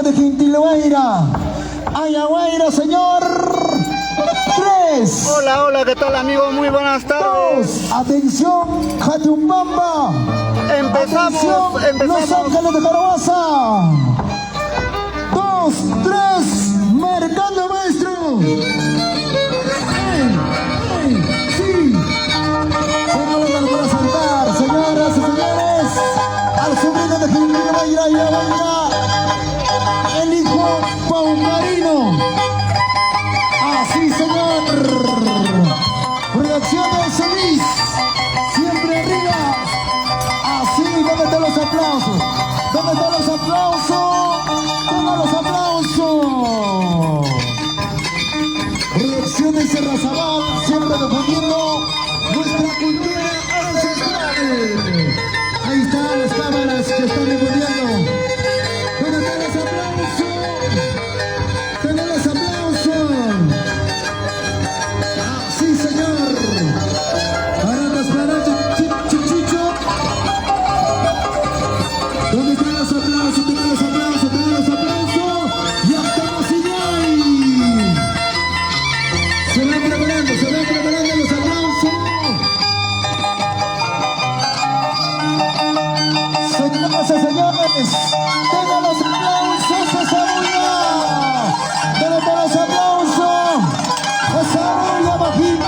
sonido de Quintilhuayra. Ayahuayra, señor. 3. Hola, hola, ¿qué tal, amigos? Muy buenas tardes. 2. Atención, Jatumbamba. Empezamos. Los Ángeles de Carabaza. 2, 3. Marcando, maestro. Sí. Tenemos para saltar, señoras y señores. Al sobrino de Quintilhuayra, Ayahuayra. El hijo Paucarino. Así, señor. Reacciones, Solís. Siempre arriba. Así, ¿dónde están los aplausos? ¿Dónde están los aplausos? ¿Dónde los aplausos? Reacciones de Razabal, siempre defendiendo nuestra cultura ancestral. Ahí están las cámaras que están defendiendo. ¿Dónde están los aplausos? ¿Dónde los aplausos? Sí, señor. Paradas, chichicho. ¿Dónde están los aplausos? ¿Dónde los aplausos? ¿Dónde los aplausos? Ya estamos sin ahí. Se van preparando los aplausos. Señoras y señores, tengan los aplausos a Saúl. Tengan los aplausos a Saúl Bajín.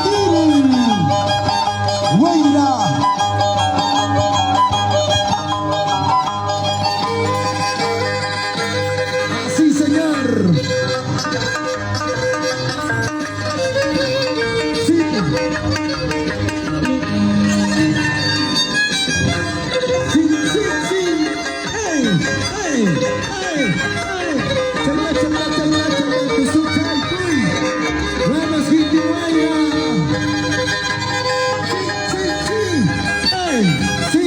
Huayra. Así, señor. Sí. Sí. ¡Ey! Chala, que su chalpuy. Vamos, Quintilhuayra. Sí.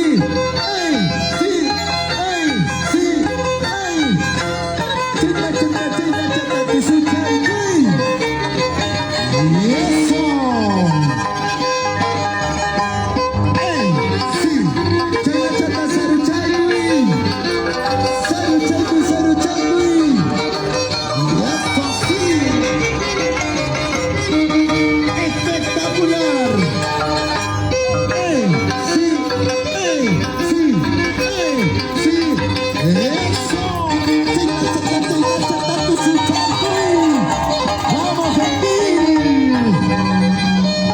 Chala, que su chalpuy. Y eso. Sí. Chala, saru chalpuy. Saru chalpuy. Y esto sí. Espectacular. Sí. Eso. Vamos, Gentil.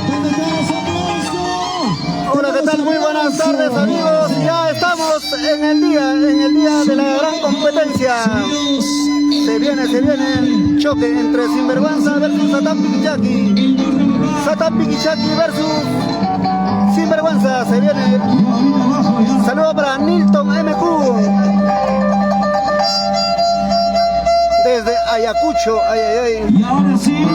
¿Dónde están los aplausos? Hola, ¿qué tal? Muy buenas tardes, amigos. Ya estamos en el día de la gran competencia. Se viene el choque entre Sinvergüenza versus Satán Piquichaqui. Satán Piquichaqui versus Sinvergüenza. Se viene. Saludo para Nilton MQ. Desde Ayacucho. Ay. Y ahora sí,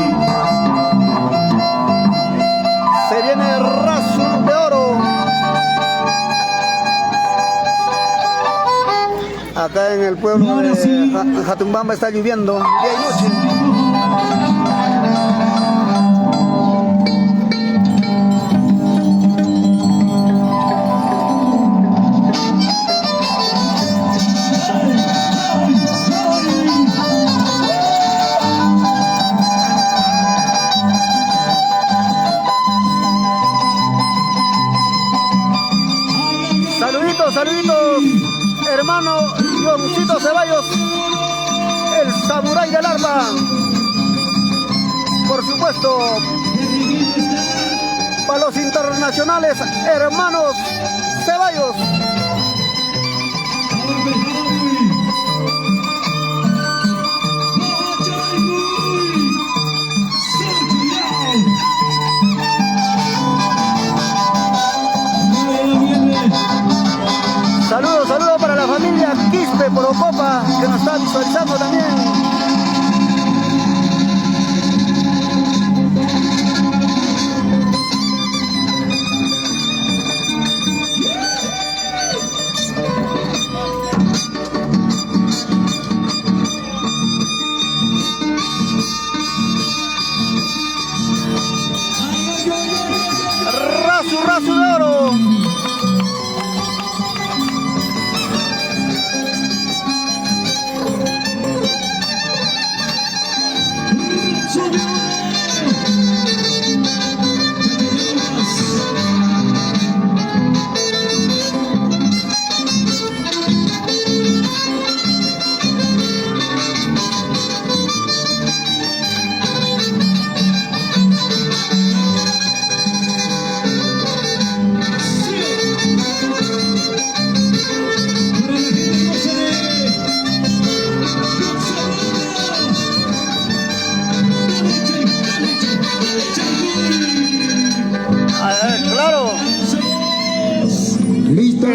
Se viene Razo de Oro. Acá en el pueblo de Jatumbamba está lloviendo día y noche. Saluditos, hermano Johncito Ceballos, el samurái del arma. Por supuesto, para los internacionales, hermanos Ceballos. Saludos para la familia Quispe Porocopa, que nos está visualizando también. Razo de Oro.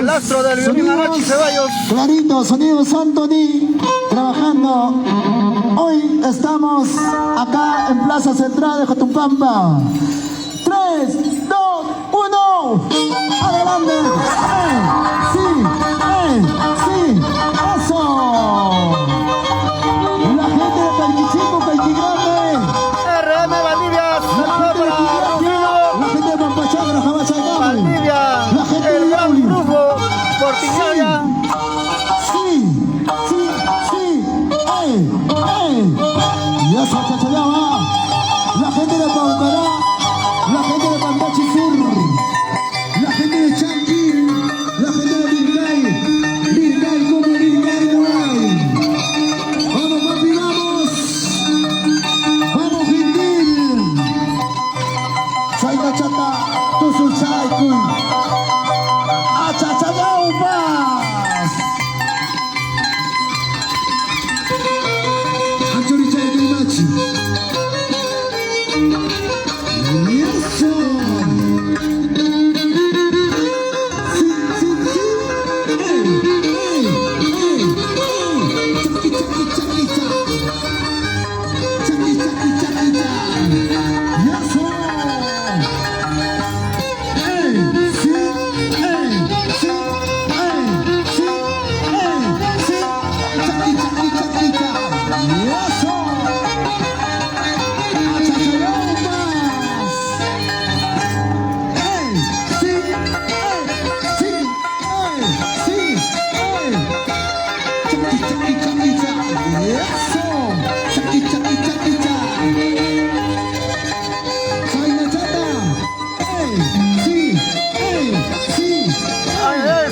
el astro del violín Anachi Ceballos. Clarito, sonidos Anthony, trabajando. Hoy estamos acá en Plaza Central de Jotupampa. 3, 2, 1. Adelante. Sí, eso. La gente de Caiquichico, Caiquigrande. RM Valdivia, saludos para Rufino. La gente de Pampachagra, Jabachacán. Valdivia, La gente de el gran Yauli. grupo Portiñoya. Sí. Y eso, Chachayama. La gente de Paucará. La gente de Pandachi Sur. La gente de Chanqui. La gente de Lirgay. Lirgay como Lirgay no hay. Vamos, papi, vamos. Vamos, Gindil. Chayna Chata. Tusul Chaykuy. Achachayaupas. Anthony Chaykuimachi. Eso.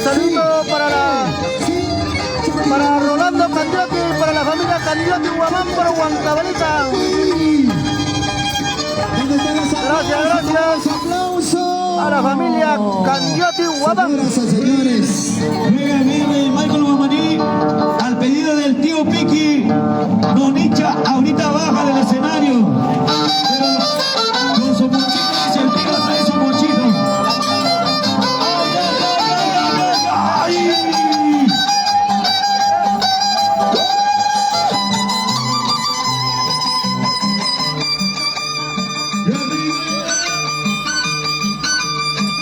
Saludo para Rolando Candiotti, para la familia Candiotti, Guamán, por Huancabalita. Gracias. A la familia Candiotti, Guamán. Señores. Viene Michael Guamaní al pedido del tío Piki. Nonicha ahorita baja del escenario. Pero con su mochito, dice el tío trae su mochito. ¡Ay!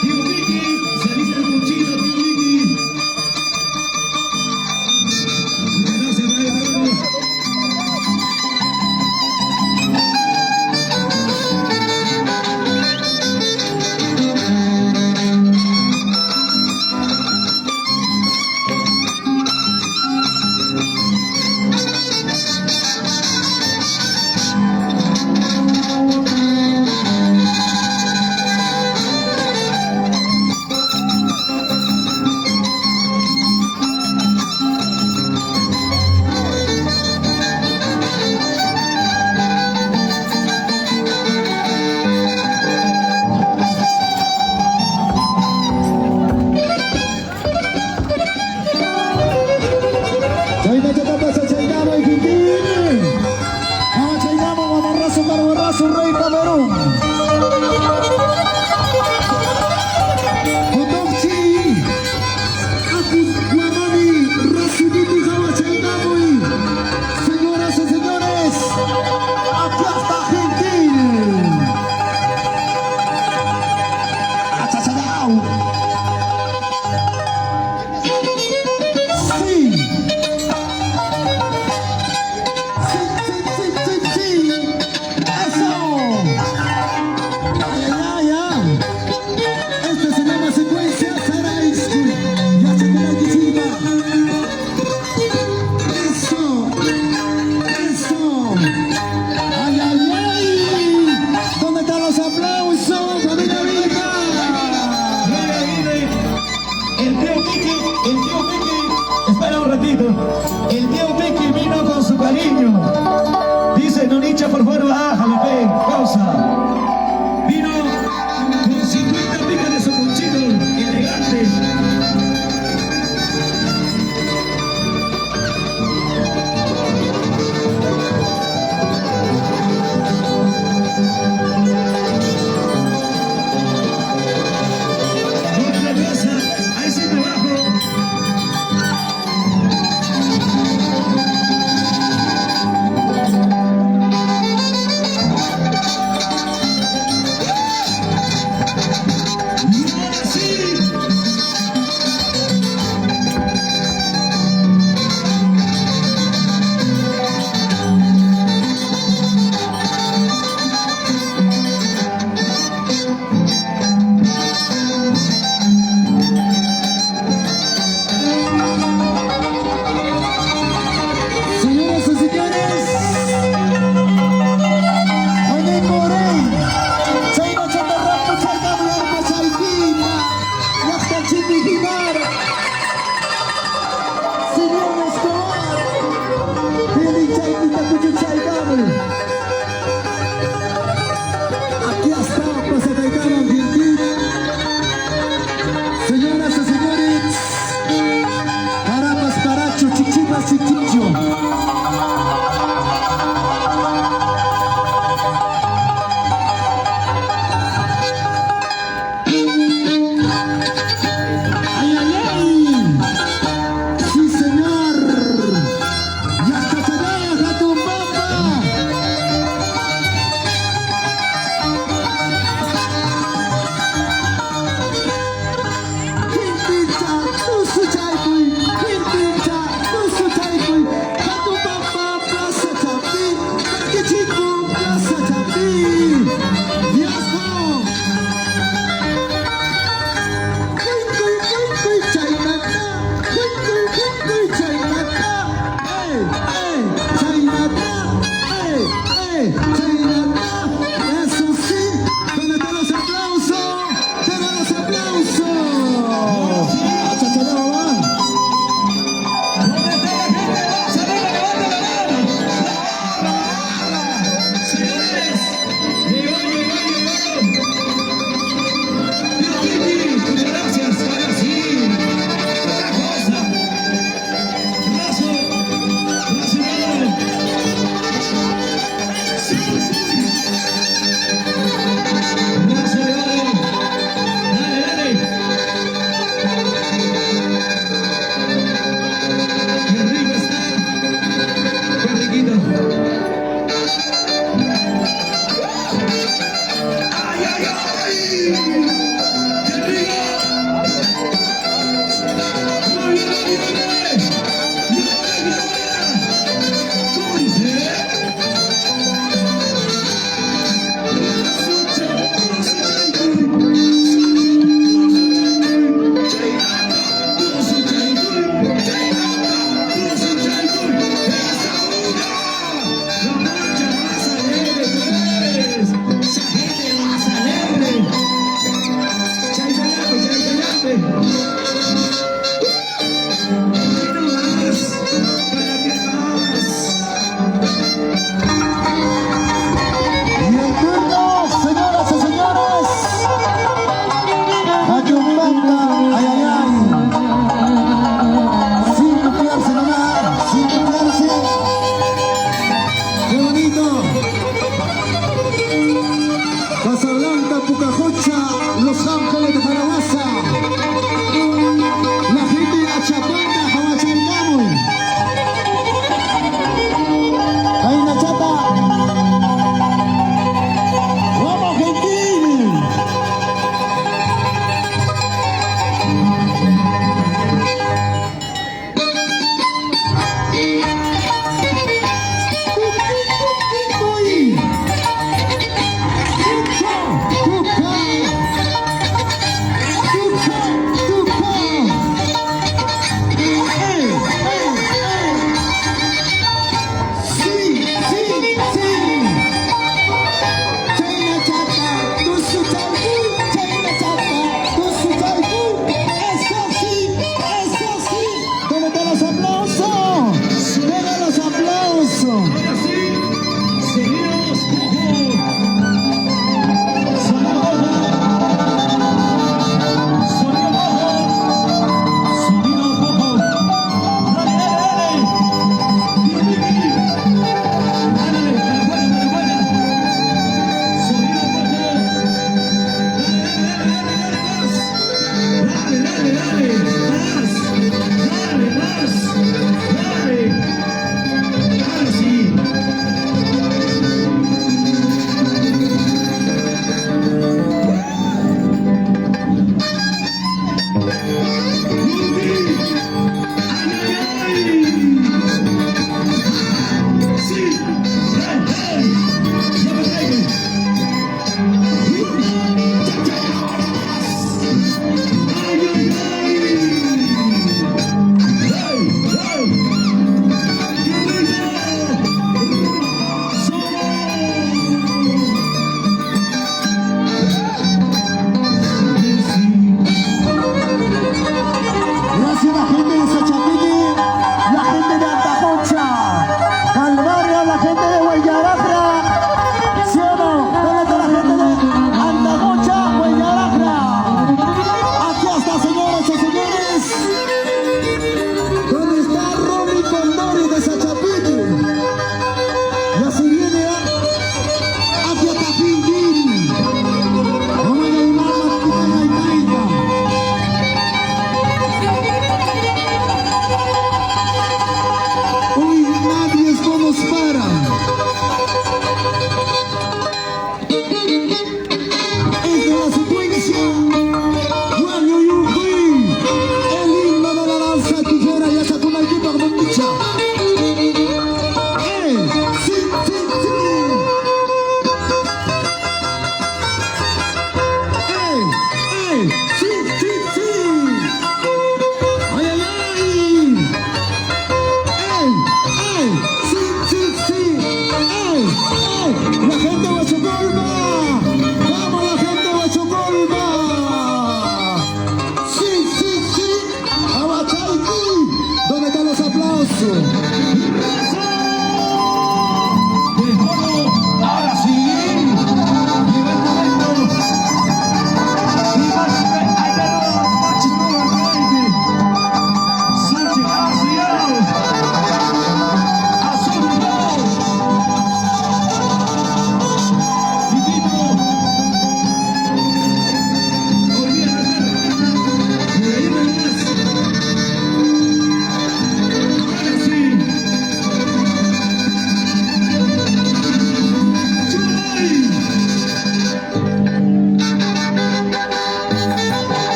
Tío Piki, saliste el mochito, tío Piki. Gracias, maestro. Rey Camerún. Otopsi. Acus Guamani. Rasiditi Jawachaynamoy. Señoras y señores, aquí está Gentil. Achachayao. Sí. El tío Piki vino con su cariño. Dice Nonicha, por favor, bájale, pe, causa. Vino con 50 picas de su mochito, elegante. Otra cosa, ahí sí me bajo. Y el turno, señoras y señores, Ayumbanda, ay, ay, ay. Sin copiarse nomás, sin copiarse. ¡Qué bonito! Casablanca, Pucajocha, Los Ángeles de Jarabaza. La gente de Achapanda, Jabachalcamo. Ahí la chata. ¡Vamos, Gentil! ¡Uy! ¡Cuca!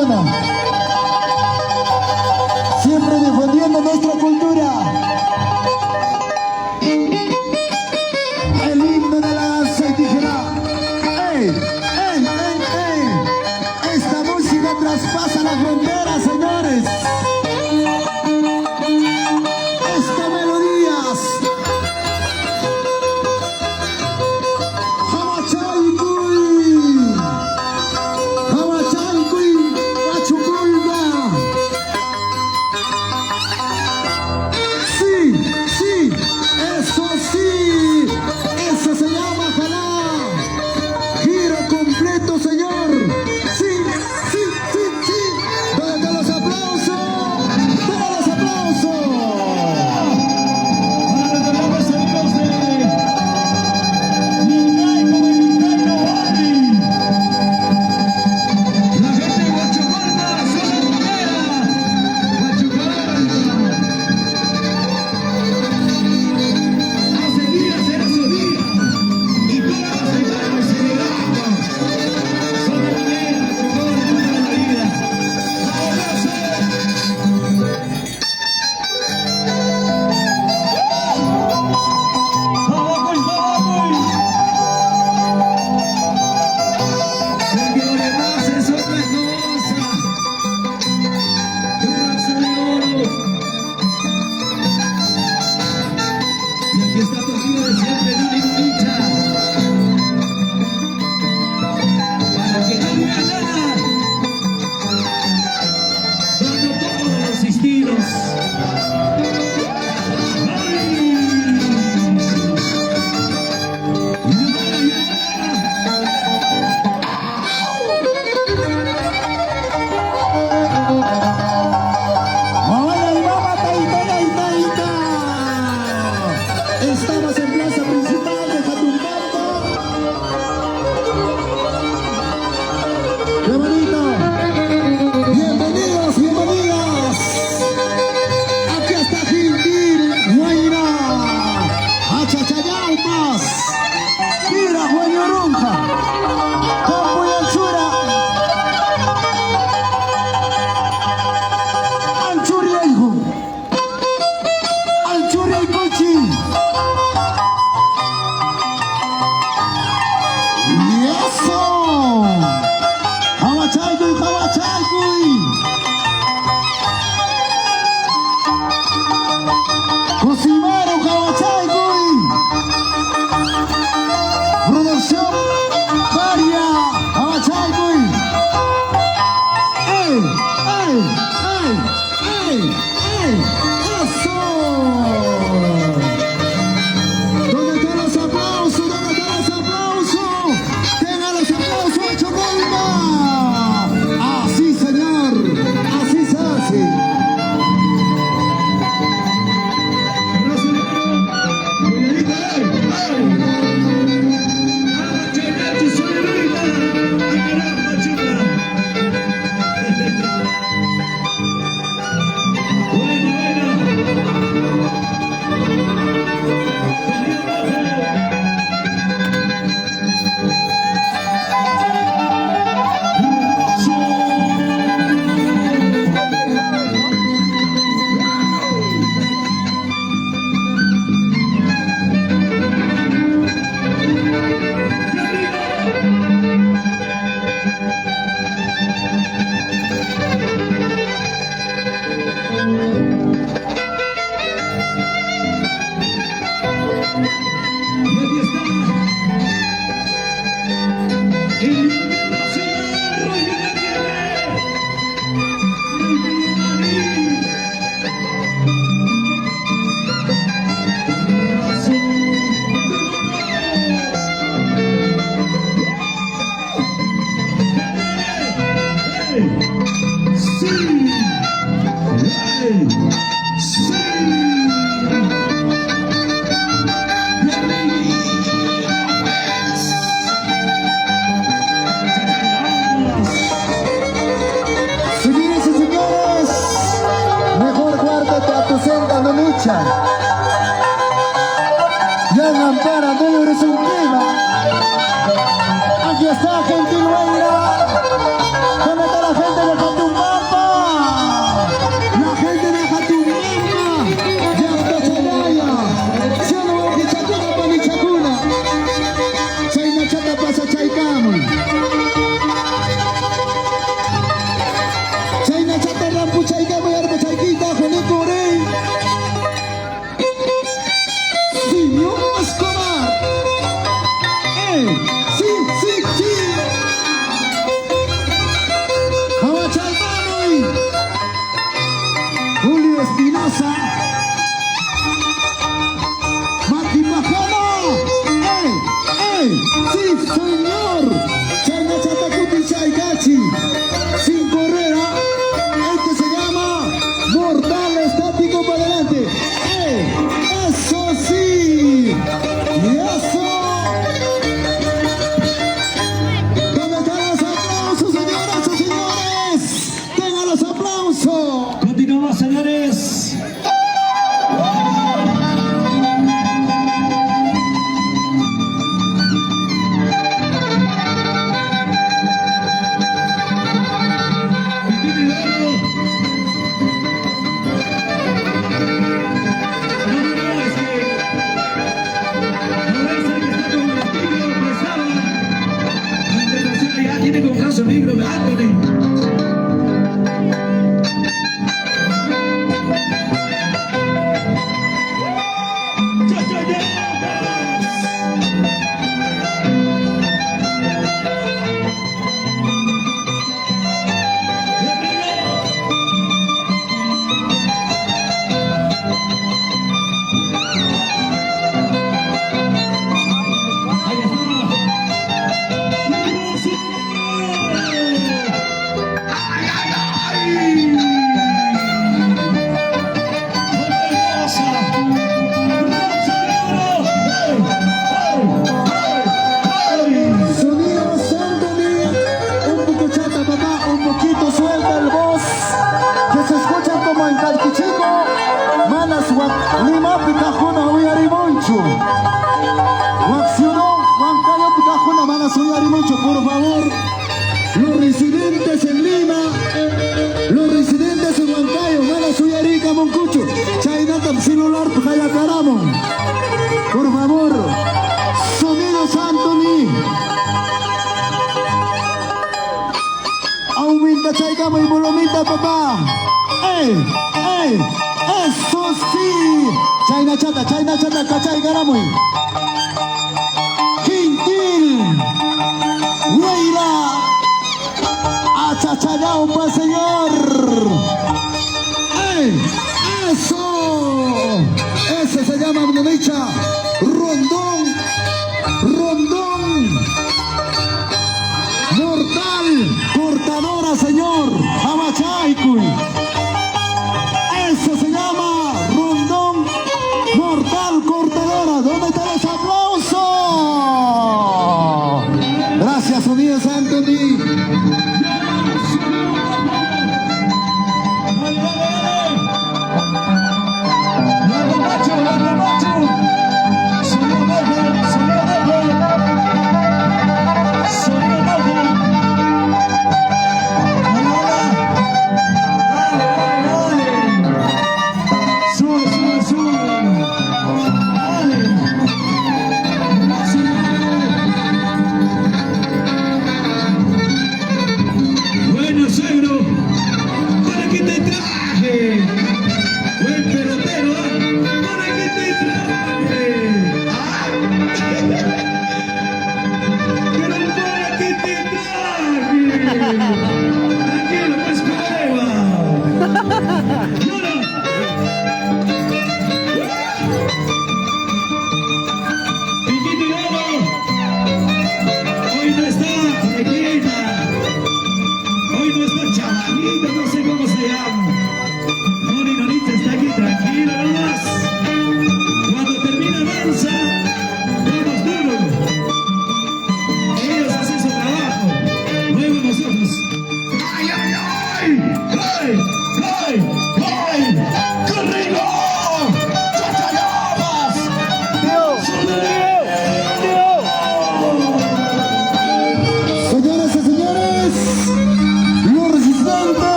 Cultura. Siempre defendiendo nuestra cultura. El himno de la danza indígena. ¡Ey! ¡Ey! ¡Ey! ¡Ey! Esta música traspasa las fronteras, señores. Esta melodías. Eso se llama jalá. Giro completo, señor. Sí, sí, sí, sí. ¿Dónde están los aplausos? ¡Todos los aplausos! Ahora recordamos amigos de Lingay como el Lingay Novari. La gente de Huachucalma, zona minera. Huachucalma. Hace días era su día. Y todas las semanas celebramos. Zona minera, Huachucalma, para la vida. ¡Vamos, pues, vamos! Lo que vale más es otra cosa. Un brazo de oro. Y aquí está tu amigo de siempre, Dani Bonita. Para que no diga nada. Dando todos los estilos. Estamos en plaza principal de Jatumpampa. ¡Qué bonito! Bienvenidos, bienvenidas. Aquí está Gil, Guaira, Achachayaupas, Mira, Guayorunja, Campo y Anchura, Anchuria hijo, Anchuria y Cochi. ¡Y eso! ¡Jawachaycuy, jawachaycuy! ¡Cosimaru, jawachaycuy! Producción Varia, jawachaycuy. ¡Ey! ¡Ey! ¡Ey! ¡Ey! ¡Ey! ¡Eso! ¿Dónde están los aplausos? ¿Dónde están los aplausos? ¡Tengan los aplausos, Chocolma! Así, señor. Así se hace. Brazo de oro. Cuidadito, Checa, soy ahorita. Y carajo, chupa. lucha. Ya en Ampara no eres un clima. Aquí está Gentil Guaira. ¿Dónde está la gente de Gentil? peligro de Anthony. Sonidos Anthony, un poco chata papá, un poquito suelta el voz, que se escuchan como en Calquichico, manas lima picajuna huyari mucho. Guaxiuno, Huancayo picajuna manas huyari mucho, por favor. Los residentes en Lima, los residentes en Huancayo, manas huyari camoncucho, chainatam celular pajayakaramon. Por favor, Sonidos Anthony. Aumenta chaicamo y volumita papá. ¡Ey! ¡Ey! ¡Eso sí! Chaina chata, cachay garamoy. Quintil. Huayra. Achachayao pa señor. ¡Ey! ¡Eso! Ese se llama Monicha. Rondón. Rondón. Mortal, cortadora, señor, Hamachaycuy. Eso se llama rondón, mortal, cortadora. ¿Dónde están los aplausos? Gracias, Sonidos Anthony.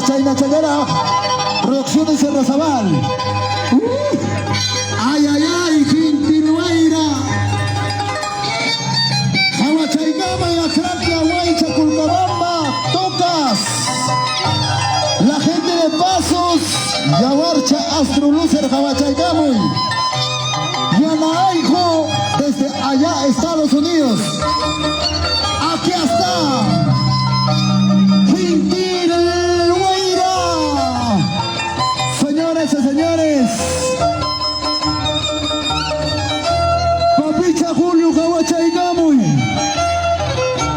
Chayna Chayara, Producciones Cerrazabal. Ay, ay, ay, Quintinueira. Hawachaygama y Acratia, Huaycha, Culcabamba, Tocas. La gente de Pasos, Yawarcha, Astrolucer, Hawachaygamoy. Yanaijo, desde allá, Estados Unidos. Aquí está. Señores y señores, Papicha Julio Hawachaygamoy.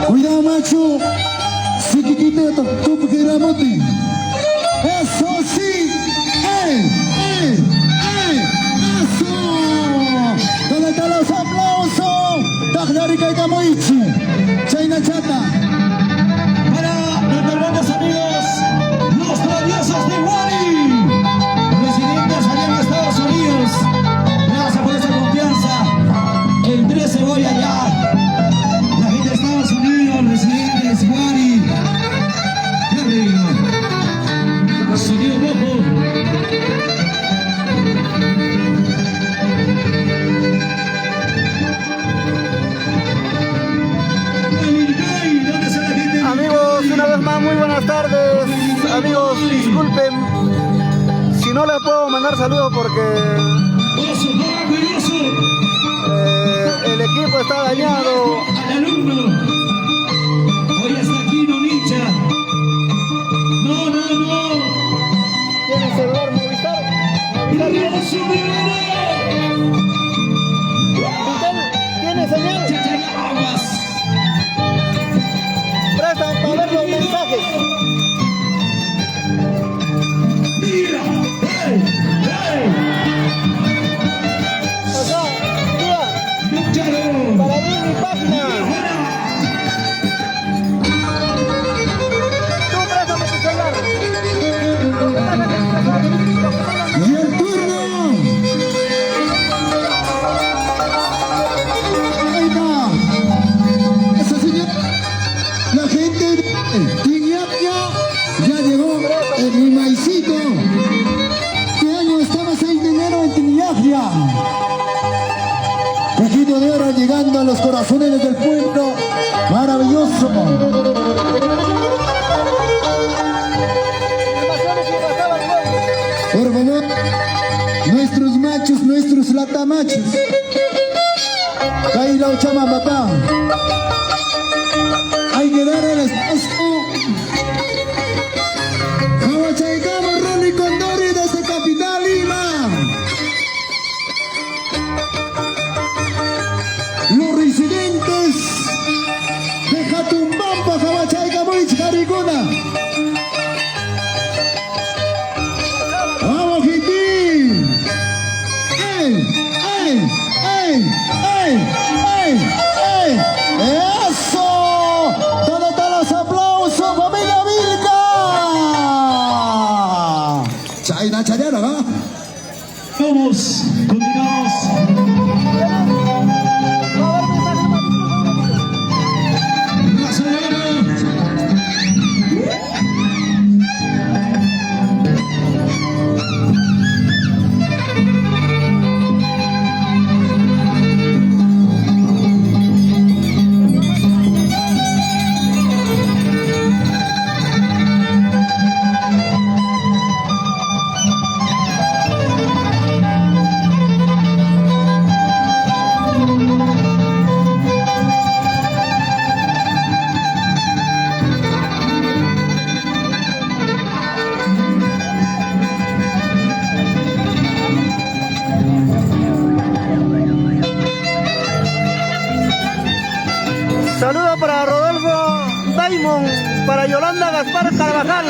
Cuidado macho, si quitite tu piquiramote. Eso sí, eso. ¿Dónde están los aplausos? Tagnari Kaigamoichi, Chayna Chata. Para nuestros grandes amigos, los traviesos de Wari. buenas tardes, amigos. Disculpen si no les puedo mandar saludos porque el equipo está dañado. Al alumno. Hoy hasta aquí, Nonicha. No. ¿Tiene celular Movistar? ¿Tiene señal? Presta para ver los mensajes. Mira, Acá, mira, para abrir mi página. Tú préstame tu celular. Y el turno. Ahí va. Esa señora. La gente de Tiñapia ya llegó en mi maicito. Este año estamos 6 de enero en Tiñapia. Tejido de oro llegando a los corazones del pueblo. Maravilloso. Por favor, nuestros machos, nuestros latamachos. Caí la uchama papá. Hay que dar el espacio. Jahuachaicamos, Ronnie Condori desde Capital Lima. Los residentes de Jatumbampa, Jahuachaicamo y Charicuna. ¡Vamos, Jitín! ¡Ey! ¡Eso! ¿Dónde están los aplausos, familia Vilca? Chaina Chayana, ¿va? Vamos, continuamos. Saludos para Rodolfo Daimon, para Yolanda Gaspar Carvajal,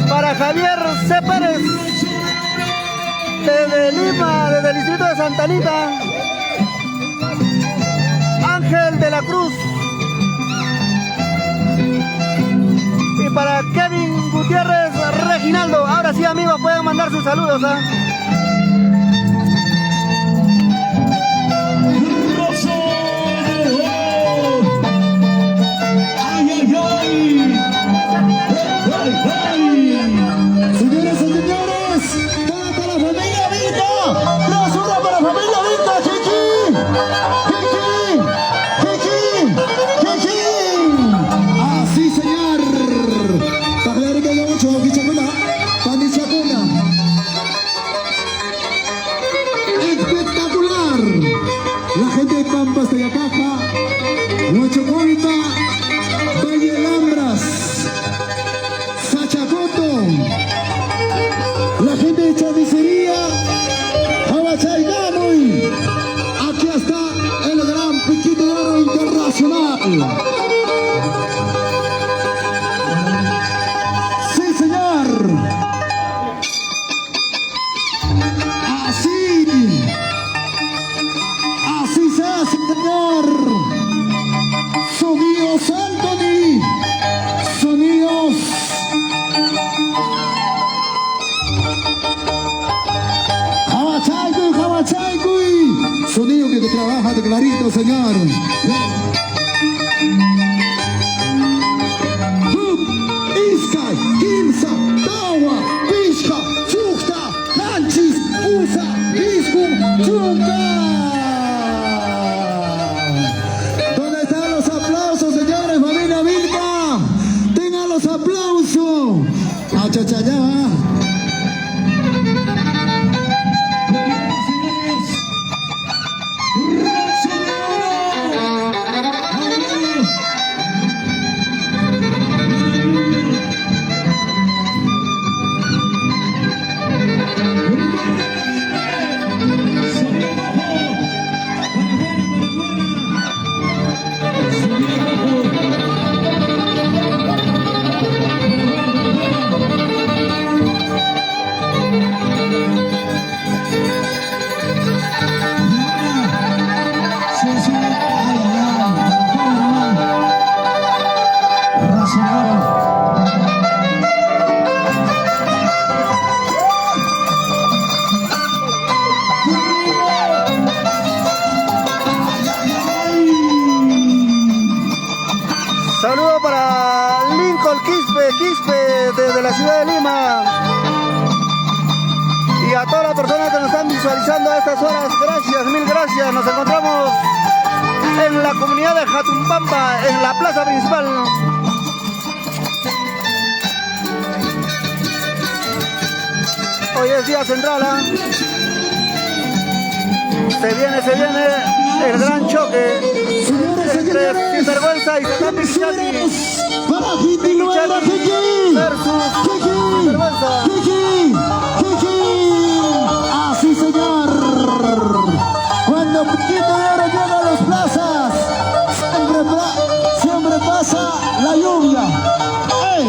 para Javier C. Pérez, desde Lima, desde el distrito de Santa Anita, Ángel de la Cruz, y para Kevin Gutiérrez Reginaldo. Ahora sí, amigos, pueden mandar sus saludos, ¿ah? Señoras y señores, toda para la familia Vilca. ¡Clausura para la familia Vilca! ¡Jiji! Así, señor. Tagliare que yo mucho, Guichacuna, Pandichacuna. Espectacular. La gente de Pampas de Yacaja, Huachocolpa, Valle Lambras, Sachacoto, la gente de Chavicería, Jahuachaicamo. Aquí está el gran piquito de oro internacional. Sí, señor. Así se hace, señor. Sonidos Anthony. Sonidos. Jahuachaicuy. Sonido que trabaja de clarito, señor. Iska, Kimsa, Tawa, Pishka, Chukta, Hanchis, Usa, Piskum, Chunga. ¿Dónde están los aplausos, señores? Familia Vilca. Tengan los aplausos. cha, ya va. Saludo para Lincoln Quispe desde la ciudad de Lima. Y a todas las personas que nos están visualizando a estas horas, gracias, mil gracias. Nos encontramos en la comunidad de Jatumpampa, en la plaza principal. Hoy es día central, ¿eh? Se viene el gran choque entre Sinvergüenza y Satán Pichati. Para Fiti Nueva, Kiki versus Sinvergüenza. Así, señor. Cuando Quito de Oro llega a las plazas, siempre pasa la lluvia. ¡Ey!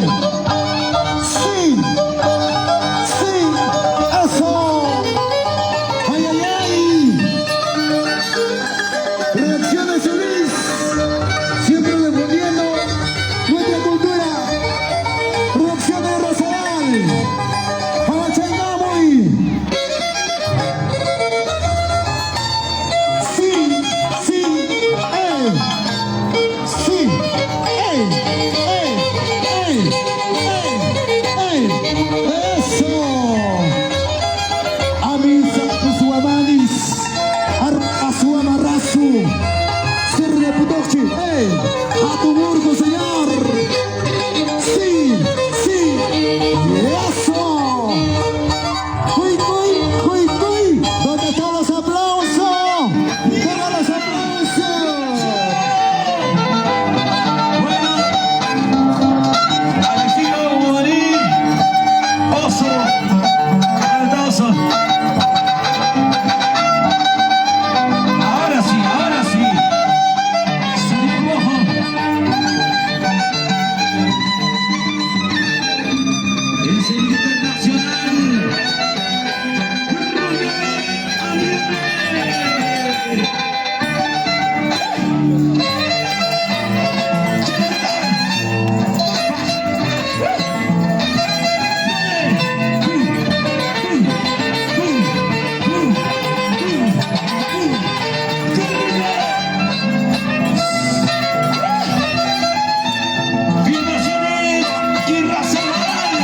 ¡Sí! ¡Sí! ¡Eso! ¡Ay, ay, ay! Reacciones Solís, siempre defendiendo nuestra cultura. Reacciones Rosal, Pamachangamoy. Sí, sí, sí, eso. Amisa Kusuamanis, Arpasuamarasu, Sirre Putochi, a tu burgo, señor. Sí, sí, eso. Cuy, cuy, cuy, cuy. ¿Dónde están los aplausos? ¡Venga los aplausos! Al estilo Guarí, Oso, Altaoso. Ahora sí. Sonido rojo. El sello internacional. Vibraciones irracionales.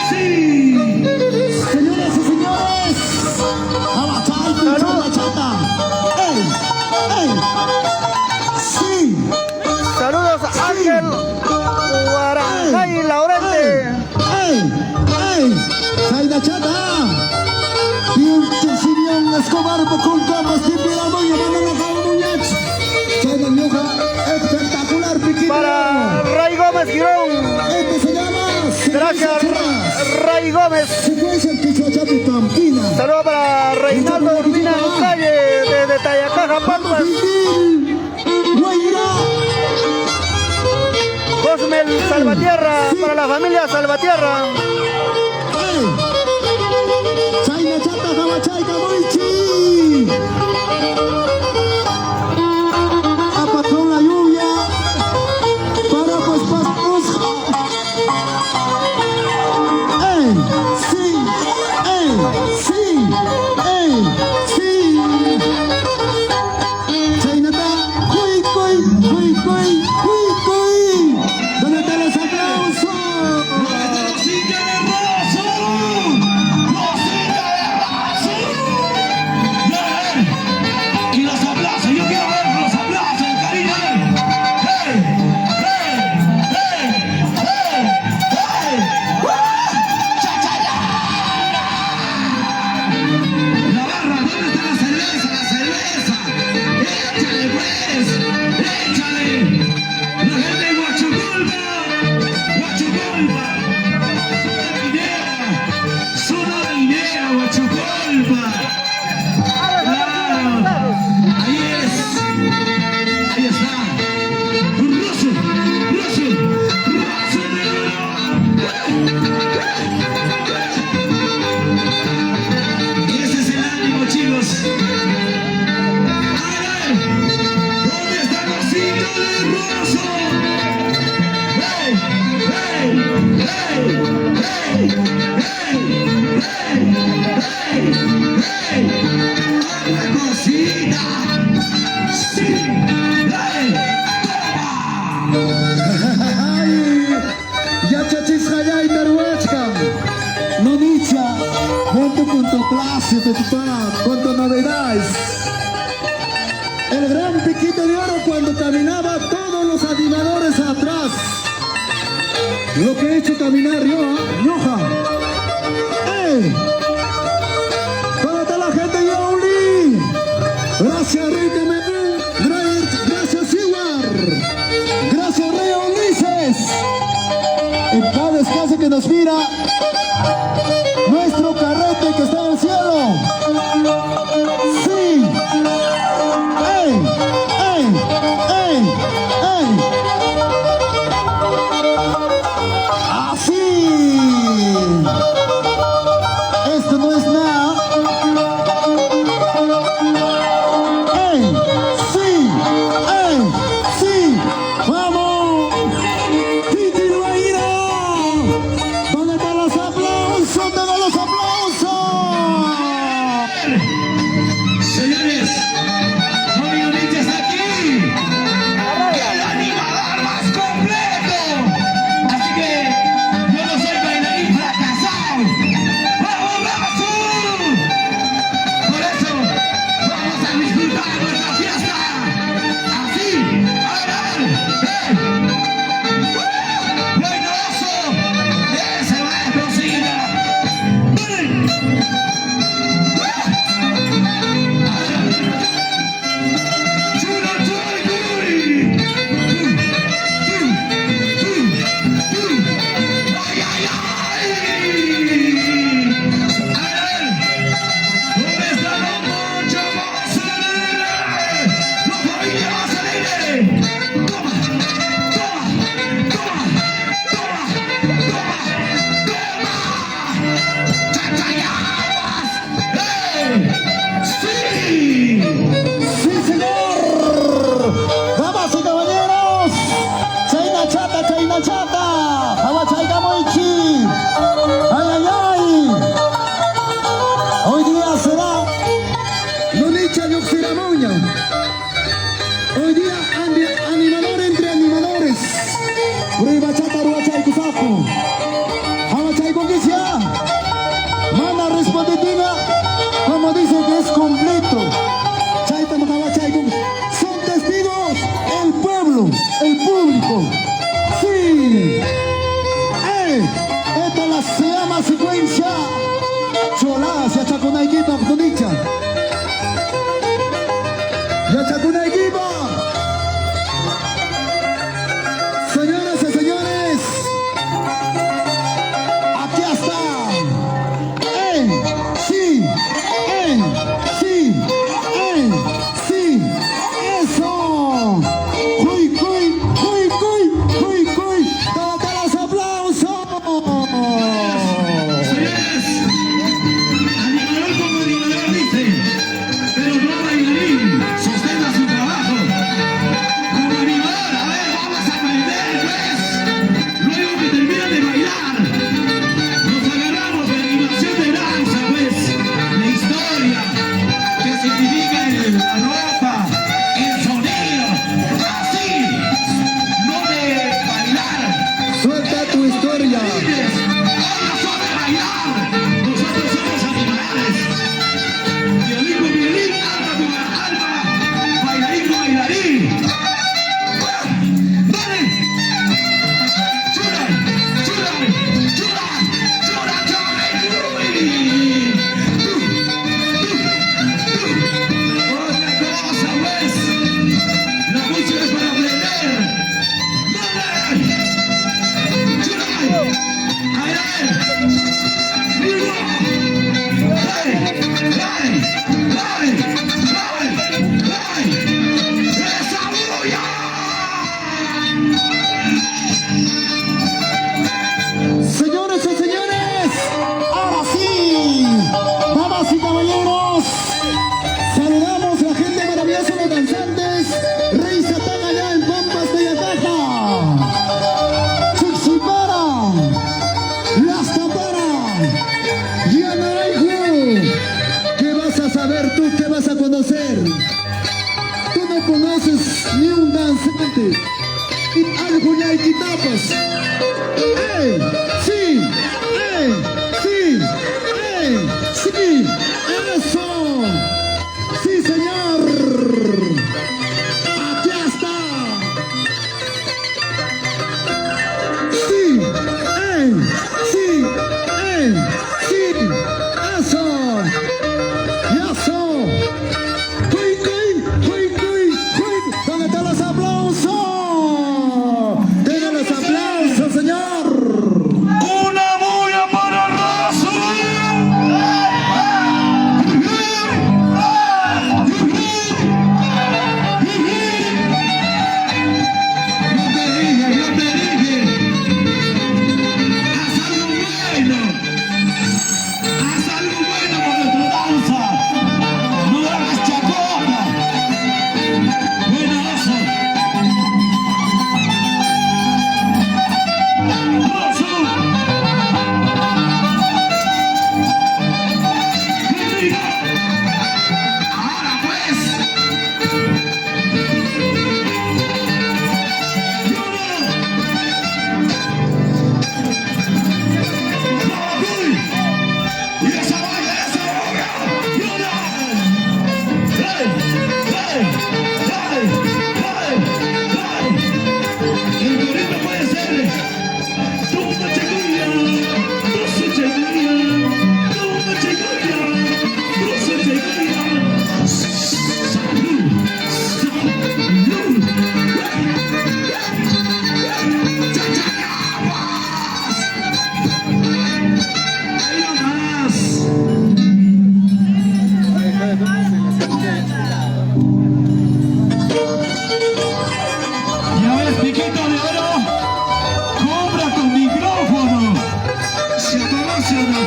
Sí. Señoras y señores, Abachay, pinchón, bachata. ¡Ey! ¡Sí! Saludos a Ángel Guarangay Laurente. ¡Ey! ¡Saida chata! Pinche Simeón Escobar con camas, tipi la doña, banana como muñach. Saida Ñuja, espectacular, piquito. Para Ray Gómez Girón. Este se llama Gracias, Secuencia Ray Gómez. Secuencia el Quichuachapi Pampina. Saludos para Reinaldo Urbina Calle desde Tayacaja, Pampas. Gil, Guairá. Cosmel Salvatierra, para la familia Salvatierra. Chayna chata Jamachay Camoichi. A patrón la lluvia. Para pues pasamos. Sí, sí, sí. Chaynata, cuy, cuy, cuy, cuy, cuy, cuy. ¿Dónde están los aplausos? ¡Sí, Atahualpa. Claro. Ahí es. Ahí está. Ruso de oro. Y ese es el ánimo, chicos. A ver, ¿dónde están los indios de Ruso? ¡Hey! ¡Hey! ¡Hey! ¡Hey! ¡Hey! ¡Hey! ¡Hey! ¡Una cosita! ¡Sí! ¡Hey! ¡Toma! Ay, ya chachisjaya y taruachka. Nonicha, vente con tu clase, con tu novedades. El gran piquito de oro cuando caminaba todos los animadores atrás. Lo que he hecho caminar yo, Yoja. ¡Ey! Para toda la gente de Yauli. Gracias, Rita Medú. Gracias, Iwar. Gracias, Rey Ulises. En paz descanse que nos mira nuestro carrete que está en el cielo. Sí. ¡Ey! ¡Ey! ¡Ey! ¡Ey! ¡Así! Esto no es nada. ¡Ey! ¡Sí! ¡Ey! ¡Sí! ¡Vamos! ¡Titi Guaira! ¿Dónde están los aplausos? ¿Dónde están los aplausos? Señores, Bobby Bonilla está aquí. El animador más completo. Así que yo no soy bailarín fracasado. ¡Vamos, Brasil! Por eso vamos a disfrutar nuestra fiesta. Así, a ver, ¡buenoso! ¡Ese maestro siga! ¡Ven! ¡Sí! ¡Sí, señor! ¡Damas y caballeros! ¡Chaina chata! ¡Hawachaiga moichi! ¡Ay, ay, ay! Hoy día será Nonicha Yoxiramoña. Hoy día animador entre animadores. Ruibachata, Ruachai Kusaku. Hawachai Kongisia. Mana responditiva, como dice que es completo. Chaita Mahawachai Kung. Son testigos el pueblo, el público. Sí. Esta se llama secuencia Chola, se achaconaikipa, Nonicha. Ya achaconaikipa. Señoras y señores, aplausos. ¡Ey! ¡Sí! ¡Ey! ¡Sí! ¡Ey! ¡Sí! ¡Eso! ¡Sí, señor! ¡Aquí está! ¡Sí! ¡Ey! ¡Sí! ¡Ey! ¡Sí! ¡Eso! ¡Y eso! ¡Cuy, cuy! ¡Cuy, cuy! ¡Cuy! ¿Dónde están los aplausos? ¡Denle los aplausos, señor! Una bulla para Razo. Yo te dije, haz algo bueno por nuestra danza, no hagas chacota. Buenazo. Razo. Ahora pues. Y esa vaina, esa boca. ¡Hey! ¡Hey! ¡Hey! ¡Hey! ¡Hey! El gorrito puede ser. Toma cheguya, doce cheguya, toma cheguya, doce cheguya. Salud, salud. ¡Chachacapas! ¡Ahí nomás! Ya ves, piquito de oro, cobra con micrófono. ¿Se conoce o no?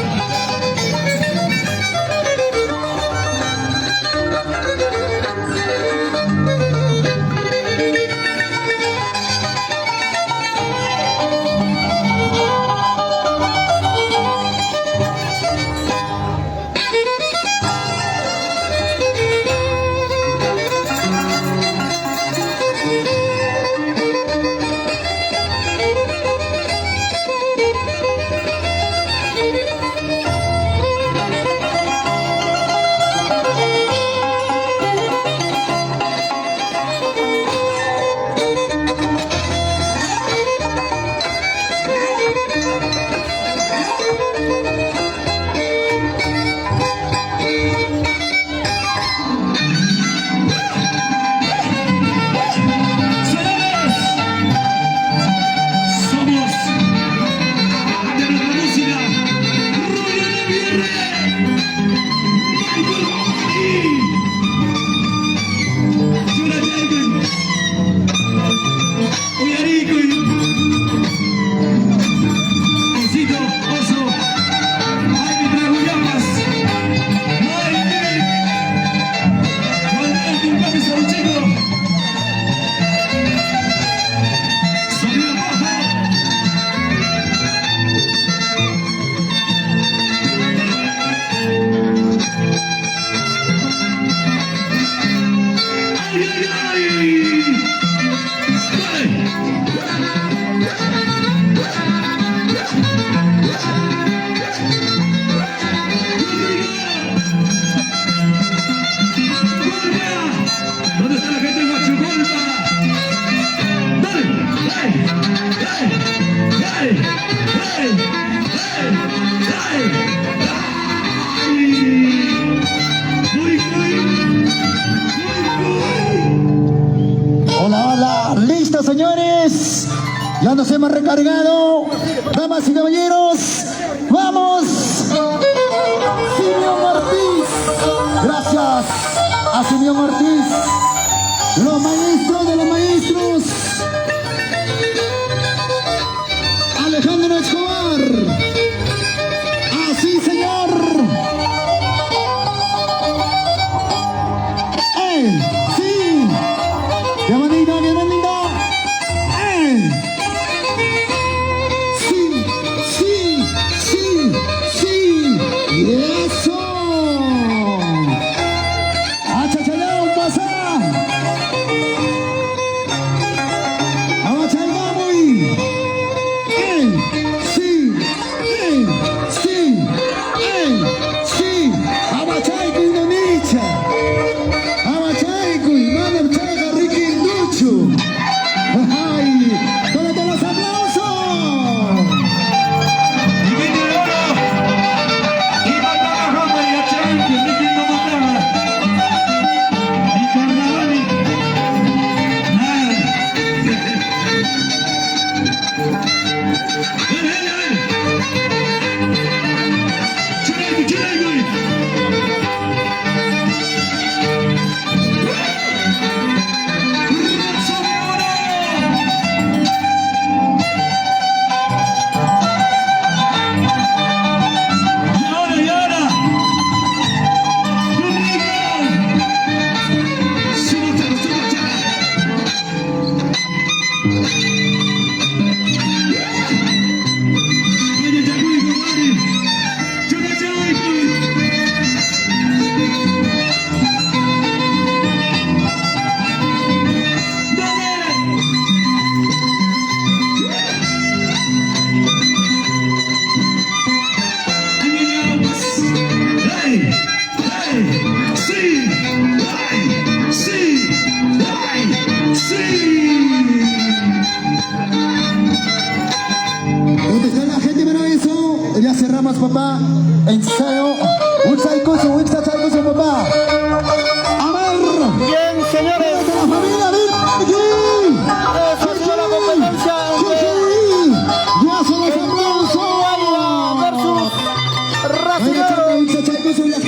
Señores, somos amantes de la música. Roger Aguirre, Michael Bobby, Yura Jagan, Oyarico, Osito, Oso, Jaime Traguyamas, Mike, Juan Elkin Papi Sauchico, Sonido Bajo. ¡Ay, ay, ay! ¡Dale! ¿Dónde está la gente de Huachucolpa? ¡Dale! ¡Hey! ¡Hey! ¡Hey! ¡Hey! ¡Hey! ¡Hey! ¡Ay! ¡Muy, muy! Hola, hola, listo, señores. Ya nos hemos recargado. Damas y caballeros, vamos. Simeón Ortiz. Gracias a Simeón Ortiz. Los maestros de los maestros. Alejandro Escobar. Así, señor. ¡Ey! ¡Sí! ¡Bienvenido, bienvenido! ¡Ey! ¡Sí! ¡Sí! ¡Sí! ¡Sí! ¡Y eso! ¡Achachaleón, pasa!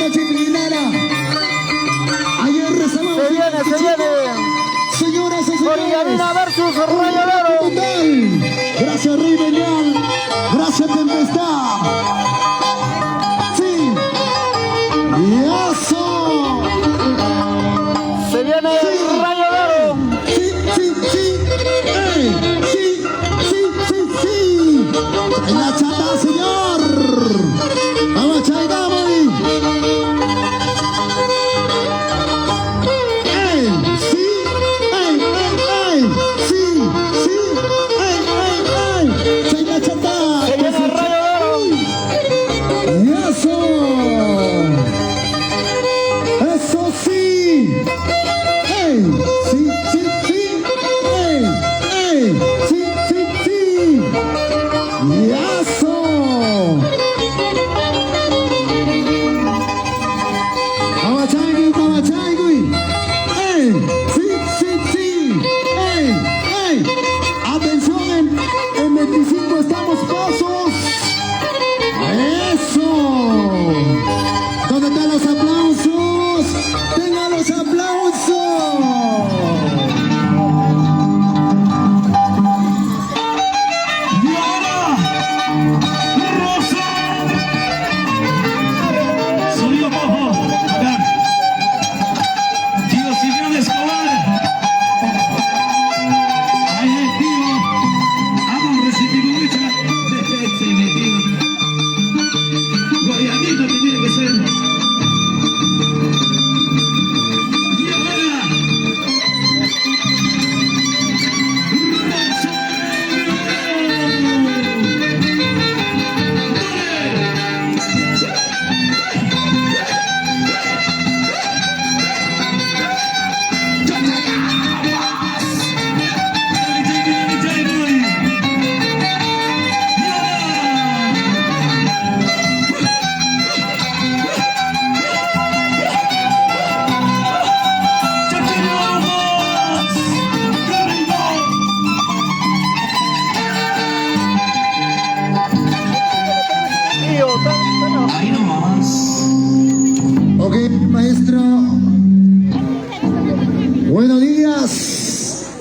noche Pilara. Ayer rezamos. Se viene. Señoras y señores. Orianina versus Rayo de Oro. Total. Gracias Rey Belial. Gracias Tempestad. Sí. Y eso. Se viene el Rayo de Oro. Sí. Sí. En la chata, señor. Vamos, Chaigamo.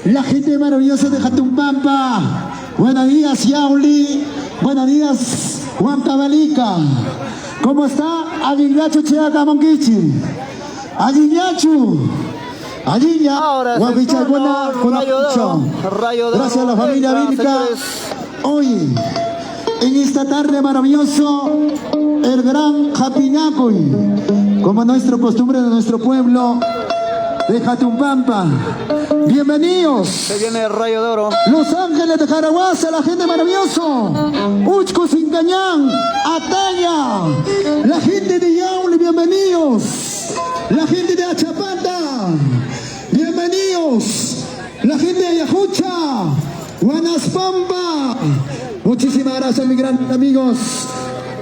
La gente maravillosa de Jatumpampa. Buenos días, Yauli. Buenos días, Huancabalica. ¿Cómo está? Aguillachu Chiaca Monquichi. Aguillachu. Aguilla. Ahora gracias a la familia Vilca. Hoy, en esta tarde maravilloso, el gran Japinacoy, como nuestra costumbre de nuestro pueblo de Jatumpampa. Bienvenidos. Se viene el Rayo de Oro. Los Ángeles de Jaraguasa, la gente maravilloso. Uchco Sincañán, Ataya. La gente de Yauli, bienvenidos. La gente de Achapata, bienvenidos. La gente de Ayacucha, Guanaspampa. Muchísimas gracias, mis grandes amigos.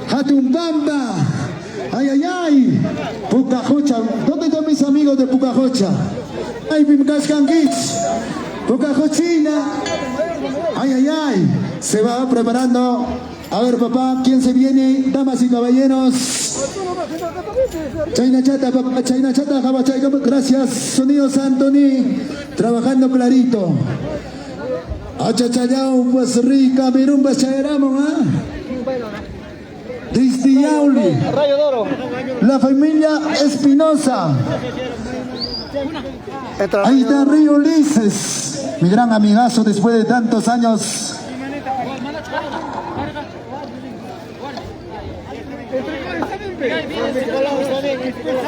Jatumpampa. Ay. Pucajocha. ¿Dónde están mis amigos de Pucajocha? Ay, Pimcascanquich. Pucajochina. Ay. Se va preparando. A ver, papá, ¿quién se viene? Damas y caballeros. Chayna Chata, papá, Chayna Chata, Jabachay. Gracias, Sonidos Antoni. Trabajando clarito. Achachayao, pues rica, Mirumba Chayramon, ¿ah? Desde Yauli, Rayo de Oro. la familia Espinosa. Ahí está Río Ulises, mi gran amigazo después de tantos años.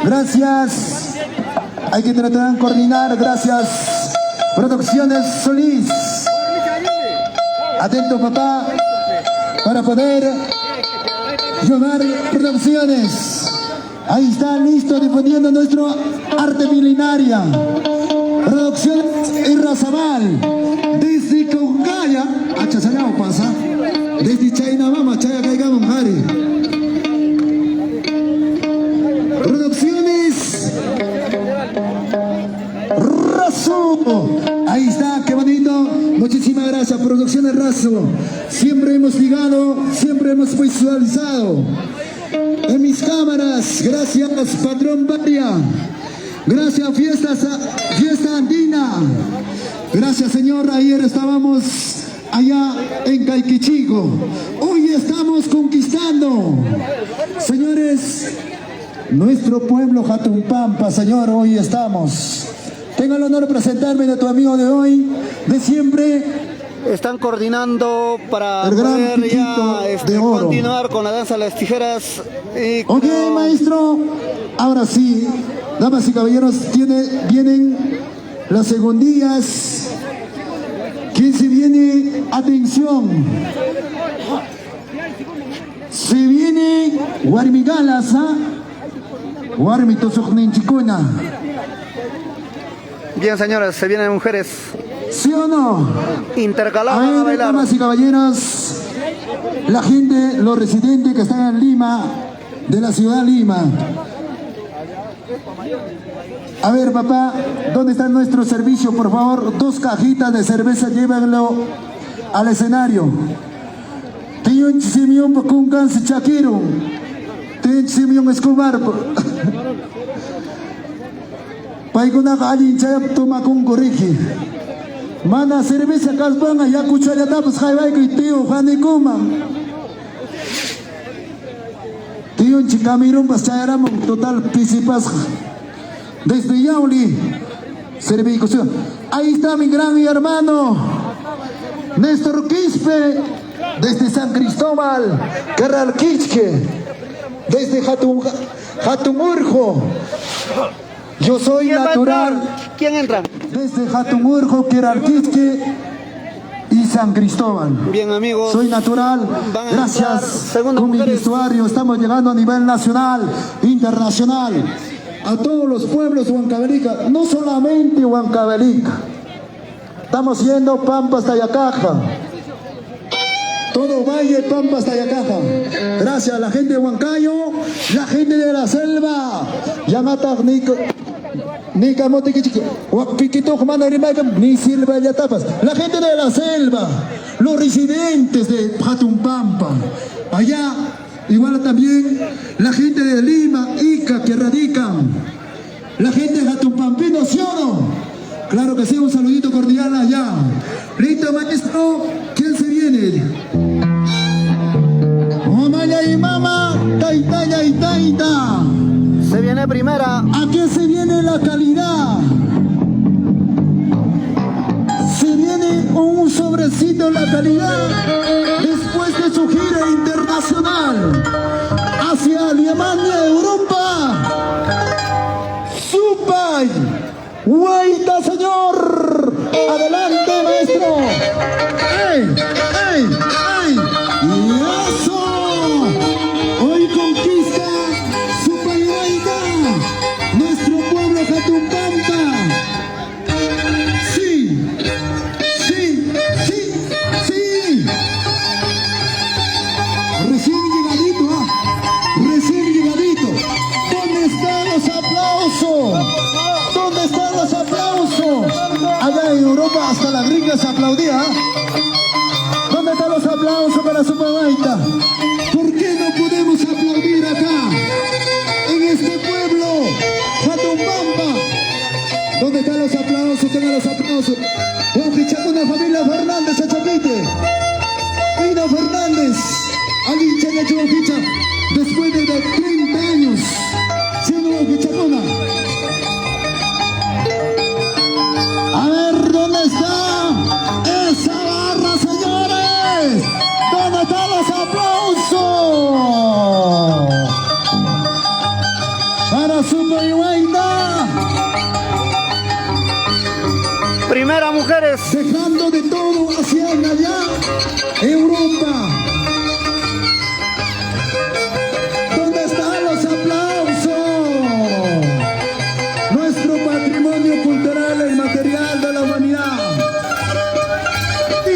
Gracias. Hay que tratar de coordinar. Gracias. Producciones Solís. Atento, papá, para poder llamar producciones. Ahí está listo difundiendo nuestro arte milenaria. Producciones Irrazabal. Desde Congaya, a Chazalao pasa. Desde Chayna Mama, Chaya Caigamos, Hari. Producciones Razo. Ahí está, qué bonito. Muchísimas gracias, Producciones Razo. Siempre hemos ligado, siempre hemos visualizado. En mi mis cámaras, gracias Patrón Barria, gracias Fiesta Andina, gracias señor, ayer estábamos allá en Caiquichico, hoy estamos conquistando, señores, nuestro pueblo Jatumpampa, señor, hoy estamos. Tengo el honor de presentarme de tu amigo de hoy, de siempre. Están coordinando para El gran poder Piquito ya de oro. continuar con la danza de las tijeras. Y Ok, creo- maestro, ahora sí, damas y caballeros, vienen las segundillas. ¿Quién se viene? Atención. Se viene Guarmigalas, ¿ah? Guarmitosokninchikuna. Bien, señores, se vienen mujeres ¿Sí o no? intercaladas A a ver, bailar. damas y caballeros, la gente, los residentes que están en Lima, de la ciudad de Lima. A ver, papá, ¿dónde está nuestro servicio? Por favor, 2 cajitas de cerveza, llévenlo al escenario. Tiyon Simeón Pacuncan Chaquero. Tiyon Simeón Escobar. Paikuna Alin Chayap toma con corrigi. Mana cerveza casbanga ya cuchara tapas jaibai que tío Juan Kuma. Tío Chicamirón Pachayaram total pisipas. Desde Yauli, servicio. Ahí está mi gran hermano Néstor Quispe, desde San Cristóbal, Carralquiche, desde Jatumurjo. Yo soy ¿Quién va a natural entrar? ¿Quién entra? desde Jatumurjo, Carralquiche y San Cristóbal. Bien, amigos. Soy natural, Van a gracias entrar segundas con mi mujeres. vestuario. Estamos llegando a nivel nacional, internacional, a todos los pueblos de Huancavelica, no solamente Huancavelica. Estamos yendo Pampa hasta Yacaja. Todo Valle, Pampa hasta Yacaja. Gracias a la gente de Huancayo, la gente de la selva. Yamata, Nica Motequichiqui, Piquito, ni Silva ya tapas. La gente de la selva, los residentes de Jatumpampa, allá, igual también la gente de Lima, Ica, que radican, la gente de Jatumpampino, ¿sí o no? Claro que sí, un saludito cordial allá. Listo, maestro, ¿quién se viene? Mamaya y mama, taitaya y taita. Se viene primera. ¿A qué se viene la calidad? Se viene un sobrecito la calidad después de su gira internacional hacia Alemania, Europa. ¡Supay! ¡Guaita, señor! ¡Adelante, maestro! ¡Ey! ¡Ey! ¡Ey! ¡Y eso! Hoy conquista Supay Guaita, nuestro pueblo Jatumpampa. ¡Sí! ¡Sí! ¡Sí! ¡Sí! Recién llegadito, recién llegadito. ¿Dónde están los aplausos? ¿Dónde están los aplausos? Allá en Europa hasta las gringas aplaudían. ¿Dónde están los aplausos para Supay Guaita? ¿Por qué no podemos aplaudir acá? En este pueblo, Jatumpampa. ¿Dónde están los aplausos? Tengan los aplausos. Juan Pichacuna, familia Fernández, Achapite. Ina Fernández, alguien Chaya Chuapicha, después de 30 años, siendo Juan Pichacuna. A ver, ¿dónde está esa barra, señores? ¿Dónde están los aplausos? Para Supay Guaita, Primera, mujeres. dejando de todo hacia allá, Europa. ¿Dónde están los aplausos? Nuestro patrimonio cultural e inmaterial de la humanidad. Y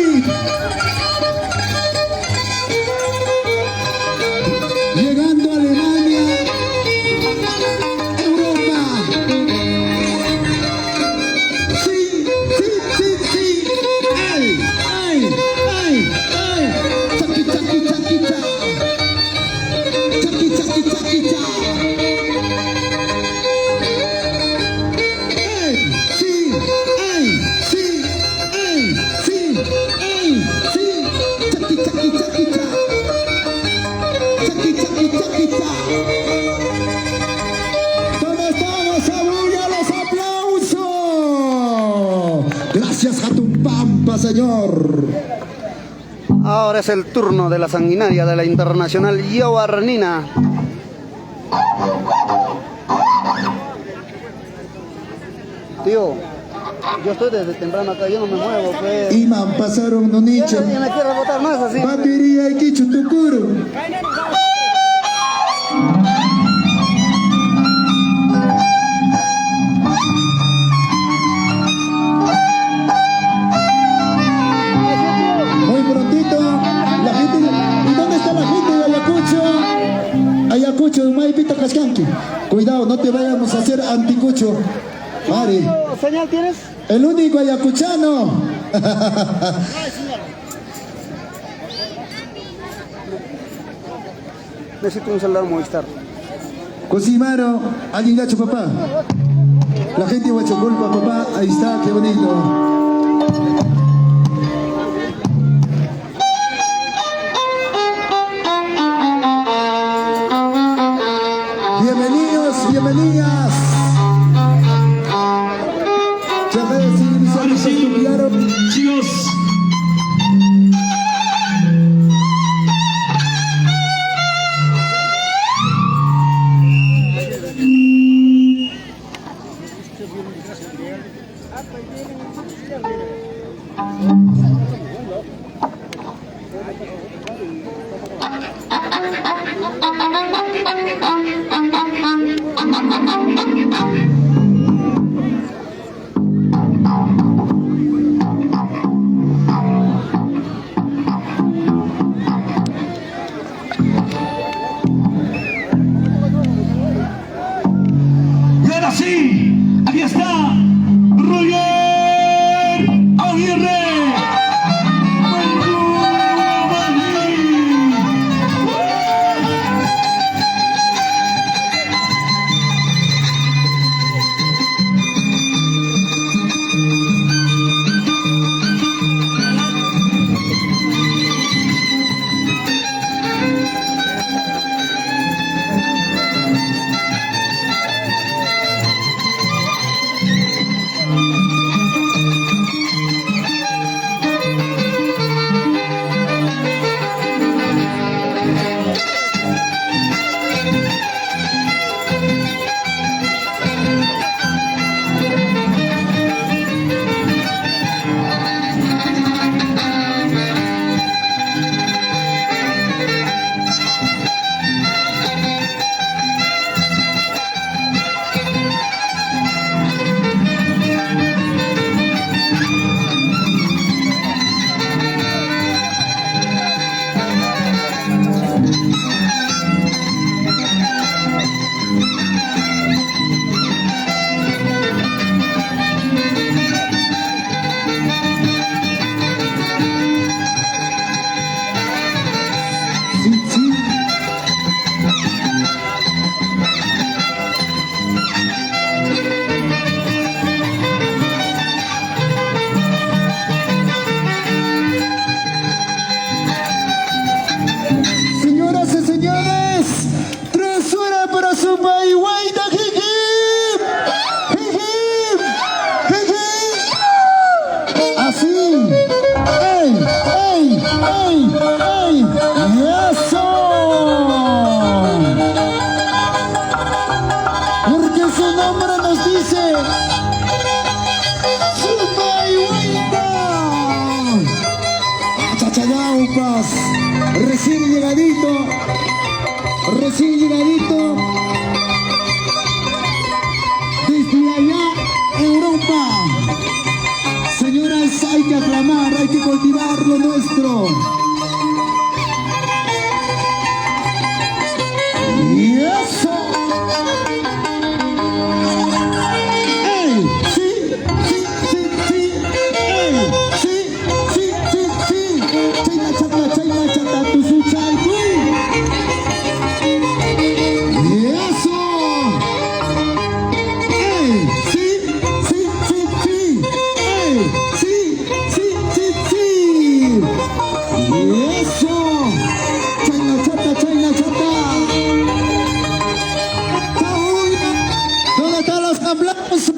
llegando a Alemania, Europa. Sí, sí, sí, sí. ¡Ay, ay, ay, ay! Palmas, señor. Ahora es el turno de la sanguinaria de la Internacional Yobarnina. Tío, yo estoy desde temprano acá, yo no me muevo, pues. Iman, pasaron no nicho. Ya me quiero botar más así. Papiría y quichu tucuro. Muy prontito, la gente. ¿Y dónde está la gente de Ayacucho? Ayacucho, Maipita Cascanqui. Cuidado, no te vayamos a hacer anticucho. Mari. ¿Señal tienes? El único ayacuchano. Necesito un celular Movistar. Cosimaro, alguien gacho papá. La gente de Huachoculpa, papá, ahí está, qué bonito. Bienvenidos, bienvenidas. Ya ves, Ahora sí, chicos. Y ahora sí, aquí está Roger Aguirre. Señoras y señores, 3 horas para su Paihuayta, jijim, jijim, jijim. Así, ¡ey, ey, ey, ey! ¡Y eso! Porque su nombre nos dice su Paihuayta. Chachayaupas. Recién llegadito, desde allá, Europa. Señoras, hay que aclamar, hay que cultivar lo nuestro. Y eso. ¡Ey! ¡Sí! ¡Sí! ¡Sí! ¡Sí! ¡Ey! ¡Sí! ¡Sí! ¡Sí! ¡Sí! ¡Chayla chata, tu su chay, tu! ¡Y eso! ¡Ey! ¡Sí! ¡Sí! ¡Sí! ¡Sí! ¡Ey! ¡Sí! ¡Sí! ¡Sí! ¡Sí! ¡Y eso! ¡Chayla chata! ¿Dónde están los aplausos?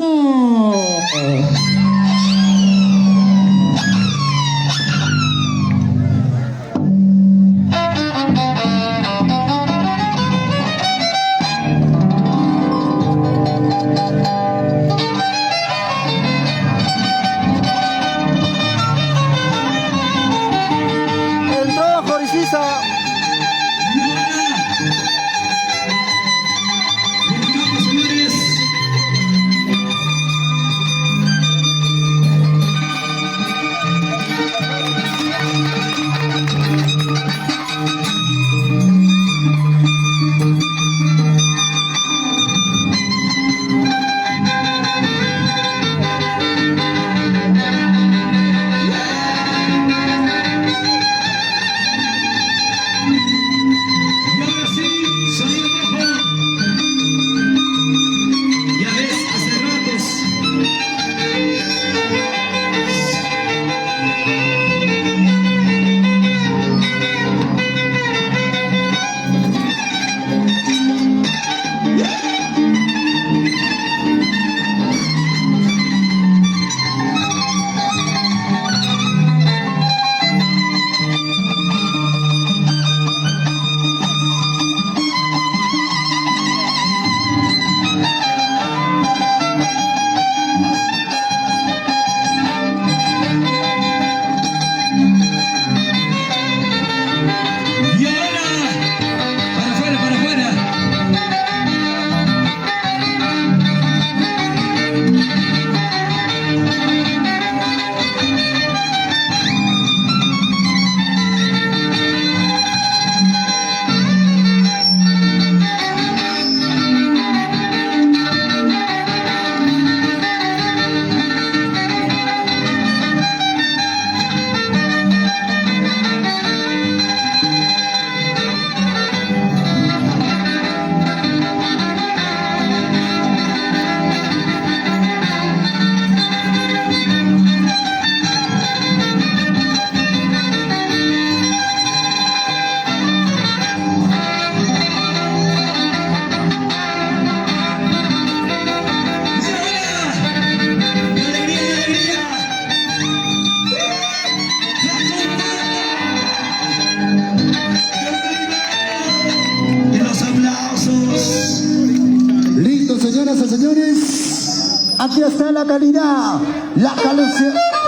amenaza, señores. Aquí está la calidad, la casualidad.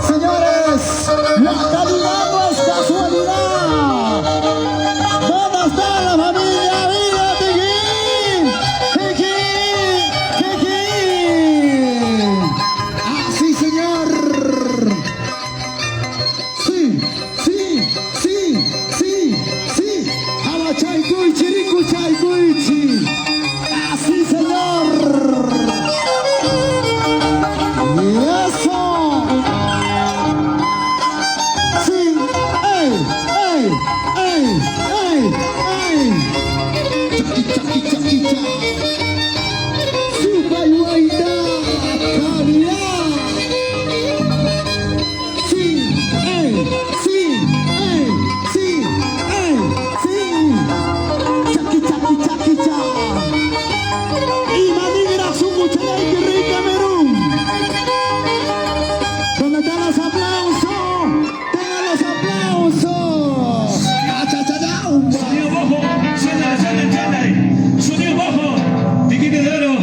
Señores, la calidad no es casualidad. ¿Dónde está la familia? ¡Viva Piquín! ¡Piquín! ¡Piquín! ¡Así, señor! Sí, sí, sí, sí, sí. Abachaycuichi, ricuchaycuichi. Así, señor. Y eso. Sí, ey, ey, ey, ey, ey. Chaki, chaki, chaki, cha. Supayuaita, calidad. Sí, ey, sí, ey, sí, ey, sí. Chaki, chaki, chaki, cha. Y Madigra su muchacha que rica Merún. ¿Dónde están los aplausos? ¡Tengan los aplausos! ¡Achachachau! Sonido bajo, suena. Sonido bajo, Piquín de Oro.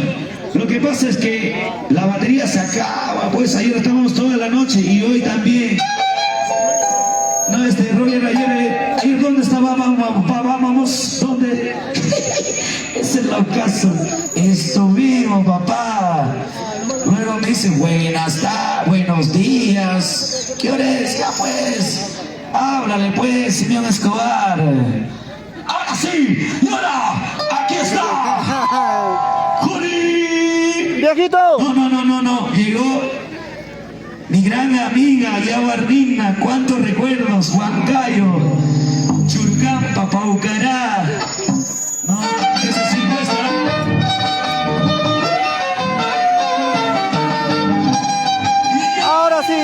Lo que pasa es que la batería se acaba, pues ayer estábamos toda la noche y hoy también. No, Roger, ayer ¿dónde estábamos? ¿Dónde? Ese es el ocaso. Estuvimos, papá. Luego me dice, buenos días. ¿Qué hora es? Ya pues. Háblale pues, Simeón Escobar. Ahora sí, y ahora, aquí está. ¡Juli! ¡Viejito! No. Llegó mi gran amiga Yaguarnina. ¿Cuántos recuerdos? Huancayo, Churcampa, Paucará. No, eso sí muestra. Ahora sí.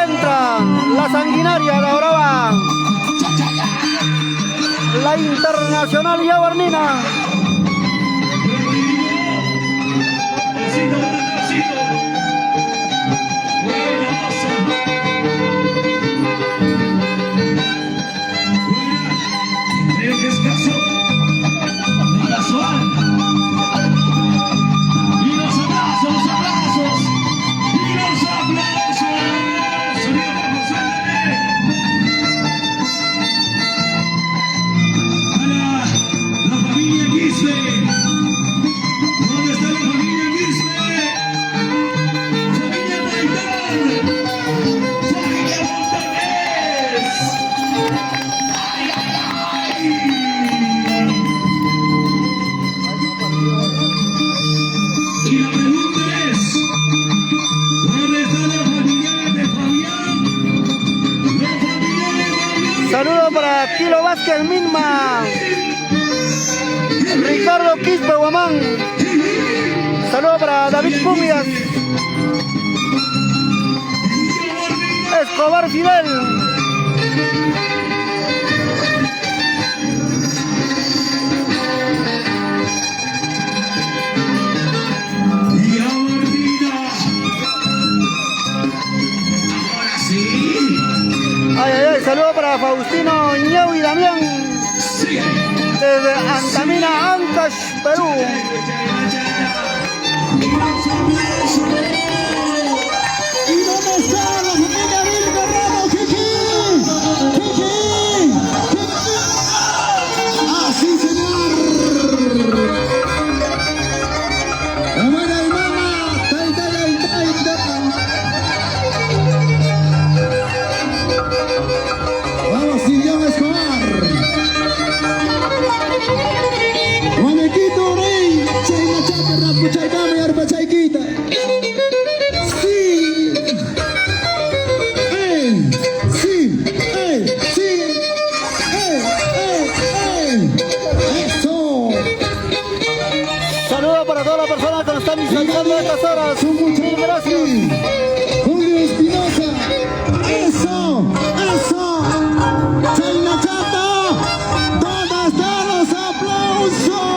Entran la sanguinaria, la brava. La internacional Yaguarnina. Creo que es casual. Y los abrazos. Sonido bajo, suéltale. Para la familia Quispe. ¿Dónde está la familia Quispe? Familia Maitán. Familia Montañez. Y la pregunta es, ¿dónde está la familia de Fabián? La familia de Fabián. Saludo para Kilo Vázquez Minma. Ricardo Quispe Guamán. Saludo para David Cubias. Escobar Fidel. Y ahora, ahora sí. Ay, saludo para Faustino Ñeu y Damián. Sigue. Desde Antamina, Ancash, Perú. ¿Y dónde está la familia Vilca Ramos? ¡Kiki! ¡Así, señor! ¡La buena hermana! ¡Taita! ¡Vamos, Simeón Escobar! ¡Guanequito, rey! ¡Chayna, chacarra, puchaicame, arpachaiquita! ¡Sí! ¡Sí! ¡Sí! ¡Eso! Saludo para todas las personas que nos están visitando a estas horas. Mil gracias. Julio Espinosa. ¡Eso! ¡Chayna Chata! ¿Dónde están los aplausos?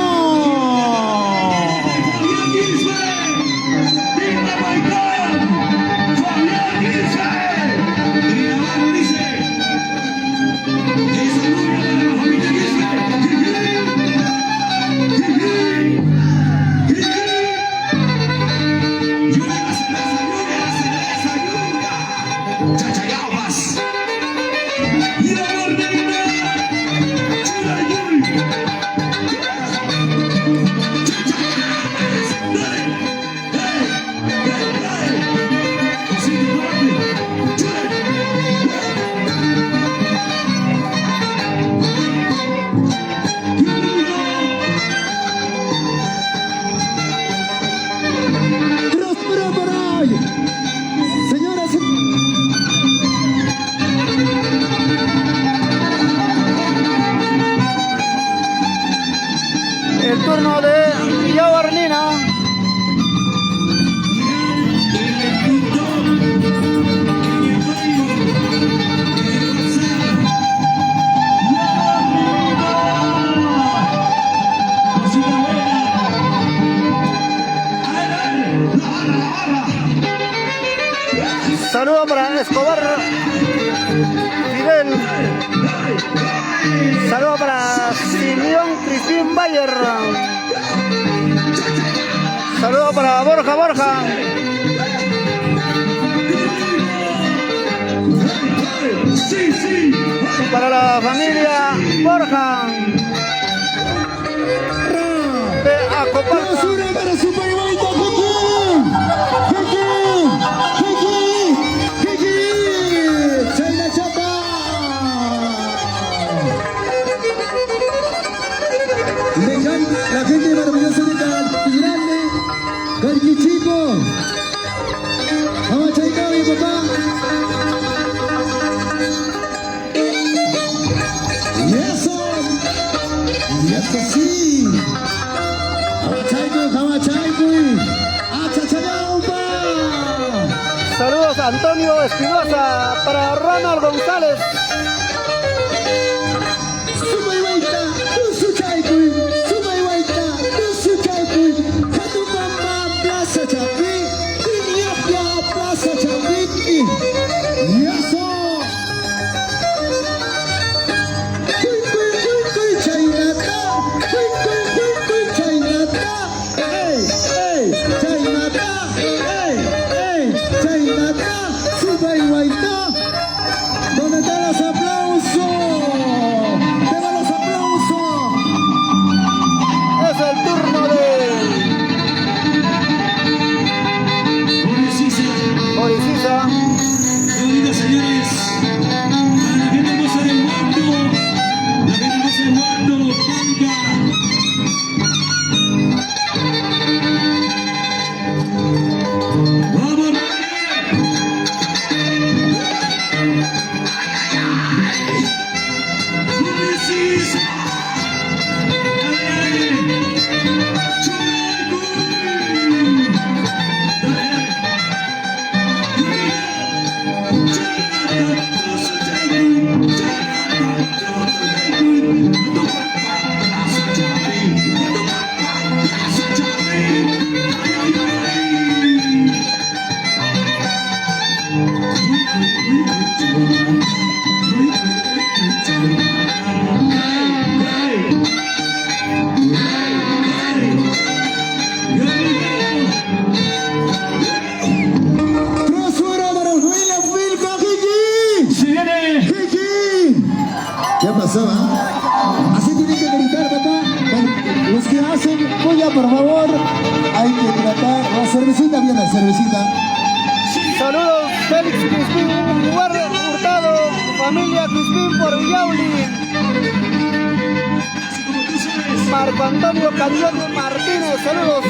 Fabián Quispe. ¡Viva Maitán! Fabián Quispe. Y abajo dice, ¡es el número de la familia Quispe! de Villa Arnina. Saludo para Escobar Fidel. Saludo para Simeón Cristín Bayer. Saludo para Borja. Para la familia Borja de Acopalco. Basura para Super Baita, Kiki, Chayna Chapa. La gente maravillosa de Grande, Carquichico. Vamos a Chayna, mi papá. Y eso sí. Saludos a Antonio Espinosa, para Ronald González. Y eso. ¿Dónde están los aplausos? ¡Demos los aplausos! Es el turno de Oricisa. Señoritas, señores, para la gente no se dé muerto, la gente no se dé muerto, ¡vamos! Ya pasaba. Así tienen que gritar, papá. Los que hacen bulla, por favor, hay que tratar. La cervecita, bien, la cervecita. Saludos, Félix Crispín Hurtado, familia Crispín por Villauli. Marco Antonio Candiano Martínez, saludos.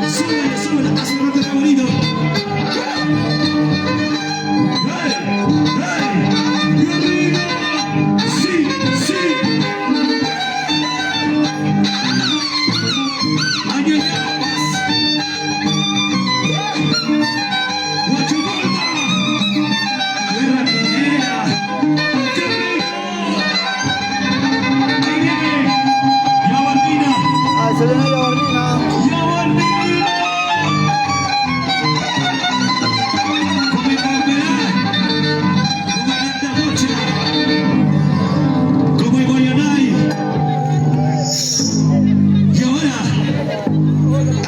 Súbele, súbele, hace un rato bonito. ¡Hey! ¡Hey! ¡Y arriba! ¡Sí! ¡Sí! ¡Año de paz! ¡Guachupalma! ¡Guerra minera! ¡Qué rico! ¡Ahí viene! ¡Yabardina! Ahí se viene la barbina. ¡Yabardina! ¡Come campeón! ¡Come Cantamocha! ¡Come Guayanay! Y ahora,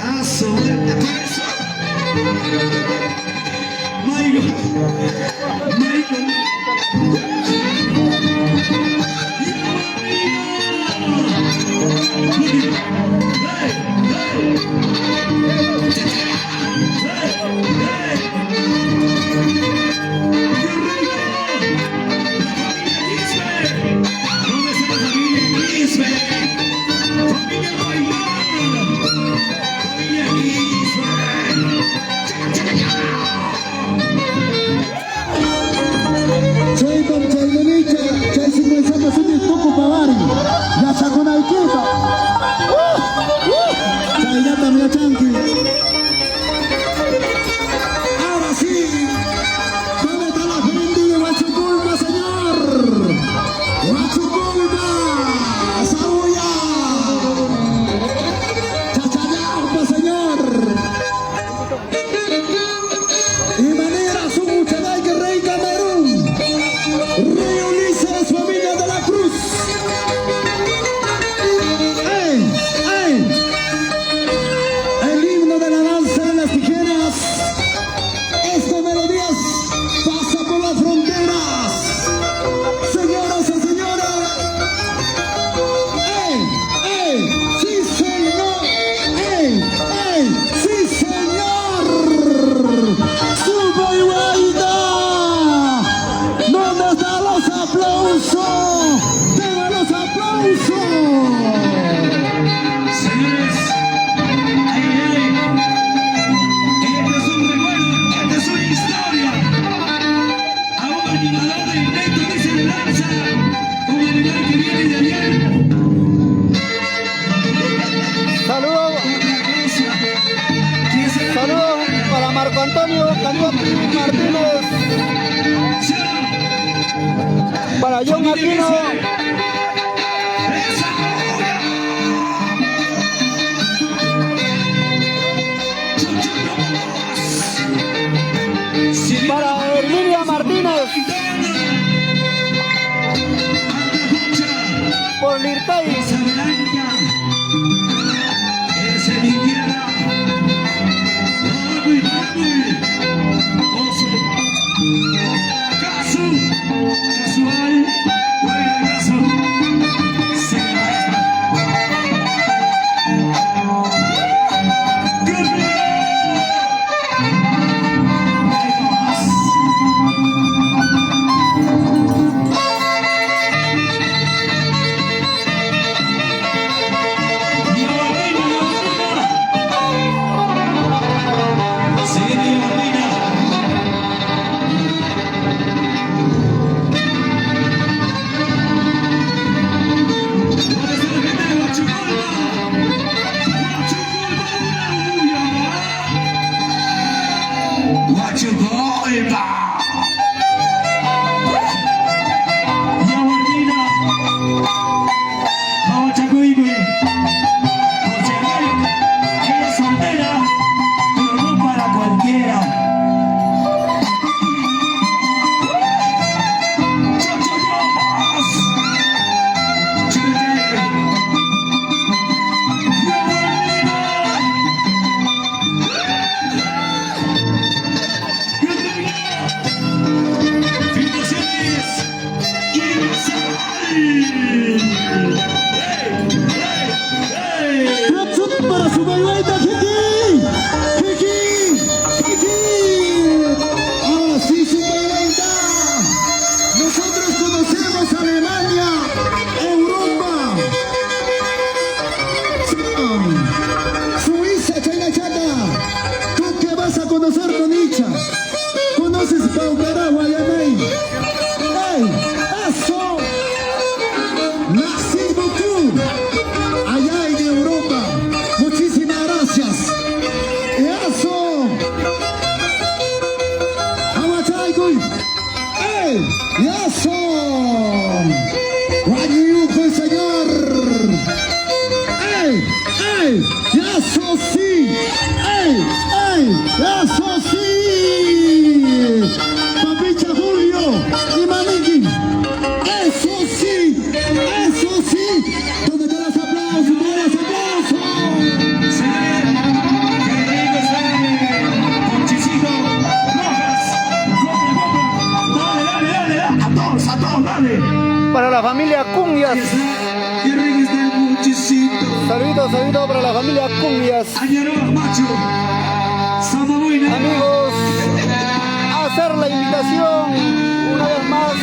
a sobre eso. Michael, Michael. Chay pam chay derecha, chay 50 sutis poco pavari. Ya sacó una equipa. Chay ya también chanqui. Ahora sí. ¿Dónde está la gente de Huachuculpa, señor? Huachuculpa, Sabuya. Chachayaupa, señor. Y manera su muchaday que rey Camerún. Rey Ulises, familia de la Cruz. ¡Ey! ¡Ey! El himno de la danza de las tijeras. Esta melodía pasa por las fronteras. Señoras y señores. ¡Ey! ¡Ey! ¡Sí, señor! ¡Ey! ¡Ey! ¡Sí, señor! ¡Suba y baila! ¿Dónde están los aplausos? ¡Tengan los aplausos! Señores, ahí viene. Este es un recuerdo, esta es una historia. A un animador de invento que se lanza, un animal que viene de ayer. Saludos, saludos para Marco Antonio Caniotti Martínez, para John Aquino, para Herminia Martínez, por Lirtay, Ese es mi tierra. Muy, muy. Oso. Casu. Casual. Bueno, caso. la familia Cunhas. Qué rico está el muchicito. Saludito para la familia Cunhas. Añaroa, macho. Samabuena. Amigos, hacer la invitación una vez más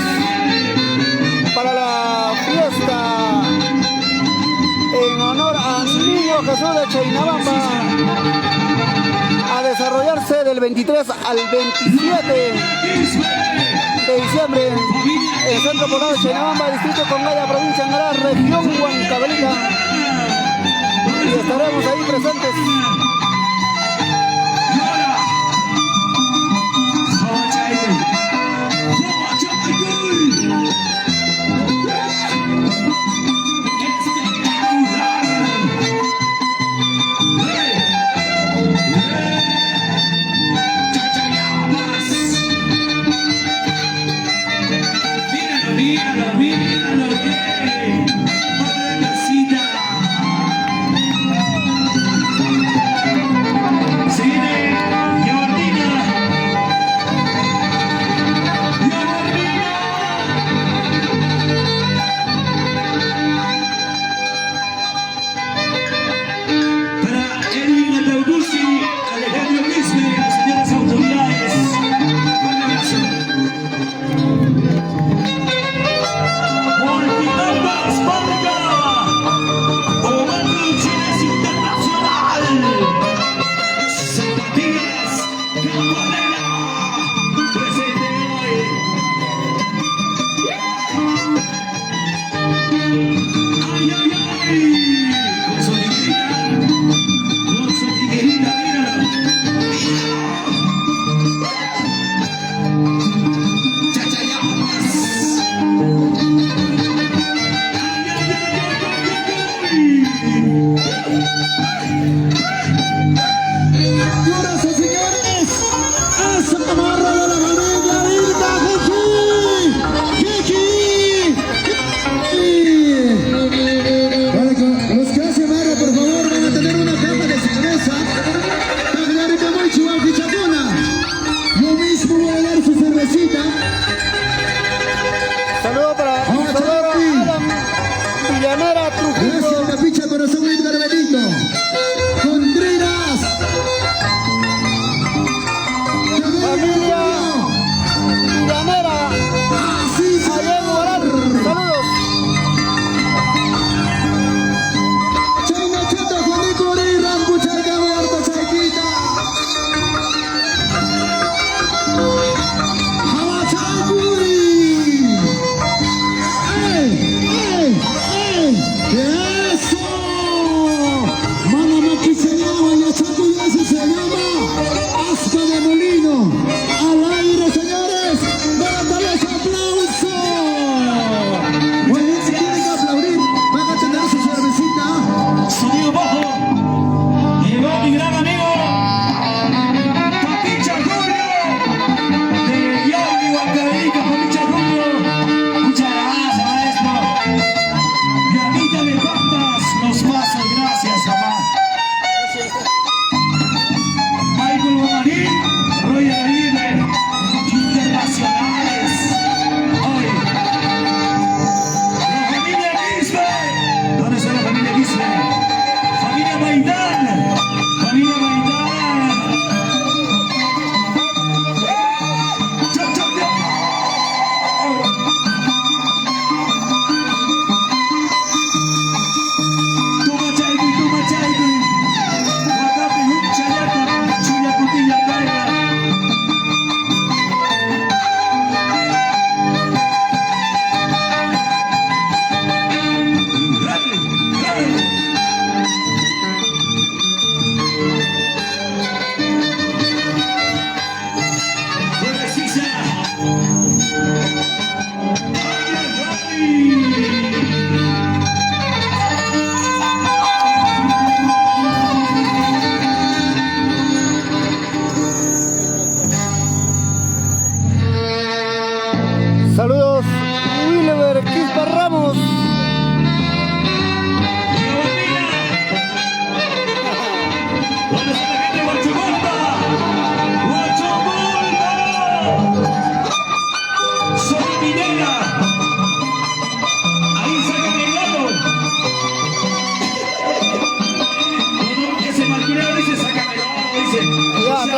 para la fiesta en honor al Niño Jesús de Chainabamba, a desarrollarse del 23 al 27 de diciembre en el Centro Poblado de Chainabamba, distrito Congaya, provincia de Angará, región Huancavelica, y estaremos ahí presentes.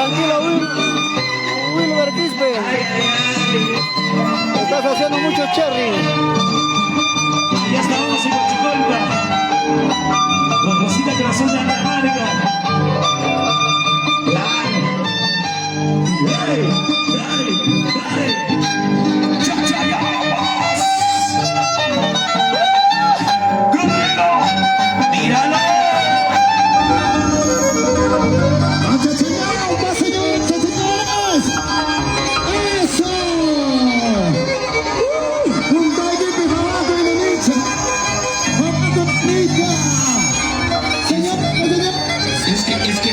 Tranquilo, Wilber Quispe. Estás haciendo mucho cherry. Ya estamos en Huachicolpa. Con Rosita Corazón de Ana Marga. Dale, dale, dale. ¡Ya, ya, ya! ¡Conmigo! ¡Míralo! ¡Achachañao, más señores, achachañadas! ¡Eso! Un taller de trabajo en la derecha. ¡Vamos, Rica! Señor, señor. Es que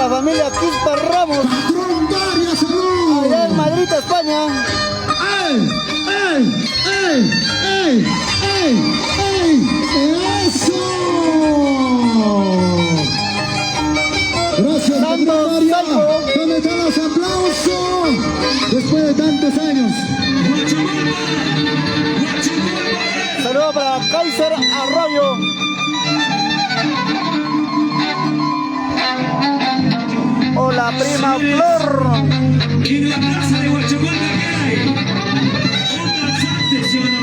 la familia Quispa Ramos, Patrón Daria, salud. allá en Madrid, España. ¡Ey! ¡Ey! ¡Ey! ¡Ey! ¡Ey! ¡Ey! ¡Eso! Gracias, Santos, patrón Daria. Santos. ¿Dónde están los aplausos? Después de tantos años. Saludos para Kaiser Arroyo. Hola, prima Flor. Y en la plaza de Huachicolma, ¿qué hay? Un danzante, ¿sí o no?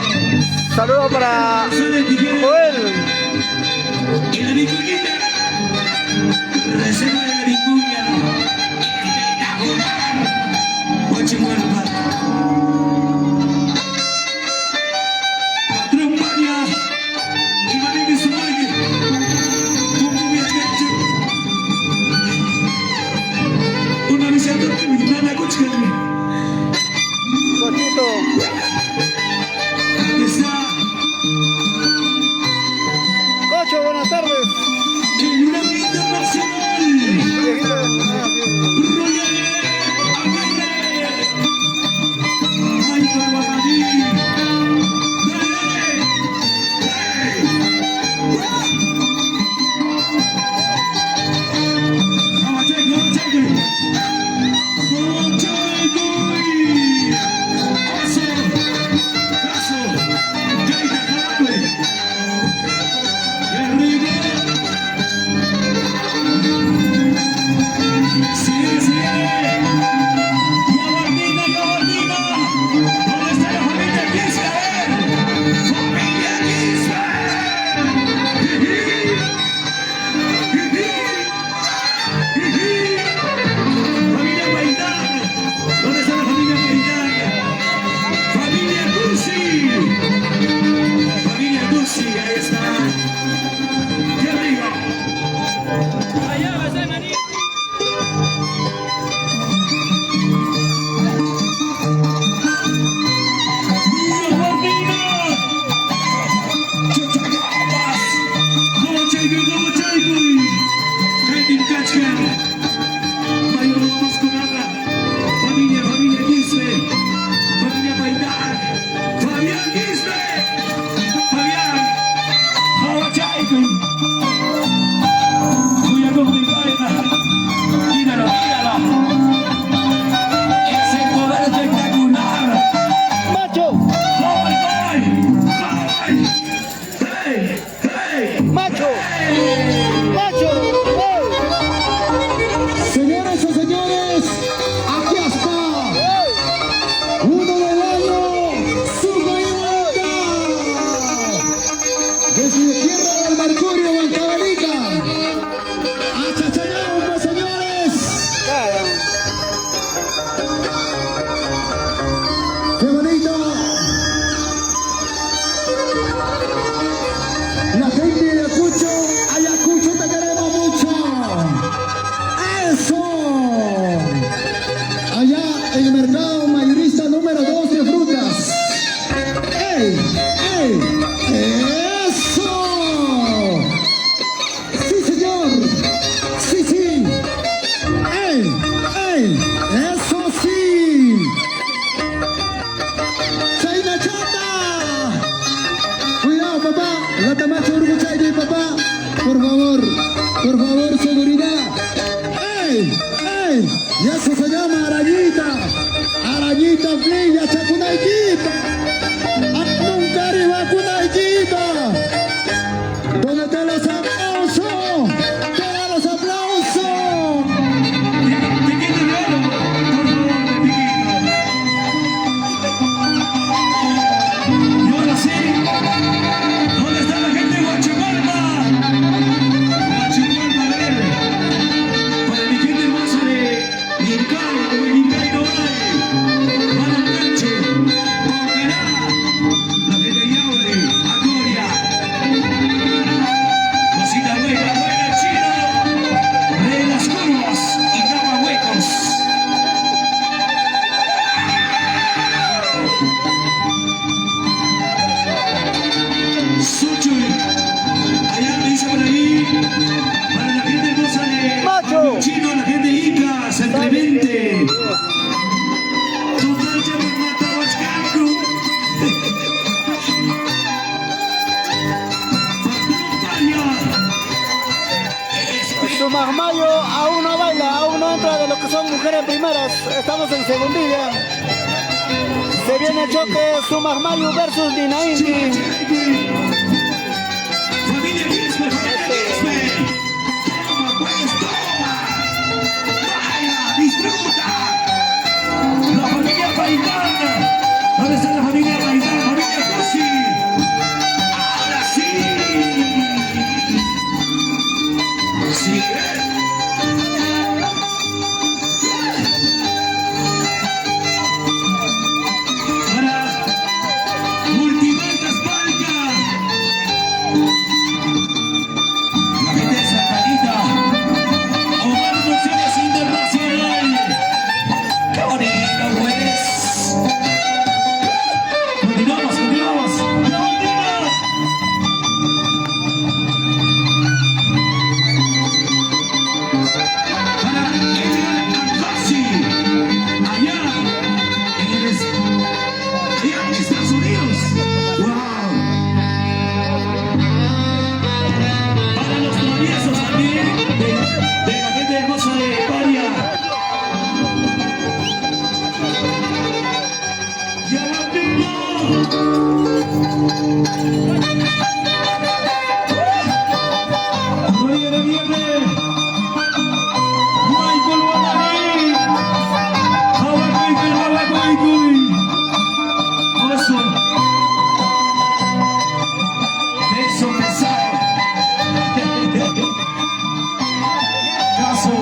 Saludos para Joel. Y la vicuñita, reserva de la vicuña, espectacular, Huachicolma. Patrón María, y María Suárez, como mi agacho. Una visita de mi nana Cochicani. Cochito. Aquí está. Cocho, buenas tardes. El gran internacional, Roger Aguirre. Ay, Guapaní. Dale. Vamos, cheque, vamos, cheque. Vamos, cheque. Eso. Eso. Caída, calambre. ¡Qué rico! ¡Sigue, sigue! ¡Gabardina, Gabardina! ¿Dónde está la familia Quispe? ¡Familia Quispe! ¡Jijí! ¡Jijí! ¡Familia Paitán! ¿Dónde está la familia Paitán? ¡Familia Cursi! ¡Familia Cursi! ¡Ahí está! ¡Qué rico! ¡Allá va a ser María! ¡Gabardina! ¡Chuchacapas! ¡Como chayco, como chayco! ¡Katin Kachkan! ¡Mayo, vamos con nada! ¡Familia, familia Quispe! ¡Familia Paitán! ¡Fabián Quispe! ¡Fabián! ¡Como chayco! ¡Voy a complicarla! ¡Míralo, míralo! ¡Ese poder espectacular! Macho, ¡Voy, voy! ¡Voy! ¡Hey! ¡Hey! macho, ¡Hey! macho. ¡Ey! Señoras y señores, aquí está. ¡Ey! Uno del año, Sumayueta. Desde Tierra del Mercurio, Huancabanica. A Chachayauca, señores. Cara. ¡Qué bonito! La gente de Ayacucho, Ayacucho te queremos mucho. ¡Eso! Allá en el mercado mayorista número 2 de frutas. ¡Ey! ¡Ey! ¡Eso! ¡Sí, señor! ¡Sí, sí! ¡Ey! ¡Ey! ¡Eso sí! ¡Chaina chata! Cuidado, papá. La tamacha urguchaya, papá. Por favor, seguridad. ¡Ey! ¡Ey! Ya eso se llama arañita. Arañita fría, chacunaikita. Nunca arriba, cunaikita. ¿Dónde están los aplausos? ¡Todos los aplausos! Piquito de oro, por favor, Piquito. Y ahora sí, ¿dónde está la gente de Huachicolma? Huachicolma, a ver. Para mi gente hermosa de Incay, como en Incay no hay. Para Canche, Boquerá, la gente de Yauri. que son mujeres primeras, estamos en segundilla. Se viene el choque Sumas Mario versus Dina Indy. Familia Quispe, toma, pues toma, baila, disfruta. La familia Paitana, ¿dónde está la familia Paitana? Familia Cosi, ahora sí. Sigue. Multimarcas Palca. La gente de Santa Anita. Omar Producciones Internacional. ¡Qué bonito, pues! Continuamos, continuamos. ¡La bandera! Para Edgar Alfasi. Allá en Estados Unidos. ¡Wow! Para los traviesos también, de la gente hermosa de España. ¡Ya la tengo! Roger Aguirre, Michael Guadarí, Hawaii. Oso, beso pesado. Caso,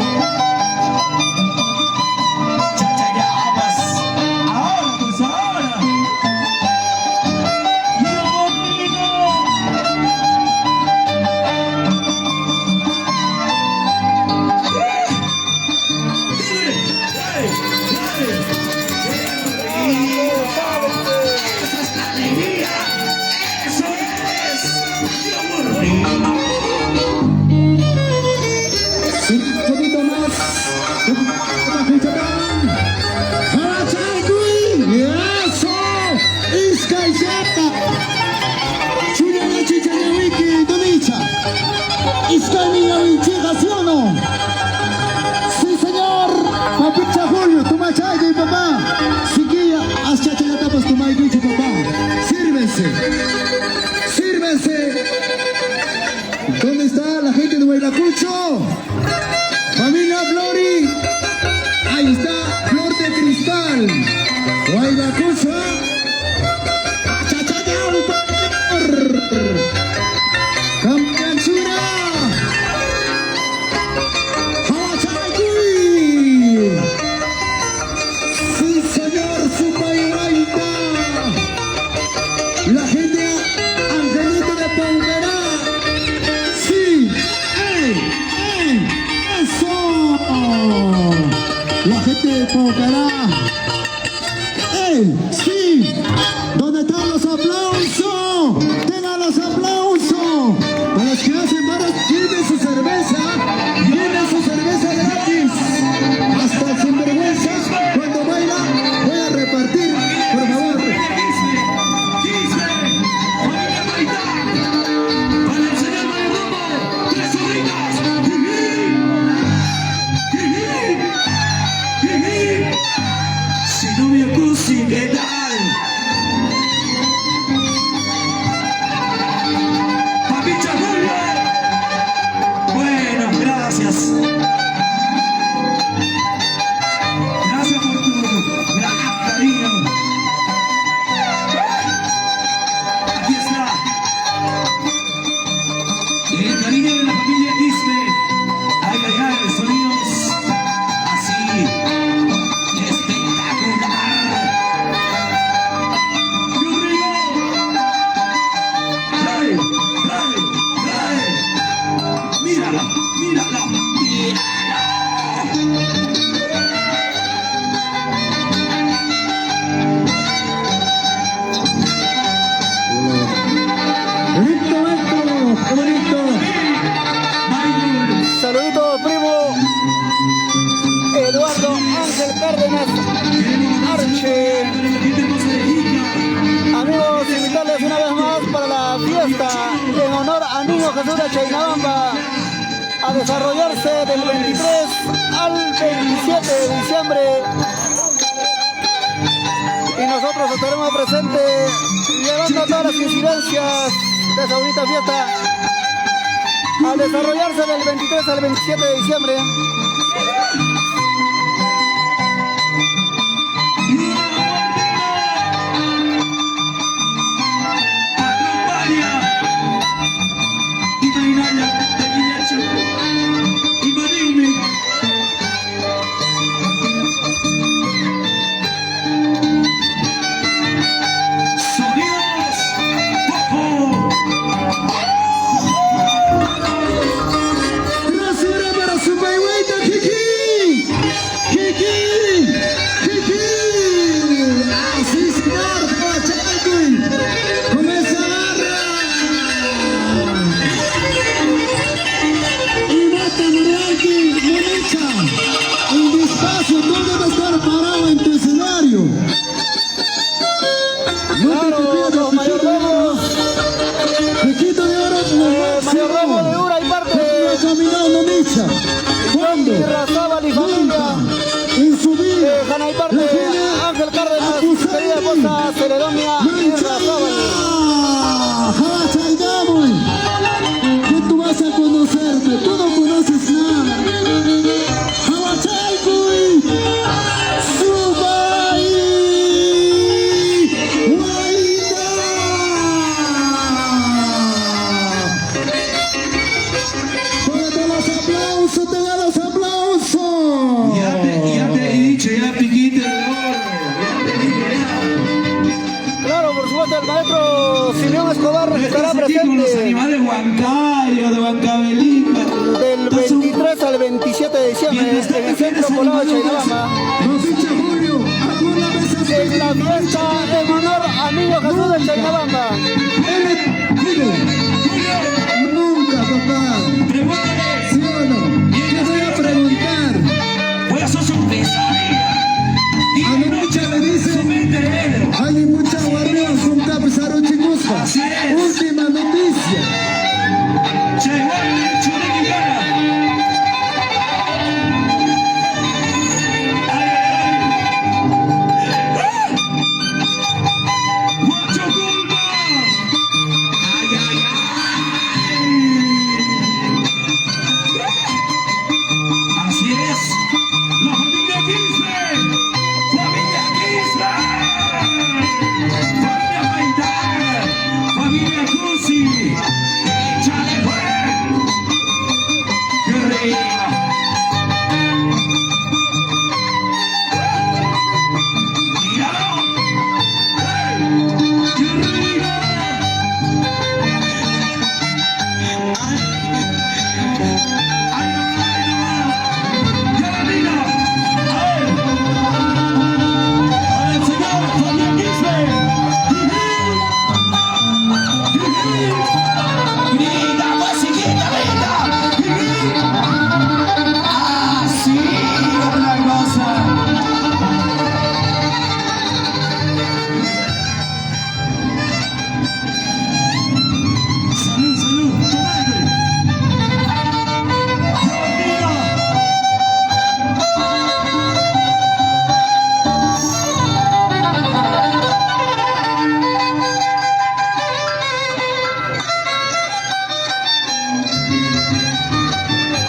chachayamas. Ahora, pues ahora. Yo bonito. Dile, dale. Esa es la alegría. Eso es. Yo bonito. Un poquito más. Eso. Iskayeta. Chuliana Chichariawiki, Donicha. Iskayawiki, ¿sí o no? Sí, señor. Papicha Julio, tu machaya y papá. Siquilla, haz chachayata, pues tu maico y tu papá. Sírvense. Sírvense. ¿Dónde está la gente de Huaylacucho? Familia Flori. Ahí está, Flor de Cristal. Huaylacucho. Chachayao, Campeanchura. Hawachaycuy. Sí, señor, su pairaita. La gente Angelito de Ponguerá. Sí, eso. La gente de Ponguerá. Sí. ¿Dónde están los aplausos? Tengan los aplausos. Para los que hacen barras, lleven su cerveza. Lleven su cerveza gratis. Hasta el sinvergüenza. Cuando baila, voy a repartir. Por favor. Para el señor Mayordomo, 3 sobrinos. Si no me acusi, ¿qué tal? Papicha Julio. Bueno, gracias. Gracias por tu gran cariño. Aquí está. El cariño de la familia Quispe. Ay, sonidos así. Espectacular. ¡Qué rico! ¡Trae! ¡Mírala! Bonito esto, qué bonito. Saluditos, primo Eduardo Ángel Cárdenas Arche. Amigos, invitarles una vez más para la fiesta en honor a Niño Jesús de Chaynabamba a desarrollarse del 23 al 27 7 de diciembre. Y nosotros estaremos presentes llevando todas las incidencias de esa bonita fiesta a desarrollarse del 23 al 27 de diciembre. Del 23 al 27 de diciembre en el Centro Poblado de Chaynabamba, en la fiesta en honor a Niño Jesús de Chaynabamba. Nunca, papá. ¿Sí o no? Te voy a preguntar. Voy a hacer sorpresa. A mi mucha le dicen, hay mucha guardia con Capizaro Chicuspa. Última noticia.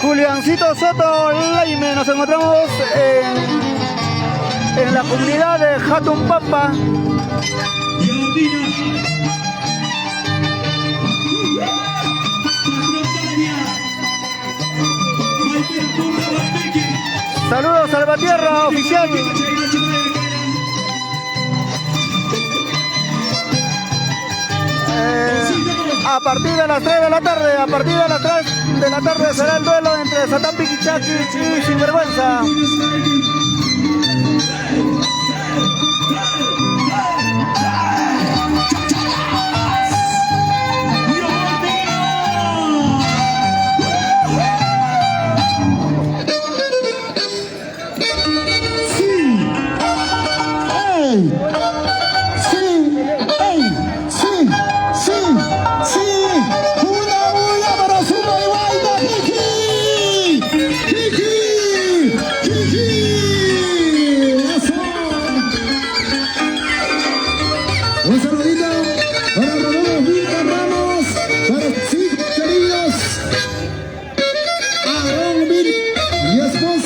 Juliancito Soto Laime, nos encontramos en la comunidad de Jatumpampa. Saludos Salvatierra oficial. A partir de las 3 de la tarde, será el duelo entre Satán Piquichaki y Sinvergüenza. Jiji!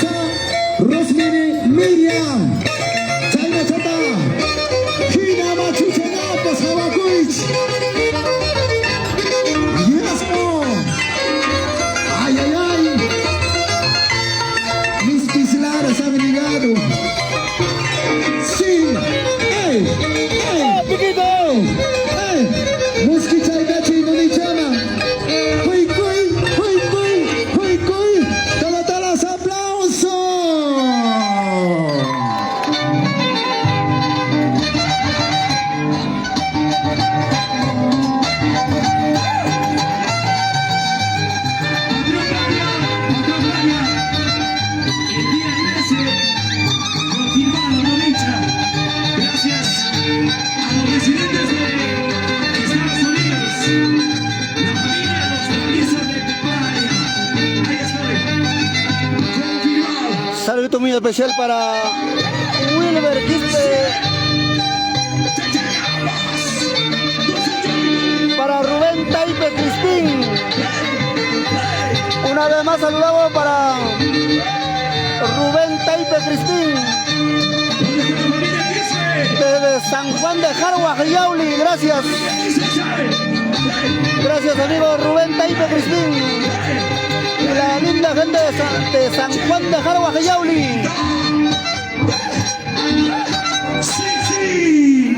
Rosa, Rosmini, Miriam, Chayna Chata, Hina Machuchenapa, Sabakuich. Yes, no. Ay, ay, ay. Mis pislares han llegado. Sí. ¡Ey! ¡Ey! ¡Piquito! ¡Ey! Mosquita y gachi no ni chama. ¡Cuy, cuy! ¡Cuy, cuy! ¡Cuy, cuy! ¡Tala, talas, aplausos! El día 13, confirmado, Nonicha. Gracias a los residentes de Estados Unidos, la familia de los países de Playa. Ahí estoy. Confirmado. Saludo muy especial para Wilber Quispe, para Rubén Taipe Crispín. Una vez más saludamos para Rubén Taipe Crispín, desde San Juan de Jarhuas, Yauli. Gracias. Gracias, amigo Rubén Taipe Crispín. Y la linda gente de San Juan de Jarhuas, Yauli. Sí, sí.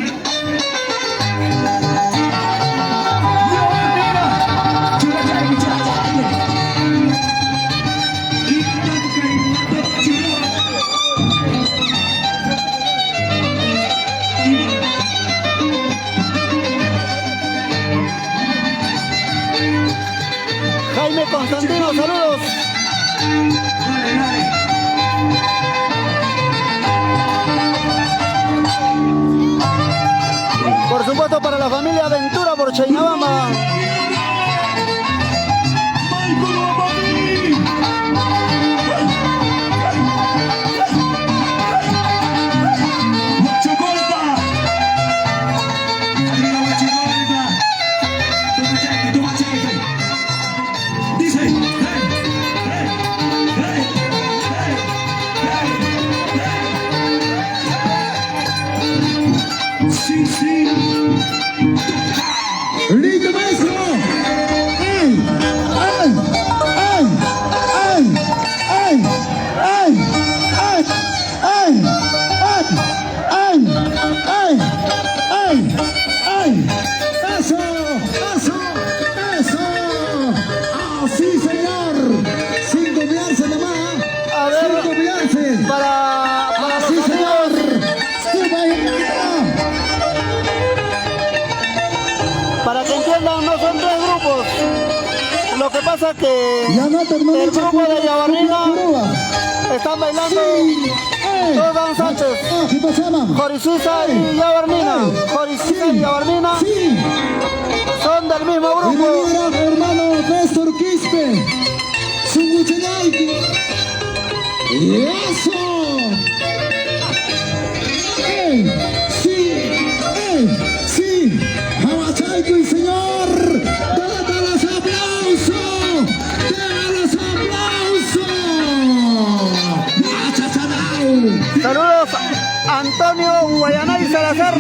Jaime Constantino, saludos. Por supuesto para la familia Ventura por Chainabamba. Sí, sí. ¡Listo, maestro! ¡Ay! ¡Ay! ¡Ay! ¡Ay! ¡Ay! ¡Ay! ¡Ay! ¡Ay! ¡Ay! ¡Ay! ¡Ay! ¡Ay! ¡Eso! ¡Eso! ¡Eso! ¡Así, señor! Sin copiarse nomás. A ver, Sin copiarse. para ¡Así, los señor! amigos, ¡Sí, vaya! para que entiendan, no son tres grupos. Lo que pasa es que Ya no terminó el grupo de Yabarnina están bailando dos danzantes, ¿Qué pasaba? Joricisa y Yabarnina. Joricisa y Yabarnina Sí. son del mismo Y grupo. mi gran hermano Néstor Quispe. Sunguchenay. Y eso. ¡Ey! ¡Sí! ¡Ey! ¡Sí! ¡Hawachaico y señor! ¡Dale los aplausos! ¡Dale los aplausos! ¡Achachanau! Saludos a Antonio Guayanay Salazar,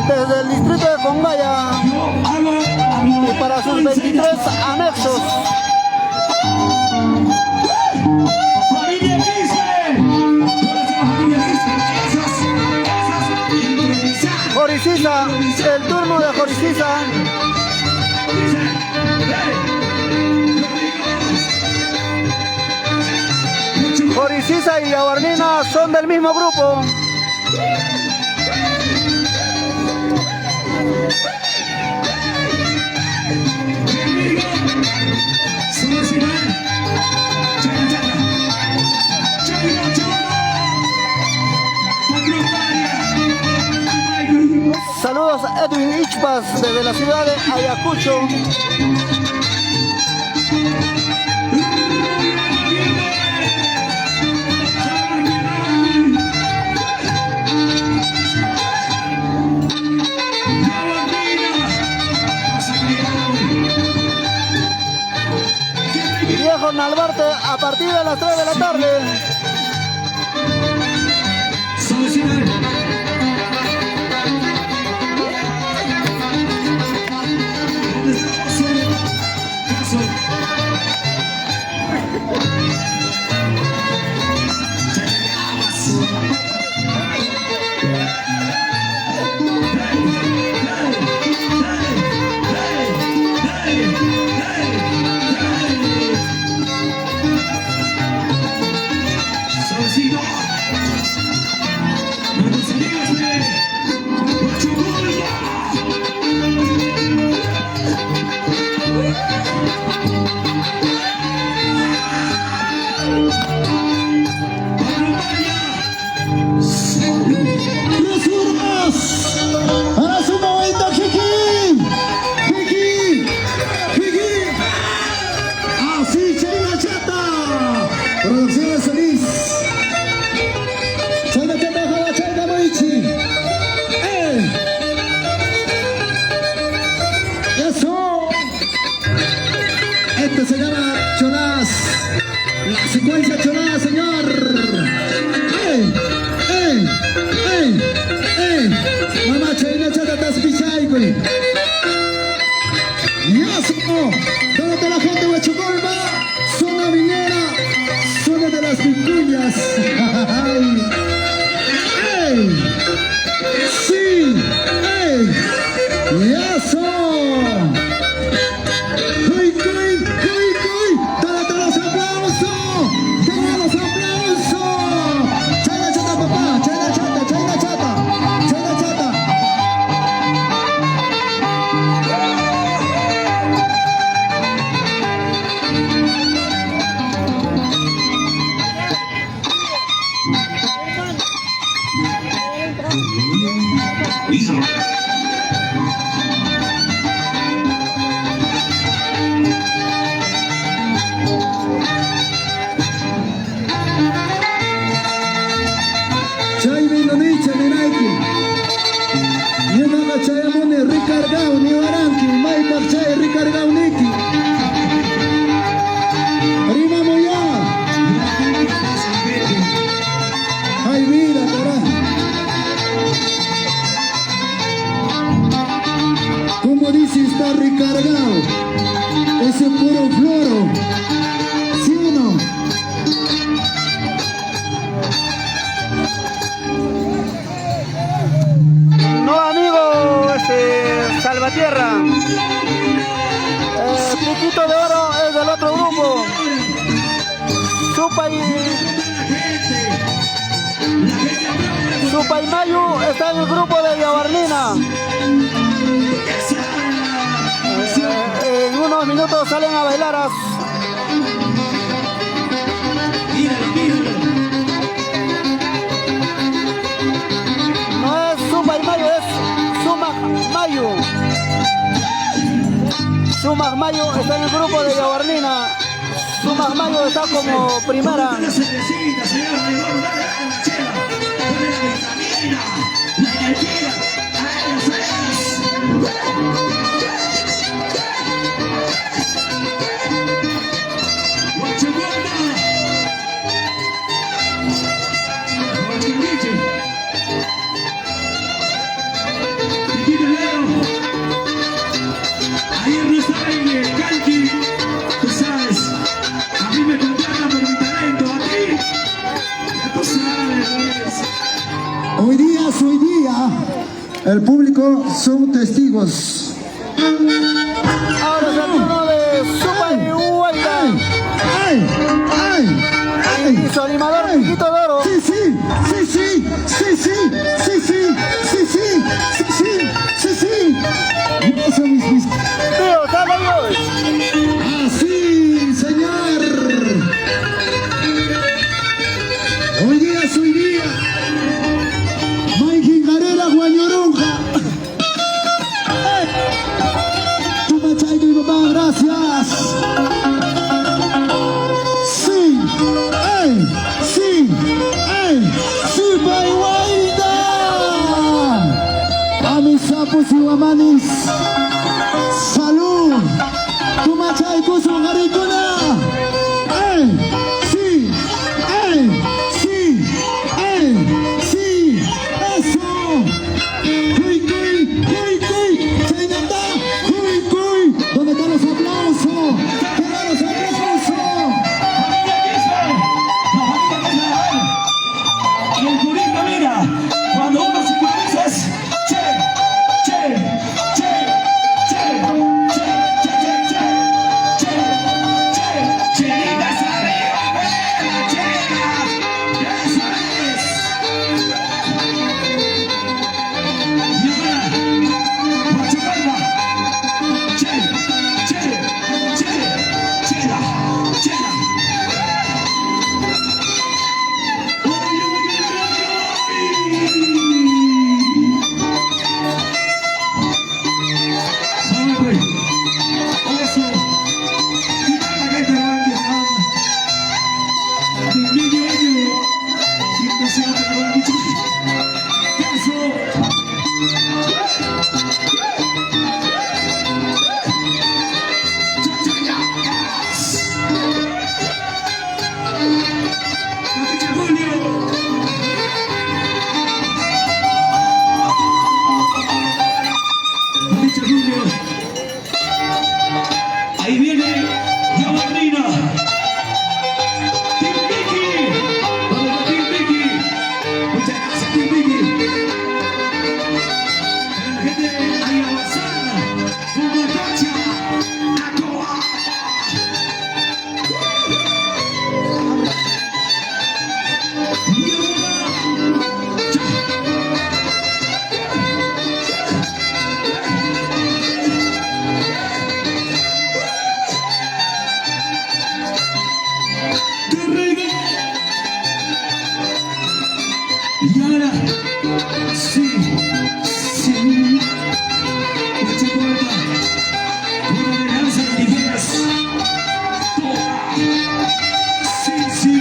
desde el distrito de Congaya, y para sus 23 anexos. Familia Quispe. Familia Quispe. Esas. Joricisa, el turno de Joricisa. Joricisa y Yabarnina son del mismo grupo. Saludos a Edwin Ichpas desde la ciudad de Ayacucho. Viejo Nalbarte a partir de las 3 de la tarde. Producciones Solís. Chayna Chata Jala Chayna Moichi. Eso. Este se llama Cholas. La secuencia Cholas, señor. Mamá Chayna Chata Taspichai, güey. Y eso. Toda la gente de Huachucolma. Zona minera. Zona de las vicuñas. ¡Ey! ¡Sí! ¡Ey! ¡Y eso! ¡Cuy, cuy, cuy, cuy! ¡Todos los aplausos! ¡Todos los aplausos! ¡Chayna Chata, papá! ¡Chayna Chata, Chayna Chata! ¡Chayna Chata! Chay Vilonicha de Nike. Ni nada Chayamone recargado ni Baranqui. Maita Chay recargado Niki. Prima Moya. Ay, mira, caray. Como dice, está recargado. Ese puro floro. ¿Sí o no? No, amigo, Salvatierra. Piquito de Oro es del otro grupo. Supaymayu está en el grupo de Yabarnina. En unos minutos salen a bailar. No es Supaymayu, es Sumagmayu. Sumagmayu está en el grupo de Yabarnina. Sumagmayu está como primera. Hoy día, el público son testigos. Ahora es el turno de Supayhuayta. Y su animador Piquito de Oro. Eso mis... Tío, dale ahí. Así, señor. Hoy día es hoy día. Mike Garela, Guañorunja. Tu machai, mi papá, gracias. Sí, Supayhuayta. A mis sapos y guamanis. Salud. Tu machai, kusu garikuna. Y ahora, sí, sí. Mucha corta. Una de danza de tijeras. Toma. Sí, sí.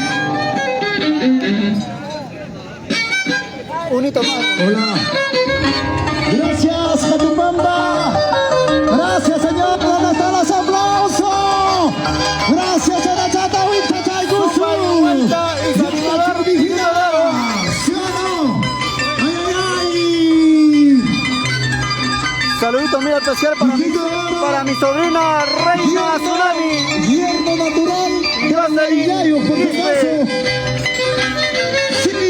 Un hito más. Hola. Gracias, Catumbamba. Gracias, señor. ¿Dónde están los aplausos? Gracias, Anachata Huichacha y Gusu. Vuelta y Salvador Vigilado. ¿Sí o no? ¡Ay, ay, Saludito muy especial para mi sobrina Reina Tsunami. ay! Hierro natural de Jocelyn Yayo, por si Quispe. acaso. Sí.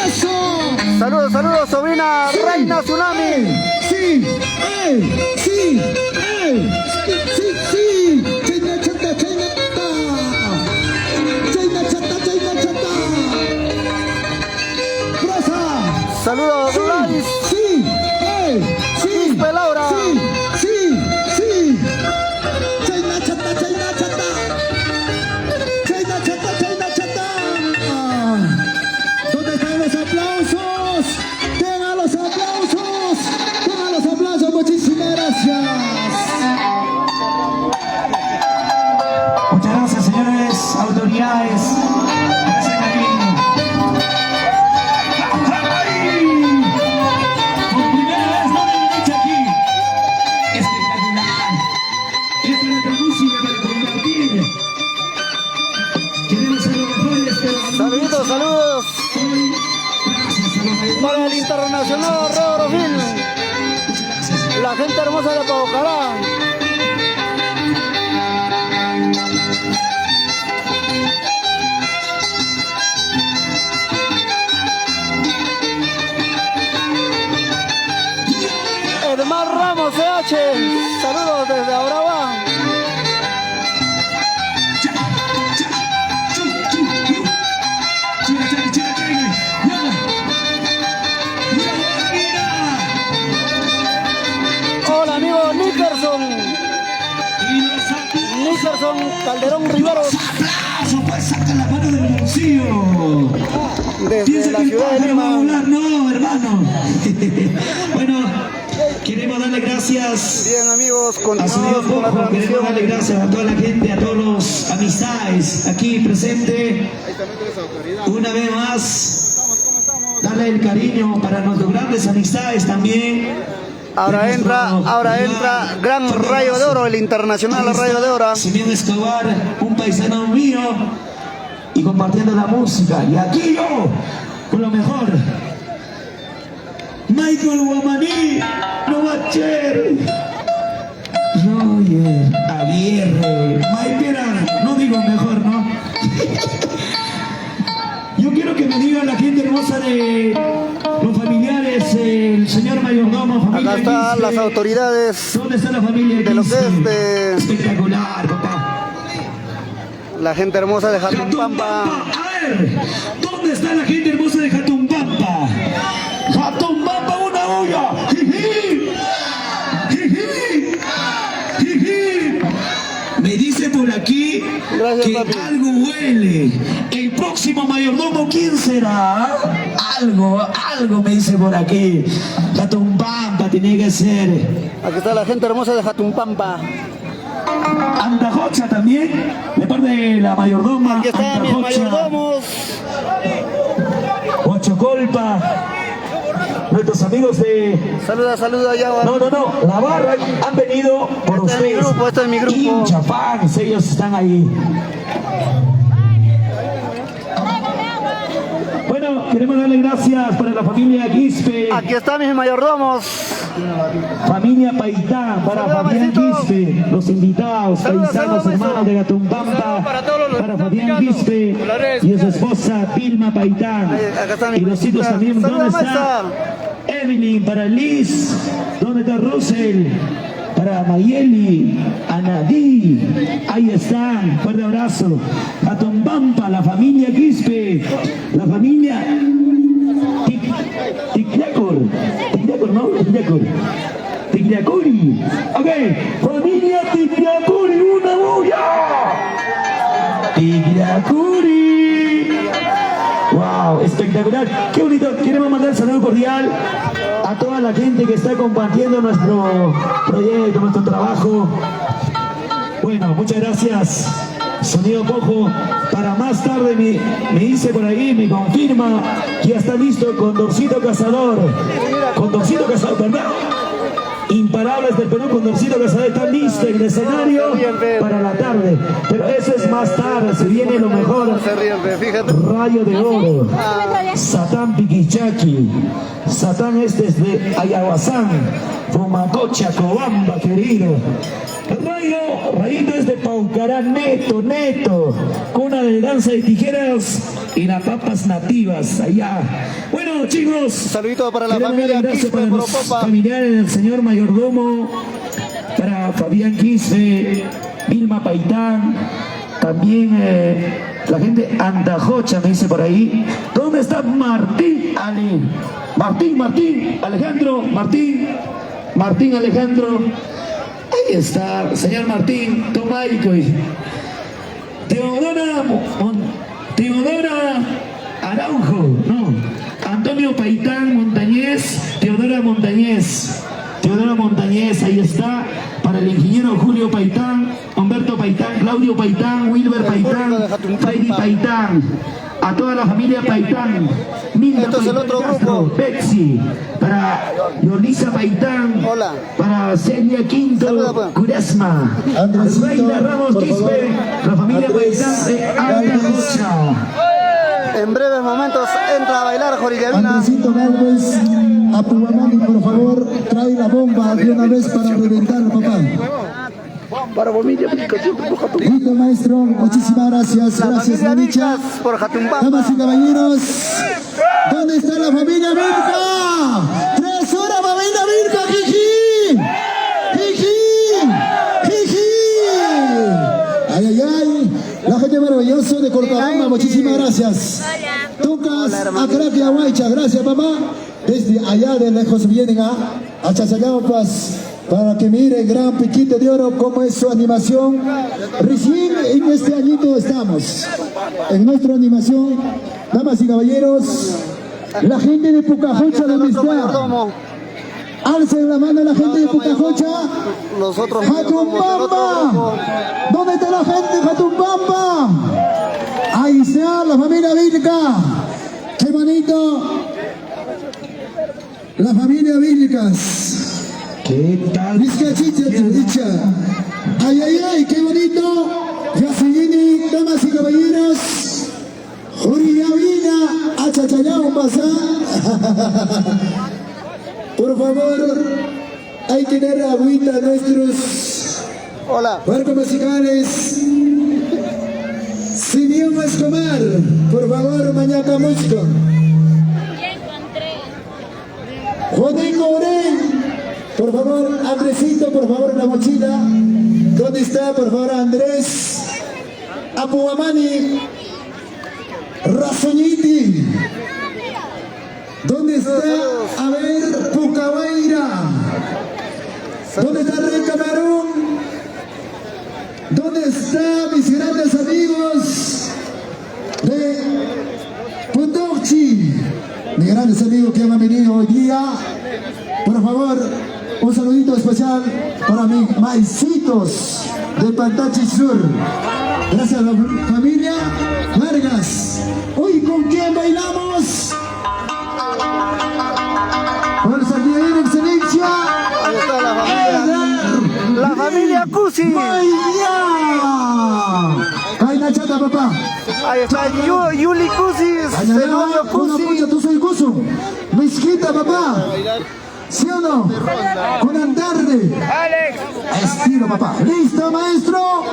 Eso. Saludos, saludos, sobrina Sí. Reina Tsunami. Sí, sí, sí, sí. China chata, China chata. China chata, China chata. Rosa. Saludos, Gladys. Sí, sí. Quispe Laura. Sí, sí. China chata, China chata. China chata, China chata. ¿Dónde están los aplausos? Tengan los aplausos. Tengan los aplausos. Muchísimas gracias. Muchas gracias, señores, autoridades. Gracias, cariño. ¡Ay! Por primera vez no me han dicho aquí. Espectacular. Esta es nuestra música para compartir. Queremos ser los mejores, pero Saluditos, saludos hoy, gracias a los mejores. para el internacional Rodrofil. La gente hermosa de Paucará. Edmar Ramos CH, saludos desde Auraba. Hola amigo Nickerson Calderón Riveros, ¡Aplausos! Pues saca la mano del bolsillo. desde Piensa la que el ciudad de pájaro va a Lima. volar, no, hermano. Bueno, queremos darle gracias Bien amigos, a su continuamos con la Pojo. Queremos darle transmisión. gracias a toda la gente, a todos los amistades aquí presentes. Una vez más, darle el cariño para nuestros grandes amistades también. Ahora entra Gran Rayo de Oro, el internacional Rayo de Oro. Simeón Escobar, un paisano mío, y compartiendo la música. Y aquí yo, con lo mejor. Michael Guamaní, Novacher, Roger, Aguirre, Maipera, no digo mejor, ¿no? Yo quiero que me diga la gente hermosa de los familiares, el señor mayordomo, familia Acá están Quispe. las autoridades ¿Dónde está la familia de lo que Quispe? es de Espectacular, papá. la gente hermosa de Jatumpampa. Jatumpampa. A ver, ¿dónde está la gente hermosa de Jatumpampa? Jatumpampa, una olla. Jiji. Jiji. Jiji. Me dice por aquí Gracias, que papi. algo huele. El próximo mayordomo, ¿quién será? Algo me dice por aquí. Jatumpampa tiene que ser. Aquí está la gente hermosa de Jatumpampa. Antajocha también, de parte de la mayordoma. Aquí están mis Antajocha, mayordomos. Huachocolpa, nuestros amigos de... Saluda ya. No, la barra han venido por Este es mi ustedes. grupo, este es mi grupo. Hincha fans, ellos están ahí. Bueno, queremos darle gracias para la familia Quispe, Aquí están mis mayordomos. familia Paitán, para Saluda, Fabián Marcito. Quispe, los invitados, Saluda, paisanos, saluda, hermanos Marcito. de Gatumpampa, Saluda para todos los para Fabián latinoamericanos. Quispe Por las redes y a su sociales. esposa Vilma Paitán. Acá está mi Y los hijos maestra. también, Saluda, ¿dónde está? Evelyn, para Liz, ¿dónde está Russell? Para Mayeli, Anadí, ahí están, fuerte abrazo. Gatumpampa, la familia Quispe, la familia Ticliacuri. Ok, familia Ticliacuri, una bulla. Ticliacuri. Wow, es espectacular. Qué bonito. Queremos mandar un saludo cordial a toda la gente que está compartiendo nuestro proyecto, nuestro trabajo. Bueno, muchas gracias. Sonido Cojo. Para más tarde me dice por ahí, me confirma que ya está listo Condorcito Cazador. Condorcito Cazador, ¿verdad? Imparables del Perú, Condorcito Cazador está listo en el escenario para la tarde. Pero eso es más tarde, se viene lo mejor. Rayo de Oro, Satán Piquichaqui, Satán este es de Ayahuasán, Fumacocha, Cobamba, querido. Rayito es de Paucará, neto, cuna de danza de tijeras y las papas nativas allá. Bueno, chicos, Saludito para la queremos familia dar gracias Quispe, para los Poropopa. familiares del señor mayordomo, para Fabián Quispe, Vilma Paitán, también la gente Andajocha me dice por ahí. ¿Dónde está Martín? Martín Alejandro. Ahí está, señor Martín, Tomaico. Teodora Araujo, no. Antonio Paitán Montañez, Teodora Montañez, ahí está. Para el ingeniero Julio Paitán, Humberto Paitán, Claudio Paitán, Wilber Paitán, Freddy Paitán. A toda la familia Paitán, Milda Esto es el Paitán otro Castro, grupo. Betsy, para Yolisa Paitán, Hola. para Celia Quinto, Saluda, pues. Curesma, Andresito, Reina Ramos por Quispe, favor. la familia Andrés, Paitán de Galvez. Andajocha. En breves momentos entra a bailar Jorillevina. Andresito Galvez, a Puamani, por favor, trae la bomba de una vez para reventar, papá. Listo, maestro, muchísimas gracias. La Gracias, familia Nanicha. Vilcas por Jatumbamba. Damas y caballeros, ¿dónde está la familia Vilca? 3 horas, familia Vilca, jiji. Ay. La gente maravillosa de Cortabamba, muchísimas gracias. Tocas a Craquia Huaycha, gracias papá. Desde allá de lejos vienen a Chachayaupas para que mire Gran Piquito de Oro cómo es su animación. Recién en este añito estamos en nuestra animación. Damas y caballeros, la gente de Pucajocha, ¿dónde Otro está? mayordomo. Alcen la mano la gente de Pucajocha. Los otros mayordomos del otro Jatumbamba, grupo. ¿dónde está la gente de Jatumbamba? Ahí está la familia Vilca. Qué bonito. La familia Vilcas. ¿Qué tal? Vizcachicha. Ay, qué bonito. Yasini, damas y caballeros. Jorillevina, a Chachayao pasa. Por favor, hay que dar agüita a nuestros Hola. barcos musicales. Sin Escobar, por favor, Mañaca Musco. Jodeco Orén, por favor, Andresito, por favor, la mochila. ¿Dónde está, por favor, Andrés? Apuamani, Razoñiti. ¿Dónde está? A ver, Pucabaira. ¿Dónde está Rey Camarón? ¿Dónde están mis grandes amigos de Putochi? Mis grandes amigos que han venido hoy día. Por favor, un saludito especial para mis maicitos de Pantachi Sur. Gracias a la familia Vargas. Hoy, ¿con quién bailamos? Por Santiago en excelencia. Ahí está la familia. La familia Cusi. ¡Vaya! ¡Ay, la chata, papá! Ahí está Yuli Cusi. Zenobio Cusi. Tú soy Cuso. Mezquita, papá. ¿Sí o no? Con Andarde. Estilo, papá. ¿Listo, maestro?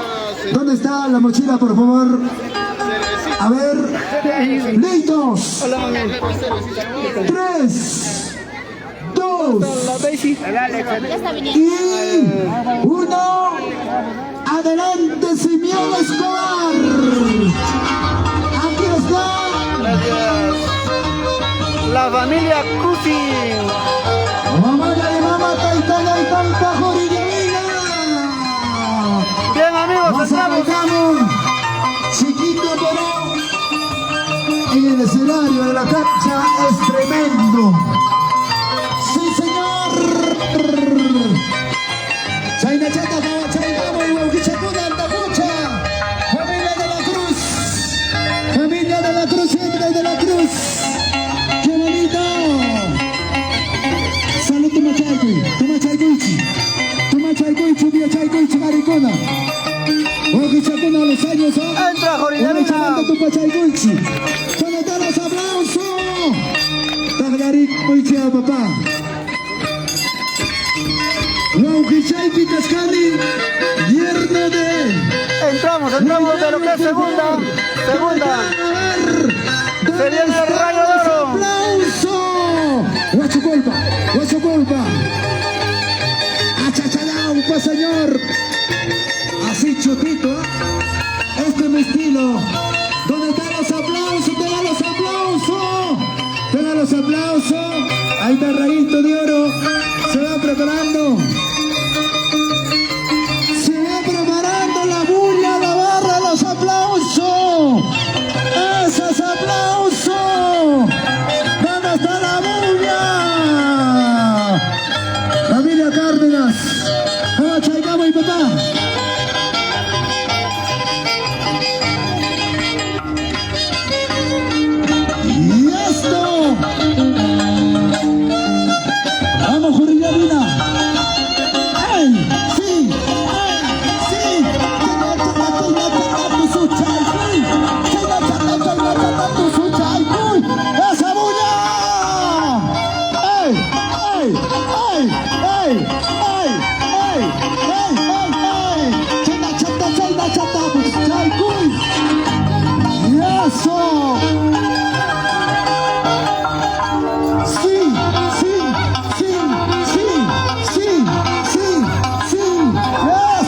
¿Dónde está la mochila, por favor? A ver. ¡Listos! 3, 2 y 1. ¡Adelante, Simeón Escobar! ¡Aquí está! La familia Cusi. ¡Mamá de mamá, taita, Jorillevina! Bien amigos, Nos entramos. arrancamos, chiquito pero Hoy el escenario de la cancha es tremendo. ¡Sí, señor! Chayna Chata, Chaynamo y Huauquichacuna, Altacucha. Familia de la Cruz. Familia de la Cruz, siempre de la Cruz. ¡Qué bonito! Salud, Tumachaycuichi, Biachaycuichi, Maricona. Huauquichacuna a los años, ¿ah? Entra Jorinavina. Tumachaycuichi. Con los aplausos. Tagarik, Puichea, papá. Huauquichayqui, Tascali, yerno de... Entramos de lo que es segunda. Se viene el Rayo de Oro. ¡Aplauso! Huachucolpa. ¡Achachadaupa, señor! Así chutito, ¿eh? Este es mi estilo. ¿Dónde están los aplausos? ¡Tengan los aplausos! ¡Tengan los aplausos! Ahí está el Rayito de Oro. Se va preparando. La bulla, la barra, los aplausos. ¡Esos aplausos! ¿Dónde está la bulla? Familia Cárdenas. ¡Vamos, Chaicamo y papá! ¡Y esto! ¡Vamos, Jorinavina! ¡Ey! ¡Sí! ¡Esa bulla! ¡Ey! ¡Ey! ¡Ey! ¡Ey! ¡Ey! ¡Ey! ¡Ey! ¡Ey! ¡Chata, pues, Chaycuy! ¡Y eso! ¡Sí!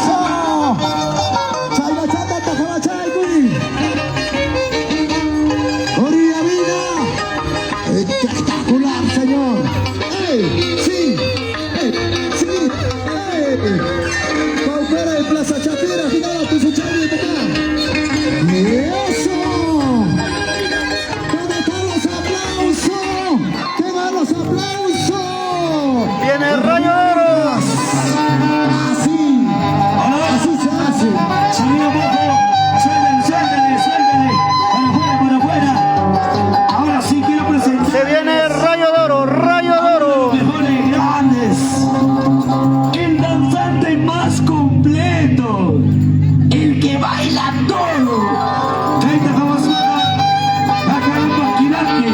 ¡Eso! ¡Chayna Chata, Tajama Chaycuy! ¡Jorinavina! ¡Espectacular, señor! ¡Ey! ¡Sí! ¡Sí! Paucara de Plaza Chapira, Gitana, Tusuchari, papá. ¡Y eso! ¿Dónde están los aplausos? ¡Tengan los aplausos! Viene el Rayo de Oro. Así se hace. Sonido bajo, suéltale. Para afuera. Ahora sí quiero presentar. Se viene el Rayo de Oro. Los mejores grandes. El danzante más completo. El que baila todo. Chaita Jamasuka, Acaramba Kiraki.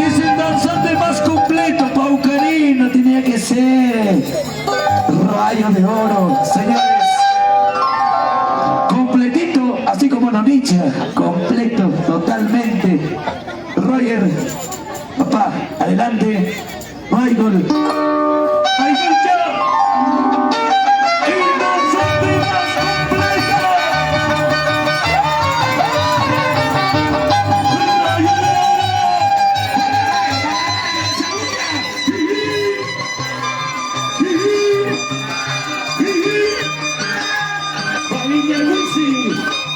Es el danzante más completo. Paucarino tenía que ser. Rayo de Oro, señores. Completito, así como Nonicha. Completo, totalmente. Roger, papá, adelante. Michael. Michael Chao. El danzante más completo. Rayo de Familia Luisi,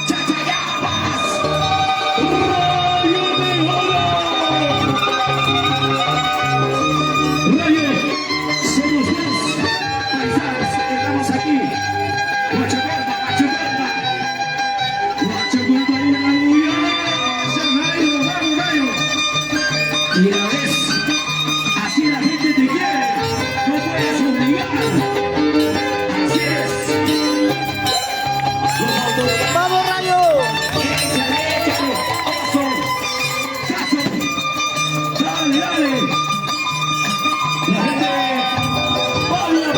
Chachayabas, Rayo de Oro. Rayo, somos dos paisanos, estamos aquí. Guachacuerpa, y la bulla. Vamos, Rayo. Y a la vez, así la gente te quiere, no puedes obligar. Así es. ¡Vamos, Rayo! Échale, oso, caso, dale. La gente, ¡Poria!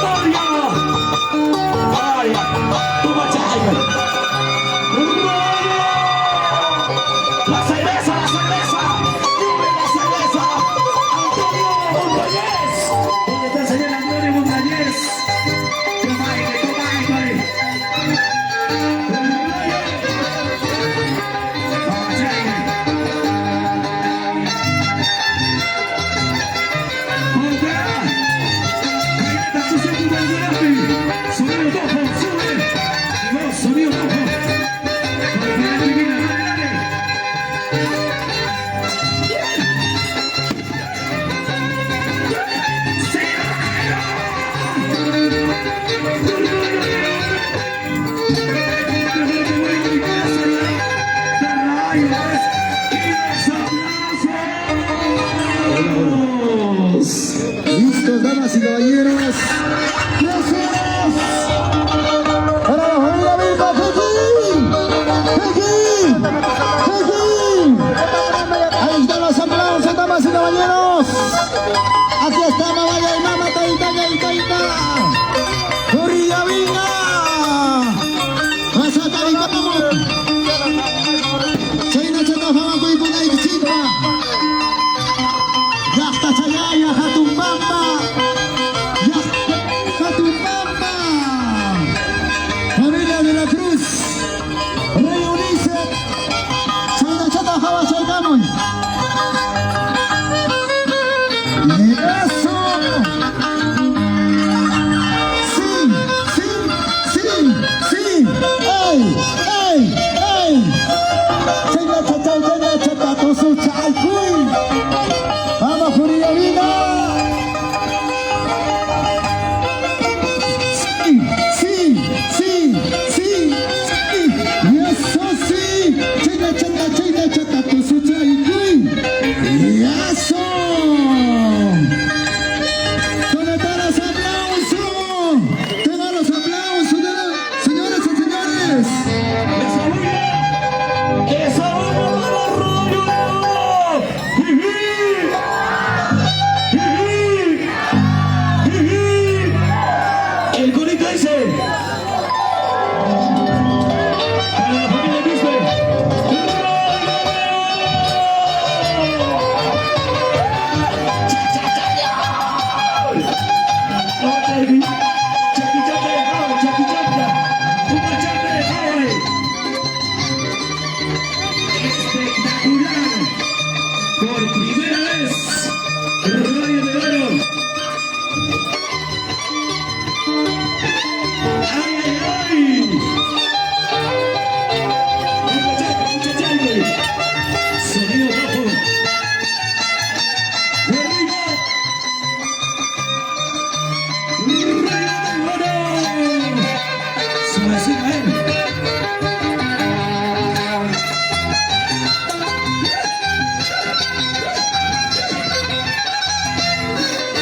¡Toma chaya! ¡La cerveza! ¡Sube la cerveza! ¡Antonio Montañez! ¿Dónde está el señor Antonio Montañez? Toma aire. Sonido bajo. Listos, damas y caballeros. ¡Gracias! ¡Para la familia Vilma, Pequín! Ahí están los aplausos, damas y caballeros. Aquí está Mamaya y Mama, Taita. ¡Corrilla Vilma! ¡Vas a Taita, vamos! ¡Chayna, chata, fama, cuicuña y chimpa! ¡Yasta, chayaya, jatumbamba! ¡Jatumbamba! Familia de la Cruz, Rey Ulises, Chayna, chata, java, chaygamos. ¡Eso! ¡Sí! ¡Ey! Chayna, chata, tosu, chalcuy. ¡Vamos, Juriavina! Sí. Y eso sí. Chayna, chata, tosu, chalcuy. Y eso. ¡Tengan los aplausos! Señoras y señores! El corito dice para la familia Quispe. Espectacular. Por primera vez, Radio de Oro. ¡Ay! Sonido bajo. ¡Arriba! ¡Radio de Oro! Suavecito,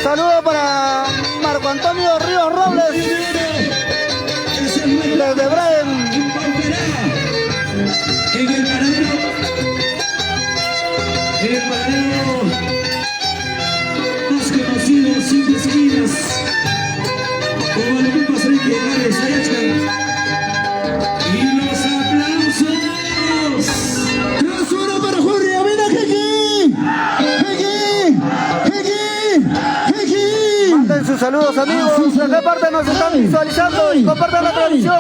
Saludos para Marco Antonio Ríos Robles, desde Braden. En el paradero más conocido, Cinco Esquinas, como lo mismo soy que Gales Ayachka. Y los aplausos. ¡Trasura para Juriavina, Manden sus saludos, amigos. ¿De qué parte nos están visualizando? Y compartan la transmisión.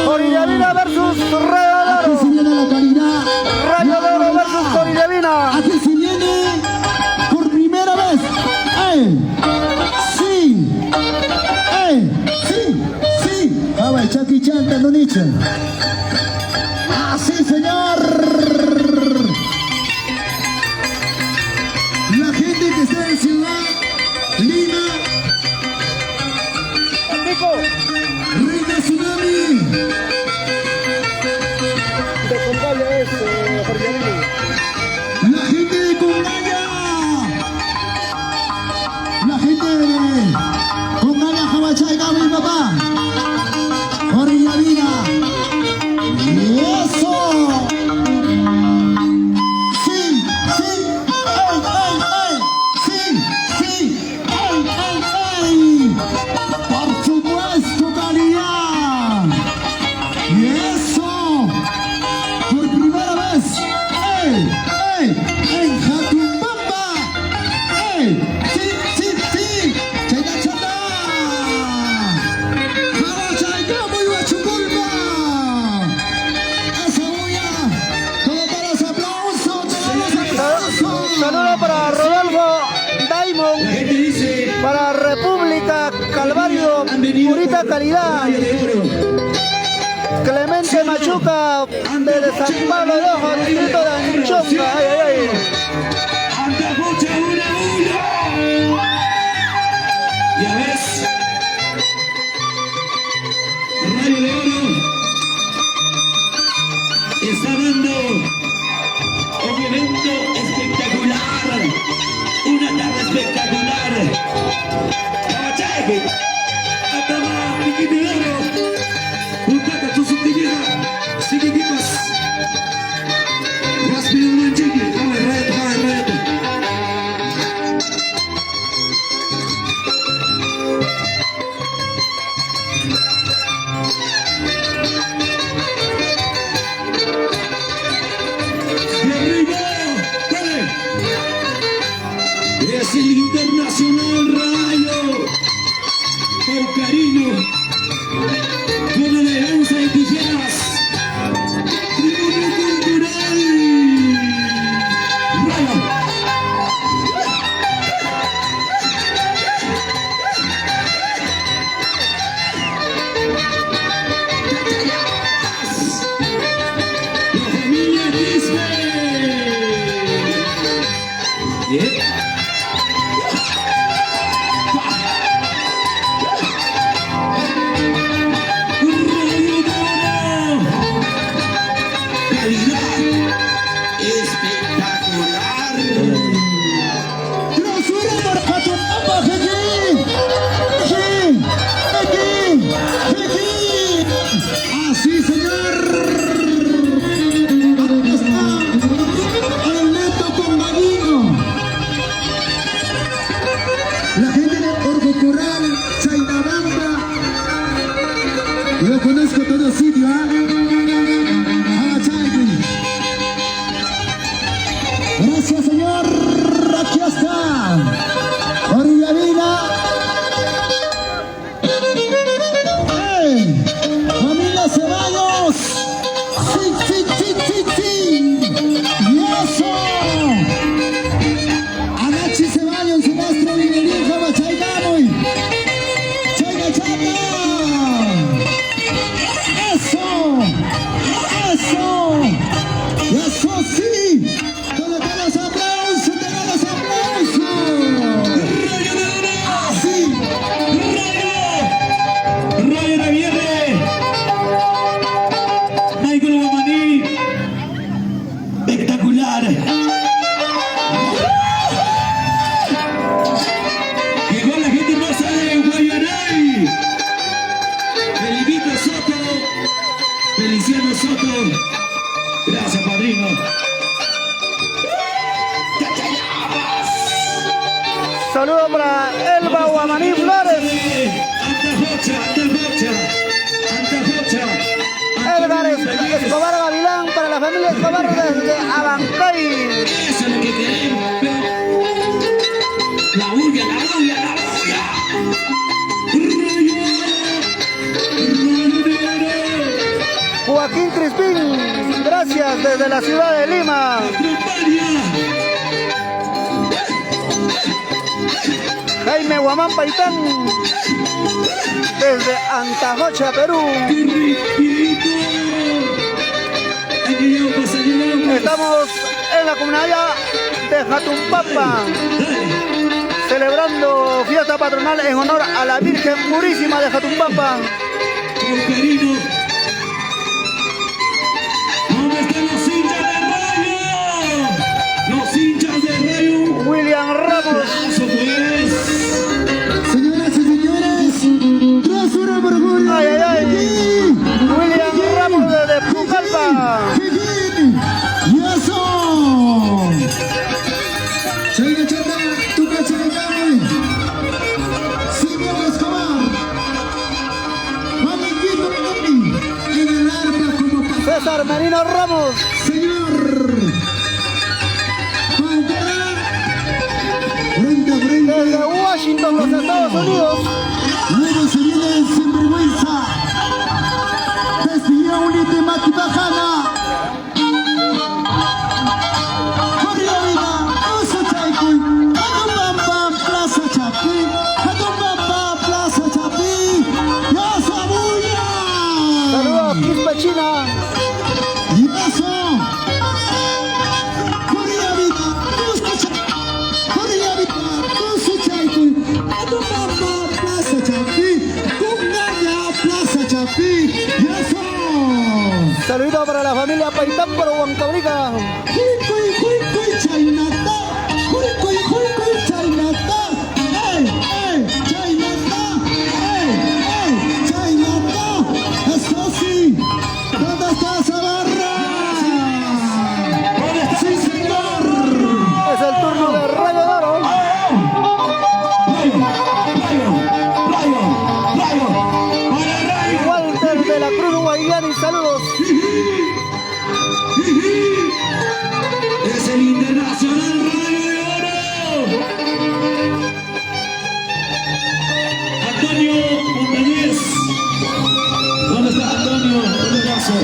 Juriavina versus Rayo de Aquí se Oro. viene la calidad. Rayo de Oro versus Juriavina. Aquí se viene por primera vez. Sí. Java, Chucky Chan, Tandoniche. Así, señor. La gente que está en Ciudad Lima, Reina Tsunami. De Congolia es Juriavina. La gente de Congaya. La gente de Congaya, Jabachay, Gama y papá. Juriavina. ¡Eso! Sí. Por supuesto, calidad. Y eso, por primera vez, en Jatumbamba. Sí. Chayna. Jabachaycamo y Huachuculpa. Esa bulla. Todos los aplausos. Saludos para Rodolfo La Diamond, gente dice, para República Calvario, han venido purita por calidad. Radio de Oro. Clemente Machuca, desde San Pablo de Ojo, distrito de Anchonga. Ay. Antacocha, una. Ya ves, Radio de Oro está dando Un evento espectacular. Una tarde espectacular. Kawachaiki. Atama Piquitero. Utaka Tusutiguera. Sigigipas. Raspi un manchiki. Dale red, dale red. Es el Internacional Rayo Caucarino con elegancia de tijeras. Tribuno cultural Rayo. La familia Quispe. Así, señor. Aquí está el neto con Maguino. La gente de Orgo Corral, Chainabamba. Yo conozco todo sitio, gracias, señor. Aquí está. Orillavina. Familia Ceballos. Sí, sí, sí, sí, sí. Y eso. Anachi Ceballos, su maestro Vivirín, Java Chaigamoy. Chaiga Chapa. Eso. Eso. Y eso sí. Todos los aplausos, todos los aplausos. Así. Rayo de Viernes. Michael Guamaní. Espectacular. Llegó la gente más allá de Guayanay. Felipito Soto. Feliciano Soto. Gracias, padrino. Saludos para Elba Guamaní Flores. Antajocha. Edgar Escobar Gavilán para la familia Escobar desde Abancay. Eso es lo que queremos. La bulla, la bulla, la bulla. Joaquín Crispín, gracias desde la ciudad de Lima. Jaime Guamán Paitán desde Antajocha, Perú. Estamos en la comunidad de Jatumpapa celebrando fiesta patronal en honor a la Virgen Purísima de Jatumpapa. Caucarino. ¿Dónde están los hinchas de Rayo? Los hinchas de Rayo. William Ramos. Eso pues. Señoras y señores, tras una orgullo. Ay, ay, ay. William Ramos desde Pucallpa. Y eso. Chaiga Chata, tu cachacame. Señor Escobar. Amiguito Mami. En el arpa como papá. César Merino Ramos. Señor. Pautara. Frente a frente. Desde Washington, los Estados Unidos. Luego se viene el sinvergüenza. Despidió un ítem aquí bajada. Corrió vida, uso Chaicuy. Jatumpapa, Plaza Chapí. Jatumpapa, Plaza Chapí. ¡Ya sabuya! Saludos, Quispe China. Y eso. Corrió vida, uso Chaicuy. Corrió vida, uso Chaicuy. Jatumpapa, Plaza Chapí. Cungaña, Plaza Chapí. ¡Y eso! Saludos para la familia Paitán por Huancavelica. Huicuy, chaynata. Huicuy, chaynata. Chaynata. Chaynata. Esto sí. ¿Dónde está esa barra? Sí, señor. Es el turno de Rayo de Oro. Walter de la Cruz Guayani, saludos. Es el Internacional Rayo de Oro. Antonio Montañez. ¿Dónde está Antonio? Un abrazo.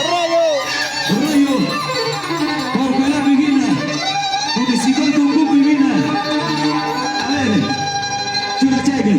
Rayo. Paucará Viguina. Municipal con Cuco y Vina. A ver. Chulacheque.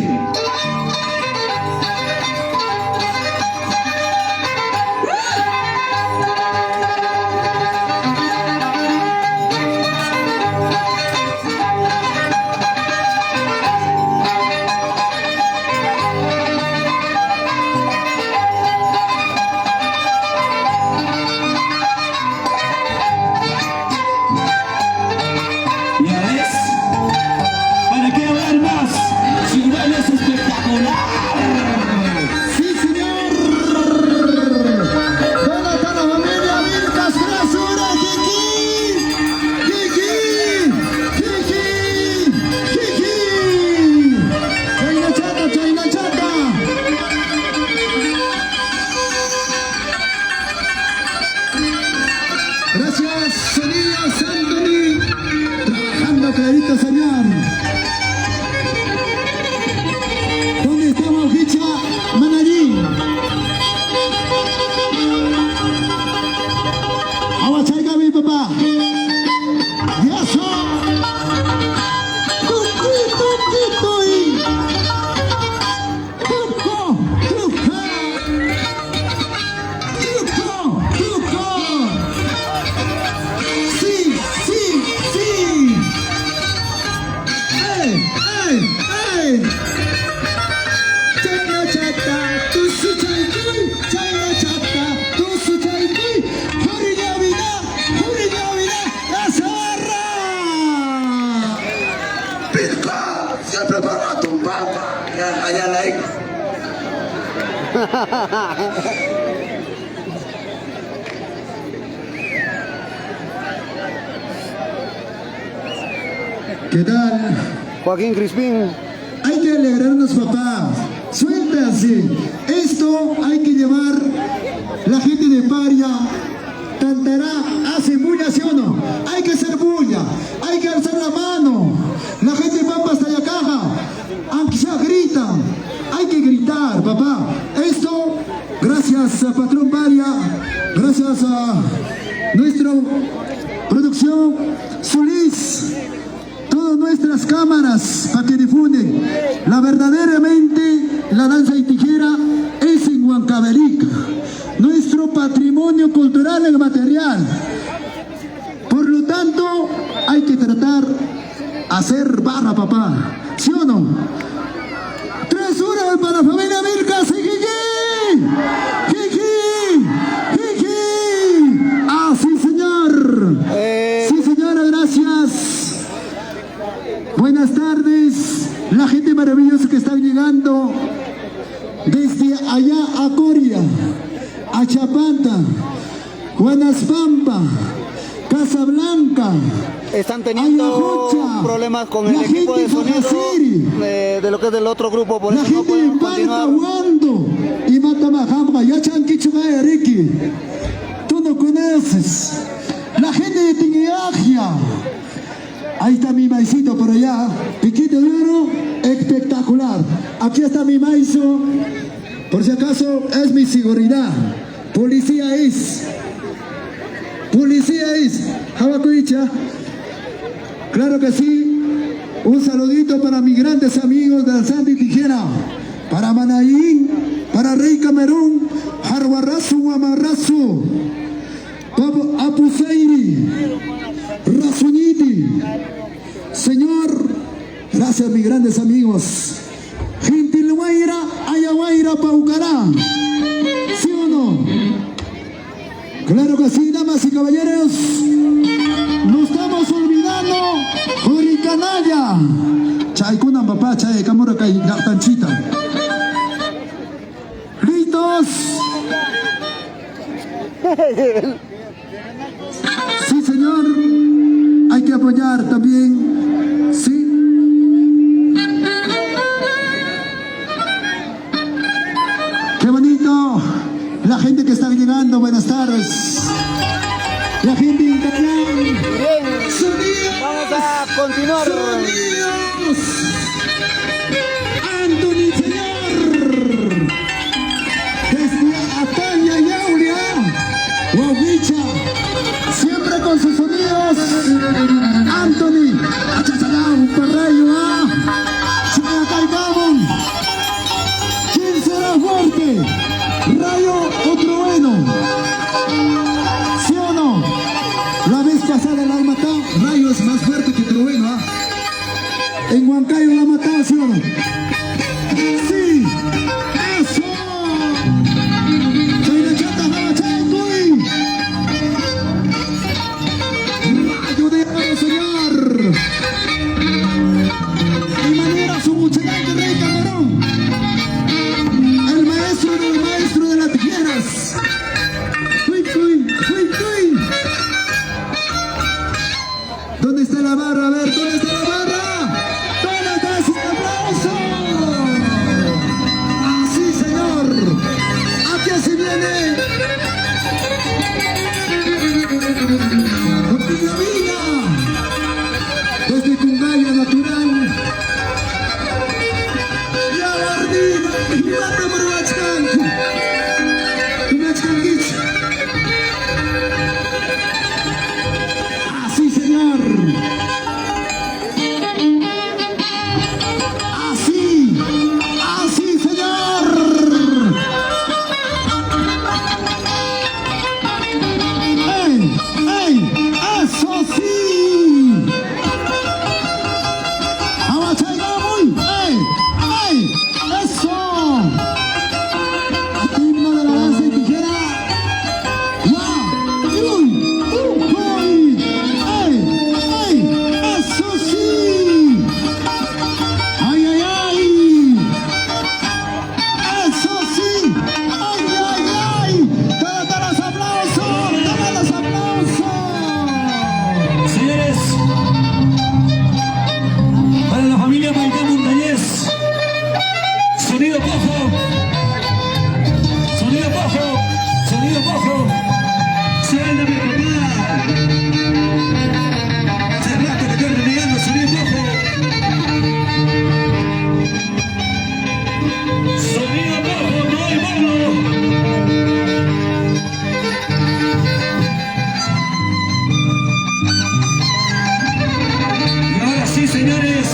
Ya ves, ¿para qué hablar más? Si igual es espectacular. Sí, señor. ¿Dónde está la familia Vilcas? ¡Trasura, Kiki! Chayna chata. Gracias, Elías Anthony. Trabajando clarito, señor. ¿Dónde estamos, Hicha Manallín? Aguachaiga, mi papá. ¡Diazo! ¡Tuki! ¡Truco! ¡Sí! ¡Ey! Chayna chata, tu su chaykuy. Chayna chata, tu su chaykuy. Hurilla vida, la zarra. Pirca, siempre para tumbar. Allá like. ¿Qué tal? Joaquín Crispín. Hay que alegrarnos, papá. Suéltase. Esto hay que llevar. La gente de Paria, Tantará, hace bulla, ¿sí o no? Hay que hacer bulla. Hay que alzar la mano. La gente de Pampa hasta Yacaja, aunque sea gritan. Hay que gritar, papá. Esto, gracias a Patrón Paria, gracias a nuestra producción, Solís. Todas nuestras cámaras para que difunden. Verdaderamente la danza y tijera es en Huancavelica, nuestro patrimonio cultural y material. Por lo tanto, hay que tratar hacer barra, papá. ¿Sí o no? 3 horas para la familia Vilcas y Jiji. Ah, sí, señor. Sí, señora, gracias. Buenas tardes, la gente maravillosa que está llegando desde allá a Coria, a Chapanta, Guanaspampa, Casablanca. Están teniendo Ayacucho, problemas con el la equipo de gente de sonido Fajasiri, de lo que es del otro grupo, por la eso no gente de pueden Palca, continuar. Huando y Matamajamba, Yachanquichugaya, Ricky. Tú no conoces. La gente de Tinguiagia. Ahí está mi maicito por allá, piquito de oro, espectacular. Aquí está mi maizo, por si acaso es mi seguridad. Policía es, Jabacuicha. Claro que sí. Un saludito para mis grandes amigos de Alzante y Tijera, para Manayín, para Rey Camerún, Jarguarrazu, Guamarrazu, Apuseiri, Razuñiti. Señor, gracias mis grandes amigos. Gentilguaira, Ayaguaira, Paucará. ¿Sí o no? Claro que sí, damas y caballeros. No estamos olvidando Huricanaya. Chay kunan papá, chay kamura kay tanchita. ¿Listos? Sí, señor. Hay que apoyar también. Sí. Qué bonito. La gente que está llegando, buenas tardes. La gente internacional. Bien, Sonidos. vamos a continuar. Sonidos. Anthony, señor. Desde Atalia y Aurea. Guavicha. Siempre con sus sonidos. Anthony. Achachalao, Parrayo, Chayacalcamon. ¿Quién será fuerte? Rayo o Trueno. ¿Sí o no? La vez pasada la han matado. Rayo es más fuerte que Trueno, ¿ah? En Huancayo la han matado, ¿sí o no? Sí. Eso. Chayna chata, jala, changuy. Rayo de oro, señor. Y manera su muchachante Rey Camarón. El maestro de las tijeras. Uy, uy, uy, uy. ¿Dónde está la barra? A ver, ¿dónde está la barra? ¿Dónde está ese aplauso? Así, señor. Aquí se viene. Contigo vida. Desde Cungaya Natural. Ya guardida. Hilate por Huachcan. Así, señor. Así. Así, señor. ¡Ey! ¡Ey! ¡Eso sí! ¡Abachaigamuy! ¡Ey! ¡Ey! ¡Eso! Himno de la danza y tijera. ¡Ya! ¡Uy! ¡Uy! ¡Ey! ¡Ey! ¡Eso sí! ¡Ay, ay, ay! ¡Eso sí! ¡Ay, ay, ay! ¡Todos los aplausos! ¡Todos los aplausos! Señores, para la familia Maitán Montañez, sonido pojo, sonido pojo, sonido pojo, suena mi papá. Hace rato que estoy renegando, sonido pojo. Sonido pojo, no hay mono. Y ahora sí, señores.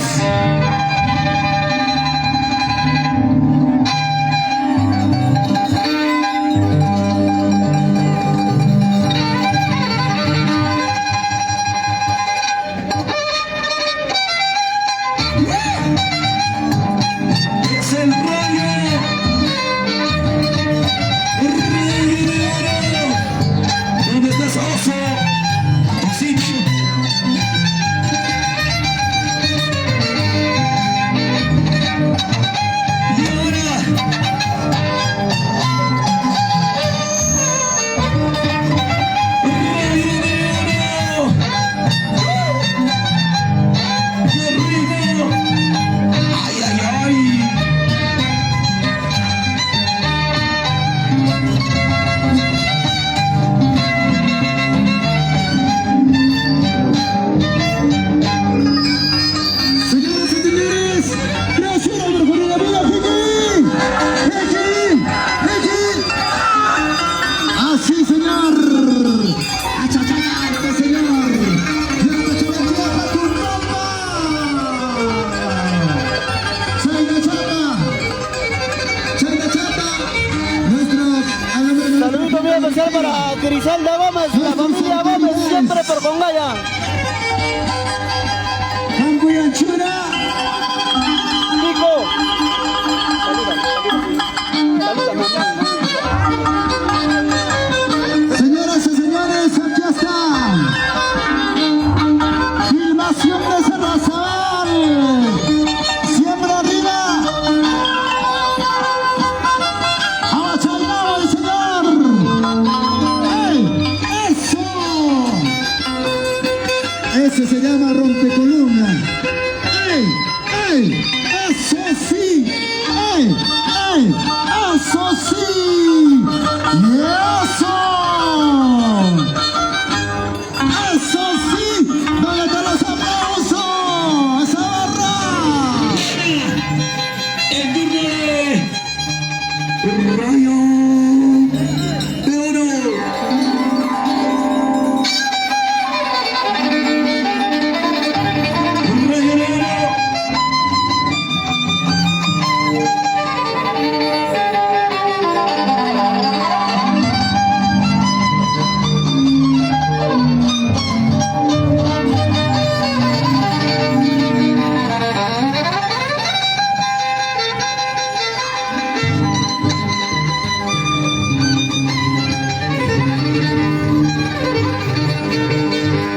Es el rayo. El rayo de oro. ¿Dónde estás, oso? Osito. Y ahora, rayo de oro. ¡Qué rico! ¡Ay, ay, ay! Señoras y señores, gracias por poner la vida, Ricky. Así, señor. Achachayante, señor. Ya te chavacheaba tu ropa. Chayna chata. Nuestros Saludos muy especial para Griselda Gómez, la familia Gómez, siempre por Congaya. Cancuyanchura. Nico. Saluda, mamá. Señoras Ese se llama rompecolumna. ¡Ey! ¡Ey! ¡Eso sí! ¡Ey! ¡Ey! ¡Eso sí! ¡Y eso! ¡Eso sí! ¿Dónde están los aplausos? ¡Esa barra! El turno de Rayo de Oro. Rayo de Oro.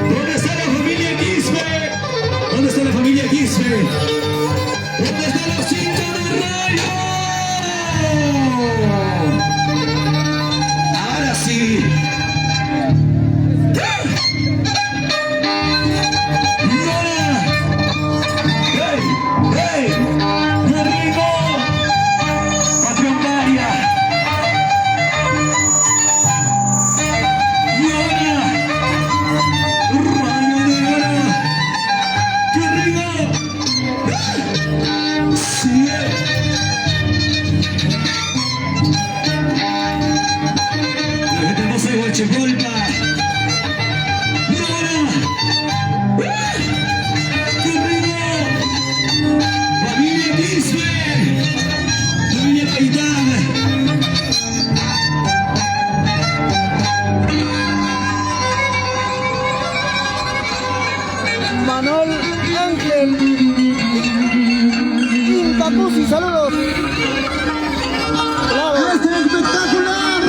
¿Dónde está la familia Quispe? ¿Dónde está la familia Quispe? ¿Dónde están los 5 de Rayo? Ahora sí. Y ahora. ¡Hey! ¡Hey! ¡Rodrigo! Patriotaria. Y ahora. Rayo de Oro. ¡Qué rico! Sí. La gente no se Huachicolpa. Y ahora. ¡Qué rico! Familia Quispe. Familia Gaitán. Manuel Ángel Incacusi, saludos. Claro, ¡Es espectacular!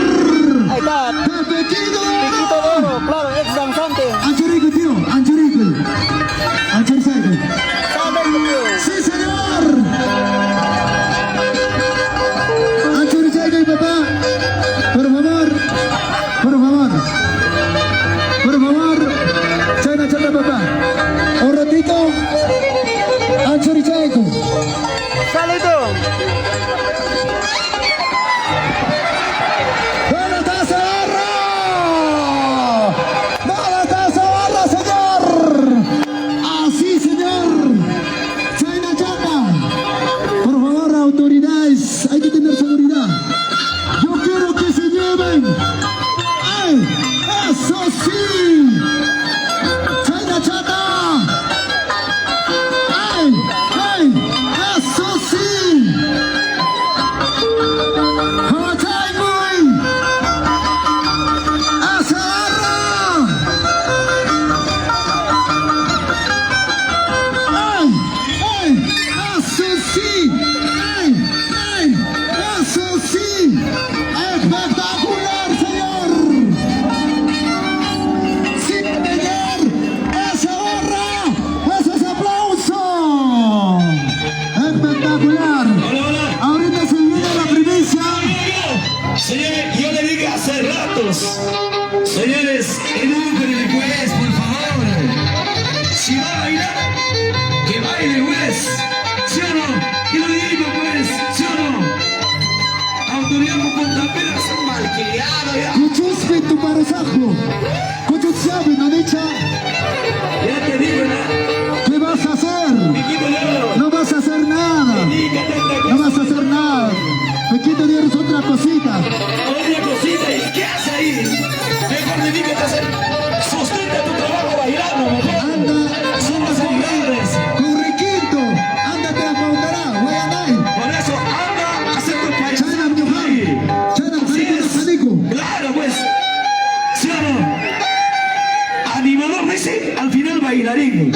ahí está, ¡Repetido! Piquito de Oro, claro, ex danzante. Anchorico, tío, Anchorico. Anchorico. Saludos, ¡Sí, señor! Anchorico, papá. Por favor. Por favor. Por favor. Chana, chana, papá. Un ratito. Anchorico. saludos. ¿Dónde está esa barra? ¿Dónde está esa barra, señor? Así, señor. China Chata. Por favor, autoridades, hay que tener seguridad. Yo quiero que se lleven. ¡Ay! ¡Eso sí! China Chata. ¡Ay! ¡Ay! ¡Eso sí! ¡Hawachai Boy! ¡Esa barra! ¡Ay! ¡Ay! ¡Eso sí! ¡Ay! ¡Ay! ¡Eso sí! ¡Espectacular, señor! ¡Sí, señor! ¡Esa barra! ¡Esos aplausos! ¡Espectacular! Hola, hola. Ahorita se viene la primicia. Señores, yo le dije hace ratos, señores, eduquen el juez, por favor. Si va a bailar, que baile el juez, ¿sí o no? Que lo diga juez, ¿sí o no? Autoridad con apenas son malcriados ya. Kuchuspe tu parasajo. Kuchusyabe, ¿no dicha? Ya te digo, ¿no? ¿Qué vas a hacer? Piquito de Oro, No vas a hacer nada. diga tanta No cosa. vas a hacer nada. Pequito de es otra cosita. Otra cosita, ¿y qué hace ahí? Mejor dedícate a hacer, sustenta tu trabajo bailando, mejor. Anda, Somos grandes. corriquito. Ándate a Paundará, Guayanay. Por eso, anda a hacer tu payaso. Chana, mi mujer. Chana, Sí Jalisco, es. Jalisco. Claro, pues. ¿Sí o no? Animador, dice, al final bailarín.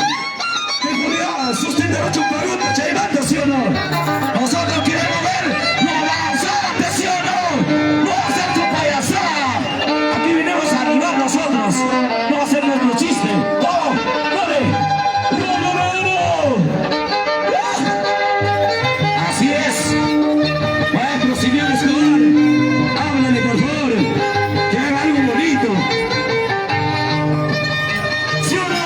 Ten cuidado, sustenta la chuparuta, chaivanta, ¿sí o no? Nosotros queremos ver lo avanzante, ¿sí o no? No hacer tu payasada. Aquí vinimos a animar nosotros, no a hacer nuestro chiste. ¡Oh! ¡Dale! ¡Rollo de oro! Así es. Maestro Simeón Escobar, háblale por favor, que haga algo bonito. ¿Sí o no?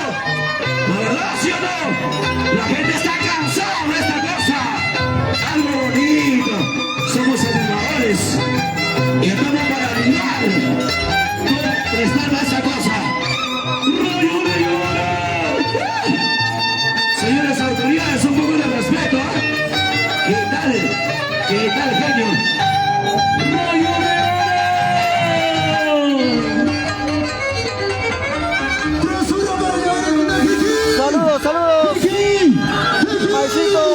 saludos. Vicky, Maicito.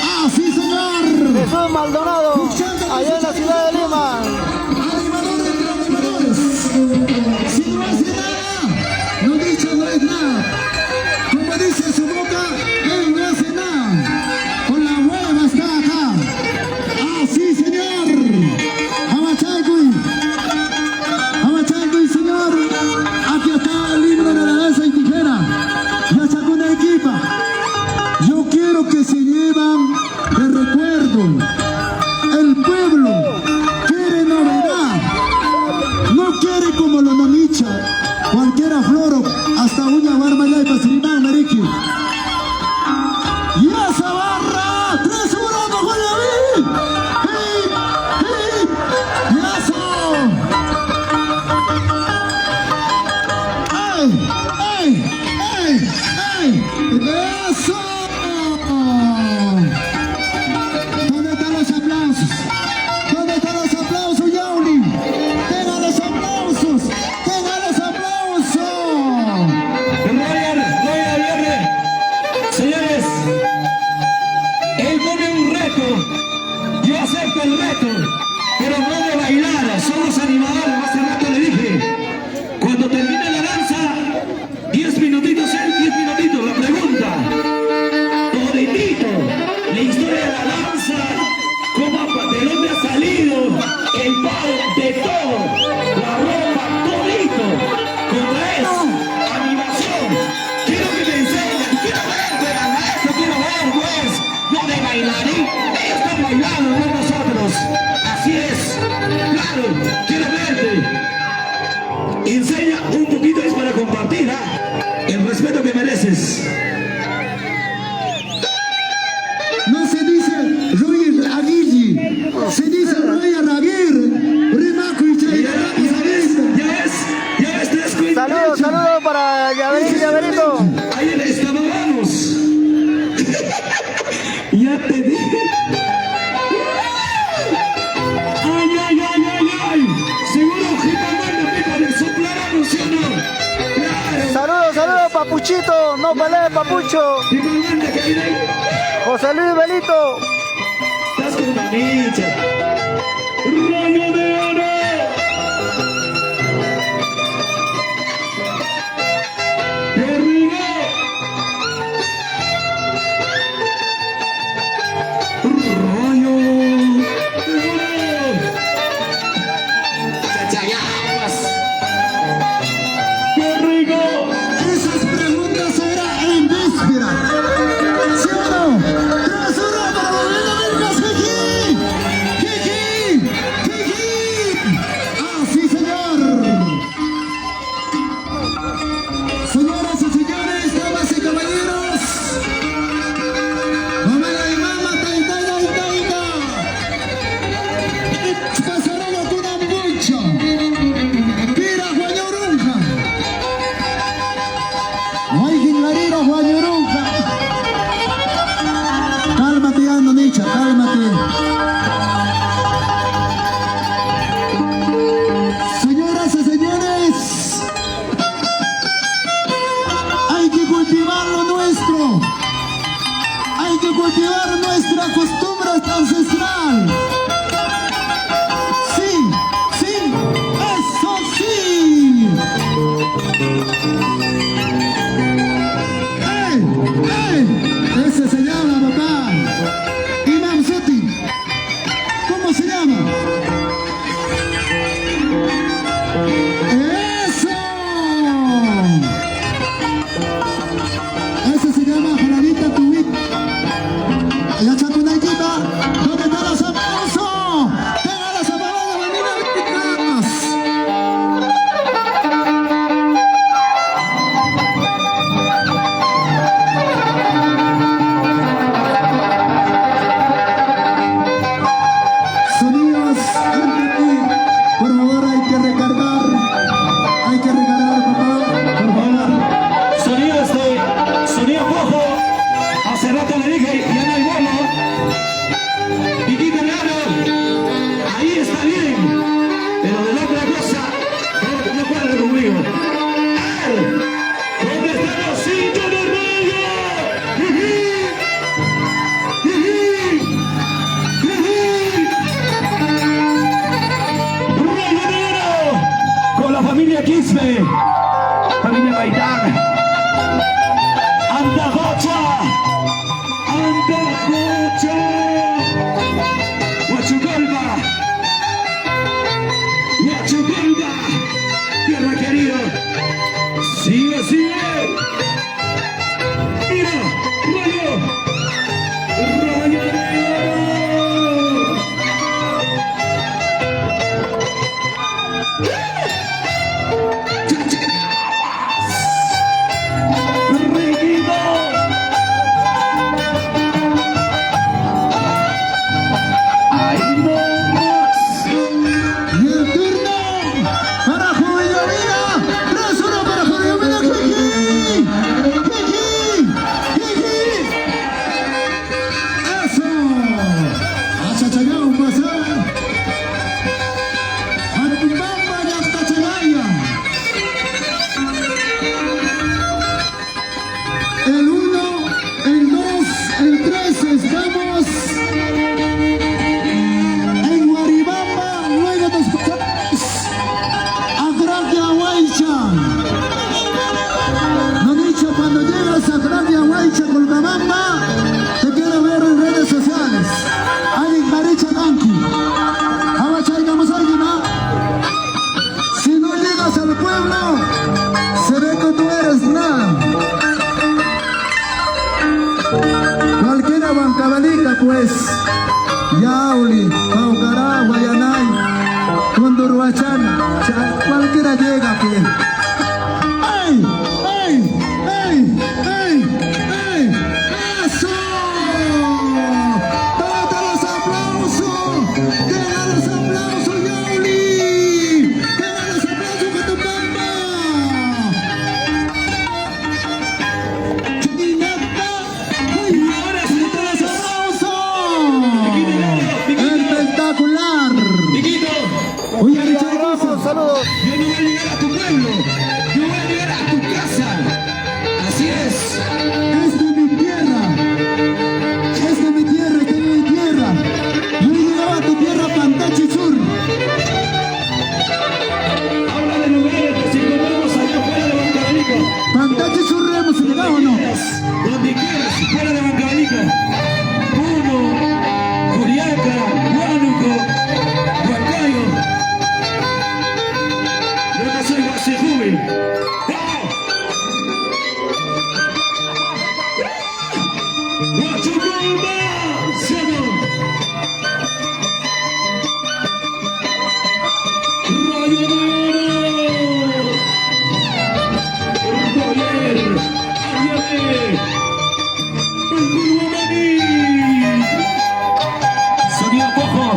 Ah, sí, señor. Jesús Maldonado, allá en la ciudad de Lima. Animadores de animadores. Si no hace nada, no dice no es nada. Como dice su boca, él no hace nada. Con la hueva está acá. Ah, sí, señor. Amachaycuy, señor. Aquí está el libro de la danza y tijera. Ya sacó una equipa. Yo quiero que se llevan de recuerdo. El pueblo quiere novedad. No quiere como lo nonicha. Cualquiera floro, hasta uña barba ya y pasirimán, mariqui. Y esa barra, 3-1, no voy a ver. ¡Y eso! ¡Ay! ¡Ay! ¡Ay! ¡Ay! ¡Eso! ¿Dónde están los aplausos? ¿Dónde están los aplausos, Yauli? ¡Tengan los aplausos! ¡Tengan los aplausos! Roger. Señores, él pone un reto. Yo acepto el reto, pero no de bailar, somos animadores. Hace rato le dije, cuando termine la danza, 10 minutitos él, 10 minutitos. La pregunta, toditito, la historia de la danza, de dónde ha salido, el palo, de todo, la ropa, todito, como es, animación. Quiero que me enseñen, quiero verte, esto quiero ver, pues, no de bailarín, ellos están bailando, no nosotros. Así es, claro, quiero verte. Enseña un poquito, es para compartir, el respeto que mereces. No se dice Roy Aguirre, se dice Roy Aguirre. Rimaco y Chay. Ya ves, te das cuenta. Saludos para Llaverito. Ahí en esta vamos. Ya te dije. Ay. Seguro Jitamanda pica de soplar, ¿sí o no? Claro. Saludos, Papuchito. No pelees, Papucho. Jitamanda que viene ahí. José Luis Belito. Estás con una nicha. Rayo de oro. ¡Qué rico! Rayo de oro. Chachayaguas. ¡Qué rico! Esas preguntas eran en víspera. ¿Sí o no? 3-1 para Bolivia, América, Kiki. familia Baitán, anda Bocha, Huachucolba, tierra querido, sigue, mira, Rayo de Oro. El 1, el 2, el 3, estamos en Guaribamba, luego nos pasamos a Grande Aguaycha. No dicho, cuando llegas a Grande Aguaycha, Colcabamba, te quiero ver en redes sociales. Hay Maricha Danqui. Aguachaigamos a alguien, ¿no? Si no llegas al pueblo, se ve que tú eres nada. Cualquiera Huancabalica, pues, Yauli, Paucará, Guayanay, Condorhuachán, cualquiera llega, pues. ¡Ey! ¡Ey! ¡Ey! ¡Ey! ¡Ey! ¡Eso! ¡Todos los aplausos! ¡Deja los aplausos, Yauli! ¡Deja los aplausos, Cotopaxi! ¡Espectacular! Oye, Saludos. Yo no voy a llegar a tu pueblo, yo voy a llegar a tu casa. Así es. Es de mi tierra, es de mi tierra, es de mi tierra. Yo he llegado a tu tierra, Pantachi Sur. Habla de lugares que si encontramos allá fuera de Huancabelica. Pantachi Sur, ¿hemos llegado o no? Donde quieras, fuera de Huancabelica. Puno, Curiaca, Huánuco, Huancayo. Yo no soy Guasejubi. ¡Huachucolba! ¡Cielo! ¡Rayo de Oro! ¡Royer! ¡Ariane! ¡El Culhuamaní! ¡Sonido Pojo!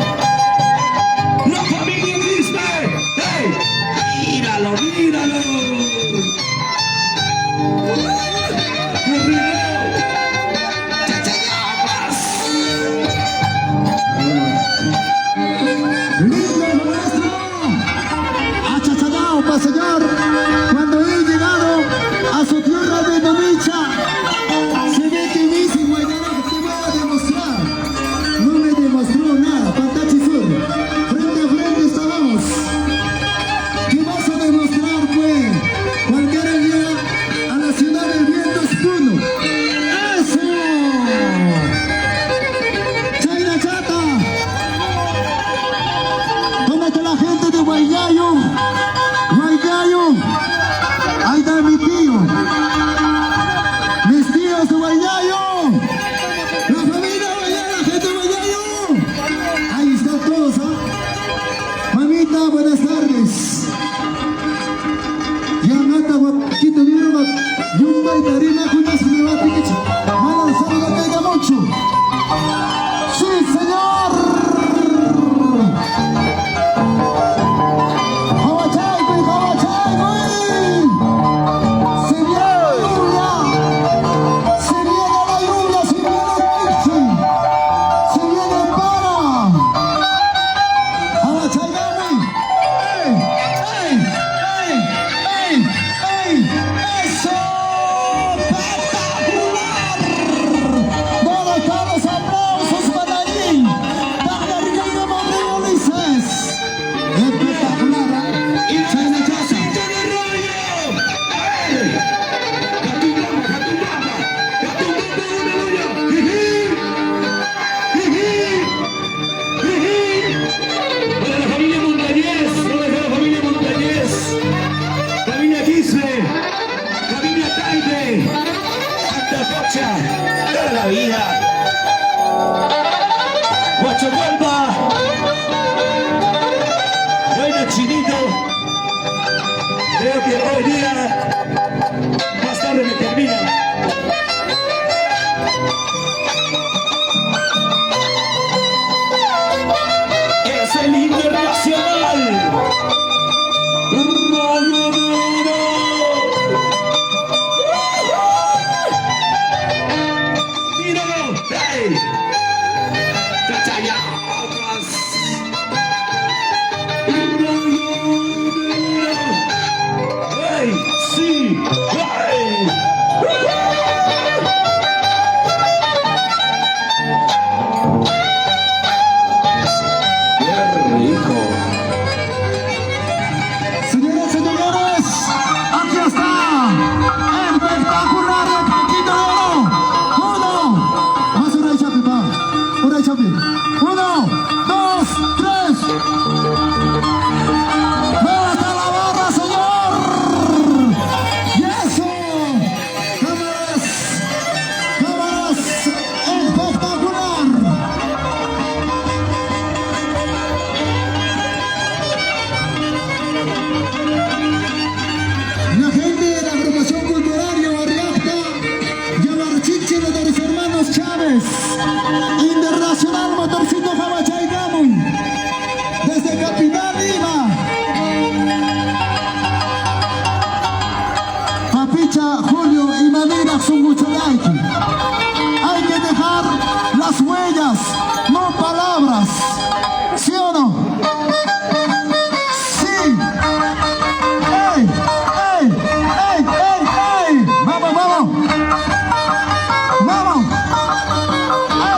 ¡La familia Quispe! ¡Hey! ¡Míralo, míralo! ¡Listo, maestro! ¡Achachagao, pa' señor! Cuando he llegado a su tierra de Namicha, se ve que dice Guayana que te voy a demostrar. No me demostró nada, Pantachi Sur. Frente a frente estábamos. ¿Qué vas a demostrar, pues? Cualquiera llega a la ciudad del viento es Puno. ¡Eso! ¡Chaina Chata! ¿Dónde está la gente de Guayayo? Guayayo. Ahí está mi tío. Mis tíos de Guayayo. La familia Guayayo, la gente de Guayayo. Ahí están todos, ¿ah? Mamita, buenas tardes. Yamata, Quito, Libro, Yumba y Tarina, Juntas, Nevatic. Malan, saluda, pega mucho. ¡Sí, señor! ¡Hawachai, güey! ¡Hawachai, güey! ¡Se viene la lluvia! ¡Se viene la lluvia! ¡Se viene el Kixi! ¡Se viene el para! ¡Hawachai, güey! ¡Ey! ¡Ey! ¡Ey! ¡Ey! ¡Ey! ¡Eso! ¡Espectacular! ¿Dónde están los aplausos para allí? ¡Dale, Ricardo Rodrigo Ulises! ¡Espectacular! ¿Eh? ¡Chaina Chata! competencia de la vida. Guachocolpa, bueno Chinito, creo que hoy día más tarde me termina. Es el internacional Rayo de Oro. ¡Míralo! ¡Hey! ¡Chachayapas! ¡Rayo de Oro! ¡Hey! ¡Sí! ¡Hey! ¡Qué rico! Señoras y señores, aquí está el espectacular de Paquito de Oro. Uno, más una chapi, pa. Una chapi. 1, 2, 3. ¡Veo hasta la barra, señor! ¡Y eso! ¡Cámaras! ¡Cámaras! ¡Espectacular! La gente de la agrupación cultural Yabarriacta, Yabarchiche de los hermanos Chávez, Internacional Motorcito Jamachay Gamuy, desde Capital Lima, Papicha, Julio y Manila Sungucholaiki. Hay que dejar las huellas, no palabras. ¿Sí o no? Sí. ¡Ey! ¡Ey! ¡Ey! ¡Ey! ¡Ey! ¡Vamos, vamos! ¡Vamos!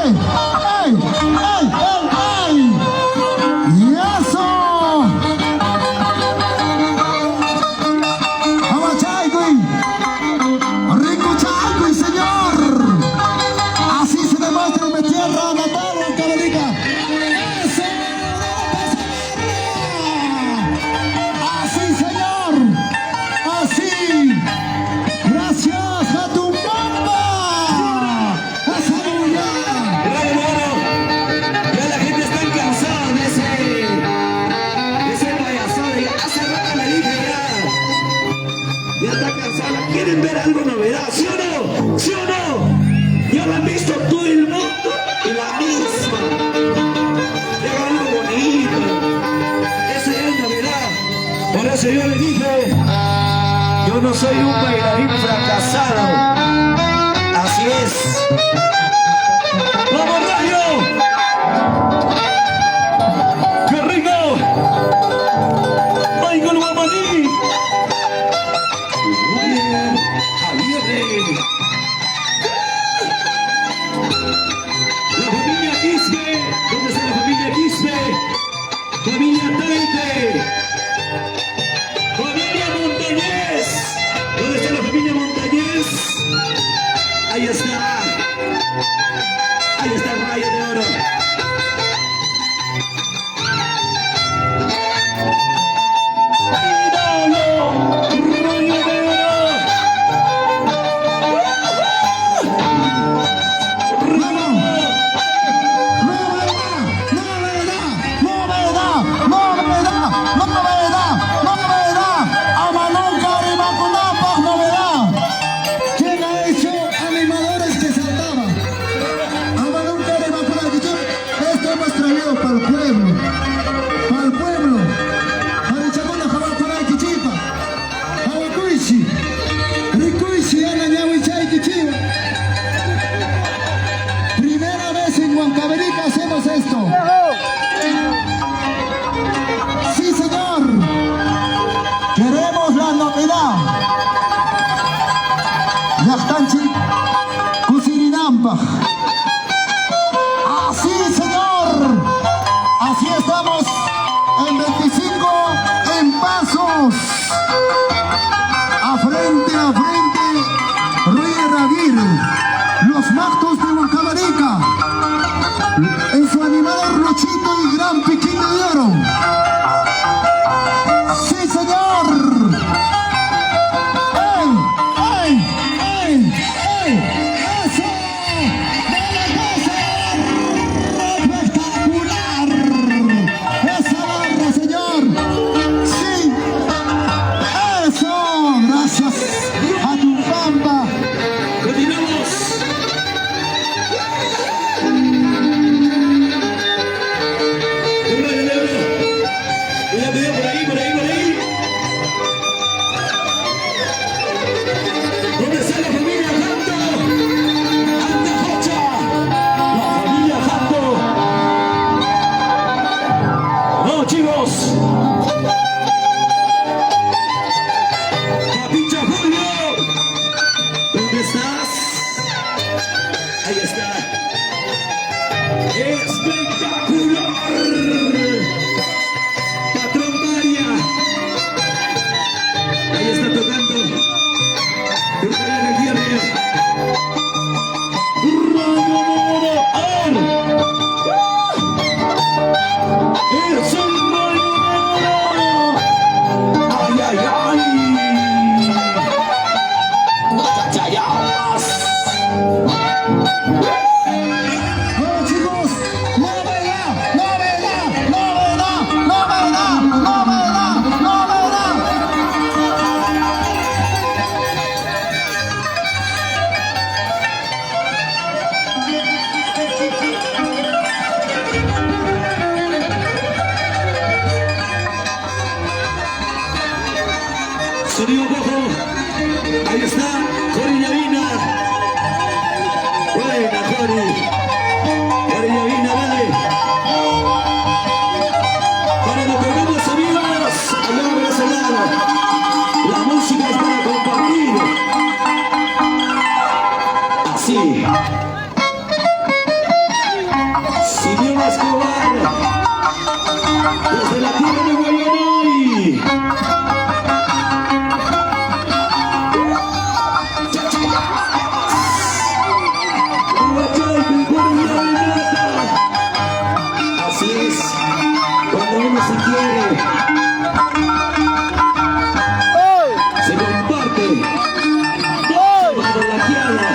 ¡Ey! ¡Ey! ¡Ey! ¡Ey! ¡Ey! ¡Y eso! ¡Amachaycuy! ¡Ricuchaycuy, señor! Así se demuestra en mi tierra natal, en Cabelica. ¡Eso! ¡Así, señor! ¡Así! ¡Gracias a tu mamá! ¡Esa bulla! Rayo de Oro, ya la gente está cansada de ese payasada. Ya hace rato le dije ya está cansada. ¿Quieren ver algo novedad? ¿Sí o no? ¿Sí o no? Ya lo han visto todo el mundo y la misma. Llega algo bonito. Esa es novedad. Por eso yo le dije, yo no soy un bailarín fracasado. Así es. ¡Vamos, Rayo! ¡Qué rico! ¡Michael Guamaní! Muy bien, Javier. La familia Quispe. ¿Dónde está la familia Quispe? Familia Taite. Familia Montañez. ¿Dónde está la familia Montañez? Ahí está. Ahí está el Rayo de Oro. ¡Míralo! ¡Rayo de Oro! ¿Quién ha hecho animadores que saltaban? Esto hemos traído para el pueblo. Para el pueblo. Para el Chacona, para Kichipa. Para Cuichi. Ricuichi, Ana Ñahuichay, Kichiba. Primera vez en Huancavelica hacemos esto. Sí, señor. Queremos la novedad. Yachtanchi, Cusirinampa. Así, señor. Así estamos en 25 en pasos. A frente, Ruiz Ravir. Los Mactos de Huancavelica. En su animador Luchito y gran Piquito de Oro. Sí, señor. ¡Ey! ¡Ey! ¡Ey! ¡Ey! Ahí está, Cori Llavina. Buena, Cori. Cori Llavina, dale. Para los pequeños amigos, allá por ese lado. La música es para compartir. Así. Silvio Escobar. Desde la tierra de Guayanay. Así es, cuando uno se quiere, ¡Ay! se comparte, ¡Ay! cuando la quiera.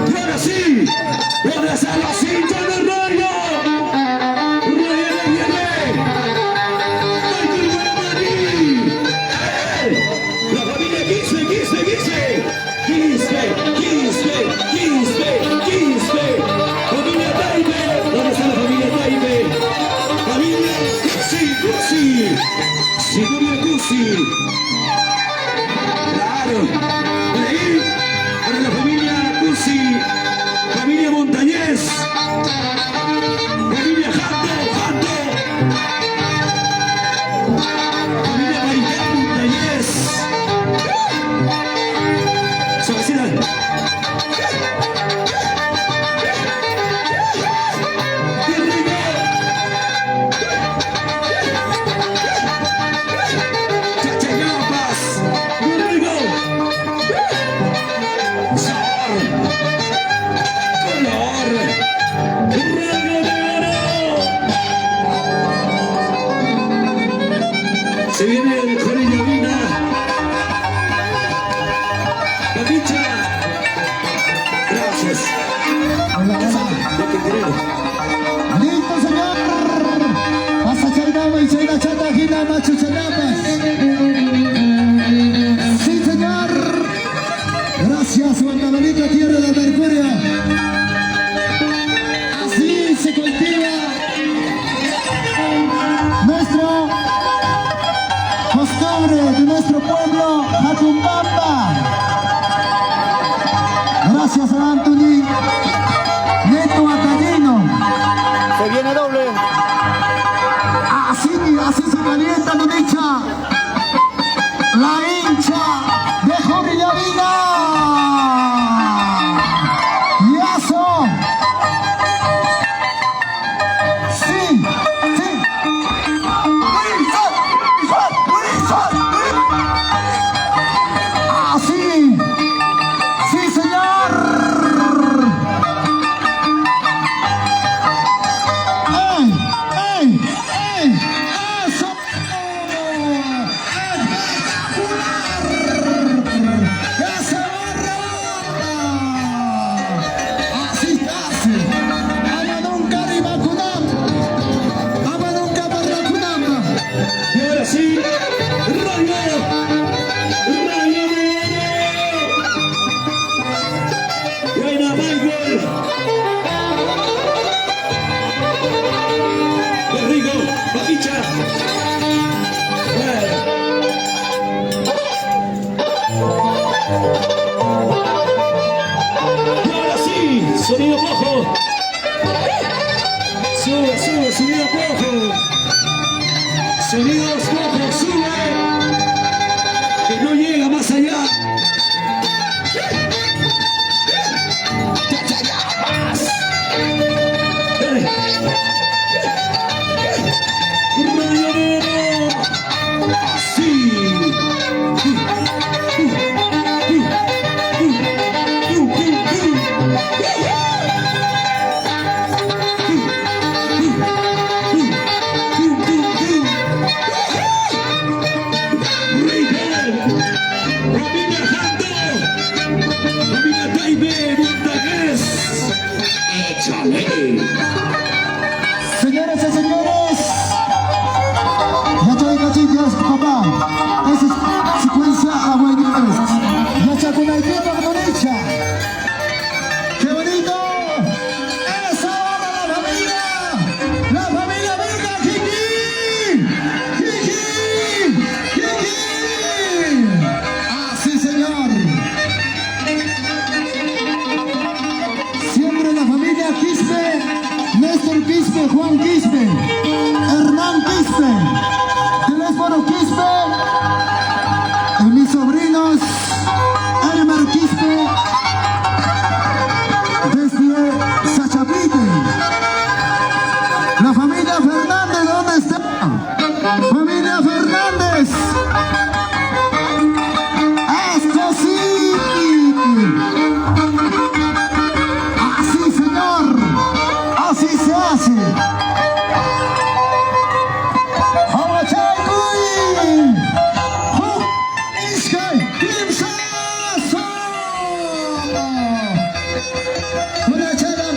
Y ahora sí, gracias a la cinta de Rayo. La familia Quispe, familia Taipe, ¿dónde está la familia Taipe? Familia Cusi, familia Cusi, claro, por ahí, para la familia Cusi, familia Montañez, familia Jato, familia Maitán Montañez. Suavecita. ¡Qué rico! Chachayapas. ¡Qué rico! Sabor. Color. ¡Rango de oro! Se viene el Cori Llavina. Papicha, gracias. Lo que creo. Listo, señor. Pasa Chaynama y Chayna Chata, Gina, Macho Chaynapas. Sí, señor. Gracias, Santa Bonita, tierra de Mercurio. Así se cultiva nuestro costumbre de nuestro pueblo, Jatumbamba. Gracias a Anthony Neto Atallino. Se viene doble. Así se calienta la hincha de Cori Llavina. Y eso. Sí. Así. Sí, señor. ¡Ey! ¡Eso! ¡Espectacular! ¡Esa barra! Así hace. Amanunca Ribacunam. Amanunca Barracunam. Y ahora sí, Rayo. Buena, Michael. Qué rico, papicha. Y ahora sí, sonido cojo. Sube, sonido cojo. Sonidos cojo, sube. Que no llega más allá. Chachayapas. Dale. Rayo de oro. Así.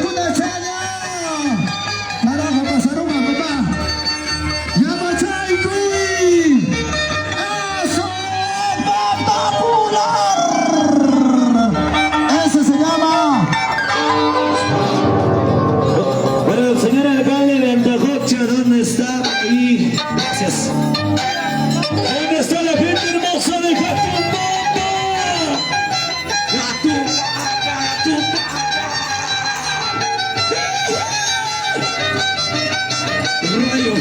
Puna chaya. Naranja pasaron a papá. Yamachay Cuy. Eso espectacular. Ese se llama. Bueno, el señor alcalde de Antajocha, ¿dónde está? Ahí, gracias. ¿Dónde está la gente hermosa de Catumbamba? Rayo.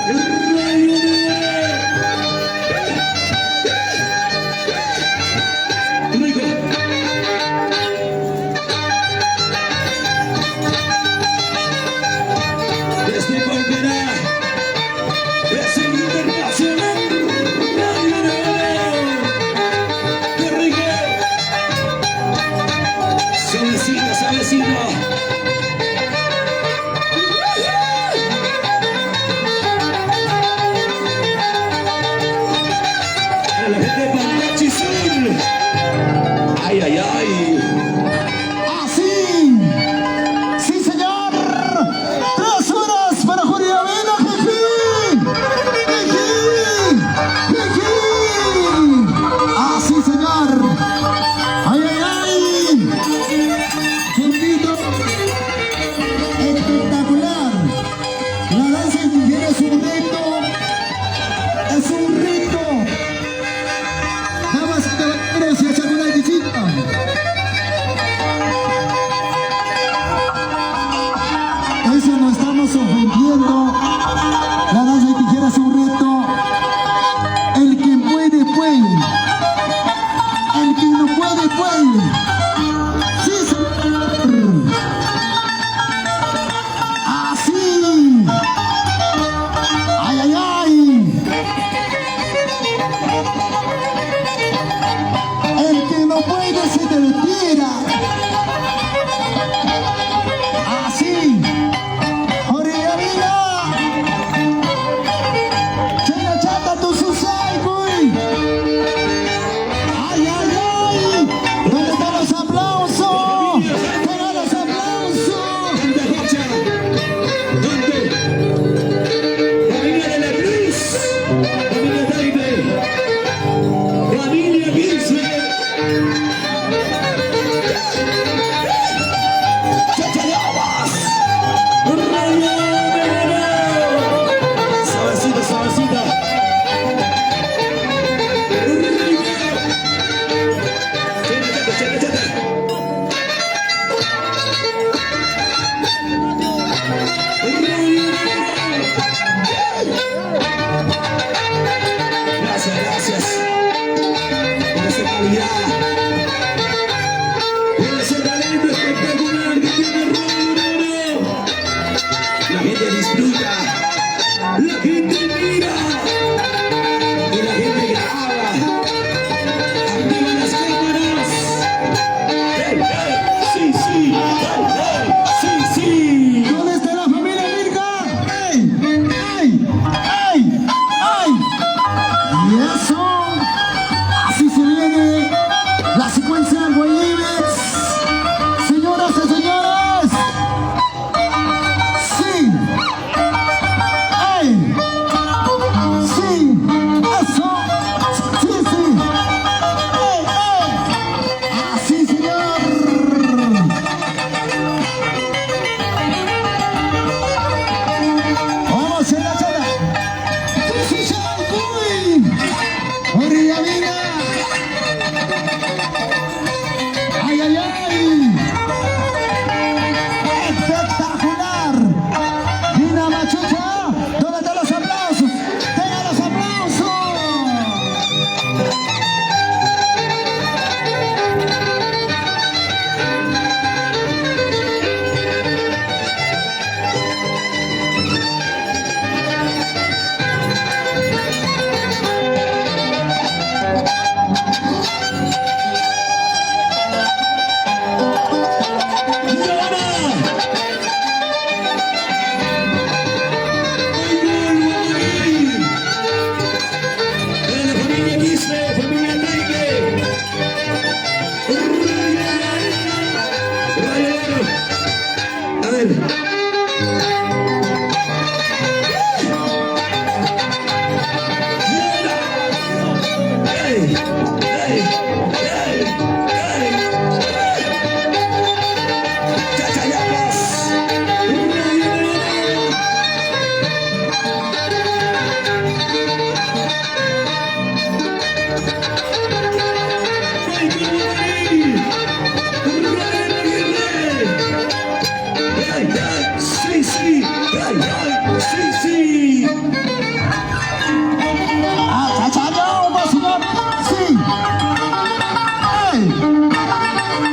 Rayo de... Rico. Desde Pauquera, es el internacional. Rayo de... ¡Qué rico! Suavecito, suavecito. A la gente de Pantachi Sur. Ay, ay, ay. Así. Sí, señor. 3 horas para Julio Avena, Její. Její. Así, señor. Ay, ay, ay. Juntito. Espectacular. La danza indígena es un reto. Es un reto. Damas y caballeros, y echar una guichita. Eso no estamos ofendiendo. La danza de tijera es un reto. El que puede, puede. El que no puede, puede. Sí, señor. Así. Ay, ay, ay. El que no puede se te retira. Así. Orilla vida. Chena chata tu susai, cuy. Ay, ay, ay. ¿Dónde están los aplausos? ¿Dónde los aplausos? Antajocha. ¿Dónde? Familia de la Cruz. Familia Taide. Familia Gisle. Chachayaguas. Rayo de... Suavecita, suavecita. Rico. Chena chata, chena chata. Gracias, gracias por esa calidad, por esa calidad.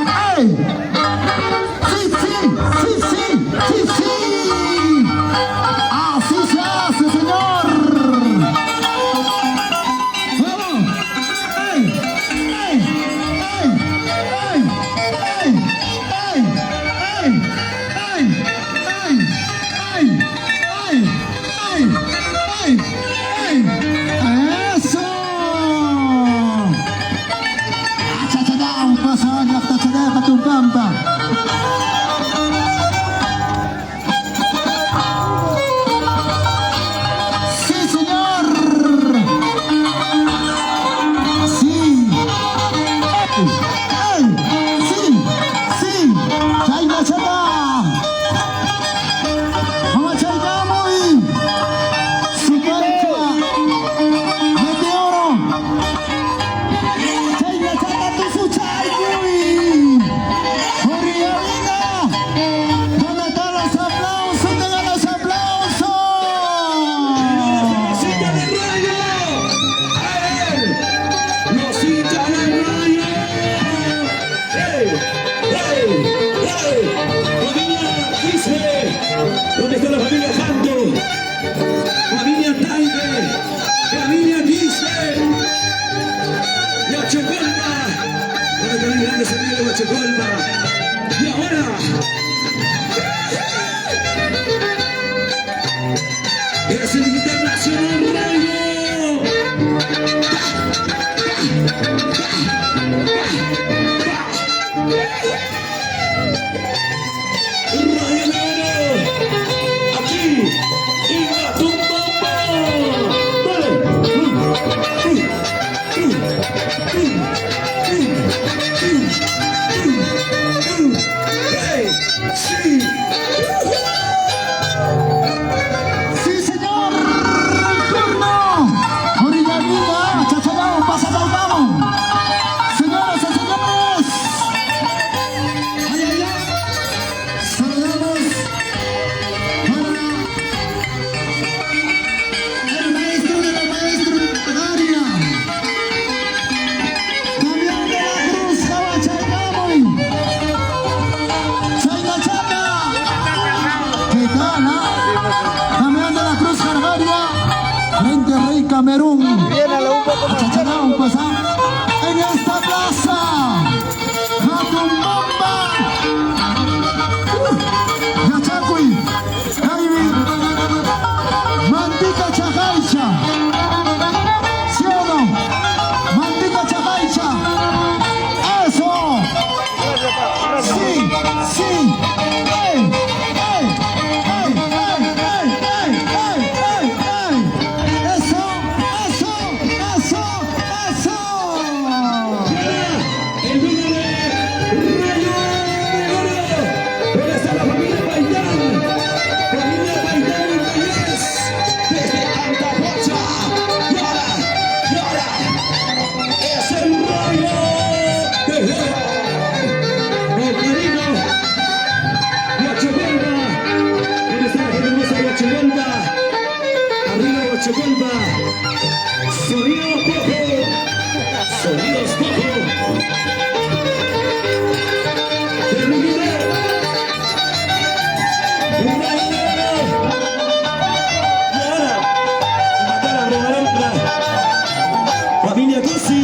¡Ay! ¡Sí, sí! ¡Sí, sí! ¡Sí, sí! ¡Así se hace, señor! ¡Vamos! ¡Ay! ¡Ay! ¡Ay! ¡Ay! ¡Ay! ¡Ay! ¡Ay! ¡Ay! ¡Ay! ¡Ay! ¡Ay! ¡Ay! ¡Ay! ¡Ay! ¡Eso! ¡Chachadam! ¡Pasanya! ¡Chachadam! ¡Patumpampa! ¡Sí, señor! ¡Sí! ¡Ay! ¡Ay! ¡Sí! ¡Sí! ¡Chayna chata! ¡Vamos a chayna muy! ¡Supanchua! ¡Meteoro! ¡Chayna chata tu su chay muy! ¡Oriolina! ¿Dónde están los aplausos? ¡Tengan los aplausos! ¡Los hinchas del Rayo! ¡A ver! ¡Los hinchas del Rayo! ¡Ey! ¡Ey! ¡Ey! ¡Familia dice! ¿Dónde está la familia Janto? ¡Familia Taide! ¡Familia dice! ¡Guachecolma! ¿Dónde están los grandes amigos de Guachecolma? ¡Y ahora! ¡Es el Internacional Rayo! Rayo Negro, aquí, en la Tumbamba. ¡Hey! ¡Sí! ¡Sí, señor! ¡Turno! ¡Orillamiga! ¡Chachadao! ¡Pasado al vamos! ¡Señoras y señores! ¡Ay, ay, ay! Saludamos para el maestro de la maestra Damián de la Cruz, Cabachaynamoy. ¡Chayna Chata! ¿Qué tal, ah? Damián de la Cruz Cargaria, frente a Rey Camerún. Llénalo un poco más. Chachadao, pasa en esta plaza. Jatumbamba. Yachacuy. Jaime. Mantica Chajaicha. ¿Sí o no? Mantica Chajaicha. Eso. Sí, sí. ¡Ey! ¡Ey! ¡Ey! ¡Ey! ¡Ey! ¡Ey! ¡Ey! ¡Ey! ¡Eso! ¡Eso! ¡Eso! ¡Eso! El dueño de Rayo Negro. ¿Dónde está la familia Baitán? Familia Baitán en Valles. Desde Antapocha. Y ahora es el Rayo de Jera. El cariño. Guachecolma. ¿Dónde está la gente hermosa de Guachecolma? Arriba Guachecolma. Sonidos Pojo. Sonidos Pojo. Familia Tusi.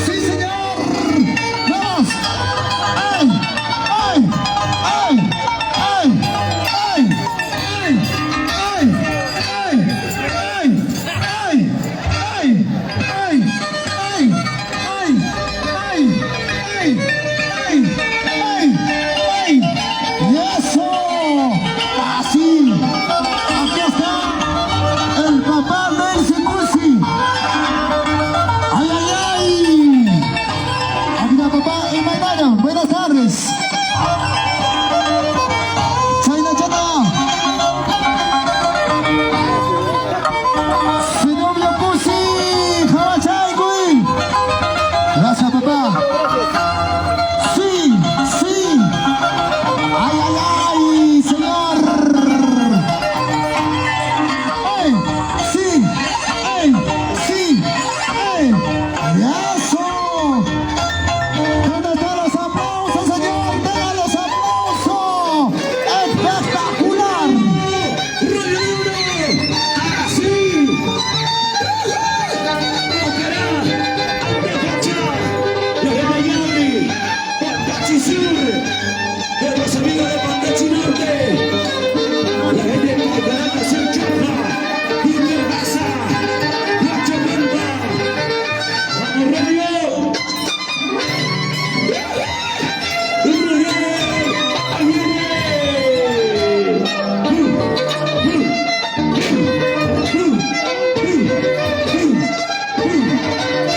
¡Sí, señor! ¡Vamos! ¡Ay! ¡Ay! ¡Ay! ¡Ay! ¡Ay! ¡Ay! ¡Ay! ¡Ay! ¡Ay! ¡Ay! ¡Ay! ¡Ay! ¡Ay! ¡Ay! ¡Ay! ¡Ay! ¡Ay! ¡Ay! ¡Ay! ¡Y eso! ¡Así! ¡Aquí está! ¡El papá del Secusi! ¡Ay, ay, ay! Sur, de los amigos de Pantachi Norte, la gente de Caracas, el Choja, Inter Baza, La Chapalpa, vamos Radio, ahí viene.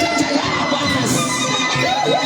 Chachalapas. Radio.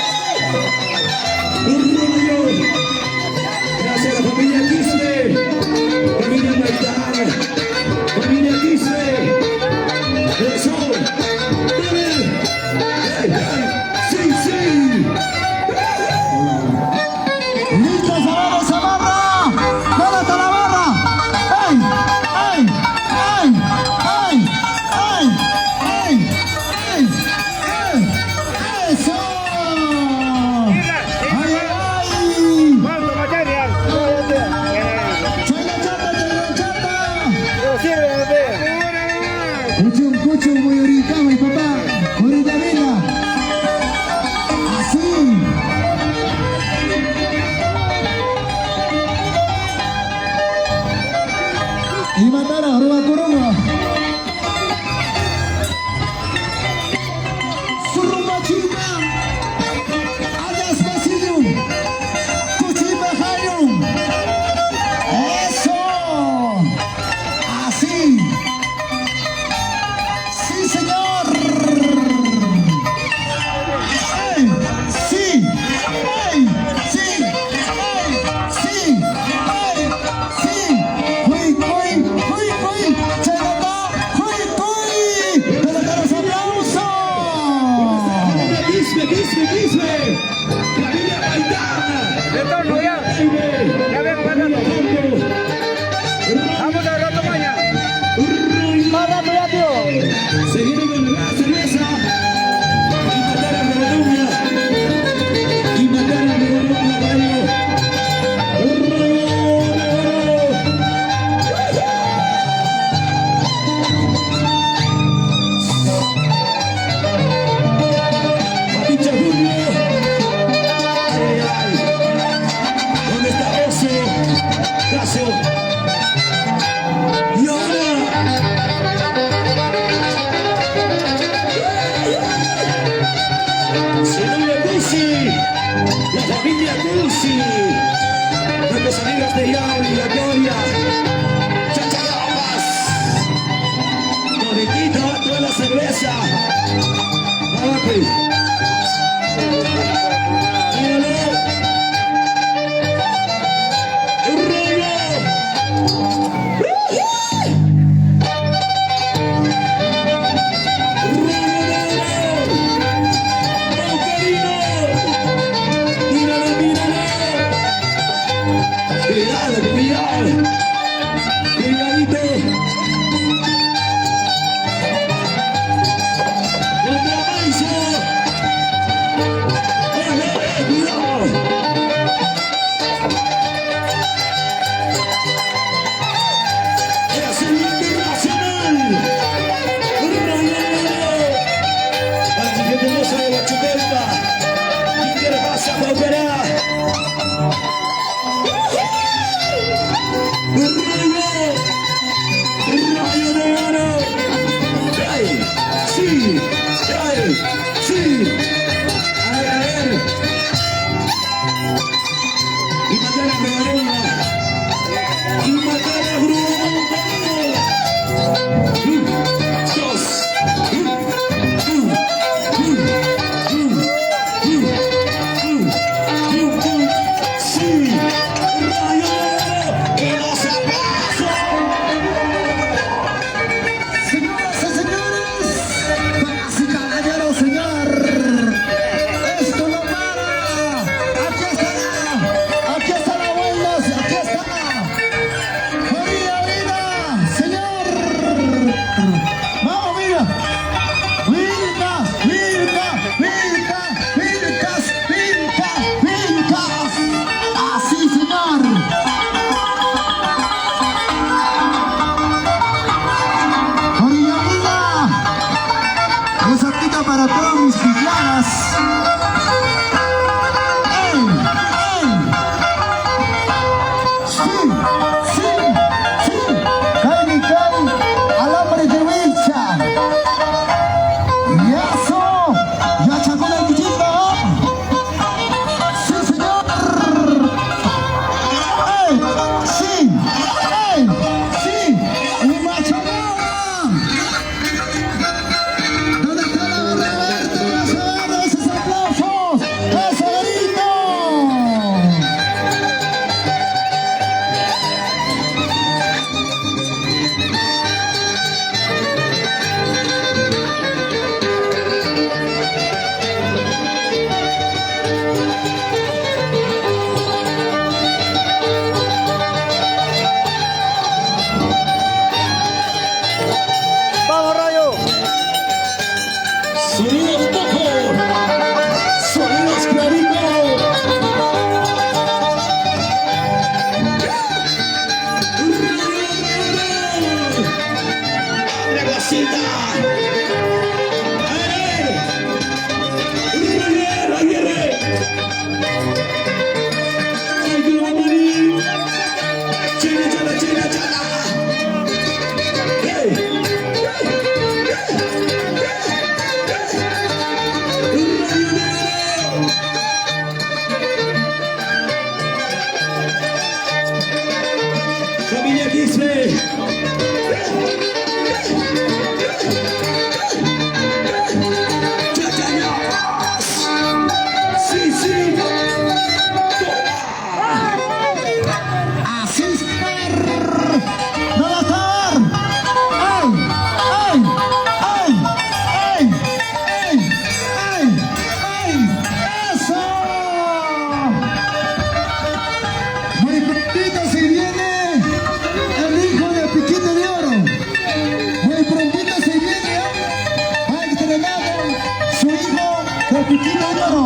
Piquito de Oro.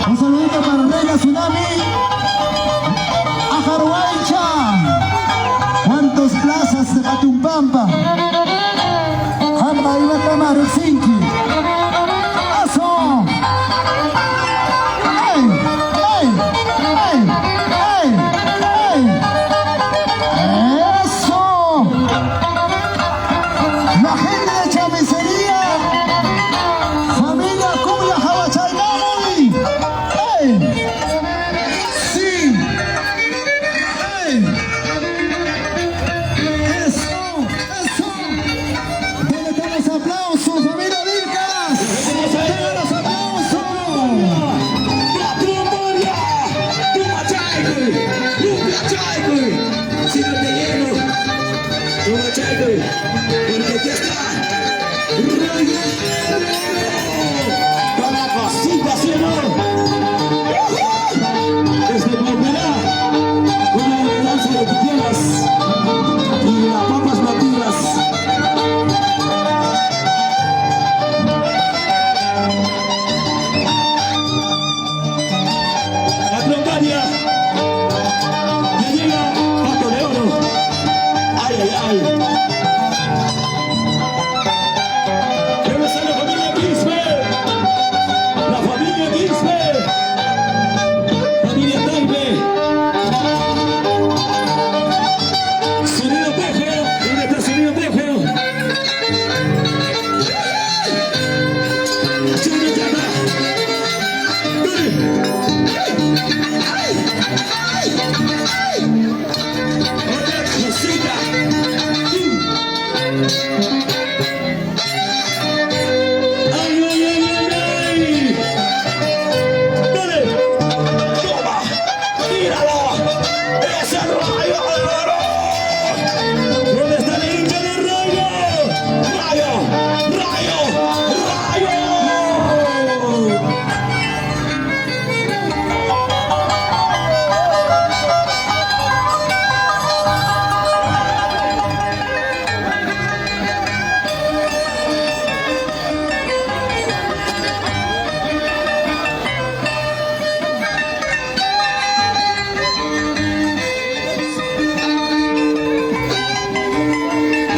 Un saludito para Reina Tsunami. Ajaruaycha. ¿Cuántos plazas de Patumpampa? Hamba y Batamar, Helsinki. ¡Eso! ¡Ey! ¡Ey! ¡Ey! ¡Ey! ¡Ey! ¡Eso! La gente de Chamisería. Familia Cumbia Jahuachaynawi. ¡Ey! ¡Sí! ¡Ey! ¡Eso! ¡Eso! ¿Dónde están los aplausos, familia Vircas? ¡Tengan los aplausos! Si no te llego, tú machaco, porque aquí está para cosita, ¿sí o no? Desde Palmerá, una elegancia de tierras y las papas nativas. La trompaña ya llega Pato de Oro. Ay, ay, ay. Debe ser la familia Quispe. La familia Quispe. Familia Taipe. Sonido Tejo. ¿Dónde está Sonido Tejo? Chino Chata. Oye, cosita. Ay, ay, ay, ay, ay. Dale. Toma. Míralo. Ese rayo de oro. ¿Dónde está el hincha de Rayo? Rayo. Rayo. Rayo.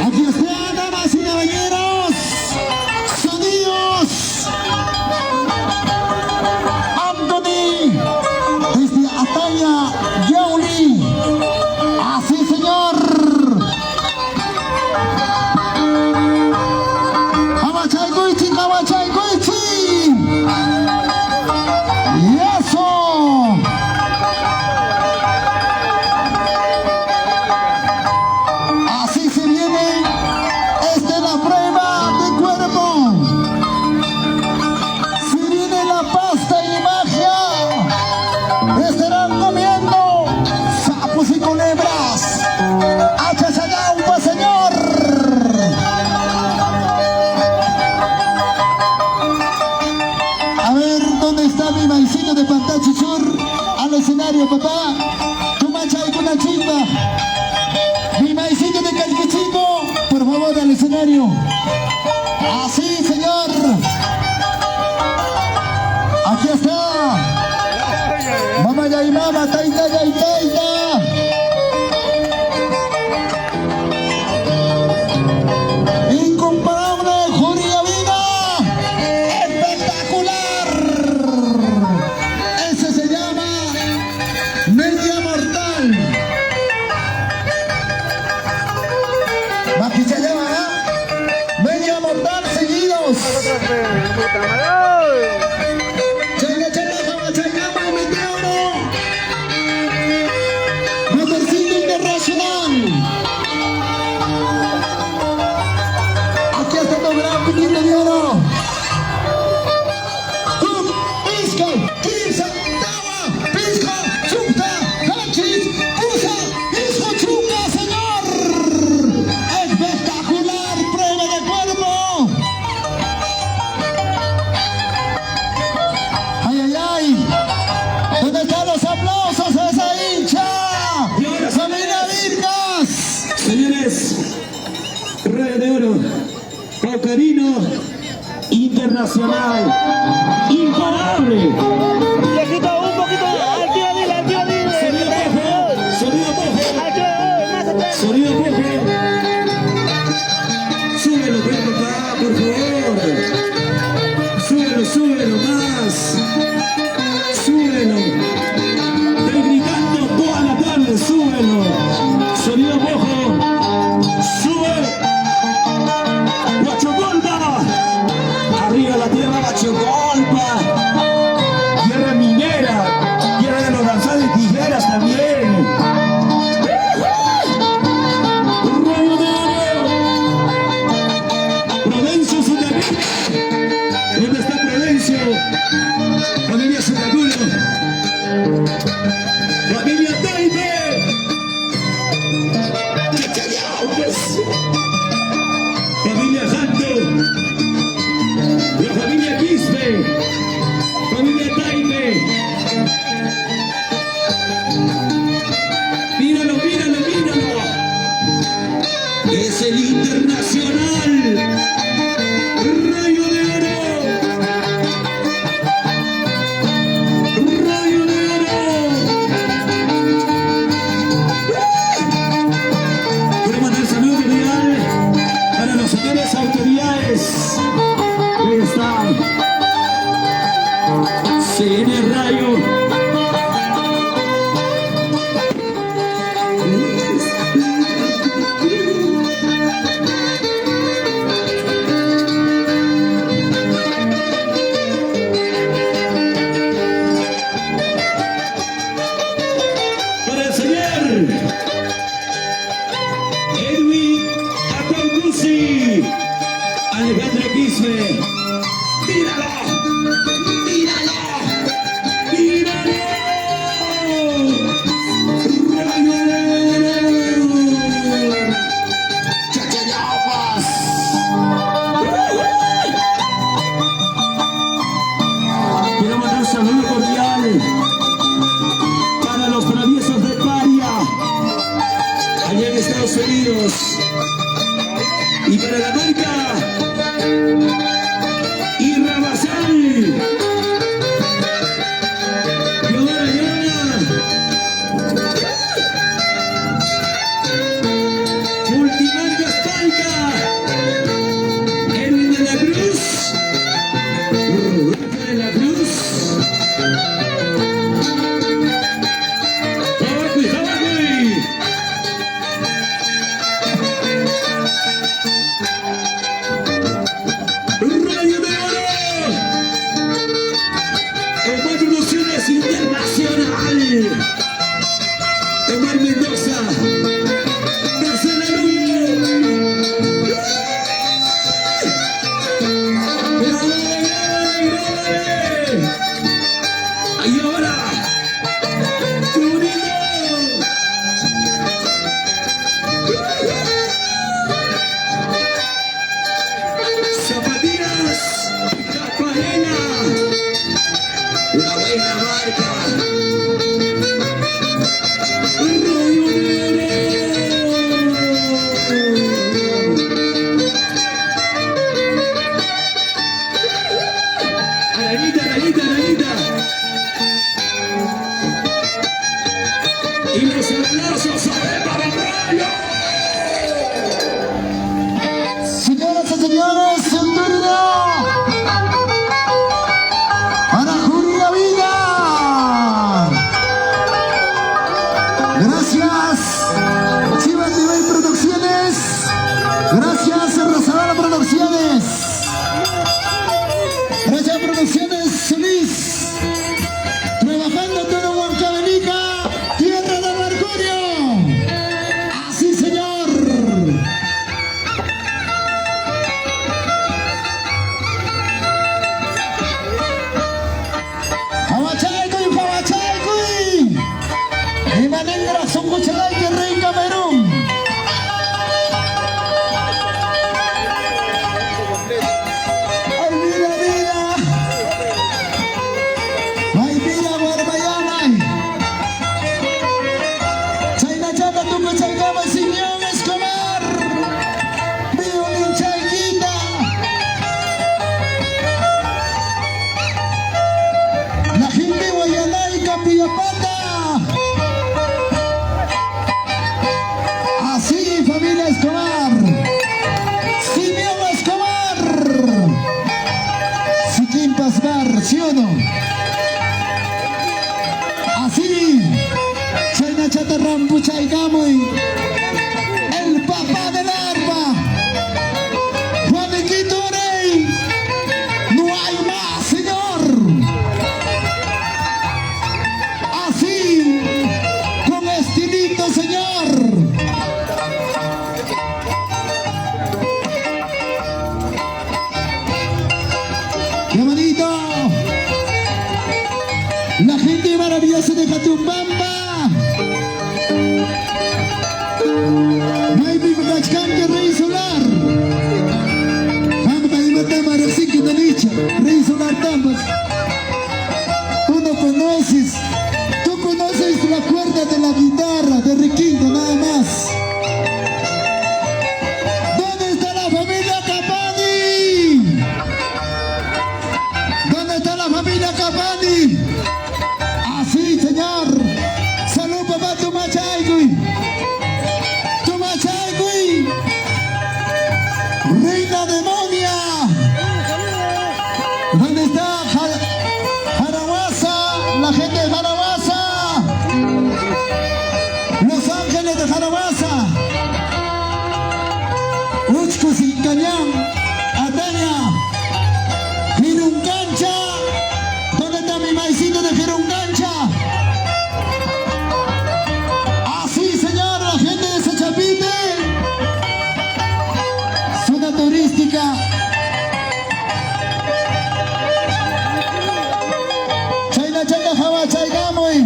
Aquí están, damas y caballeros. Sonidos. Anthony. Desde Ataya, Yauli. Así, señor. Kawachayguichi, Kawachayguichi. Y eso. Así se viene. Esta es la prueba de cuerpo. Se viene la pasta y magia. Estarán comiendo sapos y culebras. ¡Achachagaupa, señor! A ver, ¿dónde está mi maicito de Pantachichur? Al escenario, papá. Tu mancha y con la chimba. Mi maicito de Calquichico, por favor, al escenario. Así, señor. Aquí está. Mamá ya y mama, taita ya y taita. Incomparable Julia Vida. Espectacular. Ese se llama Media Mortal. Maquicha llama, ¿eh? Media Mortal seguidos. Chayna, chayna, chayna, meteoro. Motorcito Internacional. Aquí está el gran piquito de oro. Pisco, Kirsa, Tawa, Pisco, Chupta, Hachis, Usa, Pisco, Chupta, señor. Espectacular prueba de cuerpo. Ay, ay, ay. ¿Dónde están los aplausos a esa hincha? Familia Virgas. Señores, Rayo de Oro, Paucarino Internacional. más. Súbelo. Estoy gritando toda la tarde, súbelo. Sonido mojo. Sube. Guachogolpa. Arriba la tierra, Guachogolpa. Tierra minera. Tierra de los lanzadores de tijeras también. Rayo de Oro. Provencio Sutaculo. ¿Dónde está Provencio? Familia Sutaculo. Familia Taipe. Familia Janto. La familia Quispe. Familia Taipe. Míralo, míralo, míralo. Es el Internacional. Rayo de Oro. Rayo de Oro. Quiero mandar saludo cordial para las señores autoridades. Ahí están. Se viene el Rayo. Para el señor Edwin Ataucusi, Alejandro Quispe. ¡Míralo! ¡Míralo! ¡Míralo! ¡Rayo de Oro! ¡Chachayapas! Quiero mandar un saludo cordial para los traviesos de Paria, allá en Estados Unidos, y para la marca Irrabasal. Llora, llora. Multimarcas Palca. Edwin de la Cruz. Rafa de la Cruz. Jabacuy, Jabacuy. Rayo de Oro. Omar Producciones Internacional. Omar Mendoza. Marcela Rubio. ¡Grábale, grábale! ¡Y ahora! ¡Unido! Zapatillas Caparena, la buena marca. Rayo de Oro. Aranita, Aranita, Aranita. Y los aplausos para Rayo. Señoras y señores, en turno para Julia Vida. Gracias, Chivas Nivel Producciones. Gracias, Rosadora Producciones. Gracias, Producciones Solís. Trabajando todo Huancavenica, tierra de Mercurio. Así, señor. Pawachaykuy, Pawachaykuy. Imanengra Sunguchalay, que Rey Camerún. Ay, vida, vida. Ay, vida, Guarbayanay. Chayna chata tupe chaygama Simeón Escobar. Violín Chayquita. La gente Guayanay, Capillapata. Así, familia Escobar. Simeón Escobar. Siquín Pasgar, ¿sí o no? Así, Chayna Chatarrampu Chaygamoy, el papá del arpa, Juaniquito Rey, no hay más, señor. Así, con estilito, señor. ¡Qué bonito! La gente maravillosa de Jatumbamba. Maybe Macachcante, Rey Solar. Vamos a ir a Rexinque de Nicha, Rey Solar Tambas. Tú no conoces, tú conoces la cuerda de la guitarra de Requinto, nada más. ¿Dónde está la familia Capani? ¿Dónde está la familia Capani? Así, señor. Salud, papá, Tumachaygui. Tumachaygui. Reina demonia. ¿Dónde está Jaraguasa? La gente de Jaraguasa. Los Ángeles de Jaraguasa. Uchcus y Cañán. Ataña. Jiruncancha. ¿Dónde está mi maicito de Jiruncancha? Así, señor, la gente de Sachapite. Zona turística. Chayna Chayna Jawa Chaygamoy.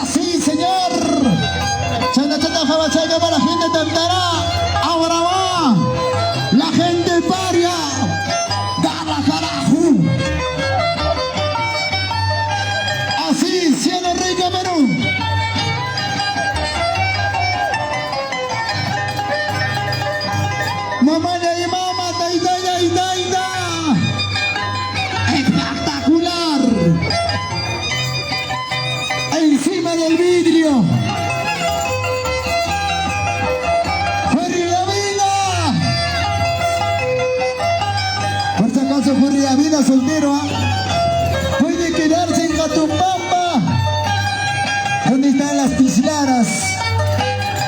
Así, señor. Chayna Chayna Jawa Chaygamoy, la gente de Tantará. Ahora va. La gente paria. Dala carajo. Así, Cielo Rey Camerún. Mamá y mamá, taita, espectacular. Encima del vidrio. Furriavina. Por si acaso Furriavina soltero, puede quedarse en Jatumbamba. ¿Dónde están las tislaras?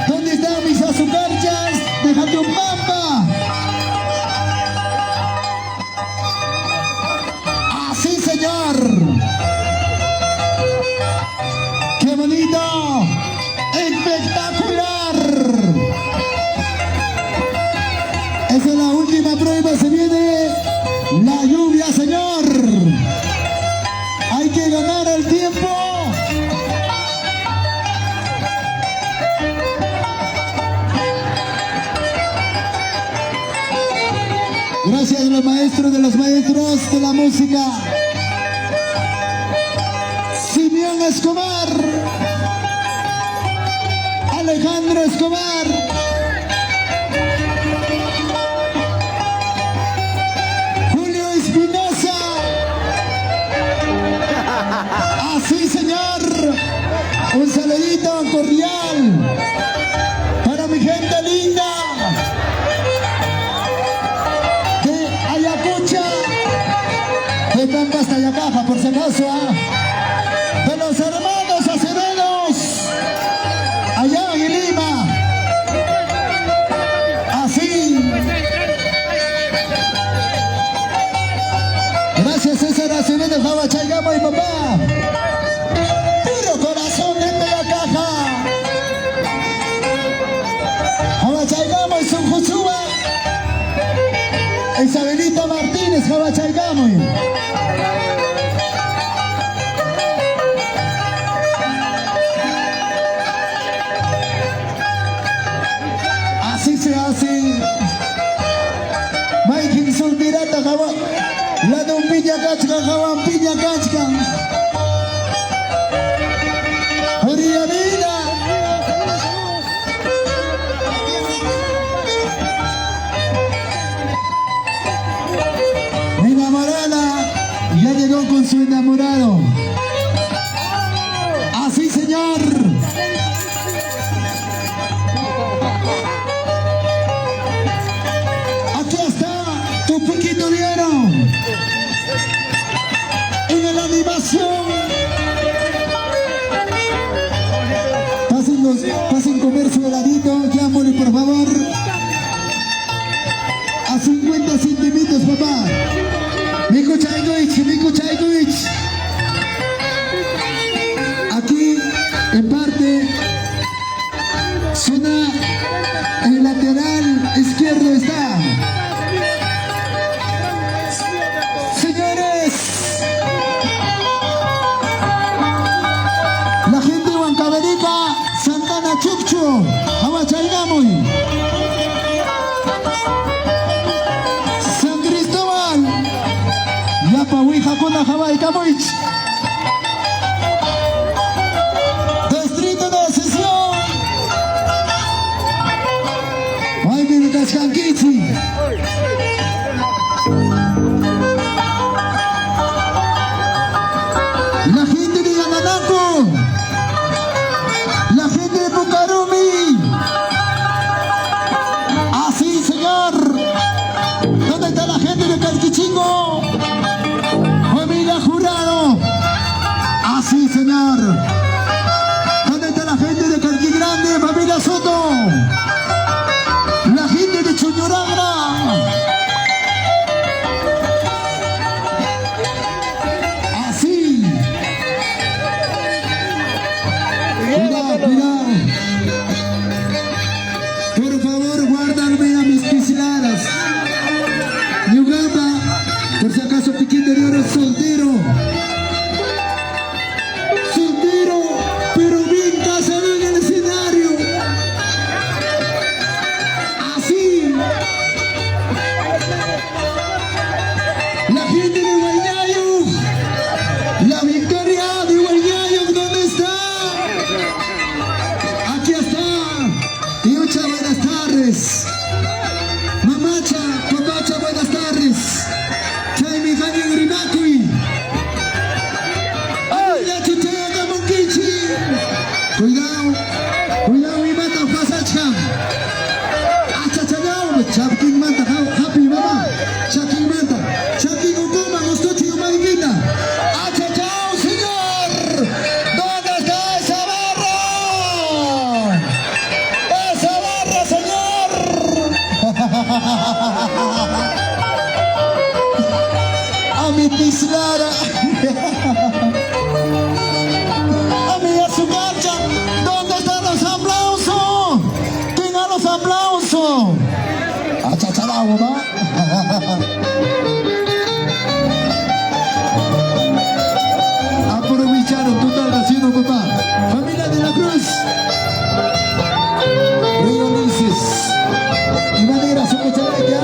¿Dónde están mis azucarchas de Jatumbamba? Así, señor. ¡Qué bonito! ¡Espectacular! Esa es la última prueba, se viene la lluvia, señor. Hay que ganar el tiempo. Gracias a los maestros de la música. Simeón Escobar, Alejandro Escobar, Julio Espinosa. Así, señor. Un saludito cordial para mi gente linda de Ayacucho, de Pampa hasta Yacaja, por si acaso, de los hermanos Acevedos, allá en Lima. Así. Gracias, César Acevedo, Java Chaygamo y papá. Puro corazón de Yacaja. Java Chaygamo y Sunjusúa. Isabelita Martínez, Java Chaygamo. Así se hace. Mike Sultirata, Java. La de un piña cachca, Java, piña cachca. Oriavina. Mi enamorada ya llegó con su enamorado. Así, señor. producción. Pasen comer su heladito, ya Mori, por favor. A 50 centímetros, papá. Miku Chayguich, Miku Chayguich. Aquí, en parte, zona el lateral izquierdo está. Señores, la gente de Huancavelica, Santana Chuccho, Aguachaygamoy, San Cristóbal, Yapahuija, Kuna, Jabay, Camoich. Distrito de Sesión. Ay, viene Cascanquichi. La gente de Yananaco, la gente de Pucarumi. Así, señor. ¿Dónde está la gente de Calquichingo? Familia Jurado. Así, señor. ¿Dónde está la gente de Calqui Grande, familia Soto? La gente de Chuñuragra. Así. Cuidado, cuidado. Por favor, guárdame a mis pisciladas. Uganda, por si acaso Piquín de Oro es soltero. Soltero, pero bien casado en el escenario. Así. La gente de Guayayo. La victoria de Guayayo, ¿dónde está? Aquí está. Yucha, buenas tardes. Mamacha, papacha, buenas tardes. Chaimi Gani Rinakui. Ya chuchea de Monquichi. Cuidado, cuidado y mata Fasacham. Achachagao, Chapkin mata, happy mama. Chakin mata, Chakin Ukuma, Mostochi Umaiguita. Achachao, señor. ¿Dónde está esa barra? Esa barra, señor. A mi pislara. Amiga su marcha, ¿dónde están los aplausos? Tengan los aplausos. Achachalao, mamá. Aprovecharon total nacido, papá. Familia de la Cruz. Río Luises. Y Madera, su cochalaca.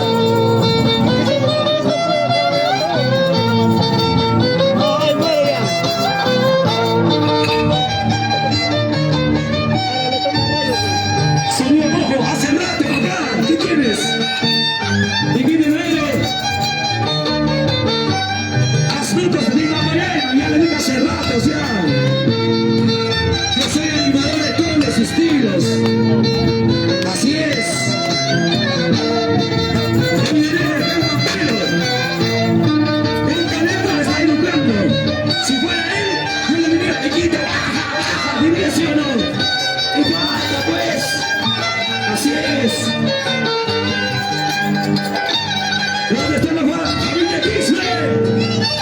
Señor Mojo, hace rato acá. ¿Qué tienes? ¿De qué me duele? Haz minutos de la mañana, ya le dije hace rato, ya. Yo soy animador de todos los estilos. Así es. Ya me viene el vampiro. El talento me está educando. Si fuera él, yo le diría piquito, baja, baja, diría sí o no. Y basta, pues. Así es. ¿Dónde está la familia Quispe?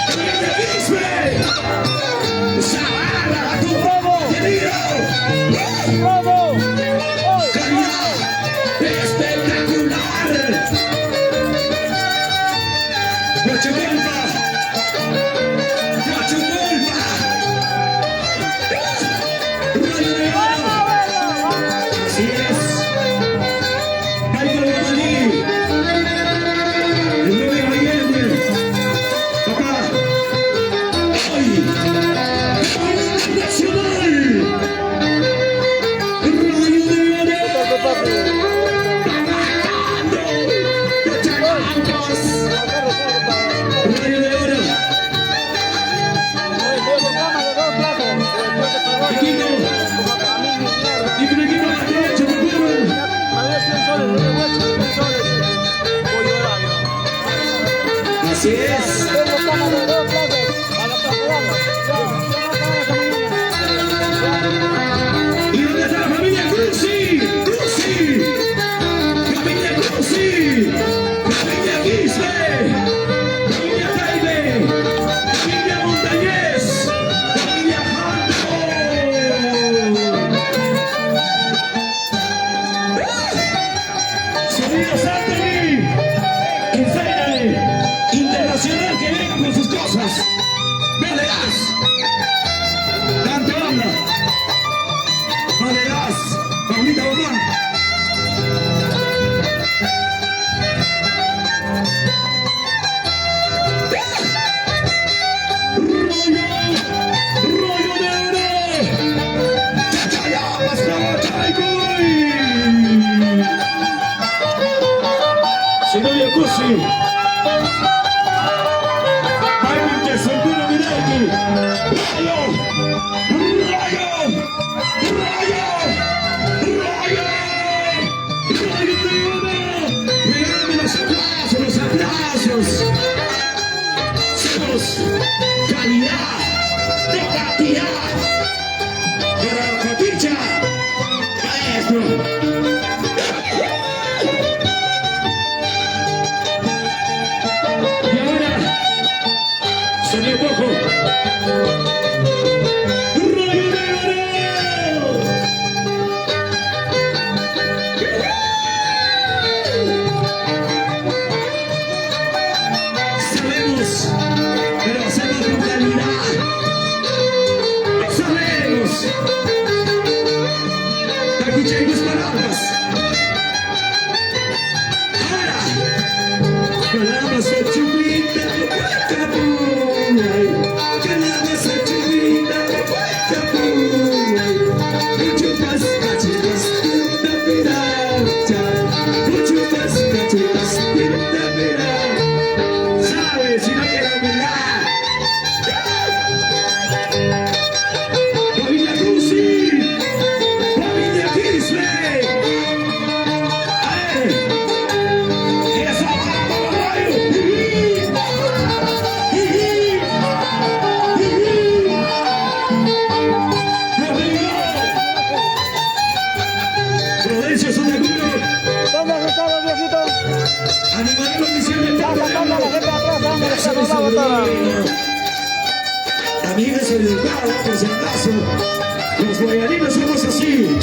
¡Familia Quispe! ¡Zabarra, tu bravo! ¡Querido! ¡Bravo! ¡Calidad! ¡Espectacular! ¡Guachumulpa! ¡Guachumulpa! ¡Rayo de oro! Así es. Michael Guamaní. El nuevo Allende. Papá. Hoy. Nacional. Rayo de oro. Rayo de oro. Equipo. Y con equipo a la derecha, por favor. Así es. Sinolio Cusi. Bailin de Santino Vidalki. Rayo. Rayo. Rayo. Rayo. Rayo de oro. Regálame los aplausos, los aplausos. Somos calidad de cantidad. Para la Copincha. Maestro. Y ahora, sonido cojo. Rayo de oro. Sabemos, pero hacemos con calidad. Sabemos. Escuchen mis palabras. Ahora, palabras de chupita, capuay. Palabras de chupita, capuay. Chupas, cachitas, tinta piracha. Chupas, cachitas, tinta piracha. ¿Sabes? Si no quiero mirar. Familia Cusi. Familia Kisley. Esa para Rayo. Prudencia, Santa Cruz. ¿Dónde has estado, viejito? Animaré la misión del Está sacando a la gente atrás, dándole que nos va a botar. Amigos educados, por si acaso, los guayaninos somos así.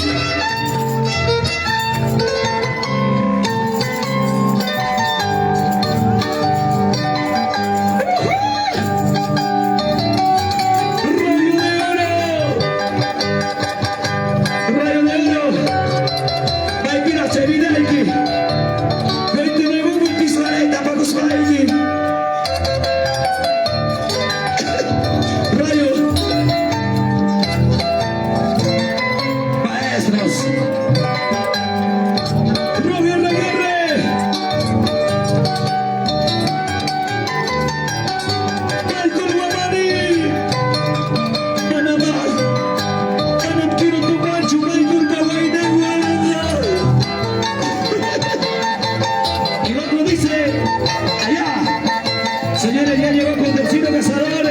Rayo de oro, Maikina Chevidalki, 29 multisvareta para los Maiki. Rayo, maestros, Rubio Reguerre, Michael Guamani, Panamá, Panam Kiro Tupachu, Michael Kawainegua. Y el otro dice, allá, señores, ya llegó con el chino cazador.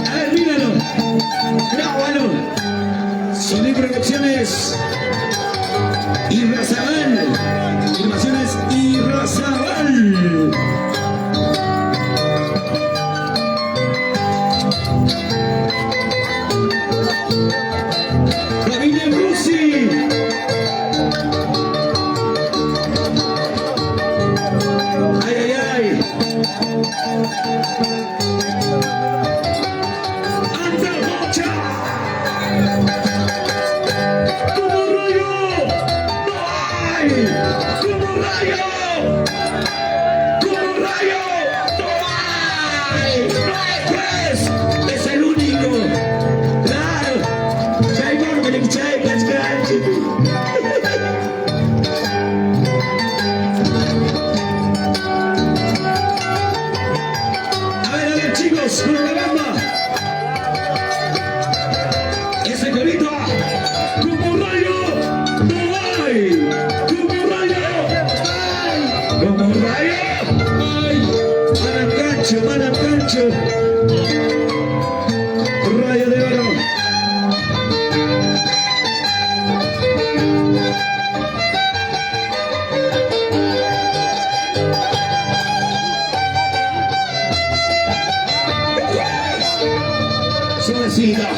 A ver, míralo. Grábalo. Son Producciones Irrazabal. Filmaciones Irrazabal. Familia Cusi. Ay, ay, ay. Anda Bocha. Como Rayo. No hay. Como Rayo. Como Rayo. No hay. No hay pues. Es el único. Claro. Chaimor Melikchay Kachkanchi. A ver, chicos, con la banda. Ese corito. Como Rayo. No hay. Como Rayo. Ay. Como Rayo. Ay. Malam Cancho, Malam Cancho. Rayo de oro. Suavecita.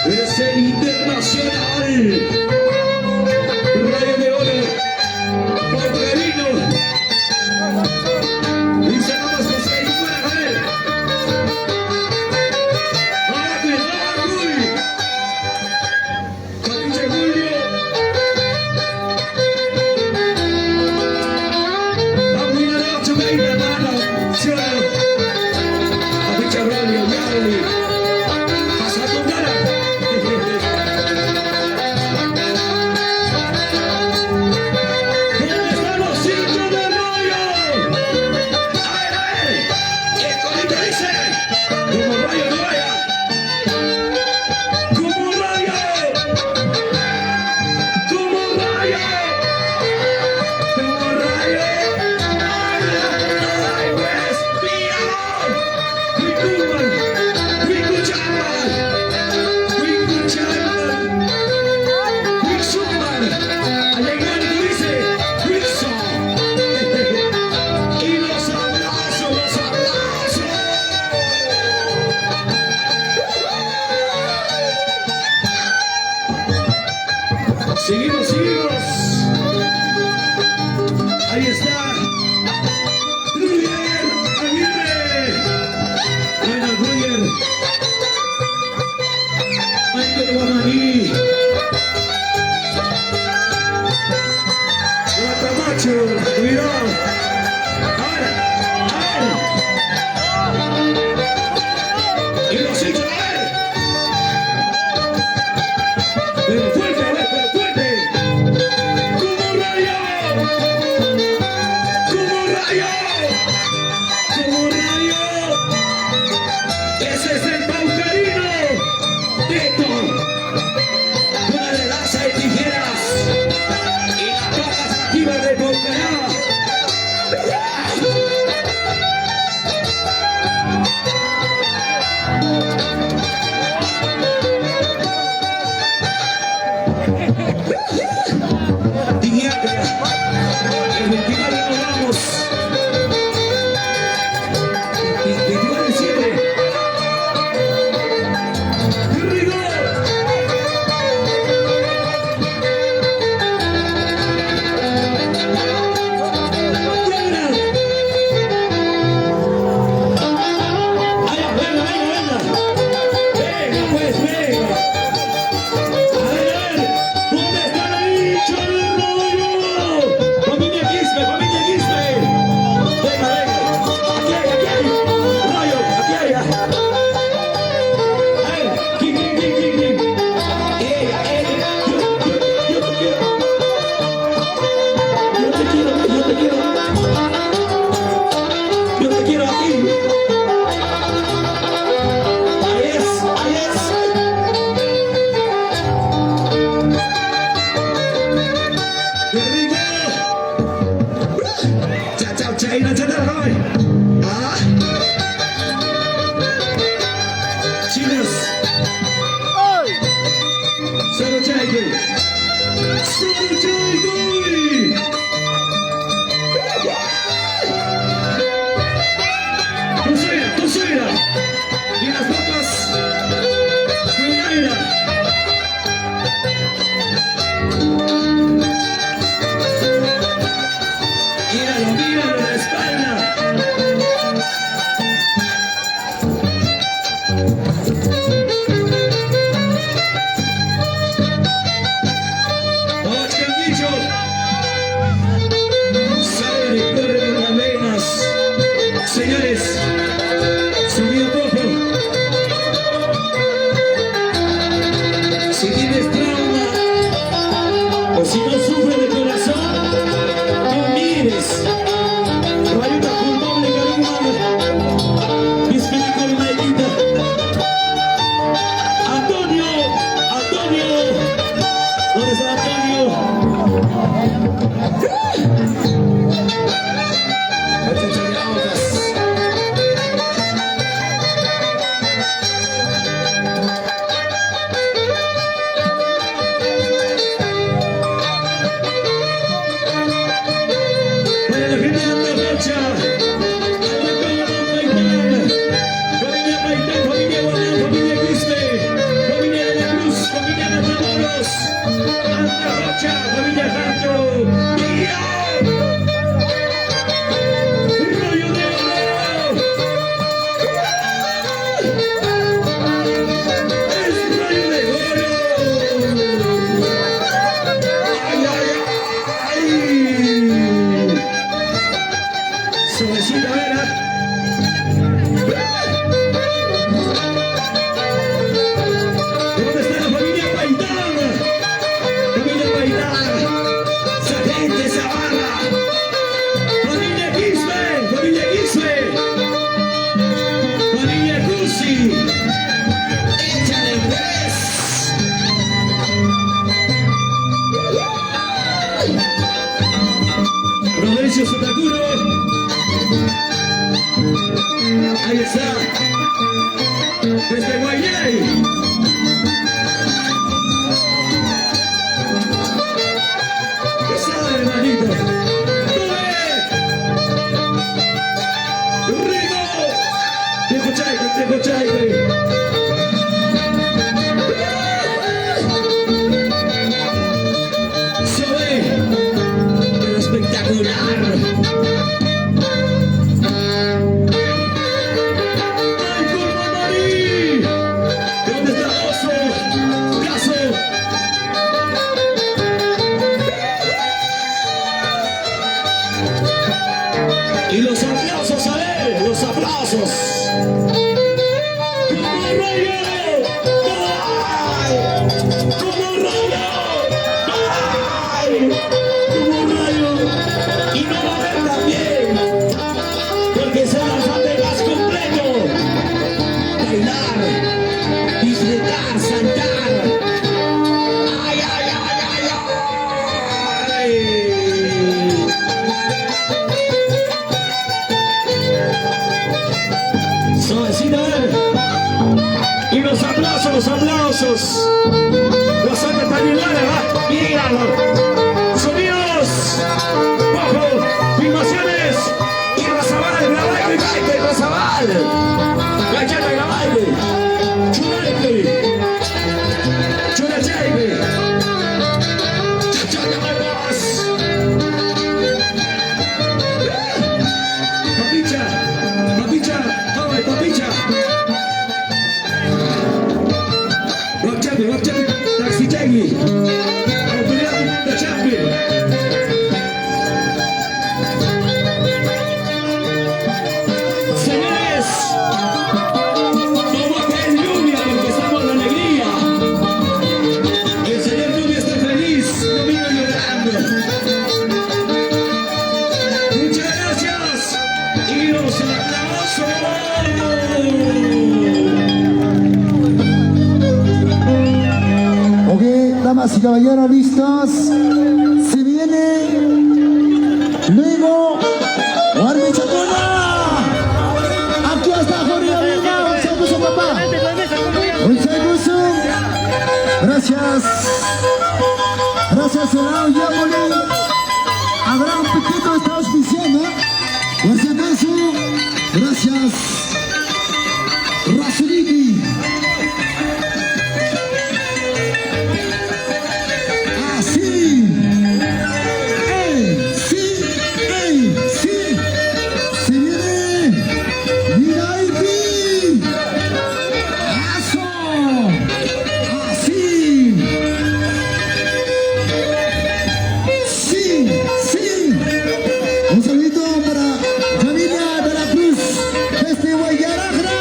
Es el internacional. Rayo de oro. Margarino. Michael Guamaní. Guatamacho, cuidado. Ahora, y los hechos, pero fuerte, pero fuerte. Como rayo. Como rayo. Como rayo. Ese es el Paucarino. Esto. aplausos. Los hombres también ¿va? Míralo. Sonidos. Bajo. Filmaciones. Y Razabal, Grabaile, Gaite, Razabal. Galleta, Grabaile. Chulaite. Chulaite. Chachacabas. Papicha. Papicha. Tome, papicha. Wakchapi, taxi jaggi. Autoridad de Chapi. Señores, vamos a caer lluvia porque estamos en alegría. El señor Lluvia está feliz, no vino llorando. Muchas gracias y los aplausos. Ok, damas y caballeros, listos. Se viene luego Warmi Chacona. Aquí está Jorge Avina. Un saludo, papá. Un saludo. Gracias. Gracias, Senado Yamoli. Abraham Piquito está auspiciando. Por si acaso, gracias. Rasuliki. Un saludito para familia de la Cruz desde Guayarajra.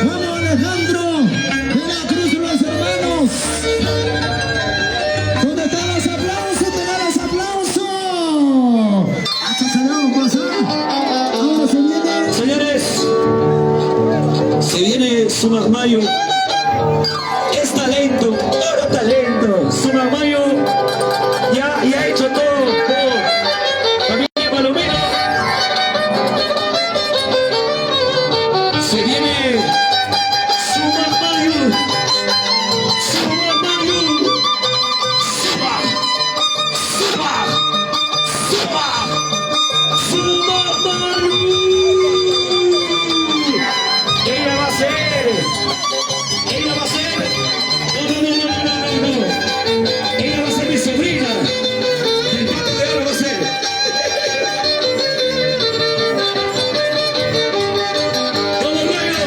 Vamos Alejandro de la Cruz, los hermanos. ¿Dónde están los aplausos? ¡Te dan los aplausos! ¡Hasta salud, cosa! ¿Cómo se viene? Señores, se viene Sumagmayo. Es talento, puro talento. Sumagmayo ya ha hecho todo por familia Palomino. Se viene Sumagmayo. Sumagmayo. Sumagmayo. Ella va a ser. Ella va a ser. No. Ella va a ser mi sobrina. El pato de oro va a ser. Todo el rollo.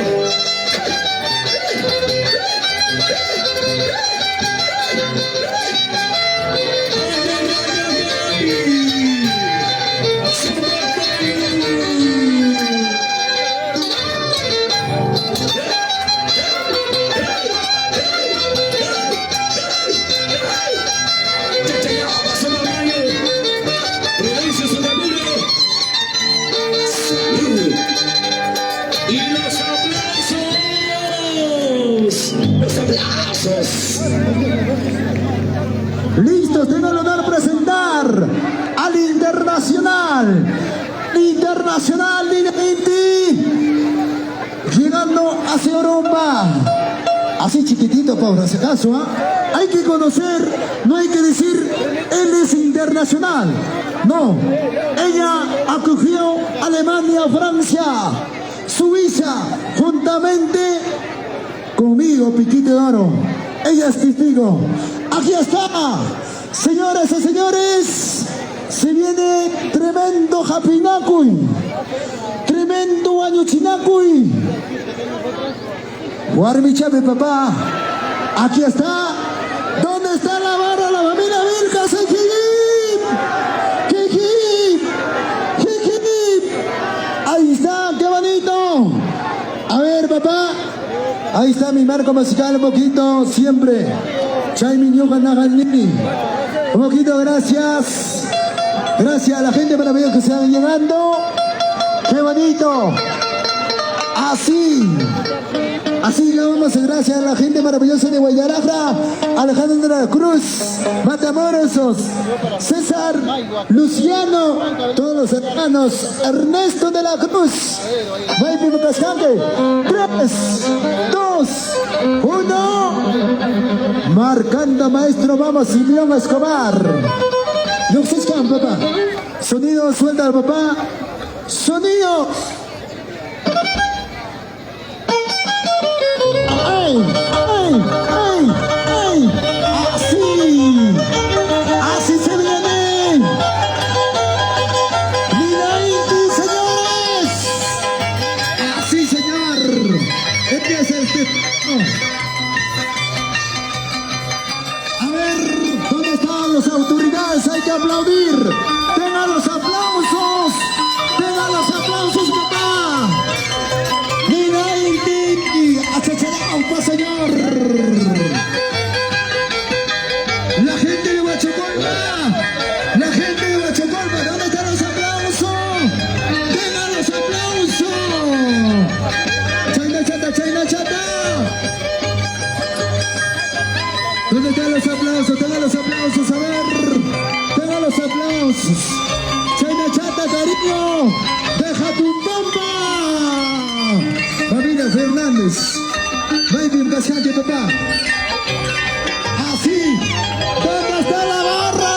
Y los aplausos. Listos, tengo el honor de presentar al Internacional Dinamiti, llegando hacia Europa. Así chiquitito, por si acaso, ¿ah? Hay que conocer, no hay que decir, él es internacional. No, ella acogió Alemania, Francia, Suiza, juntamente conmigo, Piquito de Oro. Ella es testigo. Aquí está, señoras y señores, se viene tremendo Japinacuy, tremendo Añuchinacuy. Warmi Chape, papá, aquí está. ¿Dónde está la barra, la familia Virca? Ahí está, qué bonito. A ver, papá, ahí está mi marco musical, un poquito, siempre. Chaimi Ñuja Nagalini. Un poquito, gracias. Gracias a la gente maravillosa que se van llegando. Qué bonito. Así. Así que vamos, gracias a la gente maravillosa de Guayarajra, Alejandro de la Cruz, Matamoros, César, Luciano, todos los hermanos, Ernesto de la Cruz, Maypim Cascante, 3, 2, 1, marcando maestro, vamos, Silvio Escobar. Yoxiscan, papá. Sonido, suelta al papá. Sonido. ¡Ay! ¡Ay! ¡Ay! ¡Ay! ¡Así! ¡Así se viene! ¡Mira Inti, señores! ¡Así, señor! Empieza este... A ver, ¿dónde están las autoridades? Hay que aplaudir. ¡Tengan los aplausos! ¡Tengan los aplausos, papá! ¡Mira Inti! ¡Achacharaupa, señor! La gente de Huachocolpa, la gente de Huachocolpa, ¿dónde están los aplausos? ¡Tengan los aplausos! ¡Chayna chata, chayna chata! ¿Dónde están los aplausos? Tengan los aplausos, a ver. Tengan los aplausos. Chayna chata, cariño. Deja tu bomba. Familia Fernández. Maypim Cascante, papá. Así. ¿Dónde está la barra?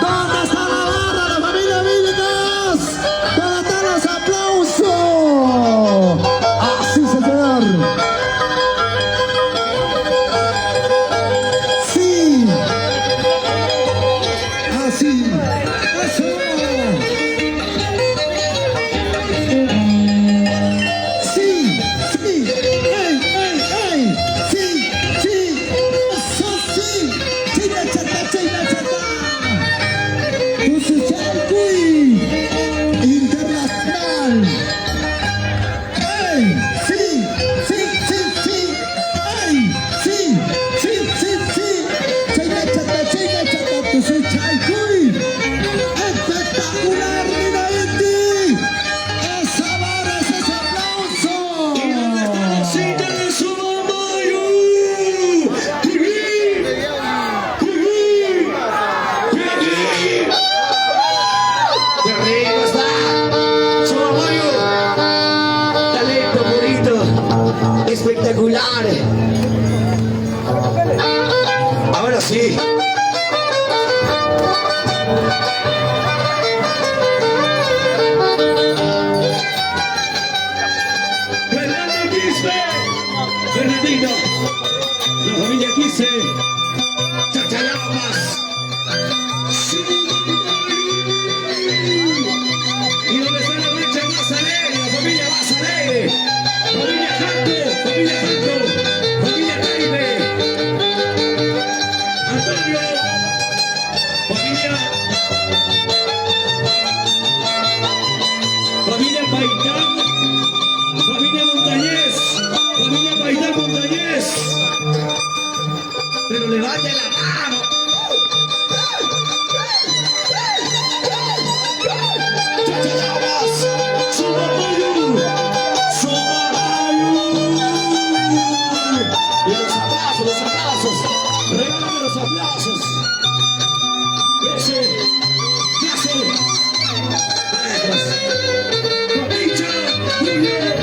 ¿Dónde está la barra? La familia Villegas. ¿Dónde están los aplausos? Así, señor. Sí. Así. Eso. Sí. Sí. ¡Ey, ey, ey! Sí, sí. Eso sí. China chata, china chata. Tusuchalcuy. Internacional. ¡Ey! Sí, sí, sí, sí. ¡Ey! Sí, sí, sí, sí. China chata, Tusuchalcuy. ¡Espectacular, mira Inti! ¡Esa barra es ese aplauso! ¿Y dónde está la cita de su Mamayo? ¡Pigui! ¡Pigui! ¡Pigui! ¡Qué rico está! ¡Su Mamayo! ¡Talento bonito! ¡Espectacular! Ahora sí. Fernando Quispe, Fernandito, la familia Quispe, Chachalaupas. Y donde está la marcha más alegre, la familia más alegre, familia Janto, familia Jaime, Antonio, familia Paitán, familia Montañez, familia Paitán Montañez. Pero levante la mano. Chachalaupas, Sumapayu, Sumapayu. Y los aplausos, regálame los aplausos. Ese. Papicha, muy bien.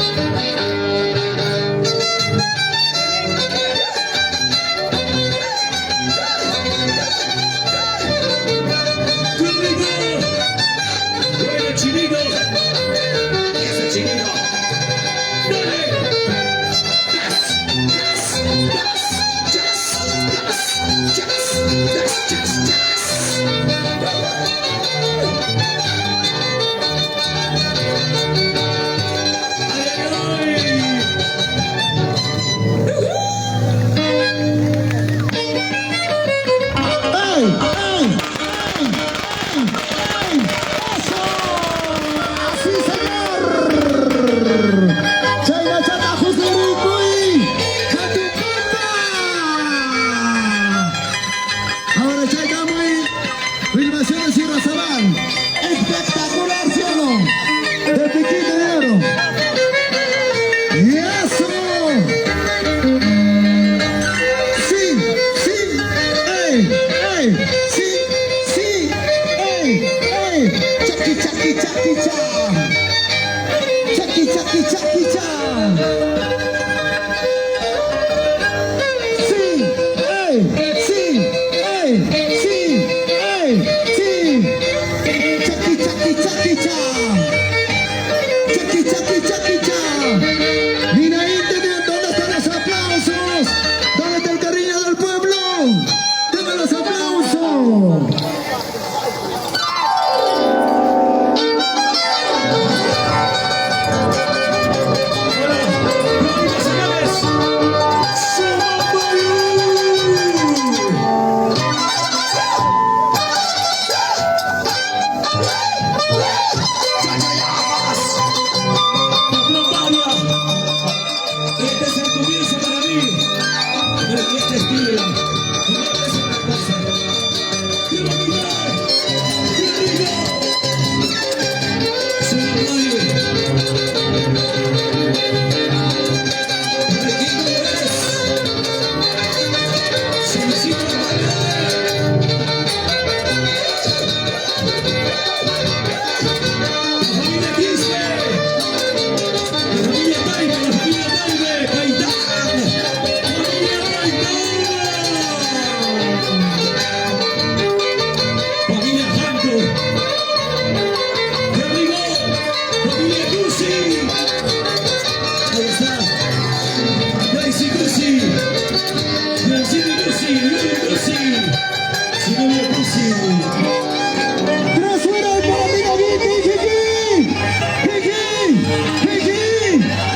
Tres fuera para Mina Vicky,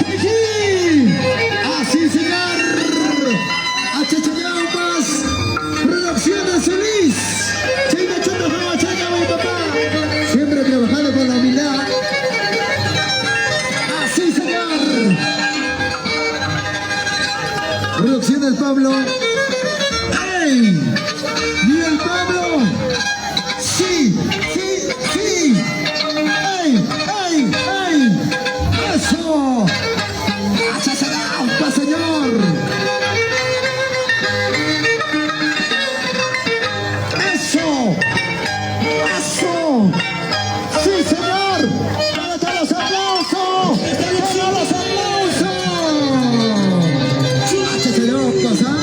Vicky. Así señor. Achachayaumas. Producciones Solís. Chinga chata fama chaca mi papá. Siempre trabajando con la humildad. Así señor. Producciones Pablo. ¡Ey! ¡Y el Pablo! ¡Sí! ¡Ey! ¡Eso! ¡Achachayaumas, señor! ¡Eso! ¡Sí, señor! ¡Para todos los aplausos! ¡Para los aplausos! ¡Achachayaumas, ah!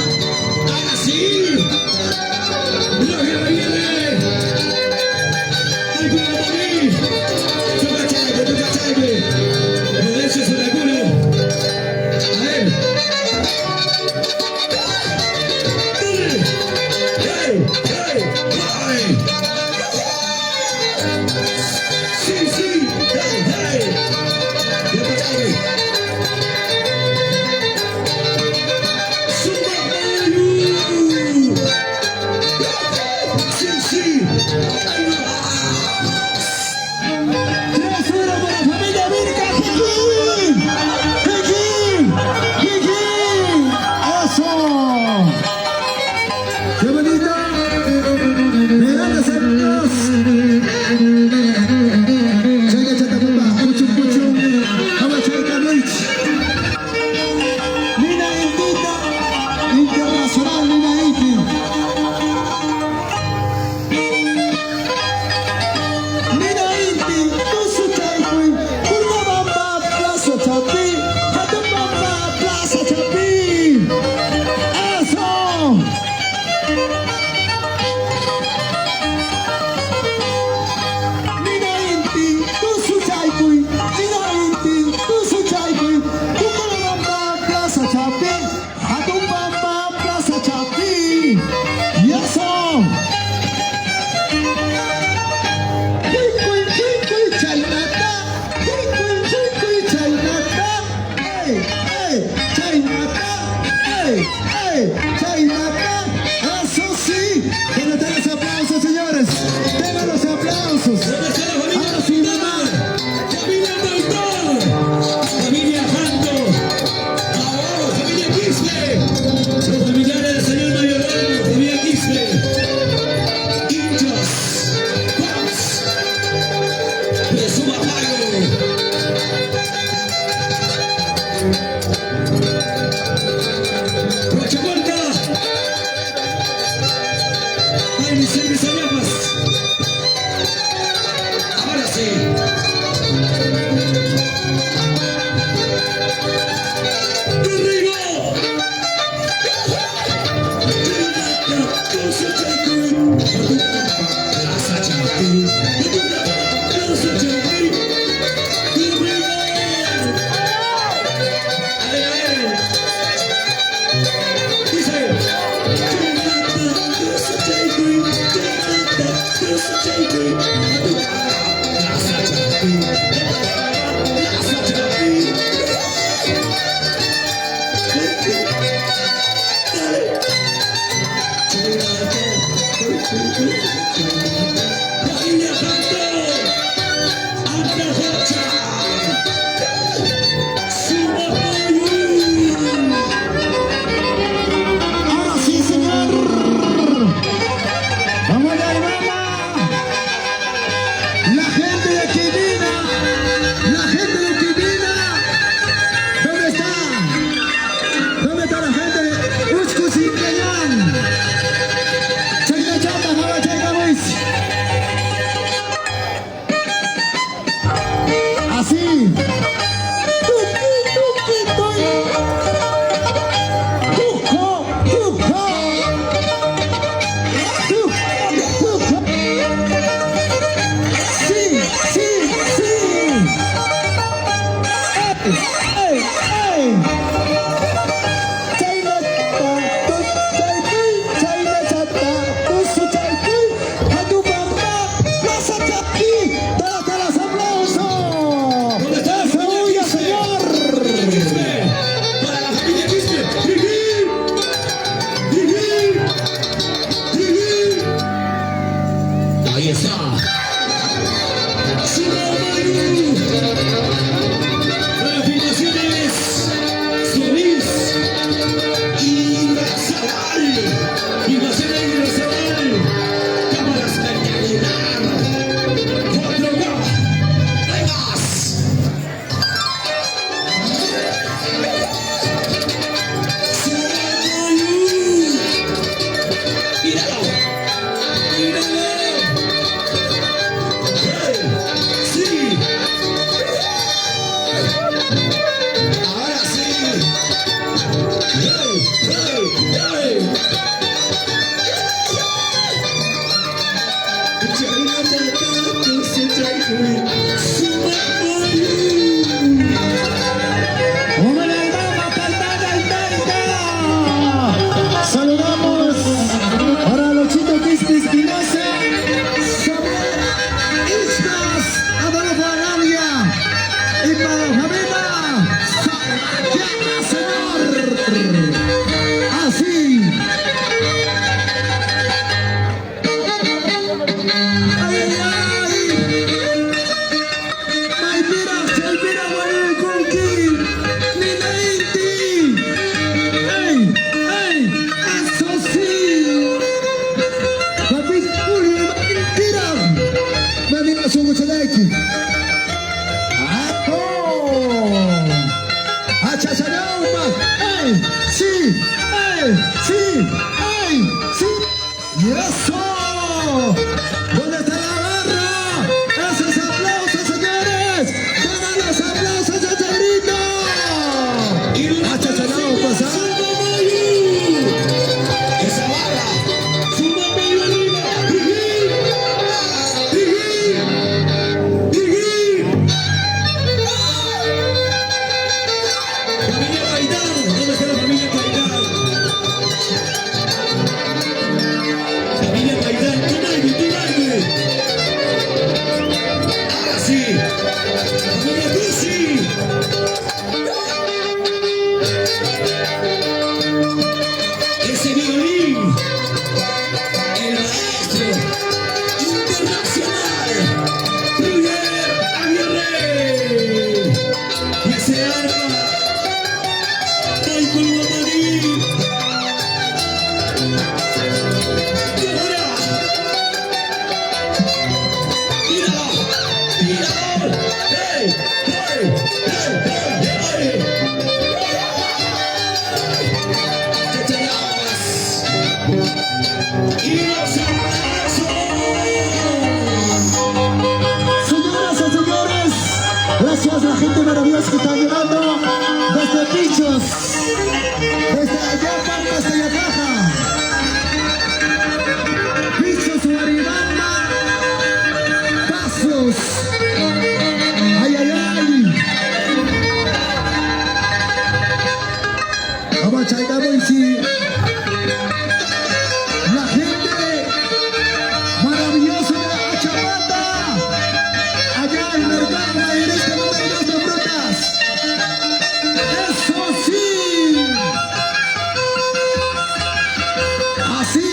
¡Tres fuera para la familia Virga! ¡Gigi! ¡Eso! ¡Qué bonito! ¡Regalas el plus! ¡Chaga chata pumba! ¡Puchu! ¡Vamos a echar Luis! ¡Nina Indita! ¡Internacional Nina Iti! Nina Inti, Tusu Chaikui, Kurmabamba, Plaza Chapi, Hatambamba, Plaza Chapi. ¡Eso! Nina Inti, Tusu Chaikui, Kurmabamba, Plaza Chapi, Hatambamba, Plaza Chapi. ¡Y eso! Chainata, eso sí, ¿dónde están los aplausos, señores? Tengan los aplausos. Ahora sí, mamá. Familia Montón, familia Janto, ahora familia Quispe, los familiares del señor mayordomo, familia Quispe, hinchas, fans, presuma pago. Rocha Puerta, ay, mis llamas. Ahora sí. Dice Y José Negro Zabal, cámaras Cañaguinar, 4K, vengas. Míralo, míralo. Hey, sí. Ahora sí. Hey, hey, hey. Saludamos para los chicos Cristi Espinosa, Samuel Ismas, Adolfo Arabia y para Javiera Señor. Así. Ay, ay, ay. Maipira, Chalpira, Manuel Colquín, Nina Inti. ¡Ey! ¡Ey! ¡Eso sí! ¡Papi Julio, mentira! ¡Venimos a su Guchaleki! ¡Ah, oh! ¡Achacharauma! ¡Ey! ¡Sí! ¡Ey! ¡Sí! ¡Ey! ¡Sí! ¡Y eso! ¿Dónde está la barra? ¡Esos aplausos, señores! ¡Pongan los aplausos, Chacharito! ¡Achacharaupa, Esa barra, suma medio arriba. Familia Paidán, ¿dónde está la familia Paidán? Familia Paidán, tú baile, tú baile. Ahora sí, familia Tusi. Ese violín, el maestro internacional, Roger Aguirre. Y ese arma, Michael Guamaní. Y ahora, míralo, míralo. ¡Hey, hey, hey, hey, hey! Y los Señoras y señores, gracias a la gente maravillosa que está llegando desde Pichos, desde allá hasta Yacaja, Pichos, Guaribamba, Pasos, ay, ay, ay. Vamos a echar sí. La gente maravillosa de la Achapata, allá en el mercado mayorista número 2 de frutas. ¡Eso sí! Así.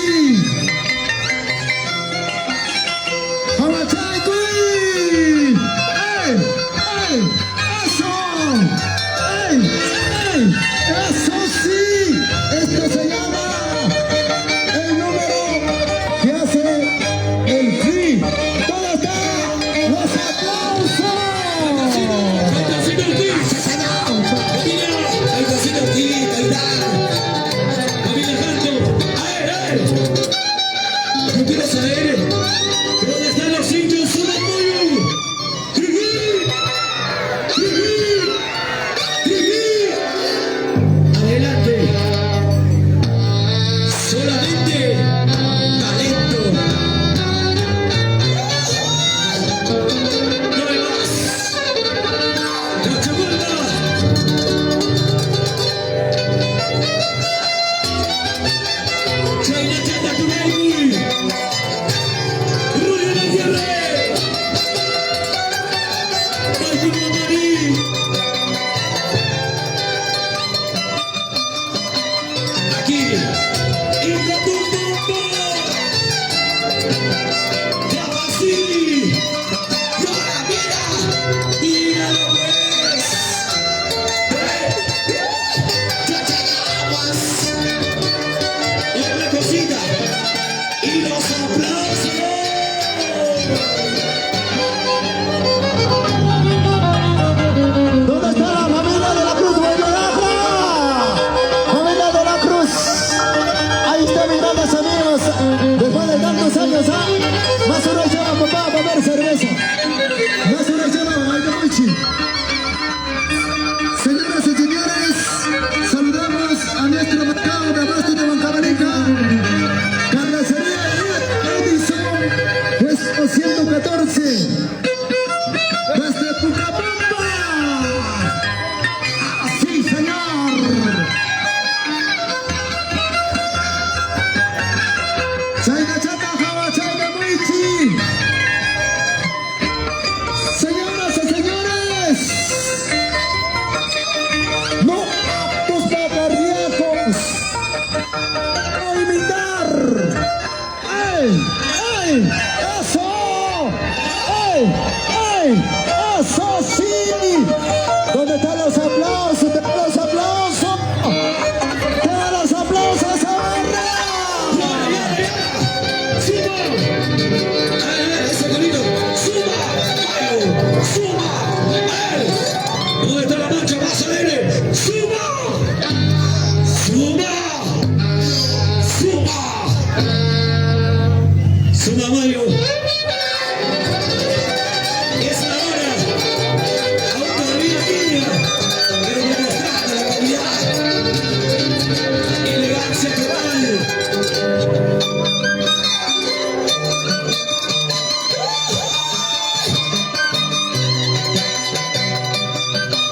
¡Jamachaycui! ¡Ey! ¡Ey! ¡Eso! ¡Ey! ¡Ey! ¡Eso sí! Esto se llama el número que hace el free. ¿Dónde están los aplausos? el casino Ortiz, familia, el casino Ortiz, Paidán, familia Canto. ¡Ay, ay! Yo quiero saber dónde están los indios Sudamoyo. Adelante. Solamente talento. No hay más. Cachaguarda. Chayna Chata Tunay. Roger Aguirre. Michael Guamaní. Aquí. Inca Tumba. atención, mis grandes amigos. Después de tantos años, más una llama, papá, para ver cerveza. Más una llama, ay, Moichi. Señoras y señores, saludamos a nuestro mercado de abasto de Bancabanica. Carnicería Edison, puesto 114. Desde Pucabamba. Sí, señor. Chayna Chata, Java, Chayna Moichi. Señoras y señores, no aptos para cardíacos. A imitar. ¡Ey! ¡Ey! ¡Eso! ¡Ey! ¡Ey! ¡Eso sí! ¿Dónde están los aplausos? ¿Dónde están los aplausos? ¡Todos los aplausos ahora! ¿Dónde está la mancha más alegre? ¡Suba! ¡Suba! ¡Suba! ¡Suba, Mayo! Es la hora. Aún todavía niña, pero demostrando la calidad. Elegancia total.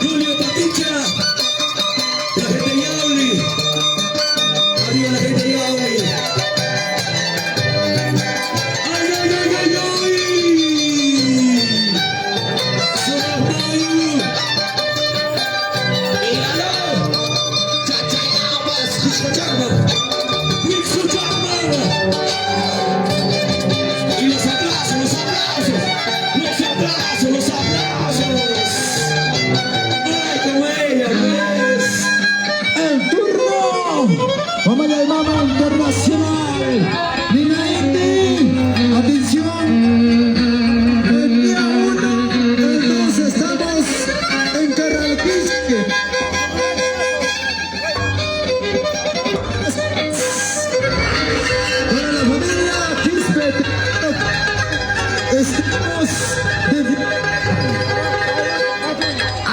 Julio Paticha, la gente de Yauli. Arriba la gente de Yauli. ¡Ay, ay, ay, ay, ay! ¡Somos Mayu! ¡Míralo! ¡Chachayabas! ¡Escuchamos! Y los aplausos, los aplausos, los aplausos, los aplausos. ¡Ay, como ella, pues! El turno. Vamos allá, mama internacional. Nina Indy. Atención. El día 1. Entonces estamos en Carralquisque. Para la familia Quispe. Estamos de...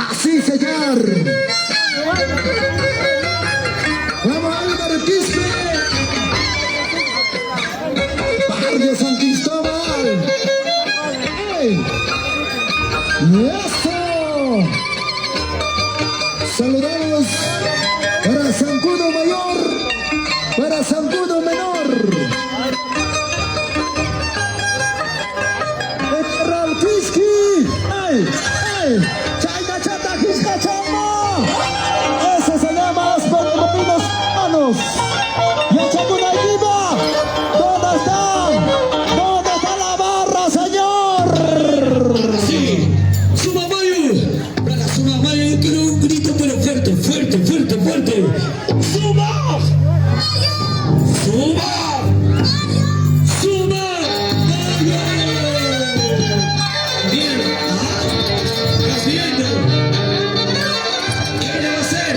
Así, señor. Vamos Álvaro Quispe. Barrio San Cristóbal. ¡Ey! ¡Eso! Saludamos para Zancudo Mayor, para Zancudo Menor. Ralquiski. ¡Ey! ¡Ey! ¡Chayna Chata Quisca Chamba! Ese se llama Los Manos. Y el Chacuna Viva. ¿Dónde están? ¿Dónde está la barra, señor? Sí, Suba Mayu. Para Suba Mayu, yo quiero un grito, pero fuerte, fuerte, fuerte, fuerte. ¡Suba! ¡Suba! ¡Suba! ¡Mayu! Bien, ¿estás viendo? Ella va a ser,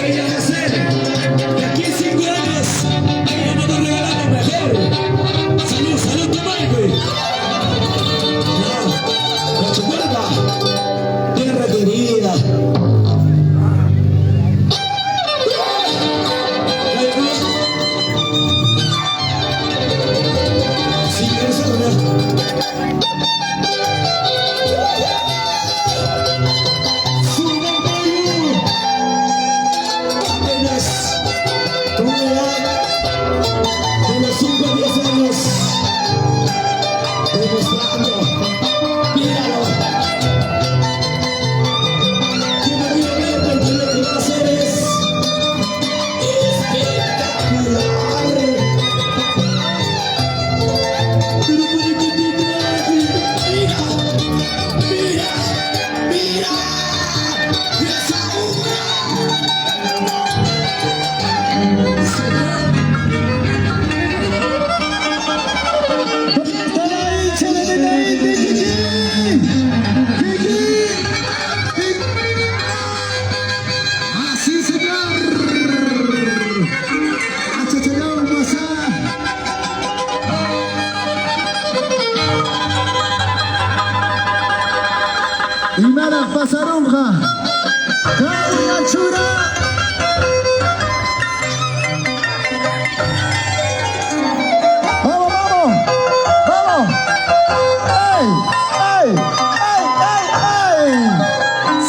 ella va a ser. De aquí a 5 años, ella nos va a regalar lo mejor. Salud, salud, Tomaique. No, se vuelva. Tierra querida. Sí, Suba Mayu. Apenas tu edad basura. Vamos, vamos, vamos. ¡Ay, ay, ay, ay, ay!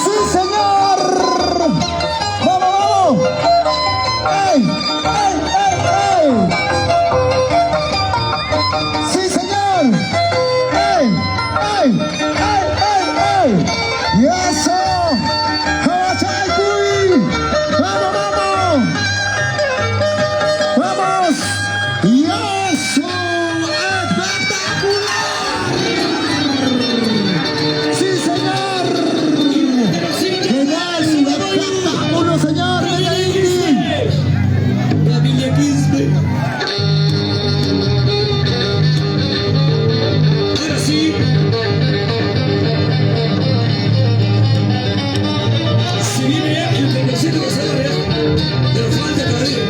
¡Sí, señor! ¡Vamos, vamos! ¡Ay, ay, ay, ay! ¡Sí, señor! ¡Ay, ay, ay, ay, ay! ¡Y eso! ¡Hawachaicuy! ¡Vamos, vamos! ¡Vamos! ¡Y eso! ¡Espectacular! ¡Sí, señor! ¡Genial! ¡Espectáculo, señor! ¡Venga, Indy! Familia Quispe. Ahora sí. Se viene el reconocido gozadores de los fans de Madrid.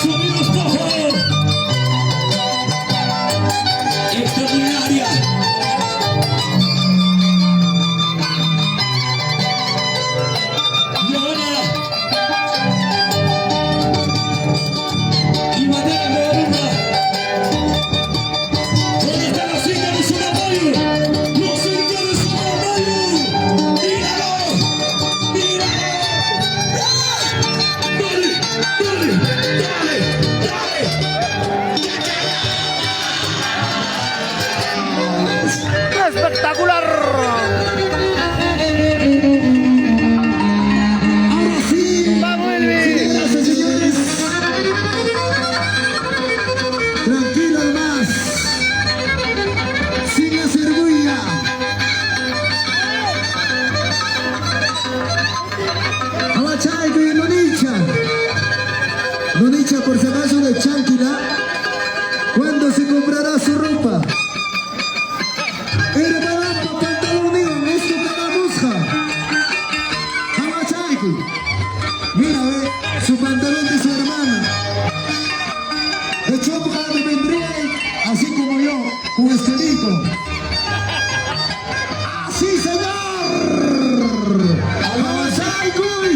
Sonidos Pájaro. Extraordinaria. Y ahora, y bandera de Aruba. ¿Dónde están los indios de Suramayo? Los indios de Suramayo. ¡Míralo! ¡Míralo! ¡Dale! ¡Dale! ¡Dale! ¡Dale! ¡Espectacular! Ahora sí. ¡Vamos, Elvis! Gracias, señores. Tranquilo más. Sin hacer bulla. Hawachaicuy, Nonicha. Nonicha, por si acaso de Chanquila. ¿Cuándo se comprará su ropa? Era para pantalón mío, esto para musja. Hawachaicuy. Mira, su pantalón de su hermana. De Chopra me vendría así como yo, un estelito. ¡Así, señor! ¡Hawachaicuy!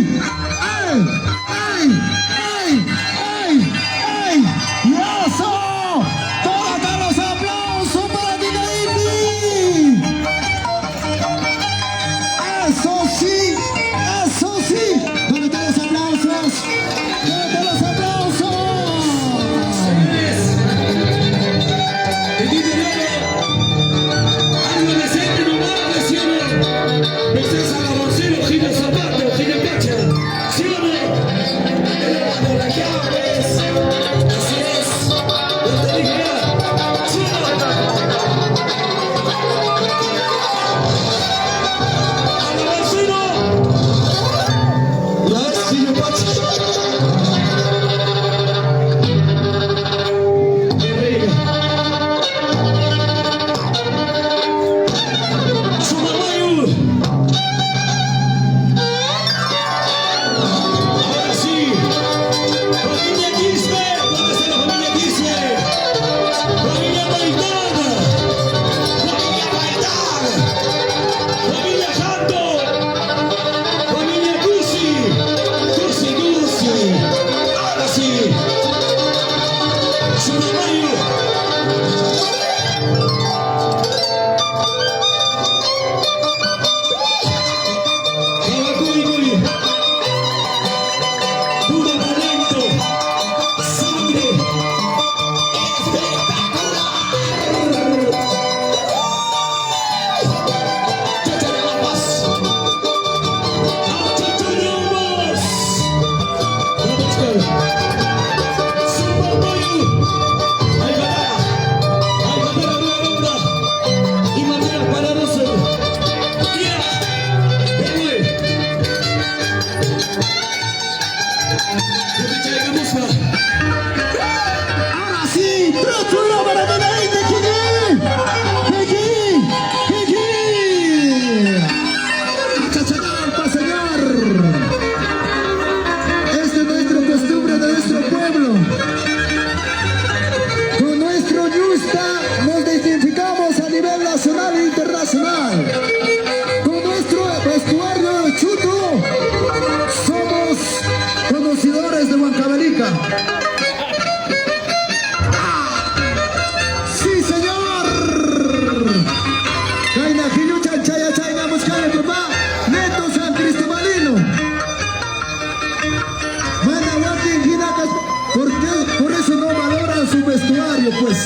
¡Ay! ¡Ay! ¡Ay! ¡Ay! ¡Ay! ¡Y eso! ¡Todos los aplausos para Dina Indy! ¡Eso sí! ¡Eso sí! ¿Dónde están los aplausos? ¿Dónde están los aplausos? El interior Nacional. Con nuestro vestuario chuto, somos conocedores de Huancavelica. ¡Sí, señor! Caina Gilucha, Chaya, Chaya, Muscaya, papá, Neto San Cristobalino. Manda Joaquín Ginacas, por eso no valoran su vestuario, pues.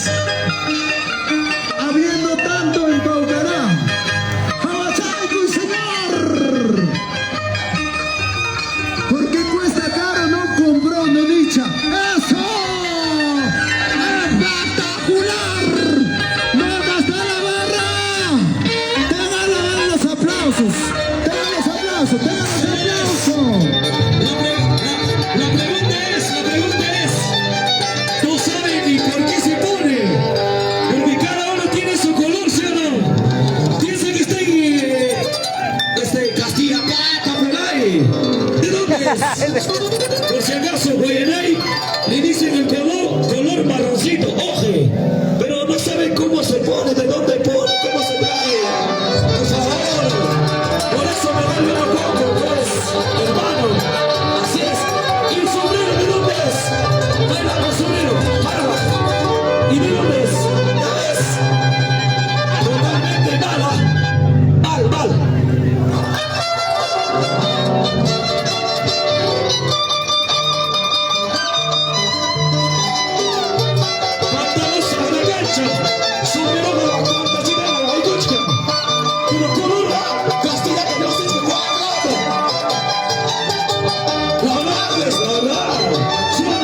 Habiendo tanto en Paucará. ¡Jabachaico, señor! ¿Por qué cuesta caro? No compró, no dicha. ¡Eso! ¡Espectacular! ¡No gasta la barra! ¡Tengan los aplausos! ¡Tengan los aplausos! ¡Tengan los aplausos! La pregunta es, ¿tú sabes ni por qué se pone? Porque cada uno tiene su color, ¿sí o no? Piensa que está en Castilla Plata, por ahí. ¿De dónde es? Por si acaso, Guayanay, le dicen el color marroncito, oje. Pero no saben cómo se pone, de dónde pone, cómo se trae. Por favor, por eso me duele un poco, pues, hermano. Así es. ¿Y el sombrero de dónde es? Baila con sombrero, barba. ¿Y de dónde es? ¿Ya ves? Totalmente mala. Mal. Pantalones a la cancha. Sombrero de la cuarta chilena, la Guaycuchca. Pero color Castilla que no se cuadra. La verdad es la verdad. ¿Sí o no?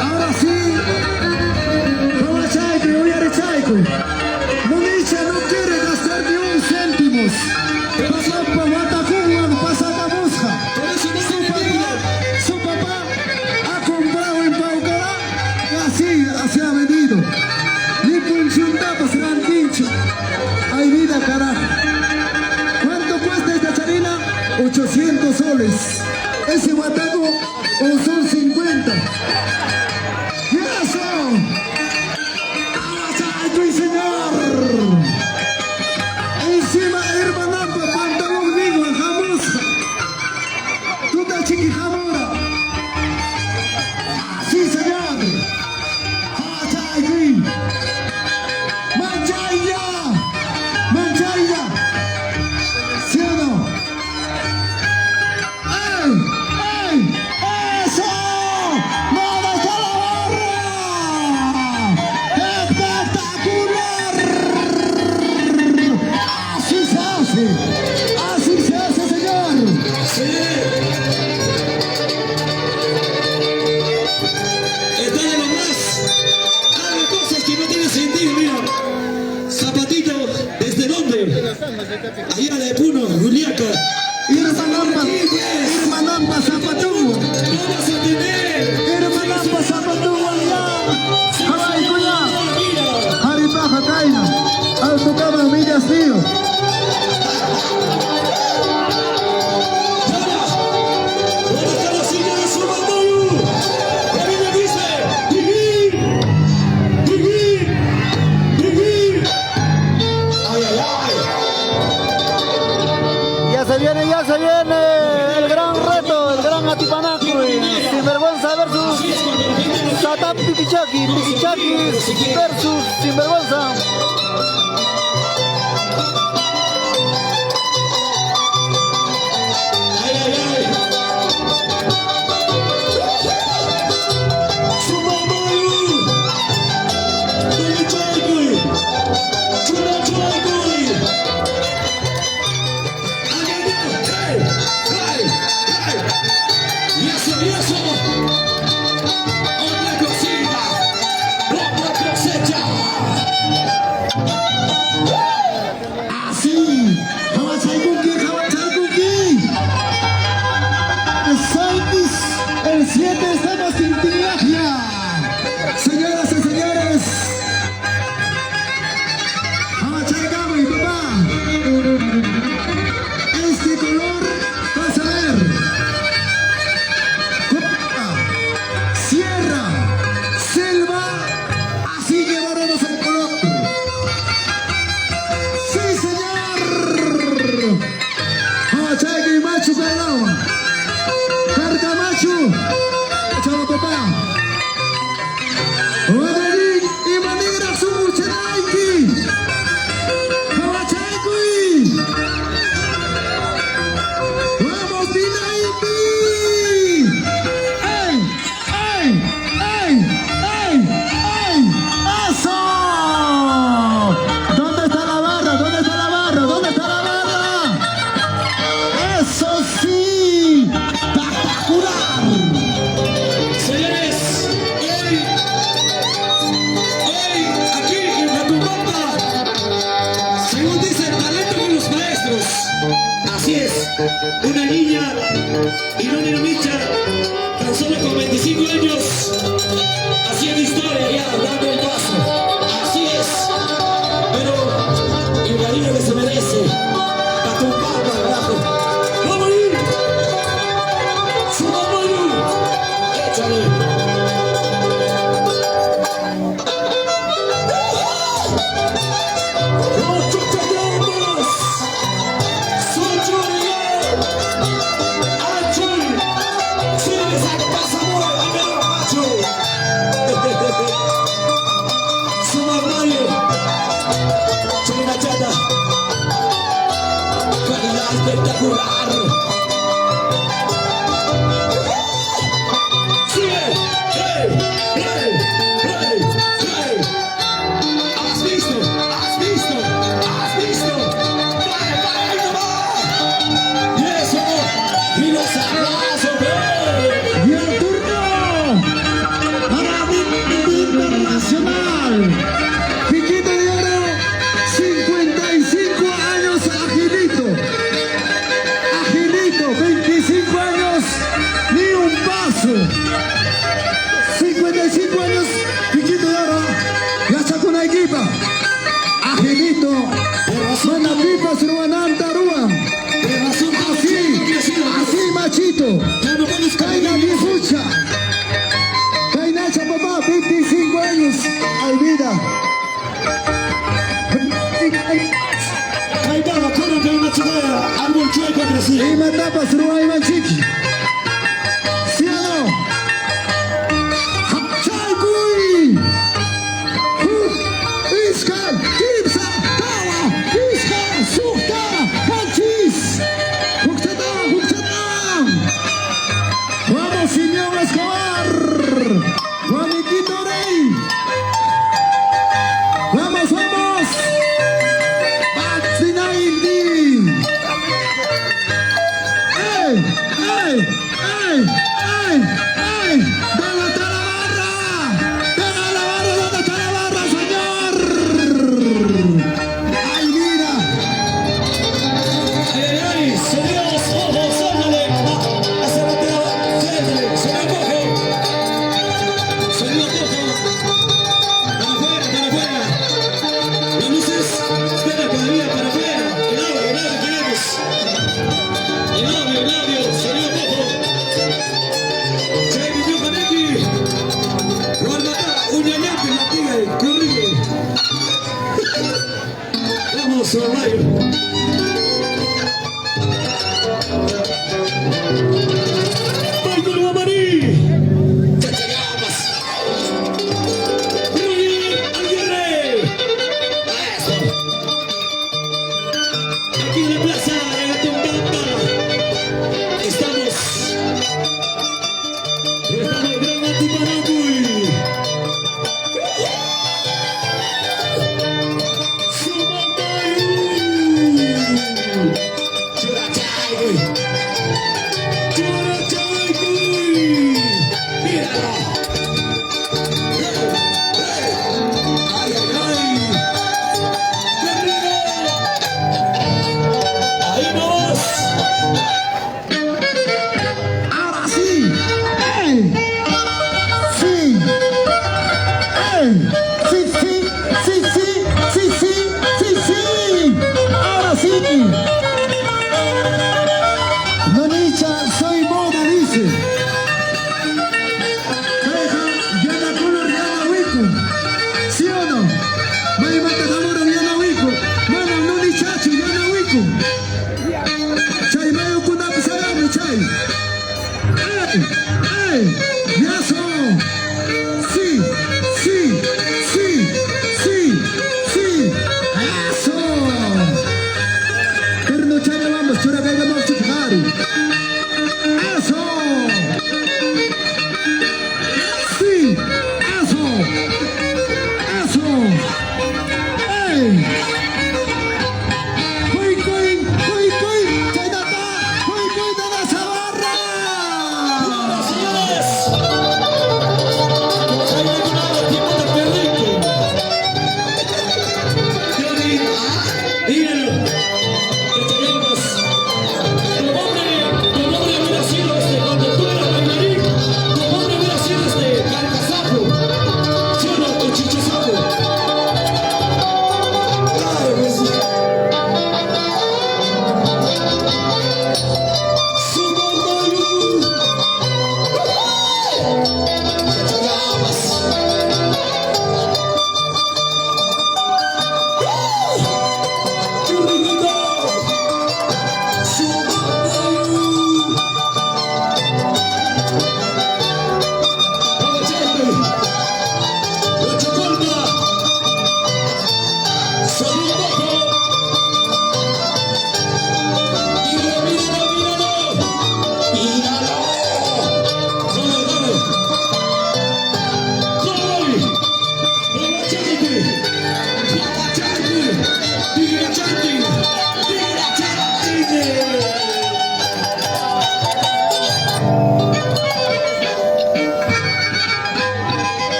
Ahora sí, Jabachaico y Uyarichaico. Municha no quiere gastar ni un céntimos. Pasa pa' Guatacuba, pasa pa' Busca. Su papá ha comprado en Paucará y así ha venido. Ni punchuntapas serán pincho. Hay vida, carajo. ¿Cuánto cuesta esta charina? 800 soles. Ese guataco o son 50. ¡Y eso! ¡Jabachaico y señor! Encima, hermanapa, pantalón digo, jamusa. Tú te chiquijamora. ¡Sí, señor! ¡Jabachaico! ¡Manchaya! ¡Manchaya! ¿Sí o no? ¡Ey! ¡Ey! ¡Eso! ¡No está la barra! ¡Espectacular! ¡Así se hace! ¡Así se hace, señor! Sí. Está de lo más. Hagan cosas que no tienen sentido, mira. Zapatito, ¿desde dónde? Allá de Puno, Juliaca. Irmanampa Zapatugo. No vas a tener. Irmanampa Zapatugo ya. Jabaico ya. Mira. Jaripaja Caina. Autocámara Millas Tío. ¿Dónde está la silla de Sumamoyu? A mí me dice, Digui. Ay. Ya se viene el gran reto, el gran Atipanacu, Sinvergüenza versus Satap Pipichaki versus Sinvergüenza. Ay. Sumamoyu. Pipichaki. Chunachaki. Y eso, otra cosita, otra cosecha. Así 25 años haciendo historia ya, dando el paso. Así es. Pero el cariño que se merece, para tu papá, carajo. ¡Va a morir! ¡Se va a morir! ¡Échale! Espectacular. Sigue. ¡Hey! ¡Hey! ¡Hey! ¡Hey! ¿Has visto? ¿Has visto? ¿Has visto? ¡Vale, vale! ¡Ahí no va! ¡Y eso! ¡Y los aplausos! ¡Hey! Y el turno para mi internacional. Piquito de oro, 55 años, agilito. Agilito, 25 años, ni un paso. 55 años, piquito de oro, ya sacó una equipa. Agilito, mana pipa, suruanam, taruan. Así, machito. Caina viejucha. Cainacha, papá, 25 años. Ay, vida. Ahí va, corre que hay una chulea, árbol chueco crecido. Y matapa, suruay, manchichi. ¿Sí o no? Hapchalcui. Iska, Kipsa, Tawa, Iska, Sukta, Hachis. Huxatá. Vamos, Simeón Escobar. Juaniquito Rey. Vamos. Batsinaindi. ¡Ey! ¿Dónde está la barra? ¿Dónde está la barra, señor? ¡Ay, mira! ¡Ay, señores, ojos, ándale! ¡Hacia la tela! ¡Siéntale! ¡Se la cojo! ¡Se la cojo! ¡Para afuera! ¡Las luces! ¡Espera, todavía para afuera! ¡El audio queremos! ¡El audio! ¡Se la cojo! ¡Se vivió con aquí! ¡Guardata! ¡Uñañape, la tía! ¡Corrible! ¡Vamos, Mario! ¡Michael Guamarí! ¡Chachagamas! ¡Rubén Aguirre! ¡Eso! Aquí en la plaza de la Tumbamba estamos Gran Atipanacui. Ahora sí. ¡Ey! Sí. ¡Ey! Sí. Ahora sí. Nonicha, soy moda, dice. Deja, ya la color ya Wiku. ¿Sí o no? May matakamura ya Wiku. Mano, nonichacho ya Wiku. Chay, mayo kuna pisarame, chay. ¡Ey! ¡Yaso! Sí.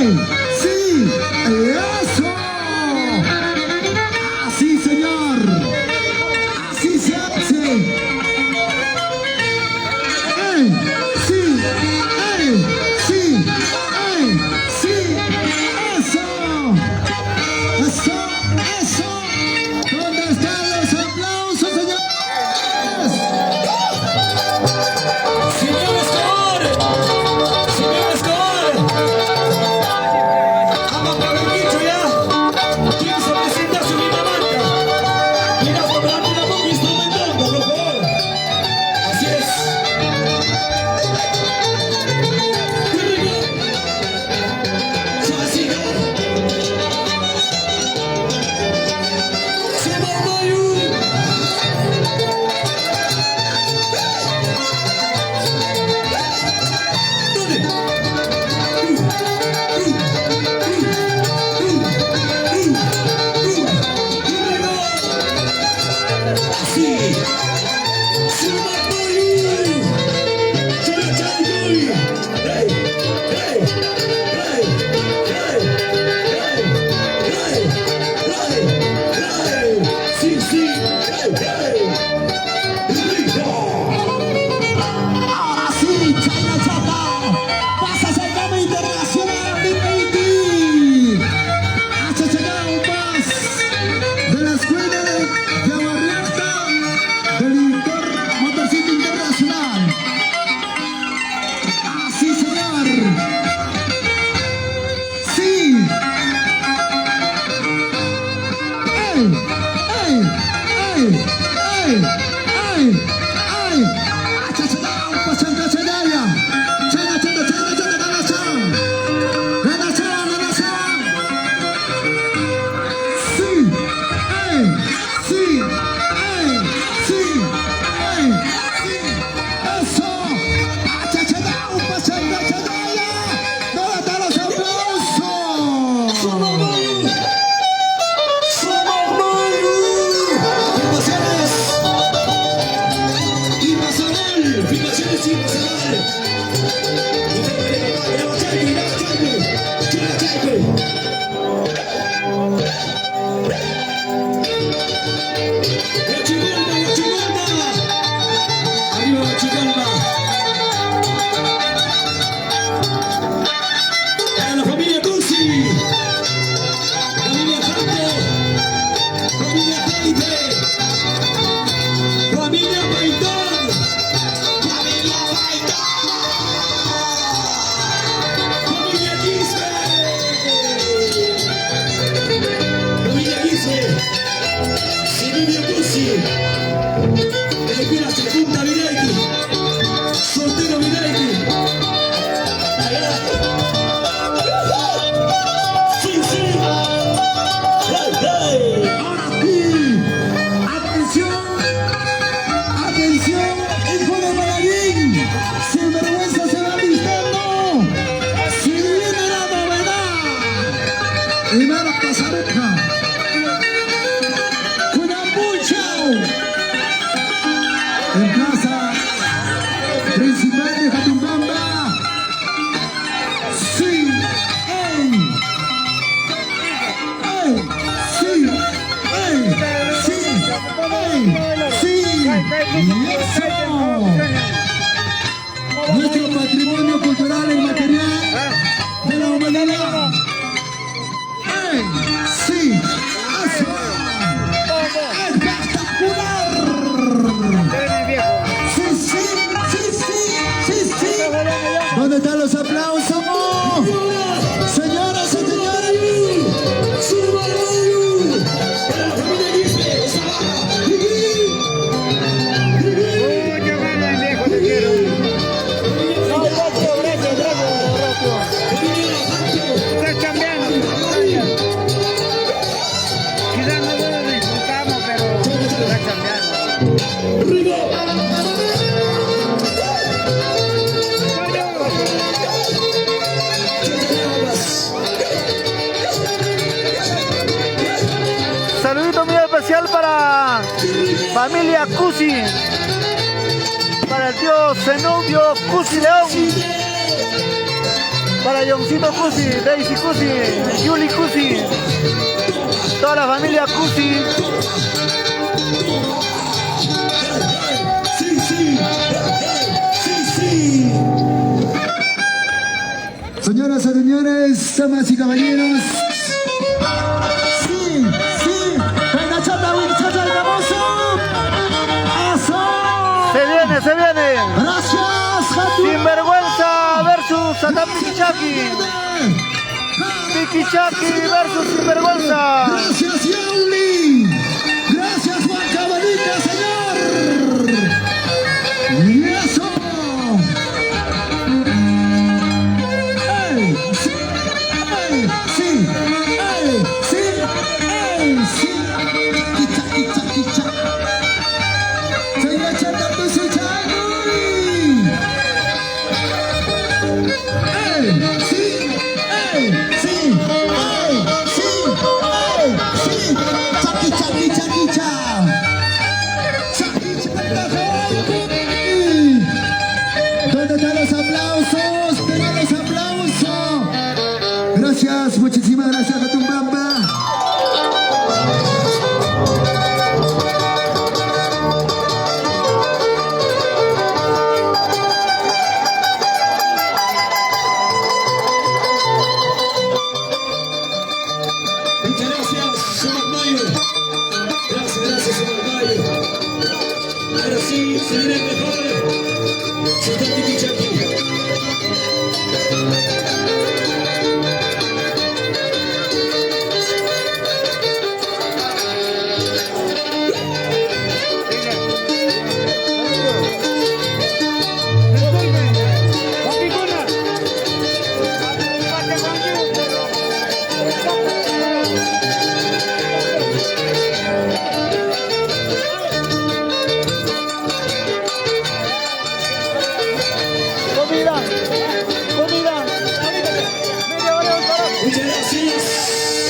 ¡Ey! ¡Sí! ¡Eso! ¡Así, señor! ¡Así se hace! ¡Ey! ¡Sí! ¡Ey! ¡Sí! ¡Ey! ¡Sí! ¡Eso! ¡Eso! ¡Eso! ¿Dónde están los aplausos, señores? Señor Escobar, señor Escobar, vamos por el dicho ya. ¿Quién se presenta su misma marca? Mira, comprarte una bomba instrumental, por favor. Así es. ¡Qué rico! Suavecito. Se va a morir. Ahora sí, Chaya Chata, pasas al Gama Internacional de Haití. Has llegado más de la escuela de Abarrieta del Motorcito Internacional. Así, señor. Sí. ¡Ey! ¡Ey! ¡Ey! ¡Ey! ¡Ey! ¡Ey! La familia Cursi, familia Franco, familia Teite, familia Paitón, familia Quispe, familia Quispe, Silvio Cursi, Elvira Secunda Viretti, Soltero Viretti. Ahora sí, atención, atención, hijo de Maladín, sin vergüenza se va listando, si viene la novedad, primero Pasareja, cuida mucho, en plaza principal de Jatumbamba, sí, ey. ¡Ey! ¡Sí! ¡Ey! ¡Sí! ¡Ey! ¡Sí! ¡Y eso! Nuestro patrimonio cultural y material de la humanidad. ¡Ey! ¡Sí! ¡Eso! ¡Espectacular! ¡Sí, sí! ¡Sí, sí! ¡Sí, sí! ¿Dónde están los aplausos? Señoras y señores, Saludito muy especial para familia Cusi, para el tío Zenobio Cusi León, para Yoncito Cusi, Daisy Cusi, Yuli Cusi, toda la familia Cusi. Sí, sí. Sí, sí. Señoras y señores, damas y caballeros. Sí, sí. Venga, chata, chata, hermoso. Eso. Se viene. Gracias, Jatu. Sinvergüenza versus Satán Piquichaki. Piquichaki versus Sinvergüenza. Gracias, Yauli. Gracias, Juan Cabalita, señor. Y eso. ¡Ey! ¡Sí! ¡Ey! ¡Sí! ¡Ey! ¡Sí! ¡Ey! ¡Sí! ¡Quicha, quicha, quicha! ¡Se iba echando su chagui! ¡Ey! ¡Sí! ¡Ey! ¡Sí! ¡Ey! ¡Sí! ¡Ey! ¡Sí! ¡Chaki, chaki, chaki, cha! ¡Chaki, chaki! ¿Dónde están los aplausos? ¡Tengan los aplausos! Gracias, muchísimas gracias, Catumbamba. Muchas gracias, señor Mayo. Gracias, señor Mayo. Ahora sí, se viene el mejor. Satán Piquichaki. Muchas gracias,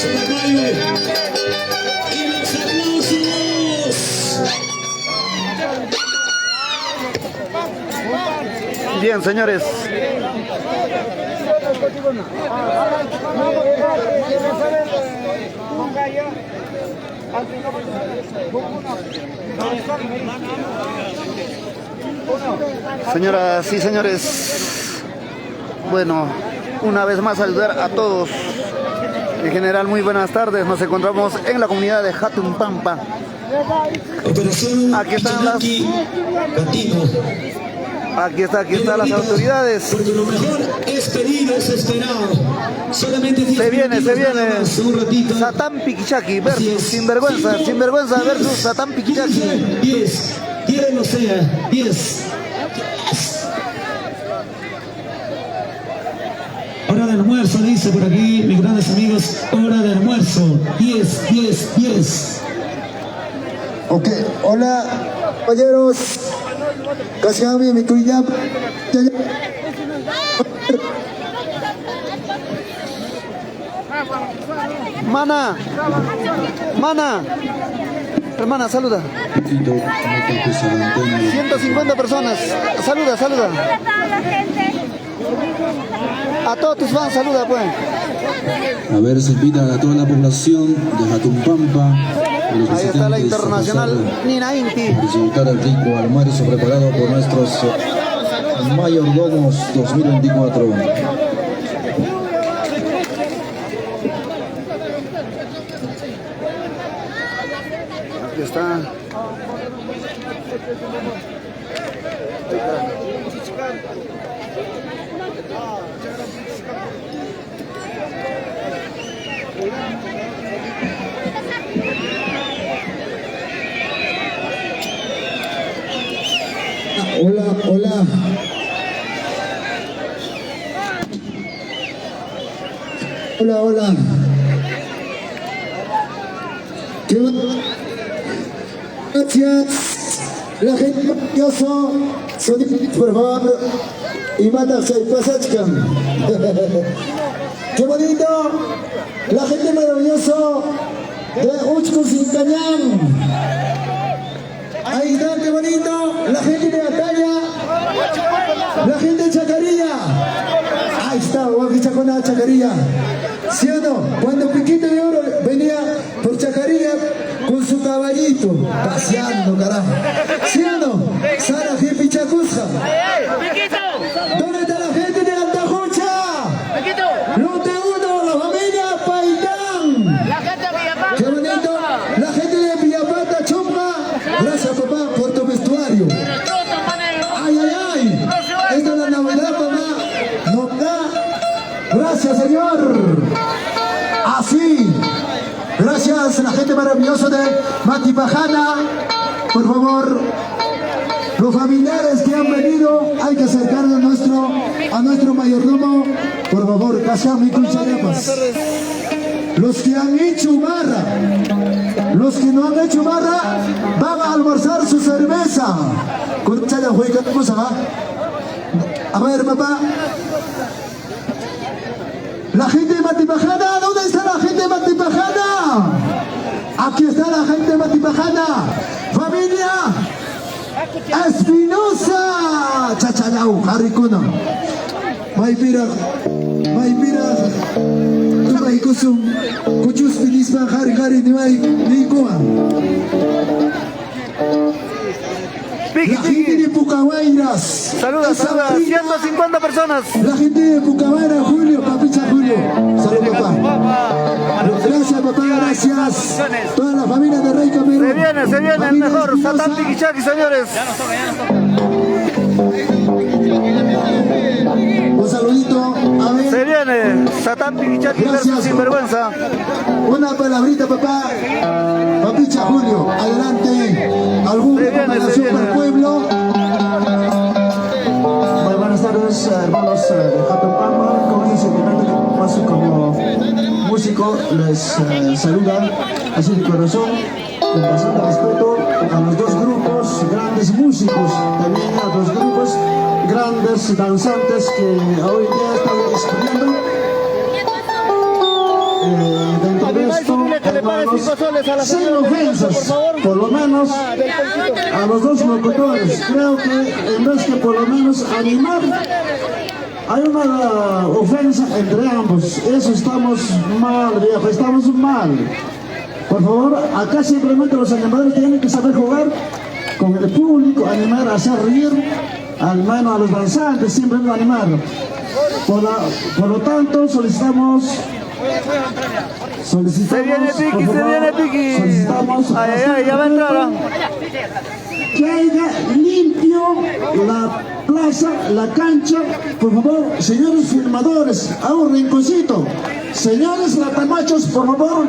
señor Mayo. Y los aplausos. Bien, señores. Señoras y señores, bueno, una vez más saludar a todos. En general, muy buenas tardes. Nos encontramos en la comunidad de Jatumpampa. Operación Aquí están las- Latino. Aquí están las autoridades. Porque lo mejor es pedido, es esperado. Solamente 10 Se viene. minutitos nada más, un ratito. Satán Piquichaki versus Así es. Sinvergüenza. Sinvergüenza versus Satán Piquichaki. 10, 10 no sea, 10. Hora de almuerzo, dice por aquí, mis grandes amigos. Hora de almuerzo. 10, 10, 10. Ok, hola, compañeros. Kasiami, mi kuya. Mana. Hermana, saluda. 150 personas. Saluda. A todos tus fans, saluda, pues. A ver, se invita a toda la población de Jatumpampa. Ahí está la internacional Nina Inti. A disfrutar el rico almuerzo preparado por nuestros mayordomos 2024. Aquí está. Hola. Hola. ¿Qué va? Gracias. La gente maravilloso. Por favor. Y manda Pasachkan. Qué bonito. La gente maravilloso de Uchcus y Cañán. Ahí está, qué bonito. La gente de Batalla. La gente de Chacarilla. Ahí está, Huaquichacona, Chacarilla. ¿Sí o no? Cuando Piquito de Oro venía por Chacarilla con su caballito, paseando, carajo. ¿Sí o no? Sara Jipichacusja. ¿Dónde está la gente de Antajucha? Lote 1, la familia Paitán. Qué bonito. La gente de Villapata, Chompa. Gracias, papá, por tu vestuario. Ay, ay, ay. Esta es la Navidad, papá. No da. Gracias, señor. Así. Gracias, la gente maravillosa de Matipajana. Por favor, los familiares que han venido, hay que acercar a nuestro mayordomo. Por favor, Casami Cuchayapas. Los que han hecho barra, los que no han hecho barra, van a almorzar su cerveza. A ver, papá. La gente de Matipajana, ¿dónde está la gente de Matipajana? Aquí está la gente de Matipajana. Familia Espinosa. Chachayau, Harikuna. Maipira. Tumay kusum. Kuchus pinispa, Hari, ni Kuwa. La gente de Pucahuayras. Saluda, 150 personas. La gente de Pucahuayra, Julio, papicha Julio. Saludos, papá. Gracias, papá, gracias. Toda la familia de Rey Camero. Se viene el mejor Satán Piquichaqui, señores. Un saludito, a ver. Se viene Satán Piquichaqui versus Sinvergüenza. Una palabrita, papá. Papicha Julio, adelante. ¿Alguna comparación para el pueblo? Muy buenas tardes, hermanos de Japepama. Con ese sentimiento que paso como músico, les saluda así de corazón, con bastante respeto a los dos grupos, grandes músicos, también a los grupos, grandes danzantes que hoy día están estudiando. Dentro de esto, hermanos, sin ofensas, por lo menos a los dos locutores, creo que en vez que por lo menos animar, hay una ofensa entre ambos. Eso estamos mal, viejo, estamos mal. Por favor, acá simplemente los animadores tienen que saber jugar con el público, animar, hacer reír, al menos a los danzantes, simplemente animar. Por lo tanto, solicitamos. Se viene Piqui. Solicitamos ya va a entrar. que haya limpio la plaza, la cancha. Por favor, señores filmadores, a un rinconcito. Señores latamachos, por favor,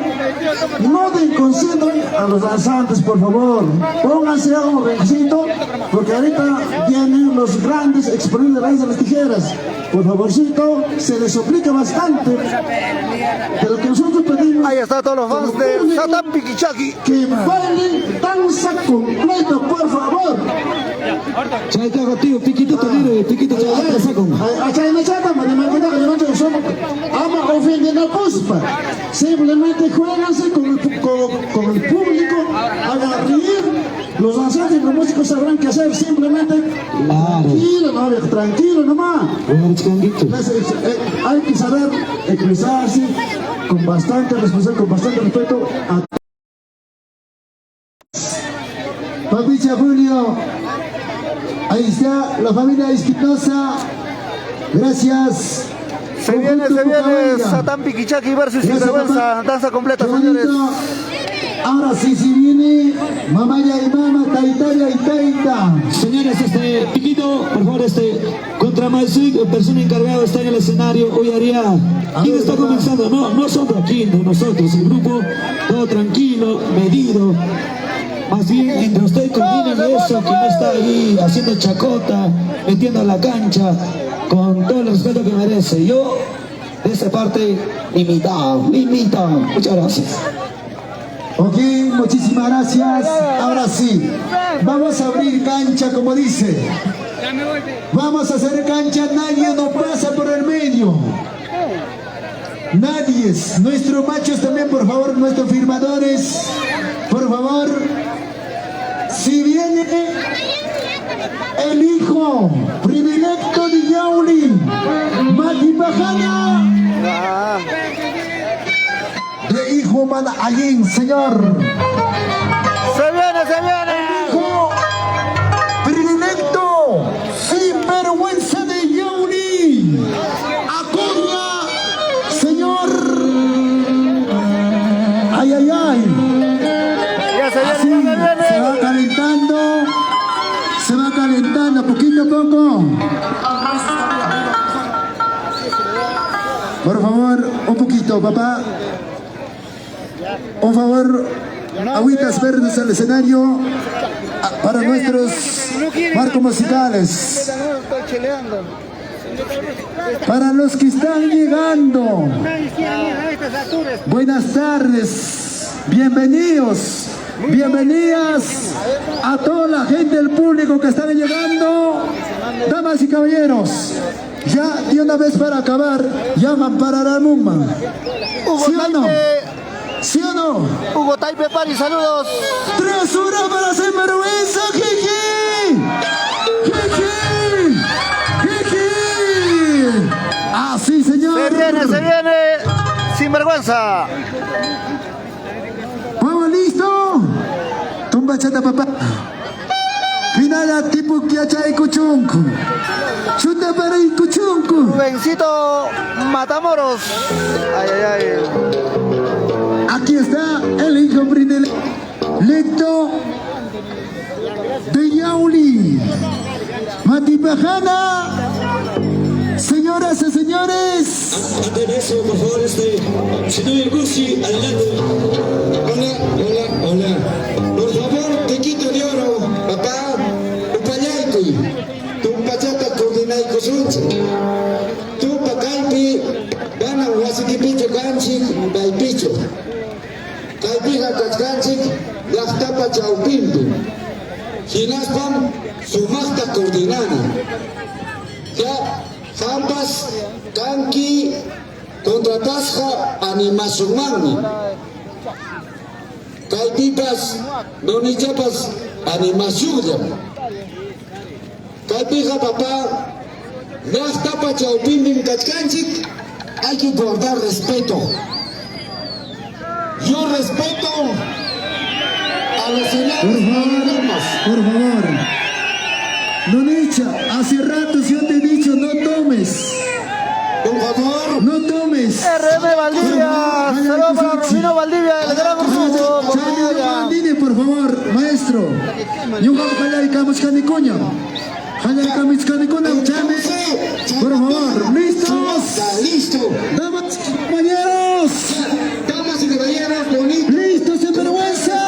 no desconcentren a los danzantes, por favor. Pónganse a un rinconcito, porque ahorita vienen los grandes exponentes de las tijeras. Por favorcito, se les suplica bastante de lo que nosotros pedimos. Ahí está todos los fans de Satán Piquichaqui. Que bailen danza completa, por favor. Chaitago, tío, Piquito, Piquito, Ama ofendiendo a Puspa. Simplemente jueganse con el público, hagan reír. Los danzantes y los músicos sabrán qué hacer. Simplemente tranquilo, no, tranquilo nomás. Hay que saber expresarse con bastante responsabilidad, con bastante respeto a Papicha Julio. Ahí está la familia Espinosa. Gracias. Se viene Satán Piquichaqui versus Sinvergüenza. Danza completa, señores. Ahora sí, viene Mamaya y Mama, Taitaya y Taita. Señores, Piquito, por favor, contra Mazuc, persona encargada está en el escenario. Hoy haría. ¿Quién está comenzando? No son tranquilos nosotros, el grupo, todo tranquilo, medido. Más bien, entre ustedes coordinen eso, que no está ahí haciendo chacota, metiendo a la cancha, con todo el respeto que merece. Yo, de esta parte, limitado. Muchas gracias. Ok, muchísimas gracias. Ahora sí, vamos a abrir cancha como dice. Vamos a hacer cancha, nadie nos pasa por el medio. Nadie, nuestros machos también, por favor, nuestros firmadores, por favor. si viene el hijo predilecto de Yauli, Matipajana, de hijo Manayín, señor. Se viene. Hijo predilecto, sin vergüenza de Yauli, Acoria, señor. Ay, ay, ay. Ya se Así, viene. se va calentando, poquito a poco. Por favor, un poquito, papá. Por favor, agüitas verdes al escenario para nuestros marcos musicales. Para los que están llegando, buenas tardes, bienvenidos, bienvenidas a toda la gente del público que está llegando, damas y caballeros. Ya de una vez para acabar, llaman para la Mumma. ¿Sí o no? ¿Sí o no? Hugo Taipe Pari, saludos. 3 horas para hacer vergüenza, jeje. Así, señor. Se viene. Sin vergüenza. ¿Vamos listo? Tumba chata, papá. Finala tipo que hay cuchunco. Chuta para el cuchunco. Rubensito Matamoros. Ay. Aquí está el hijo predilecto de Yauli, Matipajana. Señoras y señores. Antes de eso, por favor, señor Gucci, adelante. Hola. Por favor, tequito de oro, papá, upayaykuy, tumpachata coordinayku suncha. Tupa kaypi, gana wasikipicho kanchik, kaypicho. Kaypiqa kachkanchik, llaqtapa chawpinpi. Hinaspan, sumaqta coordinana. Ya, Jampas, Kanki, contratasja, animacionarme. Kaypipas, nonichapas, animación. Kaypija, papá, llaqtapa chawpinpi kachkanchik, hay que guardar respeto. Yo respeto a los señores. Por favor. Nonicha, hace rato yo te he dicho no tomes. Por favor. No tomes. RM Valdivia. Saludos para Rufino Valdivia, el gran Rufo. Por favor, maestro. Yo voy a callar y camuscani coño. Callar y camuscani coño, chame. Por favor, listos. Listo. Damas y compañeros. Damas y caballeros, bonito. Listos, sin vergüenza.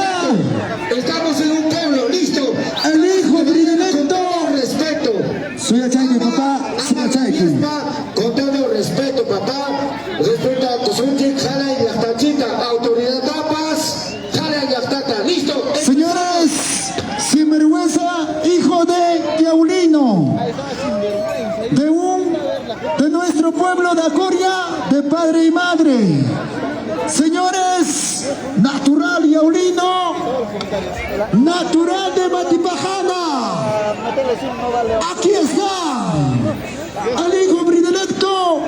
Estamos en un pueblo, listo. El hijo predilecto. Respeto. Soy Achayque, papá. Soy Achayque. Con todo respeto, papá. Respeto a Kusunchik, Jala y Yachtachita. Autoridad Tapas, Jala y Yachtata. Listo. Señores, sin vergüenza, hijo de Yaulino. De nuestro pueblo de Acoria, de padre y madre. Señores, natural Yaulino, natural de Matipajana. Aquí está el hijo predilecto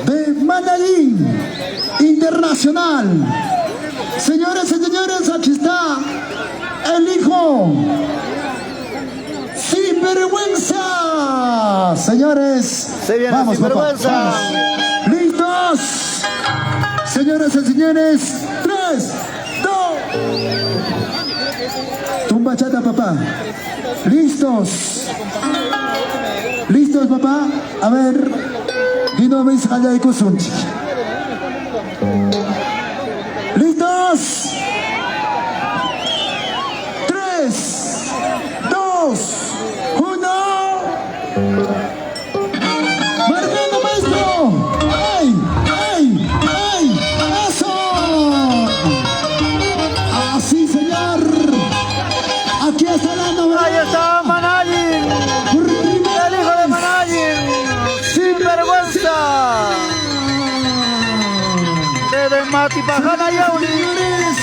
de Manayín Internacional. Señores y señores, aquí está el hijo sin vergüenza. Señores, Se viene vamos, sin papá, vergüenza. vamos. ¿Listos? Señoras y señores, 3, 2. Tumba chata, papá. ¿Listos? ¿Listos, papá? A ver, Guido Luis Jaya y Kusunchi. ¿Listos? 3, 2, 1. ¡Marcando, maestro! ¡Ay! ¡Ay! ¡Ay! ¡Eso! ¡Así, señor! Aquí está la novela. Ahí está Manayín. Por primera El hijo de vez. Manayín. Sin vergüenza. Desde Matipajana Yauli. Señores,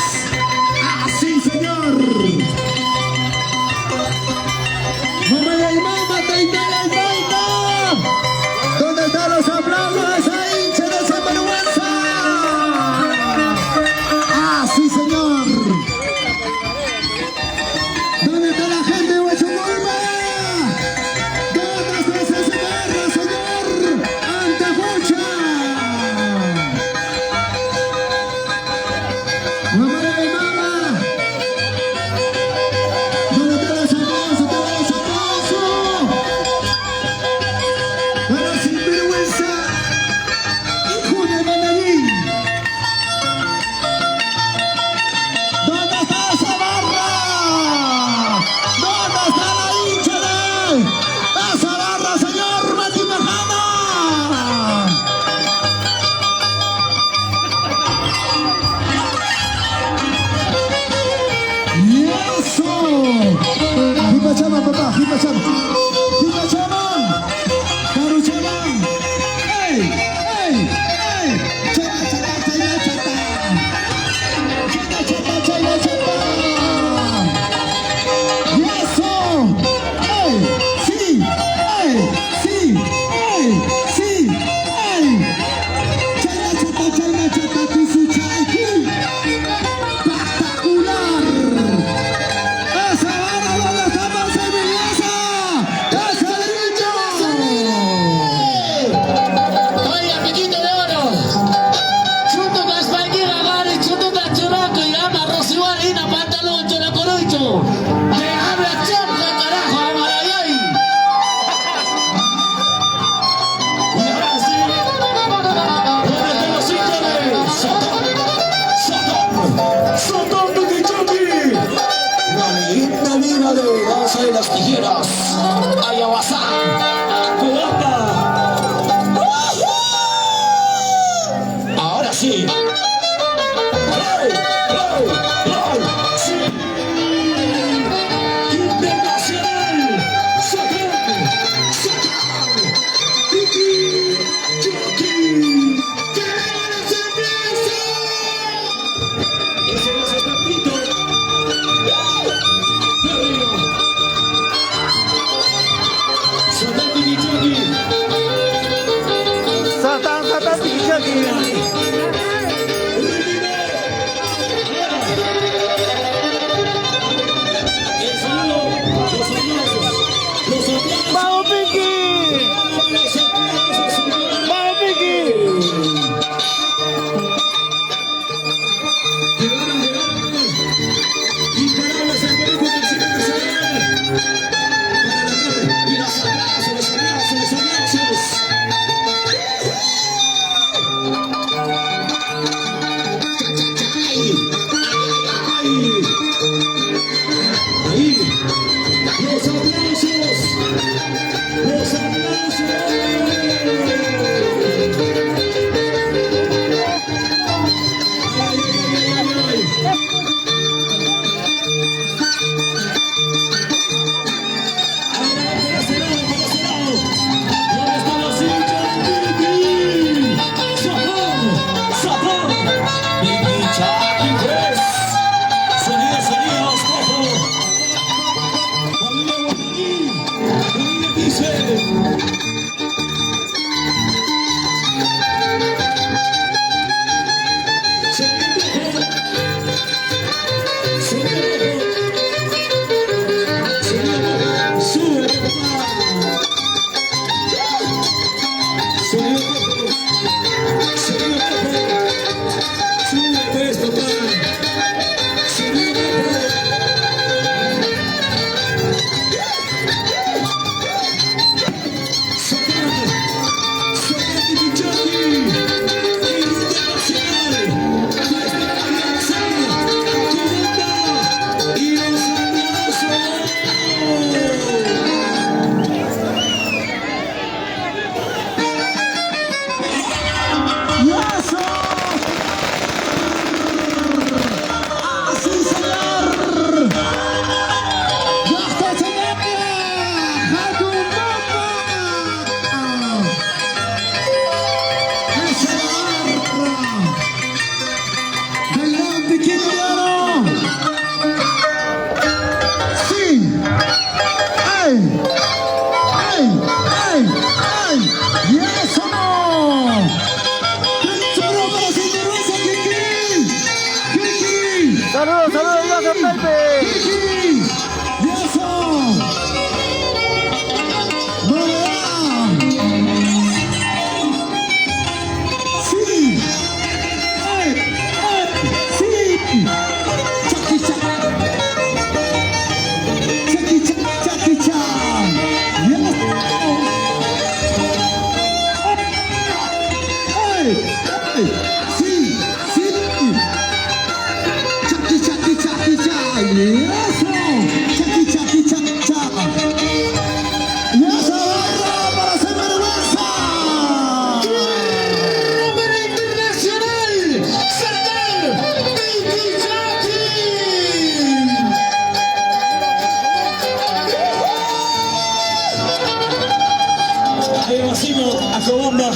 ¡30 les falta! ¿Dónde están los aplausos a esa hincha de sinvergüenza? ¡Ah, sí, señor! ¿Dónde está la gente de Huachumulma? ¿Dónde está esa garra, señor? ¡Antefucha! ¡Mamá de mi mamá! ¿Dónde está los aplausos? ¿Dónde está los aplausos? ¡Para sinvergüenza! ¡Hijo de Manallín! ¿Dónde está esa barra? ¿Dónde está la hincha de esa barra, señor Mati Majana? ¡Y eso! ¡Jipachama, papá! ¡Jipachama! ¡Jipachama! ¡Caruchama! ¡Ey! ¡Ey! ¡Ey! ¡Chata, chata, chata, chata! ¡Chata, chata, chata, chata! ¡Y eso! ¡Ey! ¡Sí! ¡Ey! ¡Sí! ¡Ey! ¡Sí! ¡Ey! ¡Chata, chata, chata, chata! ¡Tusu chaiki! ¡Espectacular! ¡Esa vara donde está Marceliasa! ¡Es el niño! Oye, amiguito de oro, chuto más paquira, gari, chuto más churaco y ama, rosibarina, pantalón, choracorocho. Déjame echarte, carajo, amarayay. Y ahora sí, ¿dónde están los hinchas? Sotón, Tuquichuqui. La leyenda viva de Danza de las Tijeras, Ayahuasca, Cubata. Ahora sí. ¡Hey! ¡Hey! ¡Hey! ¡Sí! Internacional. ¡Sotón! ¡Sotón! Tuquichuqui. ¡Que viva la cerveza! Ese no es el repito. Sotón, Tuquichuqui. Satán, Satán, Tiquichaki. ¡Vamos, Pinky! ¡Vamos, Pinky! Sí, sí. Chaki, chaki, chaki, chaki. Eso. Chaki, chaki, chaki, chaki. Y esa barra para Sinvergüenza. ¡Número internacional! ¡Sardar Vicky Jackie! Ahí vacino, a Cobamba.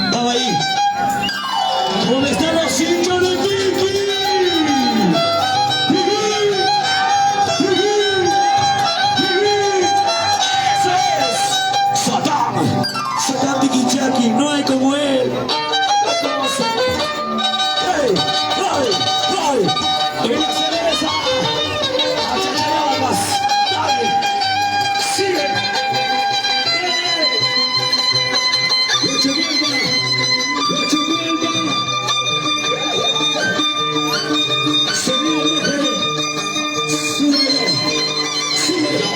Estaba ahí. ¿Dónde están los hinchas de Vicky? ¡Eso es! Satán Vicky Jackie, no hay como él. ¡Hey! ¡Hey! ¡Hey! ¡En la cerveza! ¡Achacharamas! ¡Dale! ¡Sigue! ¡Ocho vuelta! ¡Ocho vuelta! ¡Señor! ¡Súbelo! ¡Súbelo!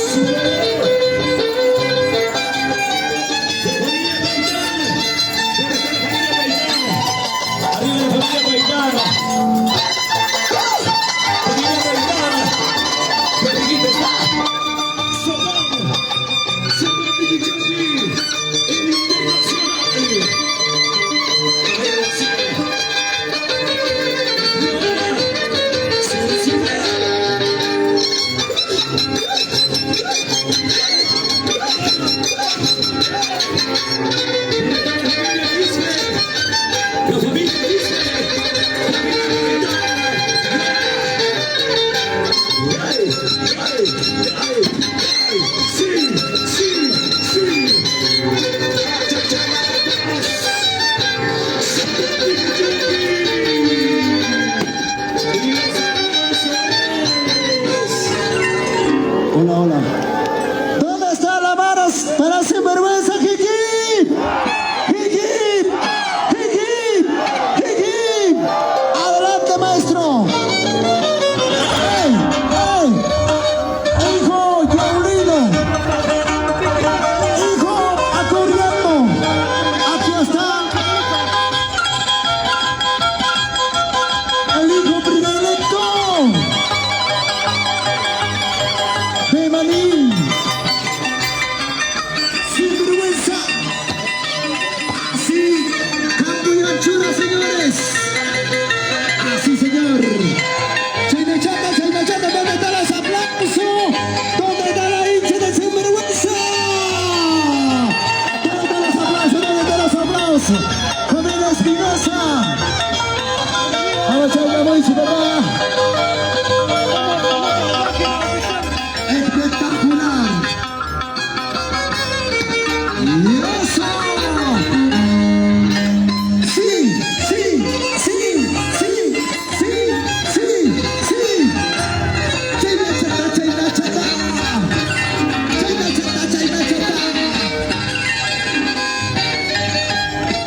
¡Súbelo! ¡Arriba la familia Paitana! ¡Familia Paitana! ¡Periquito está! ¡Solano! ¡Siempre Vicky Jackie! ¡El internacional! ¡Ahí va, sigue! ¡Y ahora! ¡Se sigue! ¡La familia dice! ¡Ay! ¡Ay! ¡Ay! ¡Ay! ¡Sí! ¡Sí! ¡Sí! Hola, hola. ¿Dónde están las manos para Sinvergüenza, Kiki? Kiki, Kiki, Kiki. Adelante, maestro. ¡Ey! ¡Ey! Hijo Yaulino. Hijo Acoriano. Aquí está. El hijo predilecto de Manín. Sinvergüenza. Así, cambio y anchura, señores. Así, señor. China Chata, ¿dónde están los aplausos? ¿Dónde está la hincha de Sinvergüenza? ¿Dónde están los aplausos? ¿Dónde están los aplausos? Familia Espinosa. Vamos a ir muy su papá. Espectacular. ¡Y eso! Sí, sí, sí, sí, sí, sí, sí. China Chata, China Chata. China Chata, China Chata.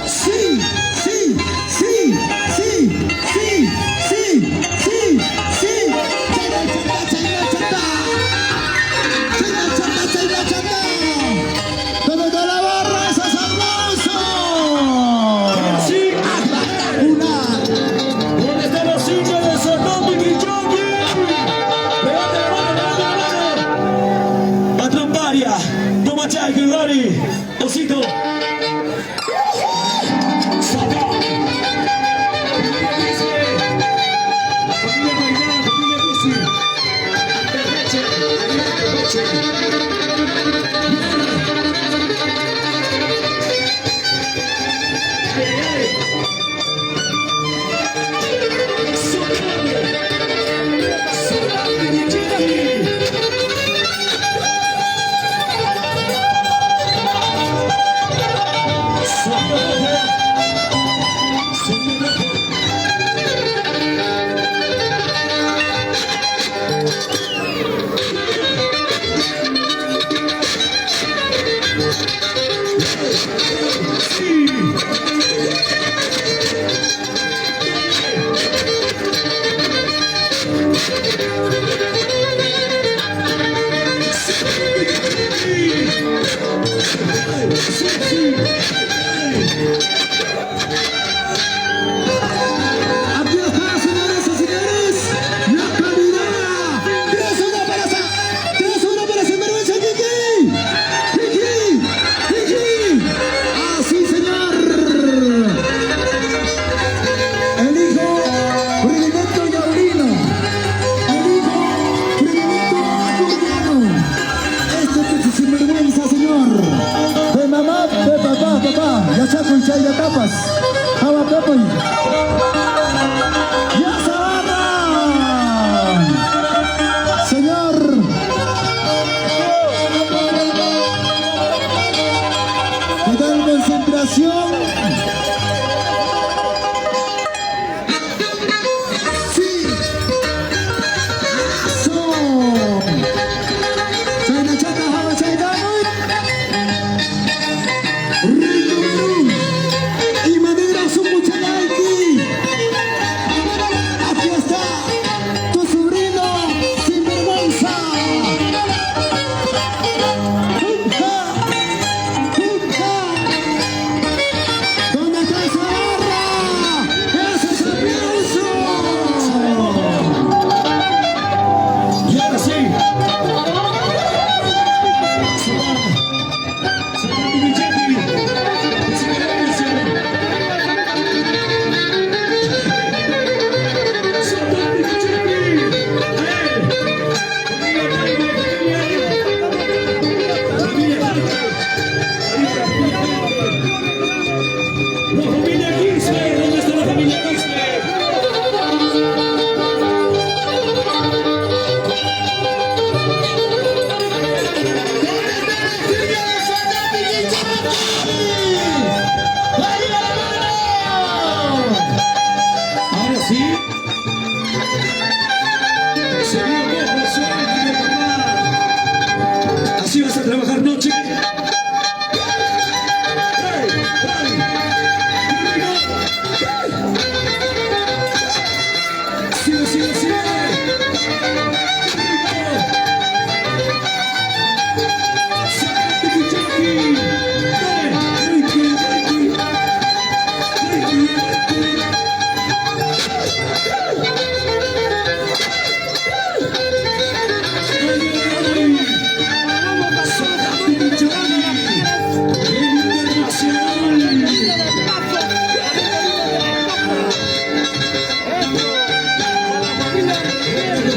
Sí, sí, sí, sí, sí, sí, sí, sí. China Chata, China Chata. China Chata, China Chata. ¿Dónde está la barra? ¡Esos aplausos! ¡Sí! Una. ¿Dónde están los hinchas de Satán Vicky Jackie? ¡Levante la mano, levante la mano! Patrón Paria, toma Jackie, Gary, Osito. Satán. Familia Dice. Familia Paitana, familia Dice. Terreche, arriba Terreche. ¡Ay, ay, ay! Aquí está, señoras y señores, la caminada. 3-1 para Sinvergüenza Kiki. Así, señor. El hijo predilecto Yaurino. El hijo predilecto Acurriano. Este es Sinvergüenza, señor. De mamá, de papá. Ya saco y ya tapas. Java Pepe. ¡Ya se agarra! Señor. Total concentración. Sí. Eso. Soy la chata, Java Chaitanoy. Y madera su muchalaiki. Aquí está tu sobrino Sinvergüenza. ¿Dónde está esa barra? ¡Ese es el aplauso! Y ahora sí. La familia Kirchner, ¿dónde está la familia Kirchner? Ahora sí. Seguimos, así vas a trabajar noche.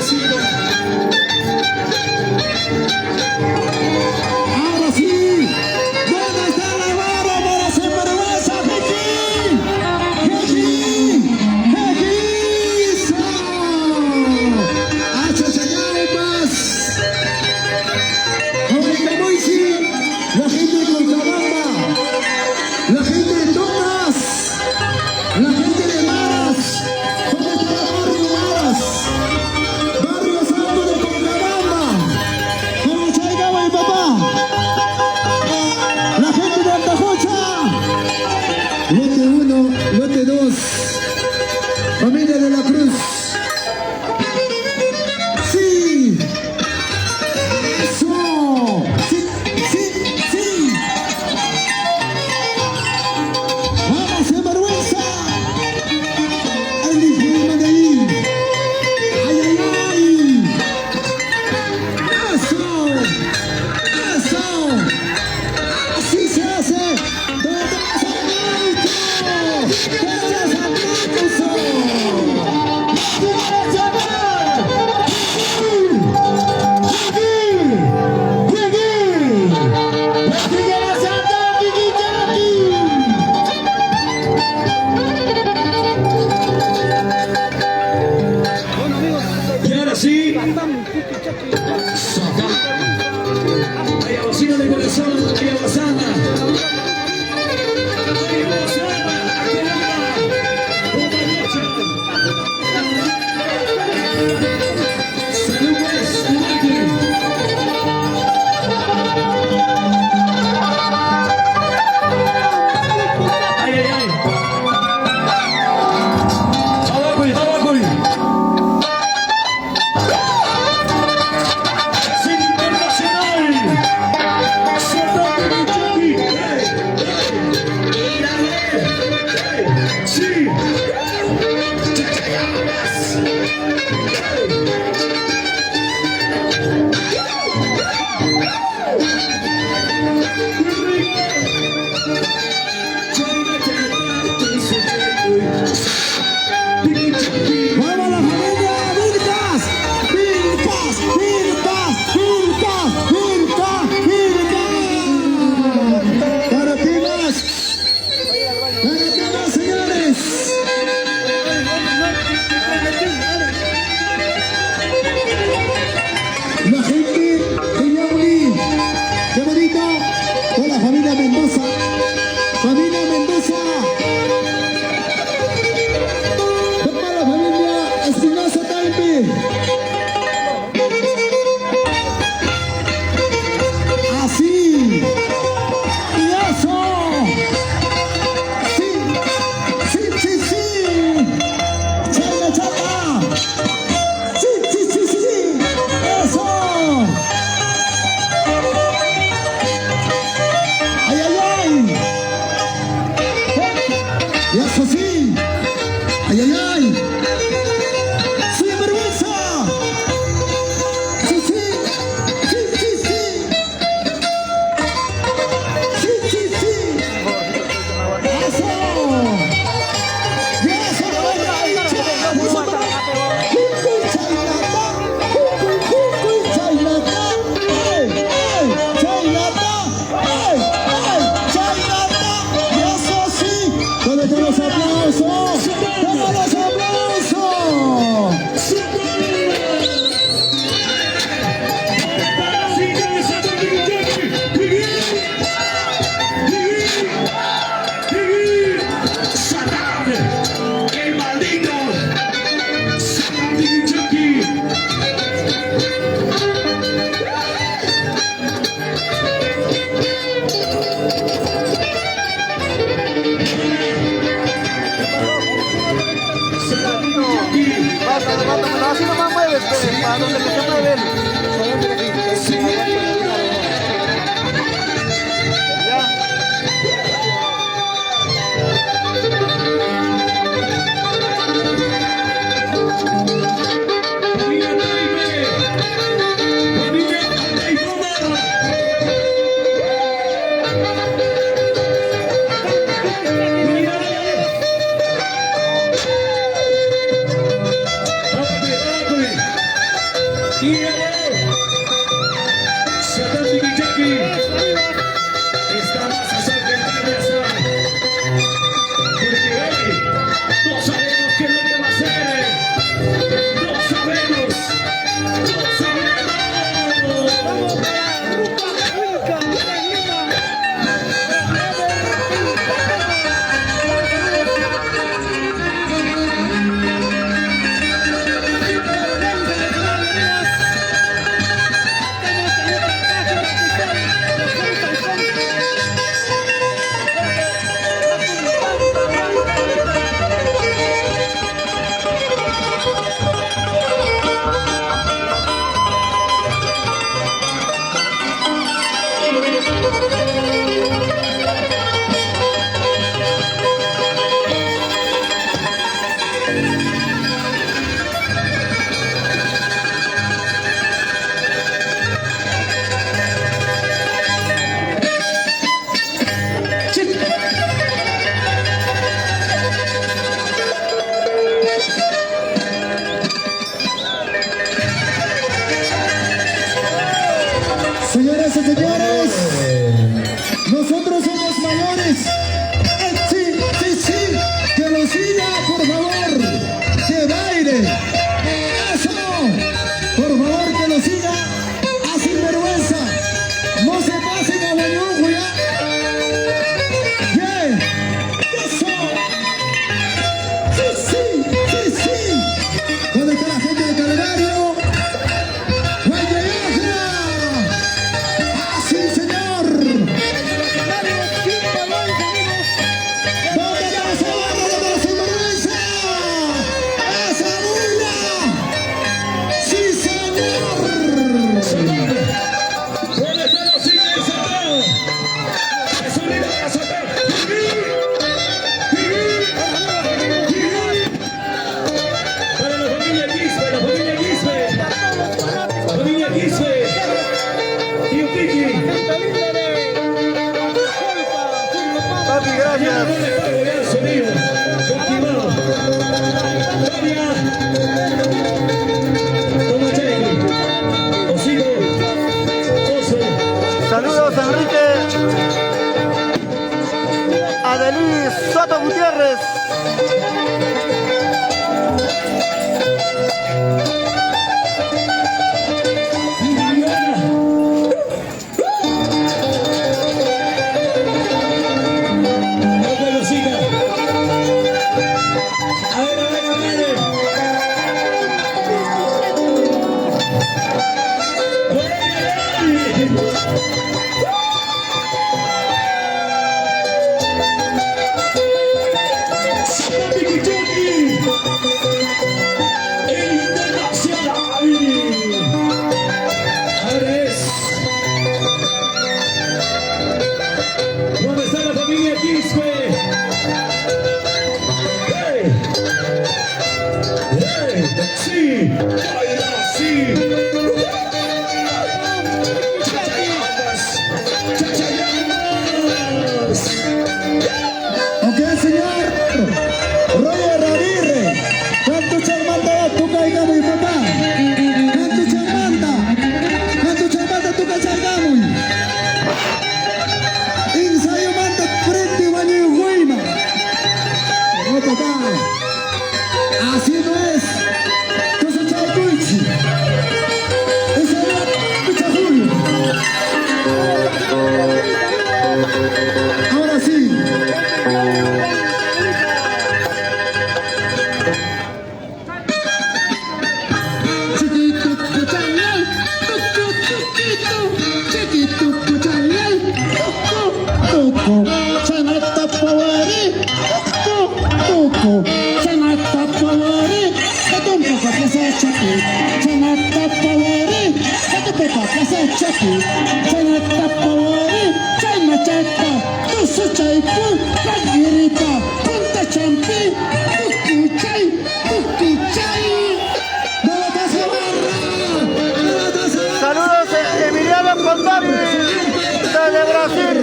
Sigue. Ahora sí, ¿dónde está la barra para Sinvergüenza Kiki? Achachayalpas. Oicamoisi, la gente de Colcabamba, la gente de Tonas, la gente de Maras. ¿Dónde está el barrio Maras? Barrio Santo de Colcabamba. Como Chaigaba y papá. La gente de Altajocha. Lote 1, lote 2. Familia de la Cruz. Sí. Eso. Sí. Vamos, Sinvergüenza. El hijo de Medellín. Ay. Eso. Así se hace. ¡Todos aplausos! Y ahora sí. Ayabasina de corazón, Ayabasana. Ayabasana, mayores. Sí, sí, sí, que lo siga, por favor. Que baile. Eso. Por favor, que lo siga. A sinvergüenza. No se pasen a Bañujo, ya. Bien. Eso. Sí, sí, sí, sí. ¿Dónde está la gente de Calvario? ¡Sí, señor! ¿Dónde está esa barra de la sinvergüenza? ¡Esa bulla! ¡Sí, señor! ¿Dónde están los signos de Satán? ¡Es unidad, Satán! Para la familia Quispe, la familia Quispe. La familia Quispe. Tío Piqui. Papi, gracias. ¿Dónde está el gran sonido? Activado. Tania. Toma Cheque. Osigo. Oso. Saludos, Enrique. Adelis Soto Gutiérrez. ¿Dónde está la familia Quispe? ¡Hey! ¡Hey! ¡Sí! ¡Baila, sí! Ok, señor. Roger Aguirre. ¿Cuánto charmanda tú caigamos, papá? ¿Cuánto charmanda? ¿Cuánto charmanda tú caigamos? Ensayo manda frente a Bañujo, Huima. No, papá. Así no es. Entonces, Chaycuichi. Esa es la Picha Julio. Ahora sí. Chiquito puchayal, chiquito puchayal, tuco, chanata pawari, tuco, chanata pawari, katumpa kapasa chaki, chanata pawari, katumpa kapasa chaki, chanata pawari, chanachata, tusu chaipu, kagirita, punta champi, tukuchay, tukuchay. Saludos, Emiliano Contari, desde Brasil.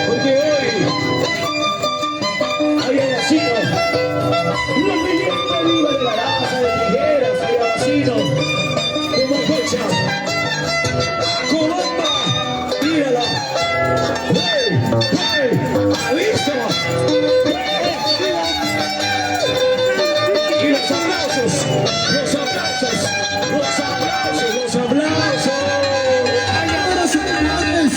Porque hoy hay vacío. Una leyenda viva de la raza de Tijeras, hay vacío. Como cocha. Colomba, mírala. ¡Hey! ¡Hey! ¡Ha visto! Y los aplausos, los aplausos, los aplausos, los aplausos. Ahora, señores,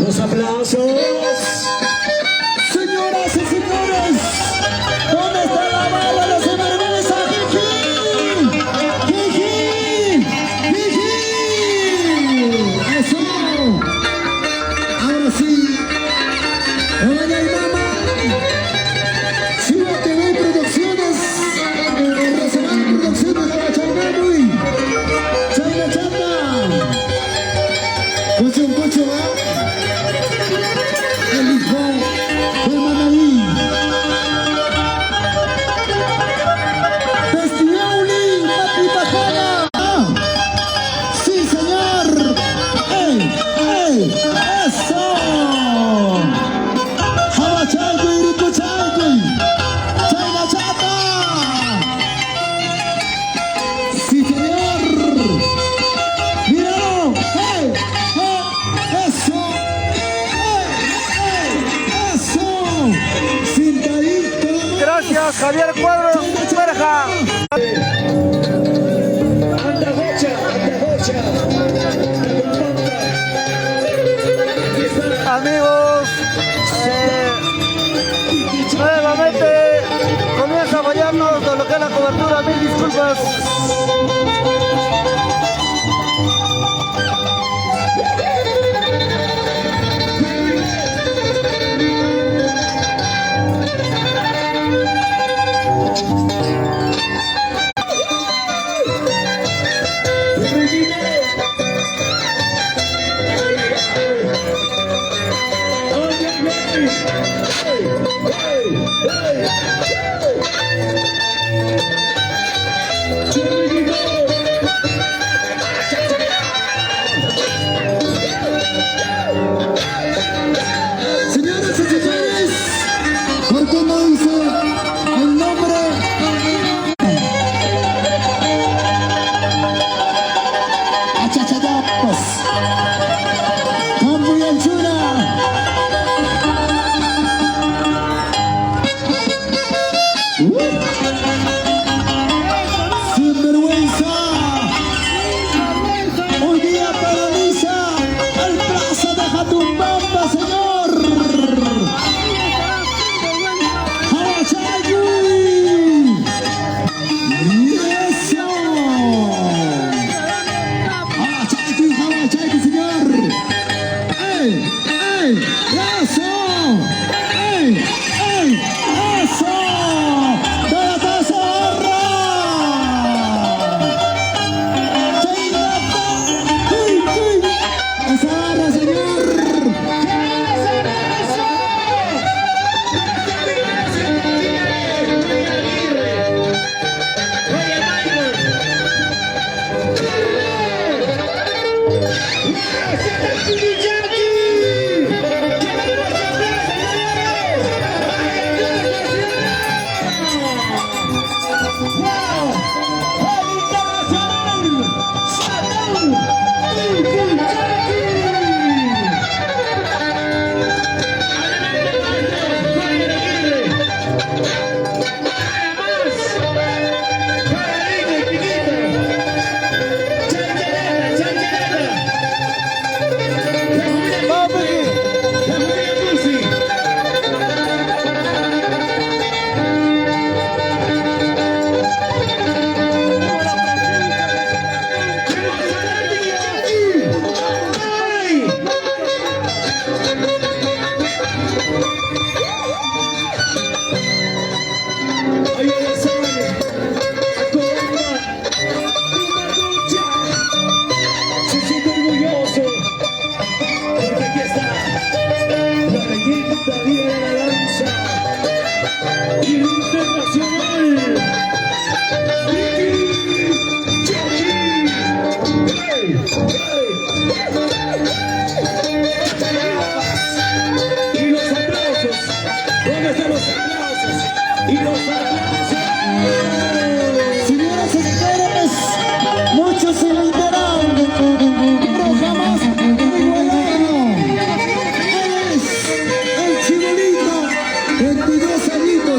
Los aplausos. Señoras y señores, ¿dónde está la bala de la sinvergüenza? ¡Jiji! ¡Jiji! ¡Jiji! ¡Eso! Ahora sí. ¡Oye, mamá! Chiva TV Producciones. Racional Producciones de la Changanui. Chayna Chanda. Cucho, cucho, ¿eh? El hijo del Manaví. Festiauli, Pati Pajana. Sí, señor. ¡Ey! ¡Ey! ¡Eso! Jabachayku, Iricuchayku. Chayna Chata. Sí, señor. Míralo. ¡Ey! ¡Ey! ¡Eso! ¡Eso! Sentadito. Gracias, Javier Cuadros Verja. Andagocha, Andagocha. Amigos, nuevamente comienza a fallarnos de lo que es la cobertura. Mil disculpas. Señoras y señores, ¿por qué no dice el nombre? Achachayapos, Campo y Anchura. Sinvergüenza. Hoy día paraliza el plaza de Jatumbamba, señor. Jabachayui. Eso. Jabachayui, señor. ¡Ey! ¡Ey! ¡Eso! ¡Ey! ¡Ey! ¡Eso! ¡Toda esa barra! ¡Esa barra, señor! Señoras y señores, muchos se olvidarán, pero jamás igualaron. Él es el chibolito, 22 añitos.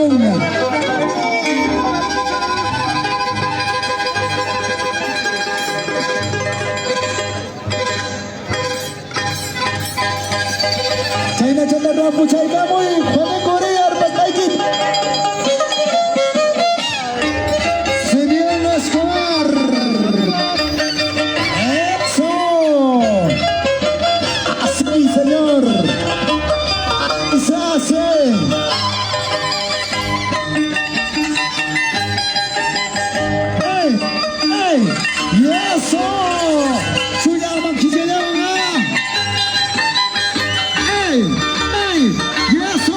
Chayna chanda rapu chayka muy Juan Corea Arpacaikit. Se viene a Escobar. Eso. Así, señor. Se hace. ¡Ey! ¡Ey! ¡Y eso! ¡Suyaman, ¡Ey! ¡Ey! ¡Y eso!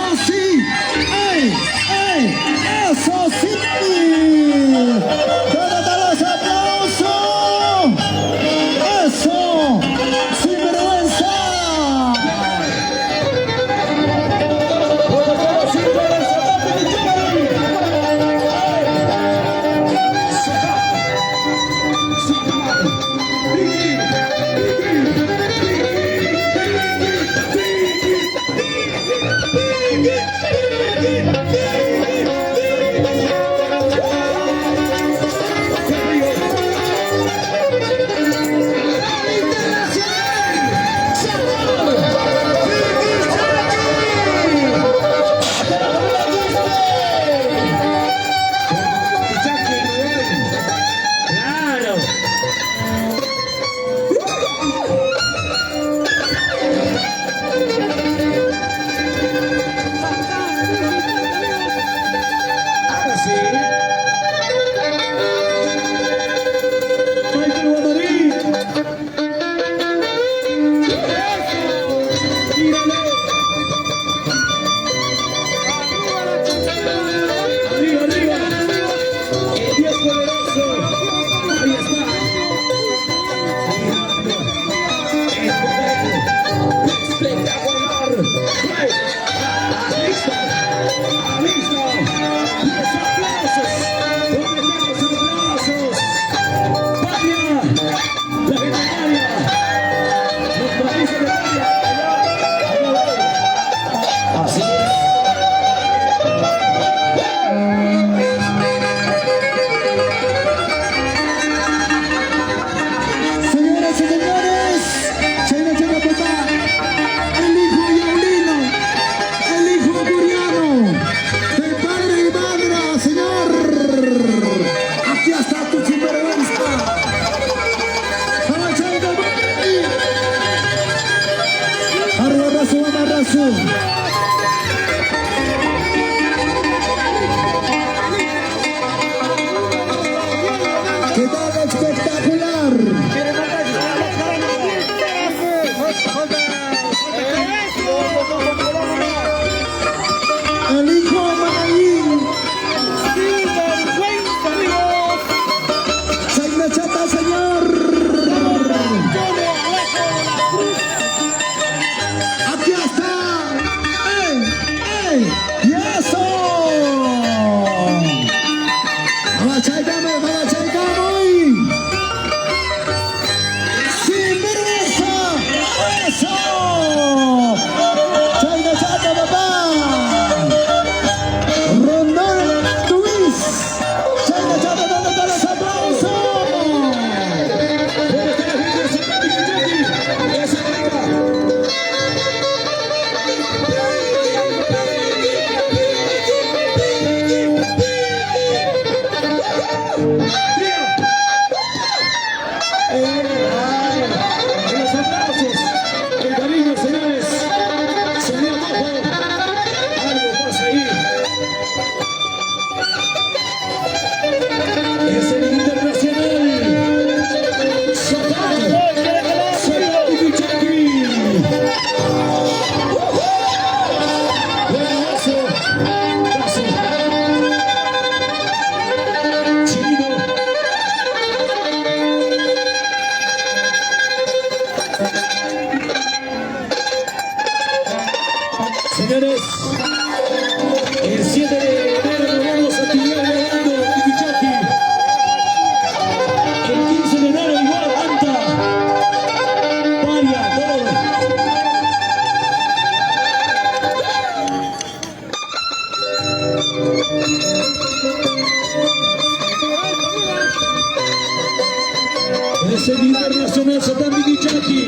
Ese líder nacional Satán Bikichaki,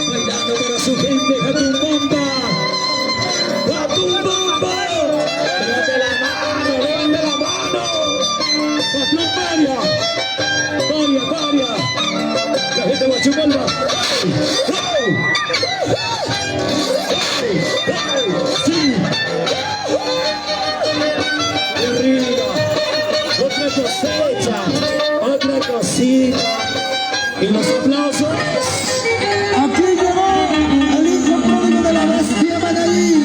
bailando para su gente, Jatumbomba. ¡Jatumbomba! ¡Levante la mano, levante la mano! ¡Patrón Maria! ¡Maria! La gente de Guachumolba. ¡Sí! Y arriba, otra cosecha, otra cosita. Y los aplausos. Aquí llegó el hijo pródigo de la bestia Manalín.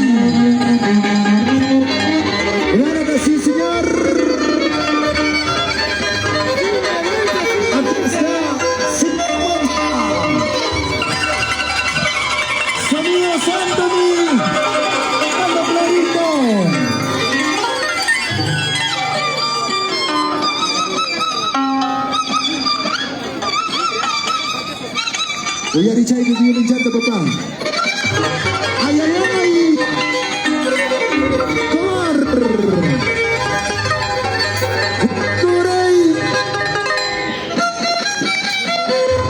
Claro que sí, señor. Aquí está, Sonido Anthony. Ando clarito. Voy a dicha y que sigue pinchando, papá. ¡Ay, ay, ay! ¡Comar! ¡Turey!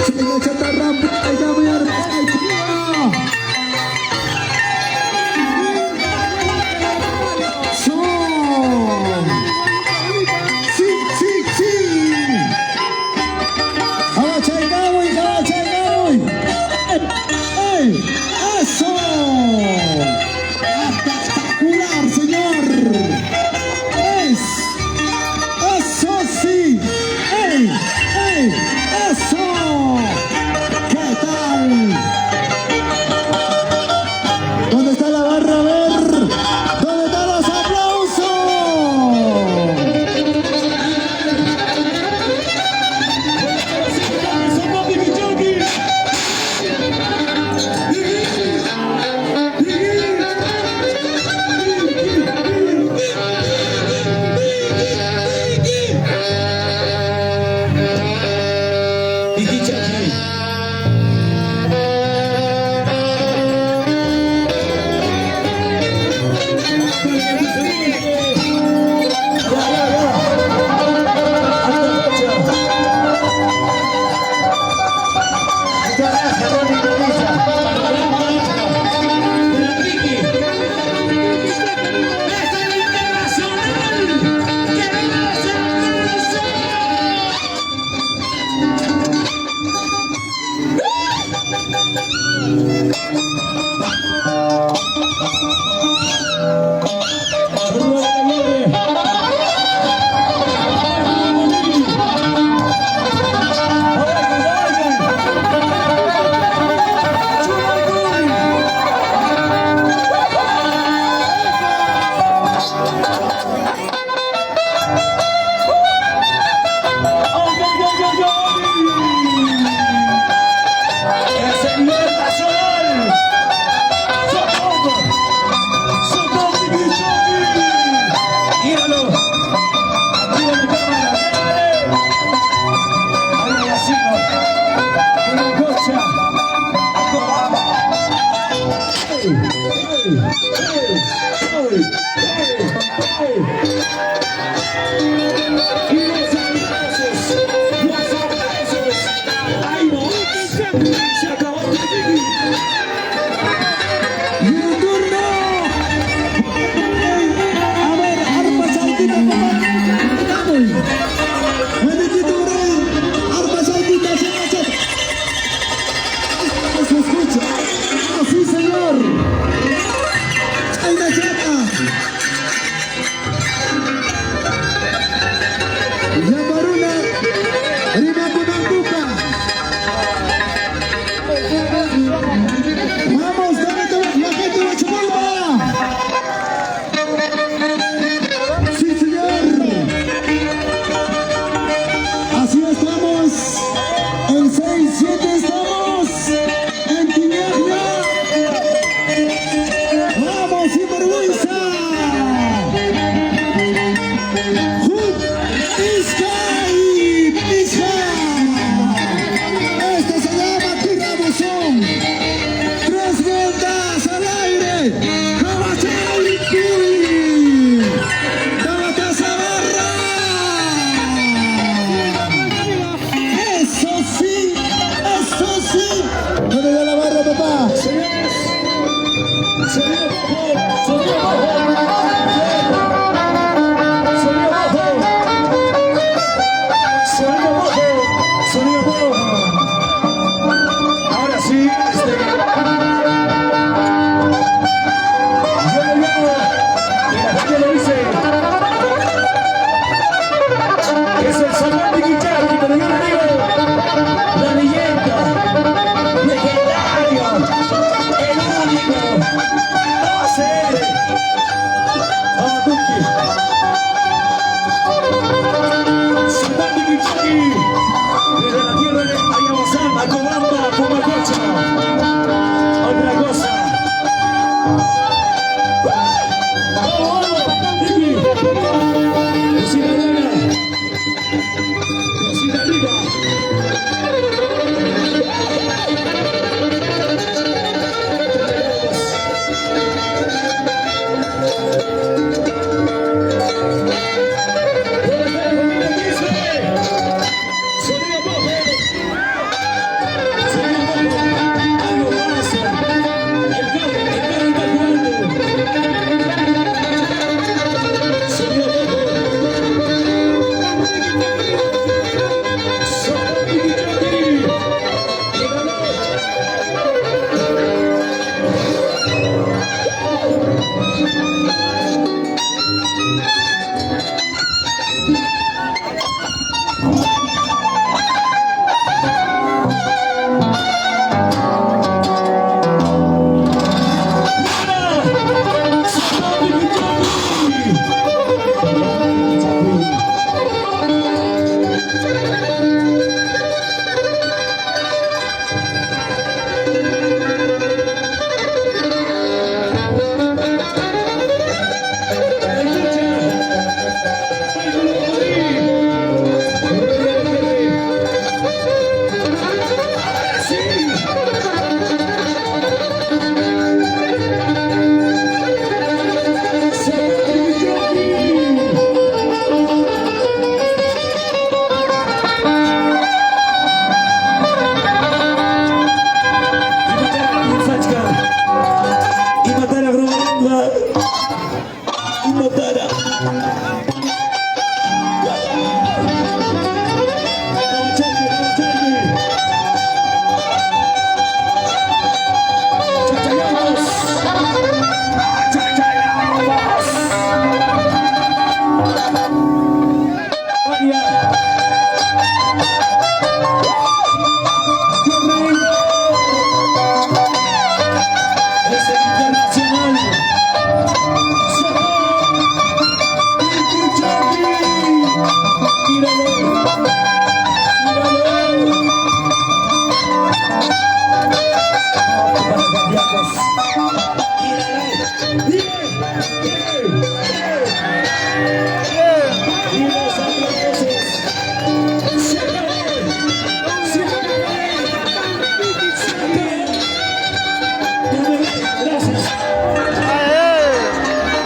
¡Chinga chatarra! ¡Ay, ya voy a ¡ay, chinga! ¡Son! ¡Sí, sí, sí! ¡Abacha y cabo! ¡Abacha y cabo! ¡Ey! ¡Eso!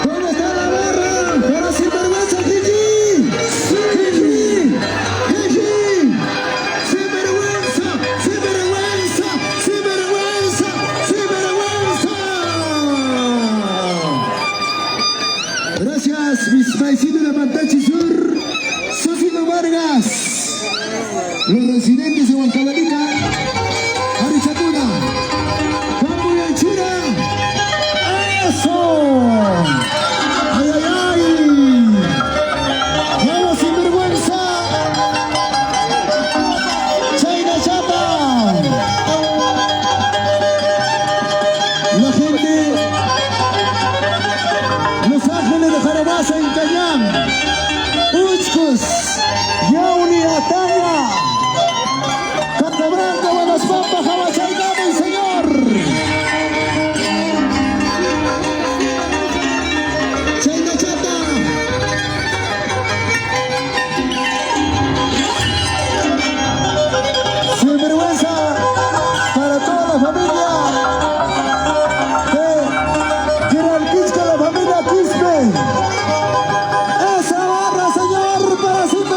¿Dónde está la barra? ¡Para sinvergüenza, Gigi! ¡Gigi! ¡Gigi! ¡Sinvergüenza! ¡Sinvergüenza! ¡Sinvergüenza! ¡Sinvergüenza! Gracias, mis paisitos de Pantachi Sur, Sosito Vargas, los residentes de Huancavelica, Arichatuna, Campo y Anchura. ¡Eso! ¡Ay, ay, ay! ¡Vamos, sinvergüenza! ¡Chayna Chapa! La gente, Los Ángeles de Jarabasa en Cañán, Uchcus, Yauni, Ataya, Catabranca, Buenas Pampas, Jabachaygama, señor. Chayna Chata. Sinvergüenza para toda la familia de Quiralquisca, la familia Quispe. Esa barra, señor, para Sinvergüenza.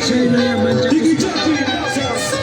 Tiki Jackie, gracias.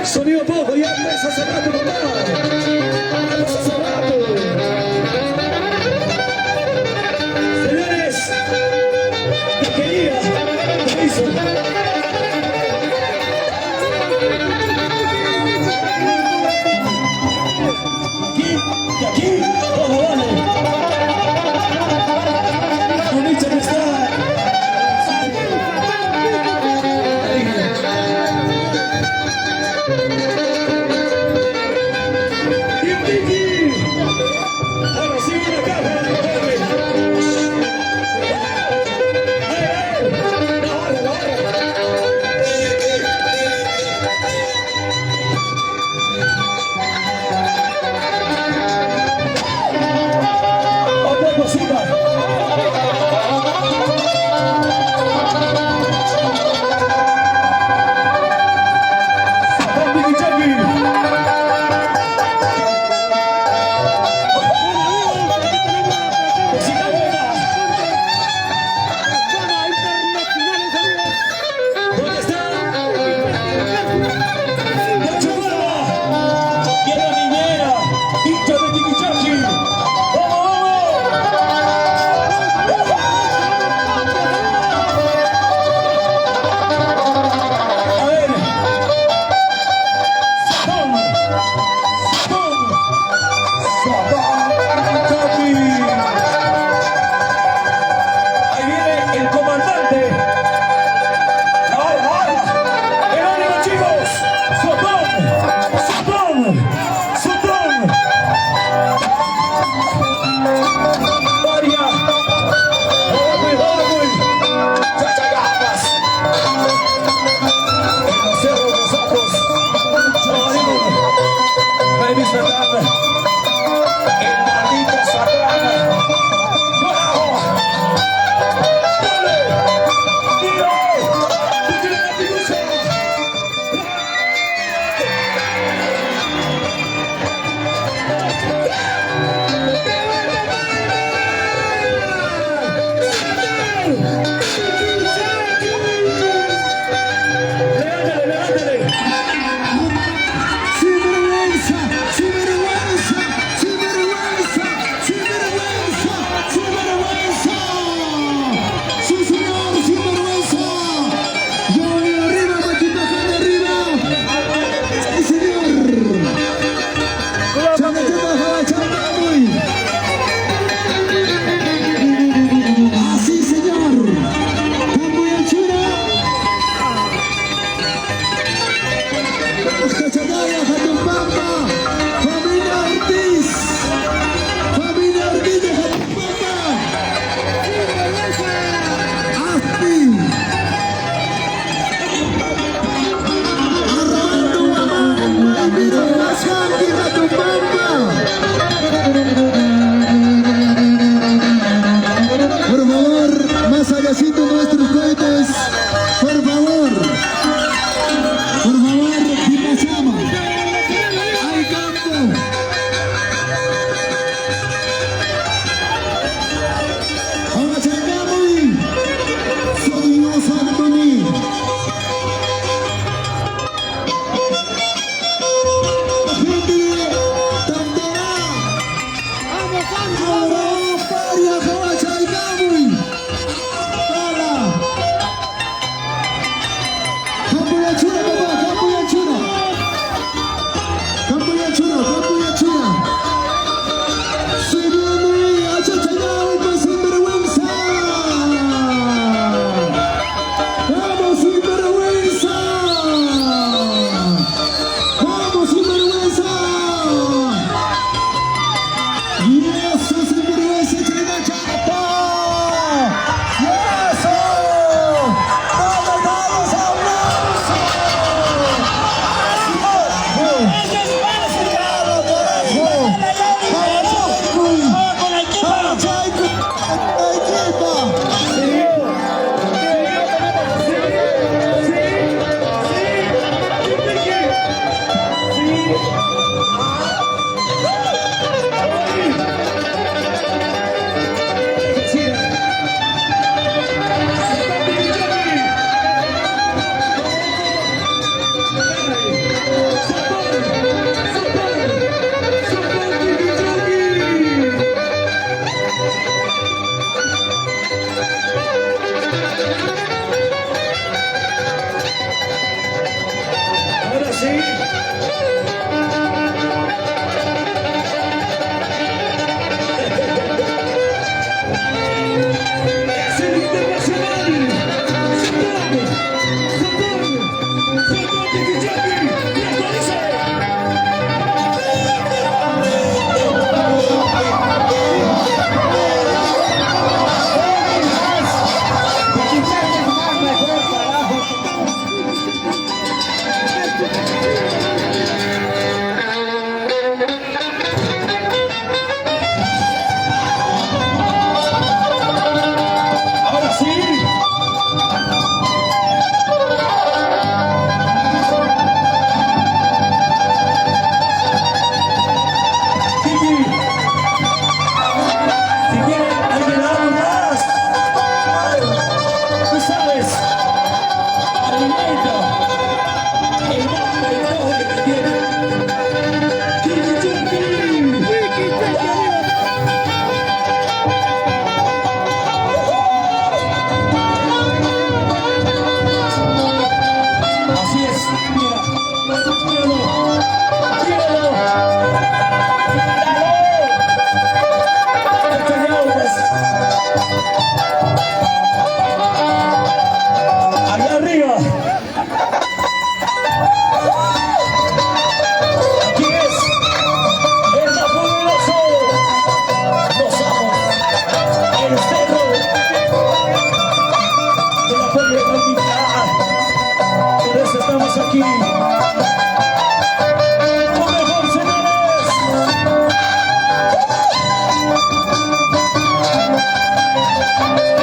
Sonido poco, ya empieza hace rato, papá. Empieza hace rato. Señores, pequeñas, permiso. Aquí, vamos, vale. Bonita que está. Chura, Papuya Chura. Se viene a Chachalaupa sinvergüenza. Vamos sinvergüenza. Vamos sinvergüenza. Y eso sinvergüenza China Chapa. Y eso. Vamos, vamos, aplausos. Ahora sí. Es el internacional. Soporte, Kijaki. Y actualice. Ahora sí. Kiki. Si quieren, hay que dar más. Tú sabes. Alimenta. El bajo de todo que tiene. Kiki Chucky. Así es, mira, míralo, míralo, allá arriba, aquí es el más poderoso, los amos, el cerro de la pobre Blanquita. Por eso estamos aquí. ¡Lo mejor, señores!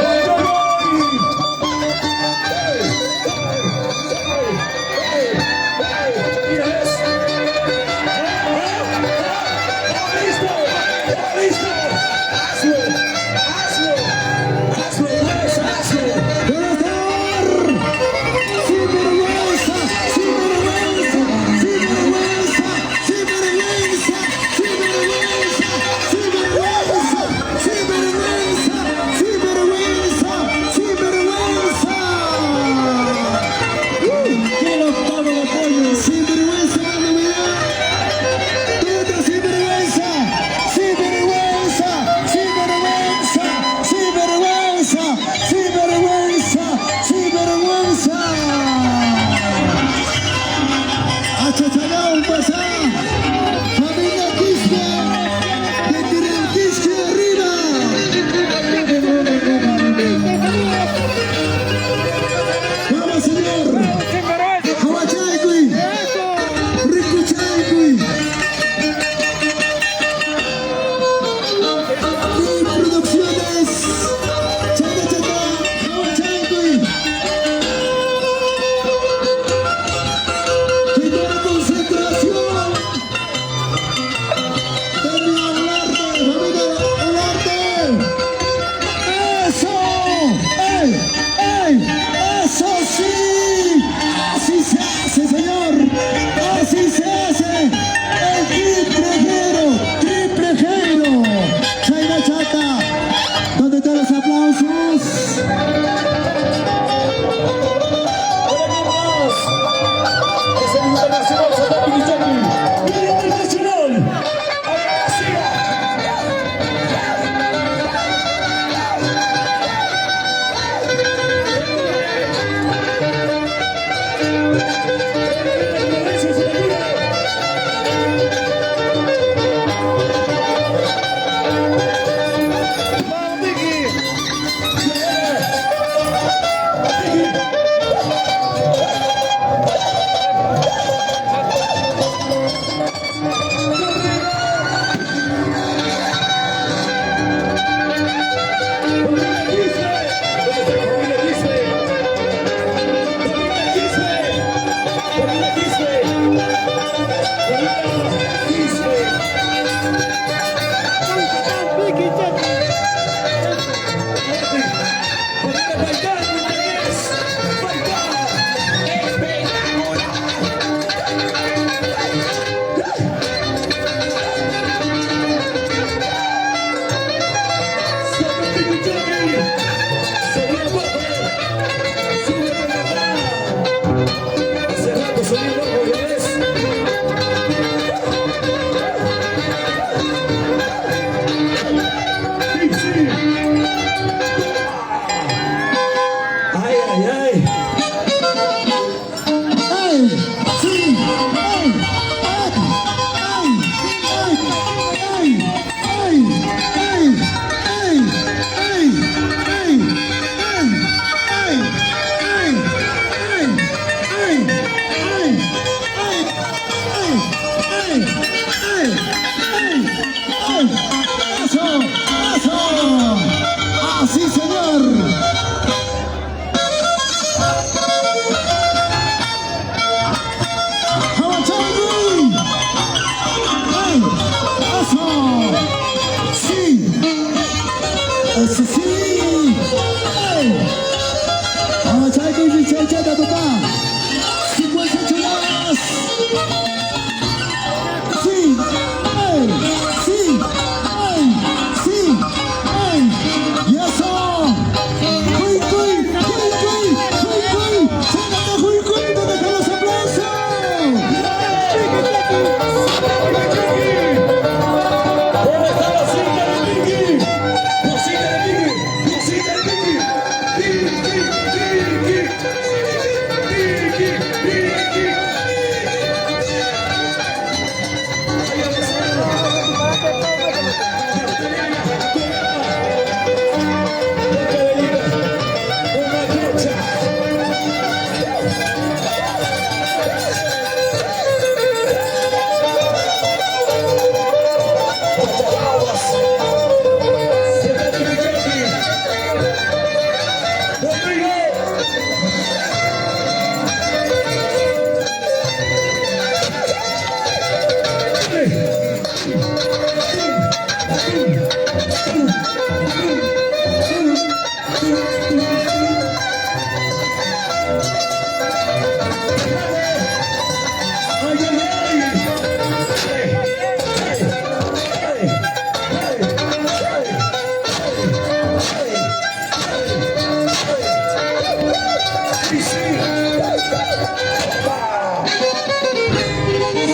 ¡Voy, voy, voy! ¡Mira eso! ¡Listo! ¡Listo! ¡Hazlo! ¡Hazlo! ¡Hazlo! ¡Pues, hazlo! Sinvergüenza, sinvergüenza, sinvergüenza, sinvergüenza, sinvergüenza, sinvergüenza, sinvergüenza, sinvergüenza, sinvergüenza. ¿Quién octavo de apoyo? Sinvergüenza, la novedad. Toda sinvergüenza, sinvergüenza, sinvergüenza, sinvergüenza, sinvergüenza, sinvergüenza. A Chachalaupa, familia Quispe, de Tirenquisque arriba. Vamos, señor. Hawachaycuy, Ricuchaycuy. Y Producciones, Chata Chata, Hawachaycuy. Que toda concentración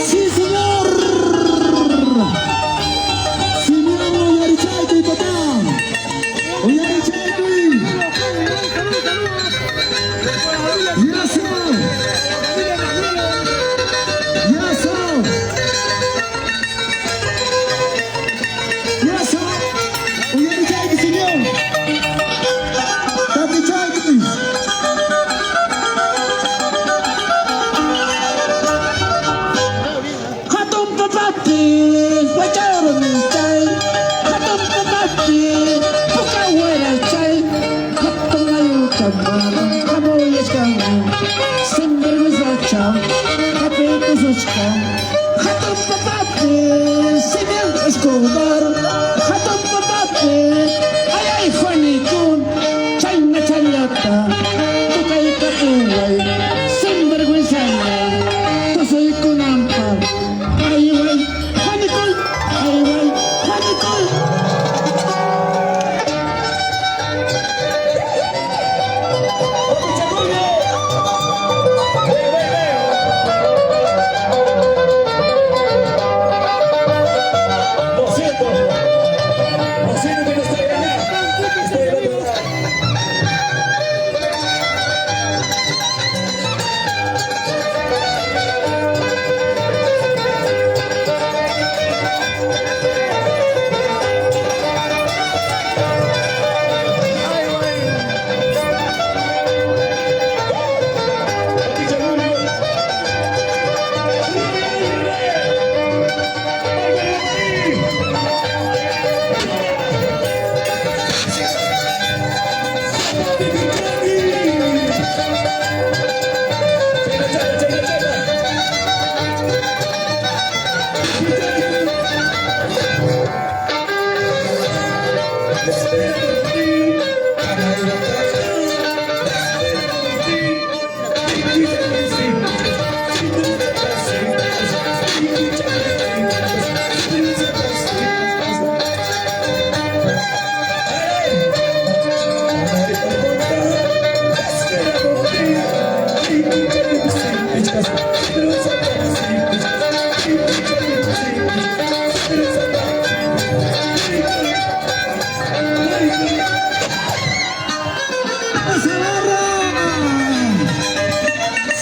¡Sí, señor! Simeón Oyarichaykuy, papá. Oyarichaykuy. Yaso. Yaso. Yaso. Oyarichaykuy, Simeón. Tapichaykuy. Hatun papati, wajarun chay. Hatun papati, pukawara chay. Hatun ayu chamban, aboyes kaman. Sinvergüenza cham, apetos ocham. Hatun papati, Simeón Escobar. Hatun papati, ay Juanicún. Chayna chayata, tukay katuway. Sinvergüenza na, tosoy kunampa. Ay, güey, Juanicún. Ay, güey, Juanicún.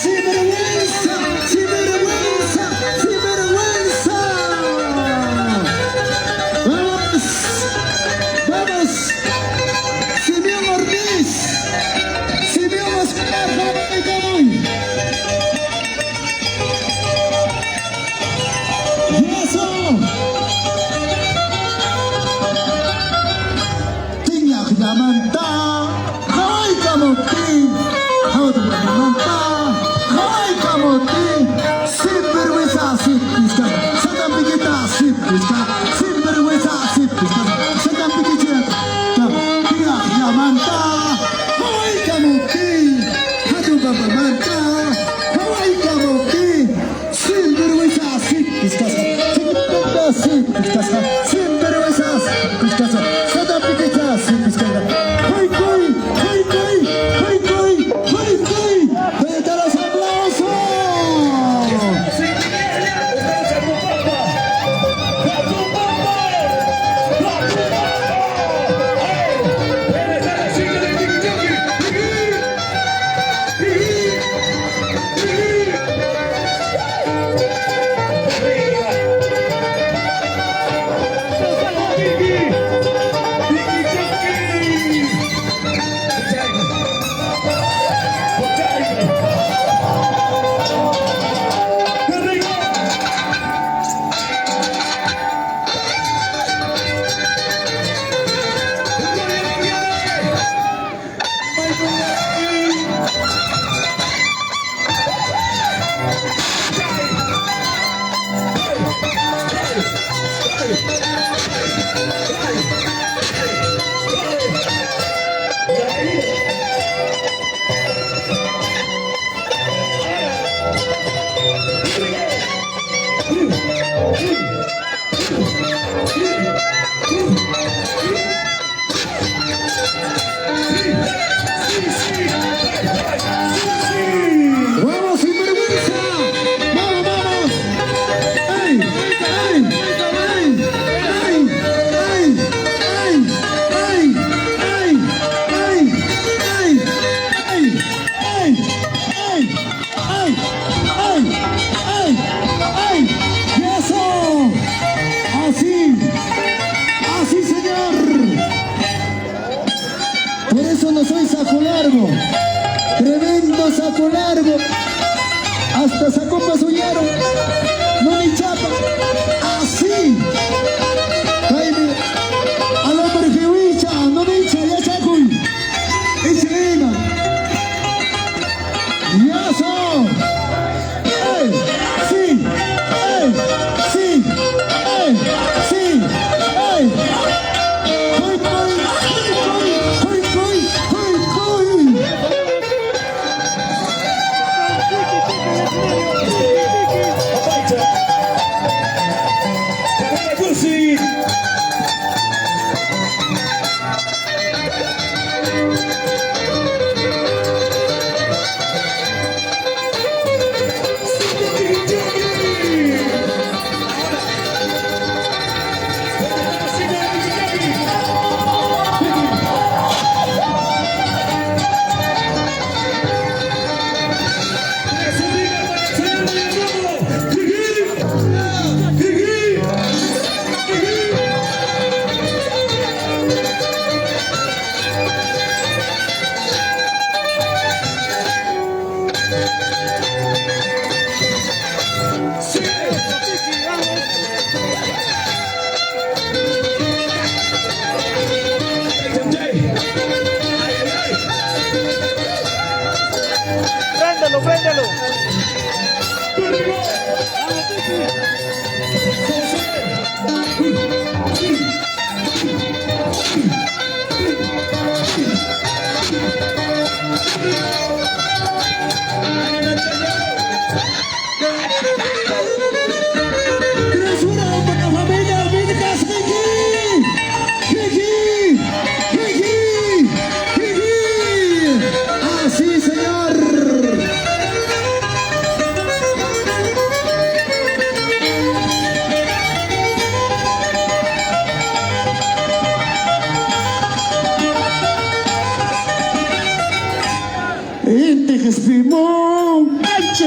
¡Sinvergüenza! ¡Sinvergüenza! ¡Sinvergüenza! ¡Vamos! ¡Vamos! ¡Simeón Ortiz! ¡Simeón Oscar! ¡Eso! ¡Tiña Yamanta! ¡Ay, Camotín! ¡Ay, Yamanta! ¡Ay, Camotín! ¡Sinvergüenza! ¡Sinvergüenza! ¡Satan piquita! ¡Sinvergüenza! ¡Sinvergüenza! ¡Sinvergüenza! ¡Satan piquita! ¡Tiña Yamanta! ¡Ay, Camotín! ¡Ay, Yamanta! ¡Ay, Camotín! ¡Sinvergüenza! ¡Sinvergüenza! ¡Sinvergüenza! ¡Sinvergüenza! ¡Sinvergüenza! ¡Satan piquita! ¡Sinvergüenza! ¡Ay, coy! ¡Ay, coy! ¡Ay, coy! ¡Ay, coy! ¡Vete a los aplausos!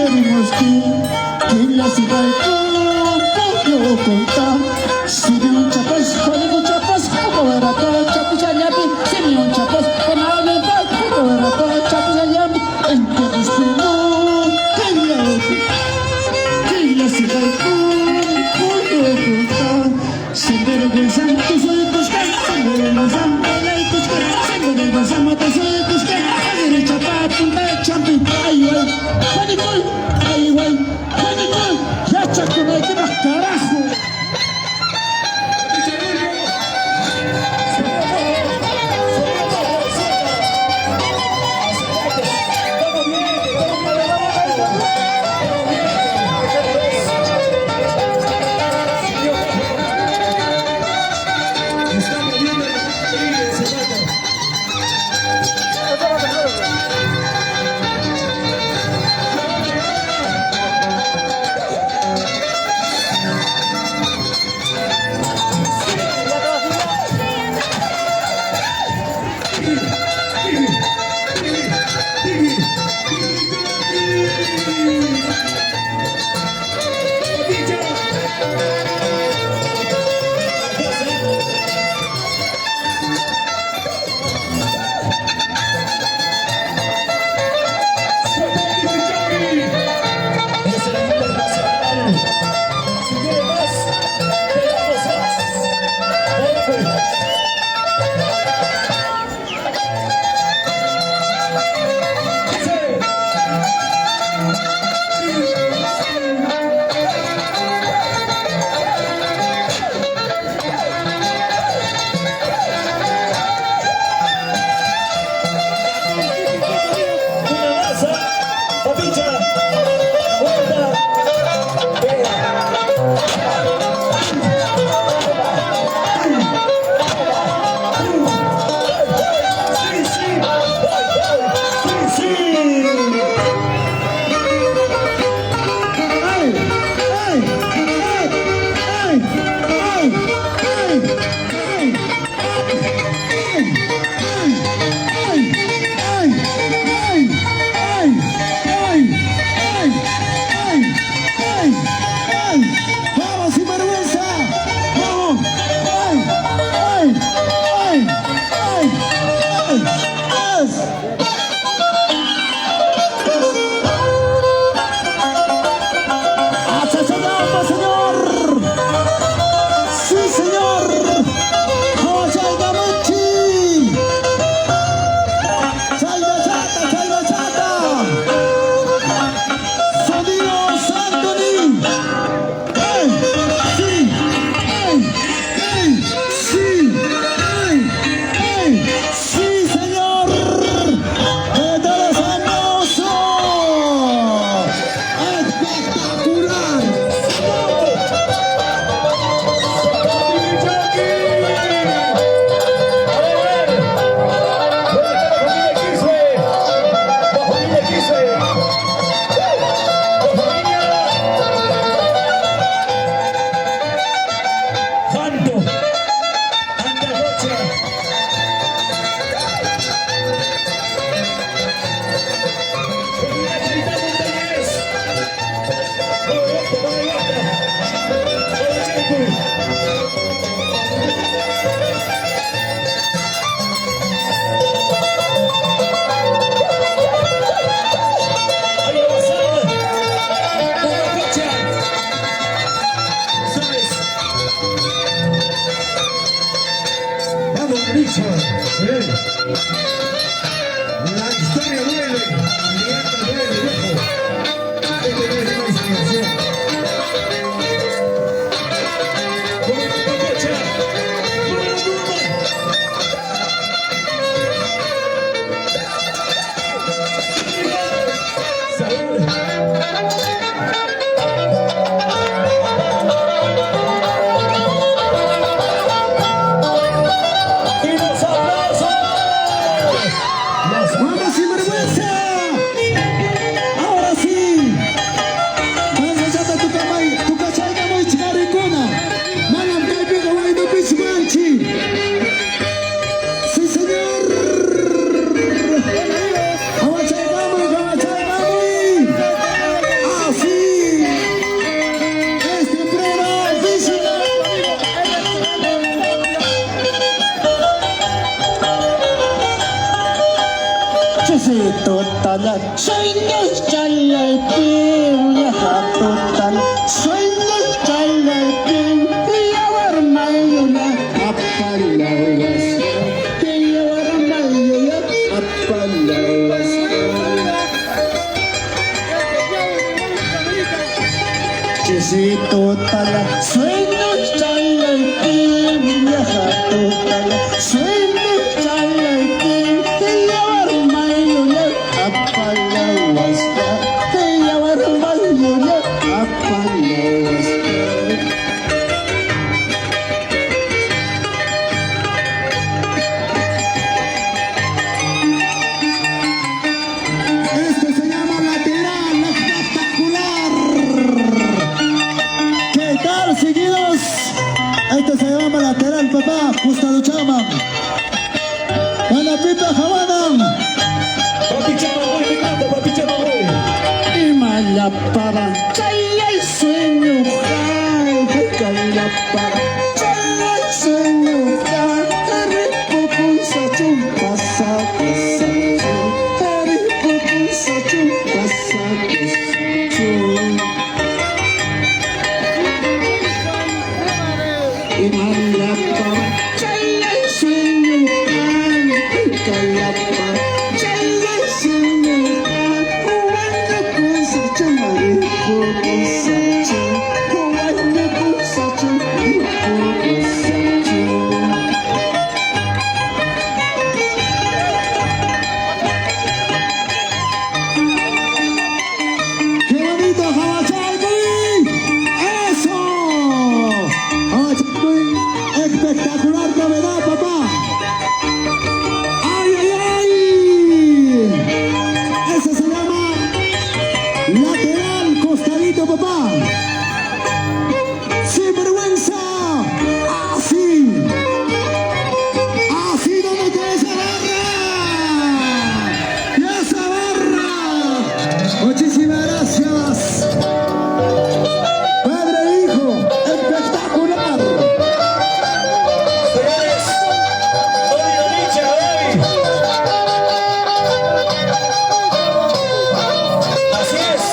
queremos que la ciudad puedo contar. Simeón Chapas, Juan Chapas, poco barato, Chapuchayapi, Simeón Chapas, con Ana Paz, poco barato, Chapuchayapi, en que destino, que la ciudad puedo contar. Sendero del Santo, soy de Cusca, Sendero del Santo, de Cusca, Sendero del Santo, soy de Cusca, derecha para punta de champi, ay, güey, Juanito, ay, güey, Juanito, ya chaco, no hay que más carajo. pala soy chalaitin ya hatutan soy chalaitin ya warmayuna apalawas ya warmayuna apalawas Chisito tala soy chalaitin ya hatutan soy chalaitin ya warmayuna apalawas ya warmayuna apalawas Este se llama lateral espectacular. ¿Qué tal, seguidos? Este se llama lateral, papá. Gustavo Chama. Manapita Javanan. Papi Chama, voy, me encanta, Papi Chama, voy. y malapara chaya y sueño jai calla para chaya y sueño jai rico sachu pasa pasa rico sachu pasa y malapara chaya y sueño jai calla para chaya y sueño ¡Qué bonito, Jabachalcuy! ¡Eso! Jabachalcuy, espectacular novedad, papá. ¡Ay, ay, ay! Ese se llama lateral costadito, papá. ¡Sin vergüenza! ¡Así! ¡Así donde está esa barra! ¡Y esa barra! Muchísimas gracias. Padre e hijo, espectacular. Señores, hoy Nonicha, hoy. Así es,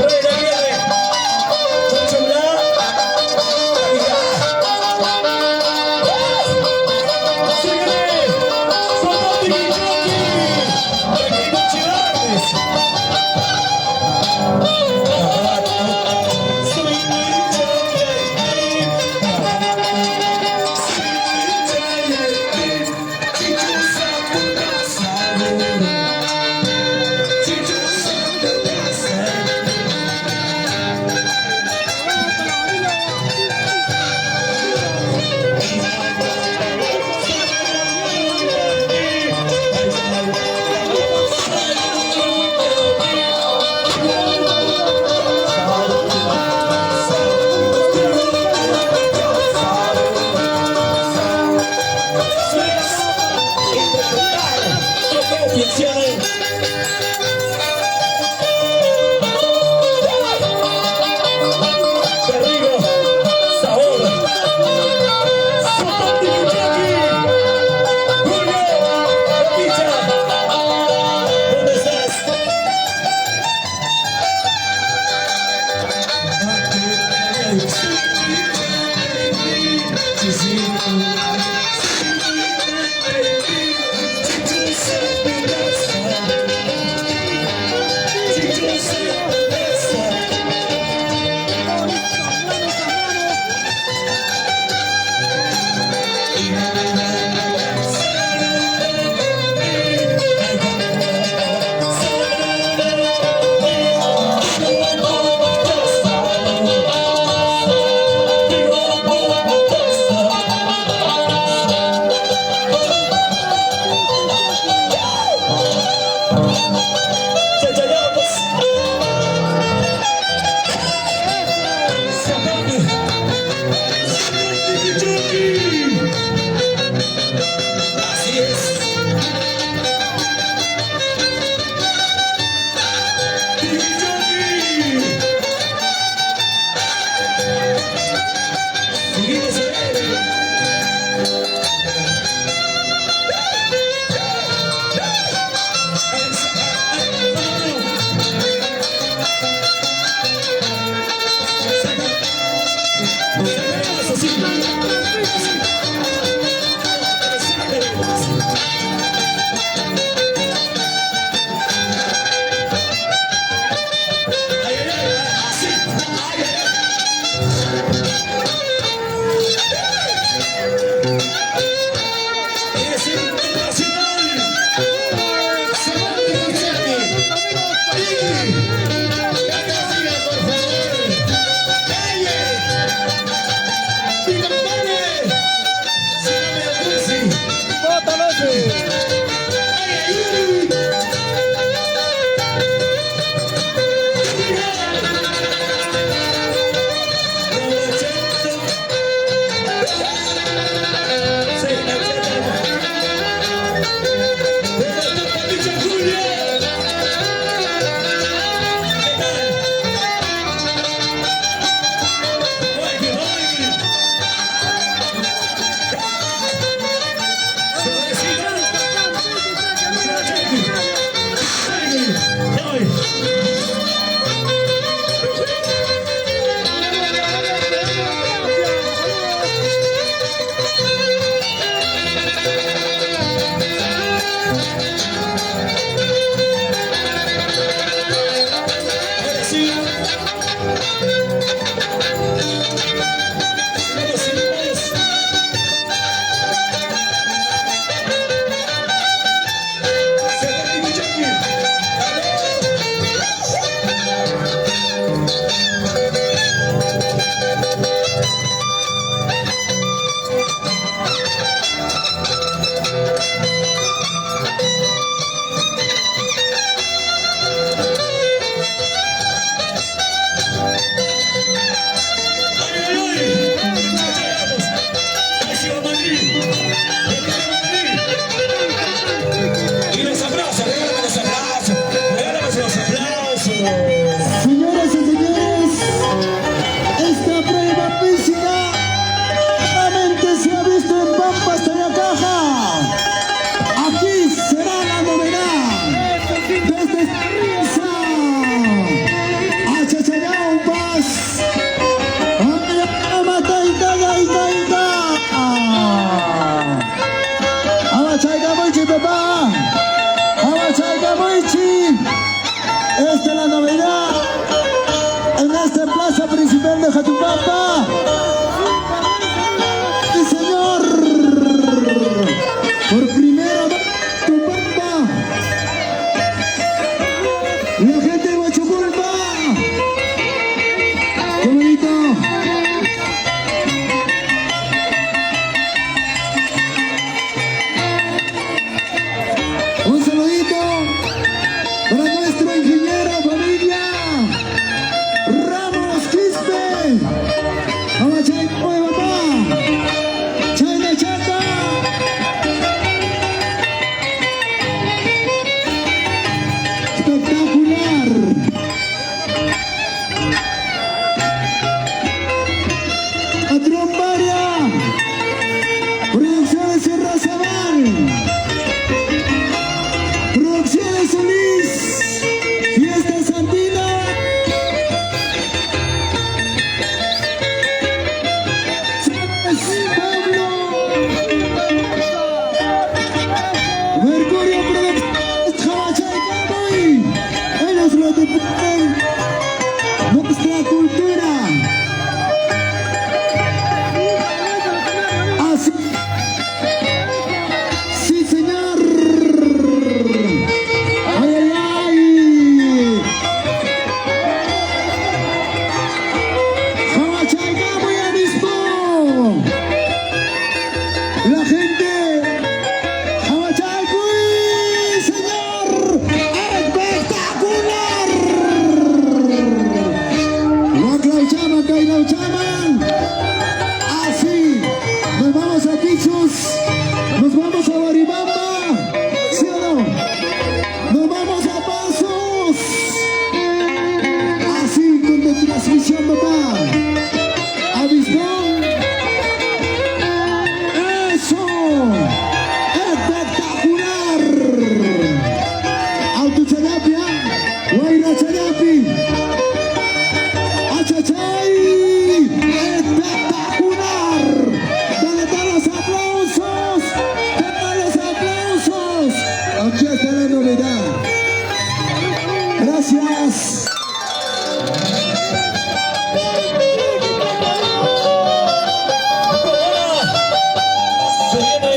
Rey de Aguirre, Chocho Bla, síguele, Fernando Guillotti, Equipo Chivardes. Soy Terrigo, sabor. Julio, Picha, ¿dónde estás? Atromparia, Producciones Sierra Sabán, Producciones Solís, Fiesta Santina, Pablo, Mercurio Producciones, Jabachay, ellos lo deportan, nuestra cultura. Así. Sí, señor. Ay, ay, ay. Jabachaica, muy avispo. La gente. Jabachaica, señor. Espectacular. La clauchama, Cainauchaman. Así. Nos vamos a Pichos. Nos vamos a Baribamba. ¿Sí o no? Nos vamos a Pasos. Así con la transmisión, papá. Avispón. Eso. Espectacular. Autochayapia. Guayra Chayapi. Achachay. Espectacular. ¿Dónde están los aplausos? ¿Dónde están los aplausos? Aquí está la novedad. Gracias. Se viene.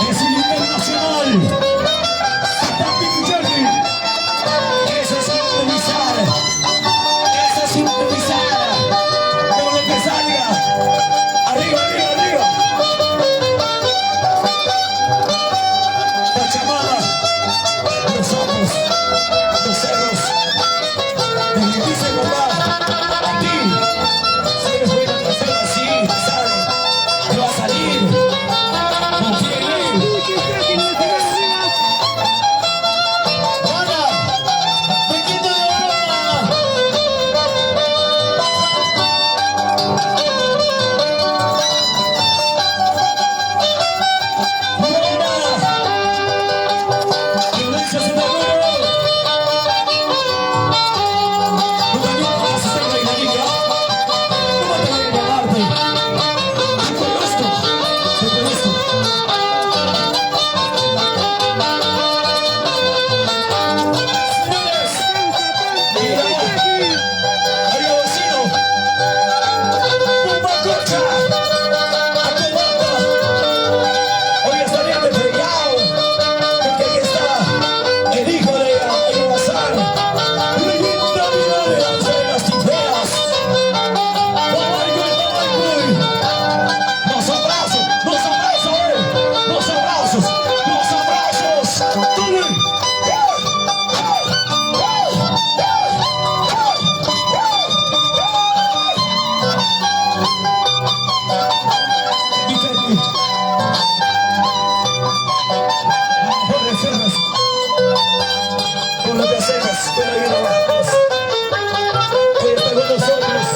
Es un internacional. Eso es improvisar. Eso es improvisar. Con lo que salga. Arriba, arriba, arriba. Pachamama. Los ojos. Los cerros. Los que dicen papá. A ti. Si eres buena para hacerlo así, sabe. Te va a salir. Confía en él. Hola, Piquito de Broma. Violencia sin amor. Tú también vas a ser bailarina. ¿Cómo te voy a llamarte? Yo conozco. Yo conozco. Señores, mira, arriba vecino. Pumba Corcha. A tu banda. Hoy estarían de feriado. Porque aquí está el hijo de Bazar. Revienta vida de las tijeras. Los abrazos, los abrazos, los abrazos, los abrazos. Vicente, por reservas, por lo que hacemos, pero ahí no vamos. Hoy está con nosotros.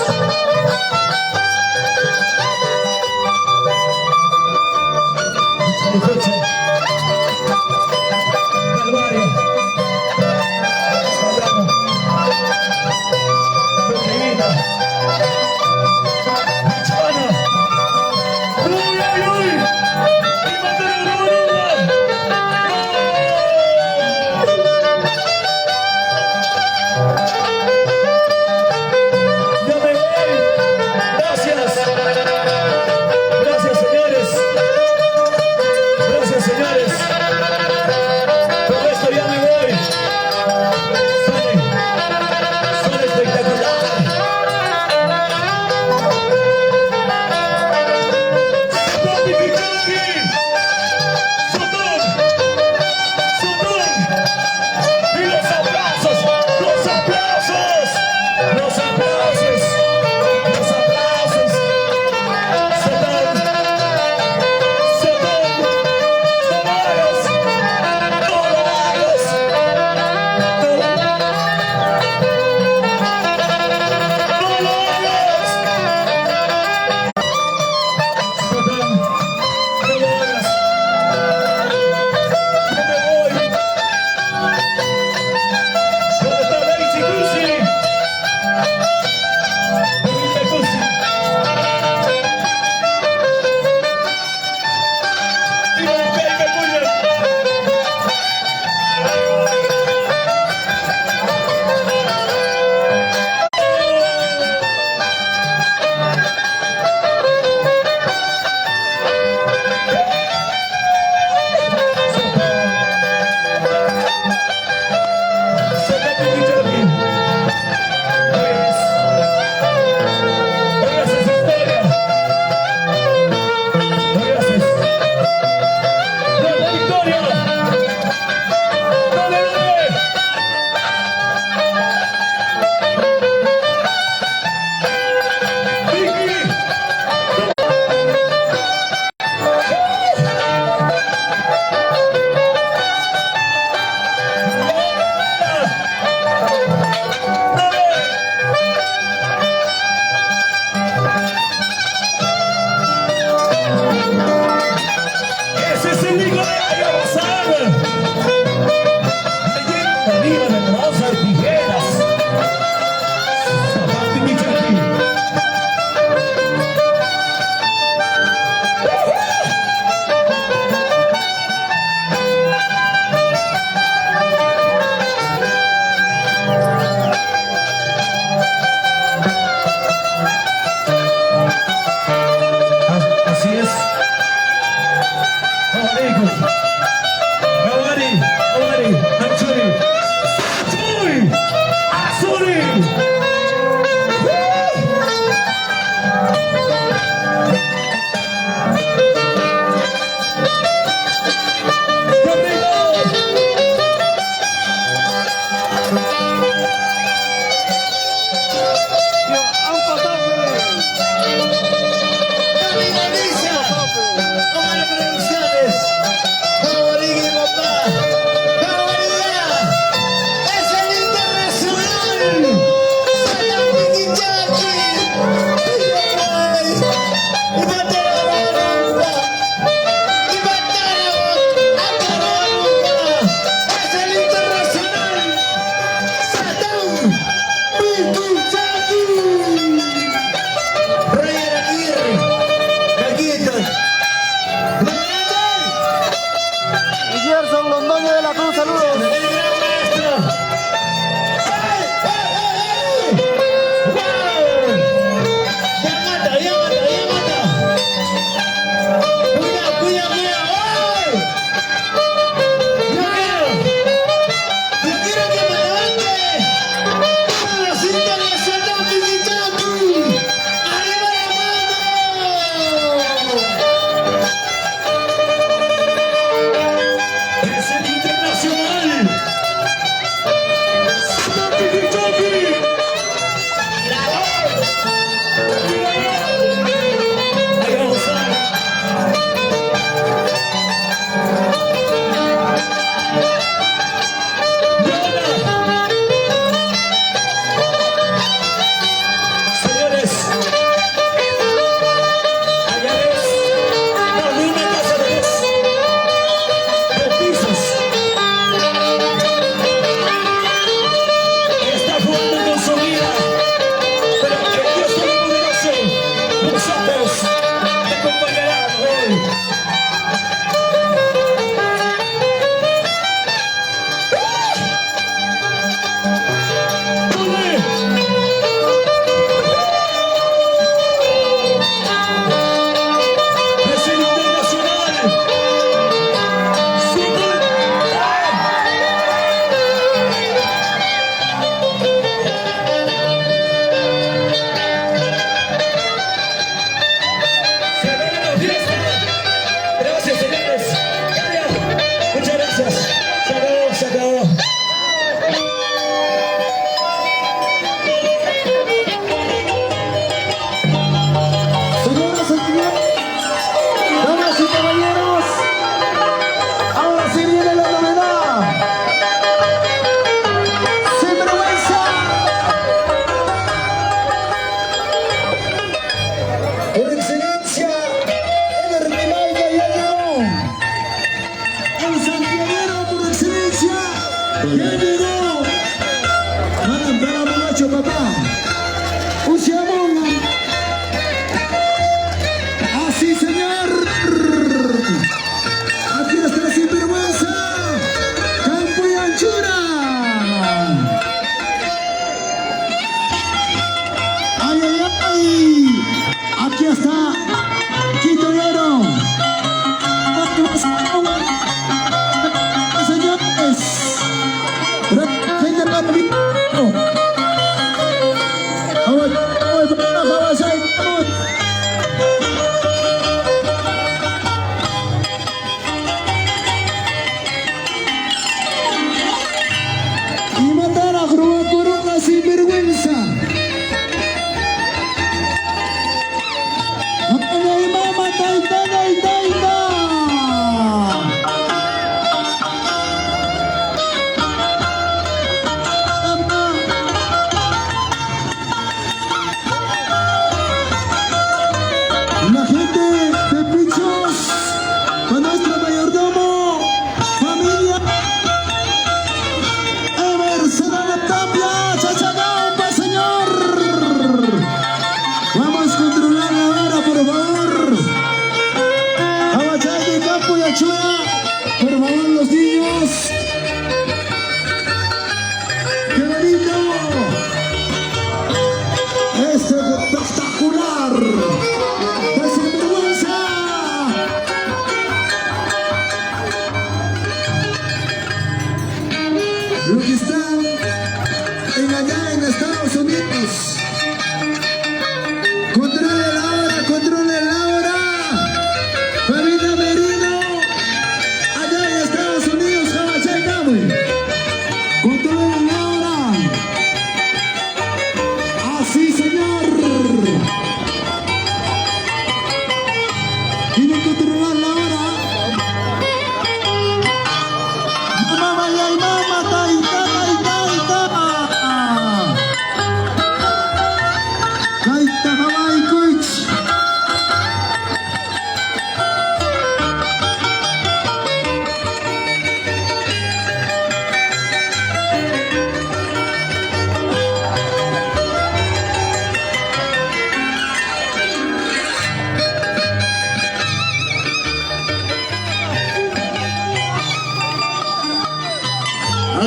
Escuchen. Calvario. Sabrano. Peregrina. Chana. ¡Uy, uy, uy! ¡Y mataron a Uruguay! Ya me voy. Gracias.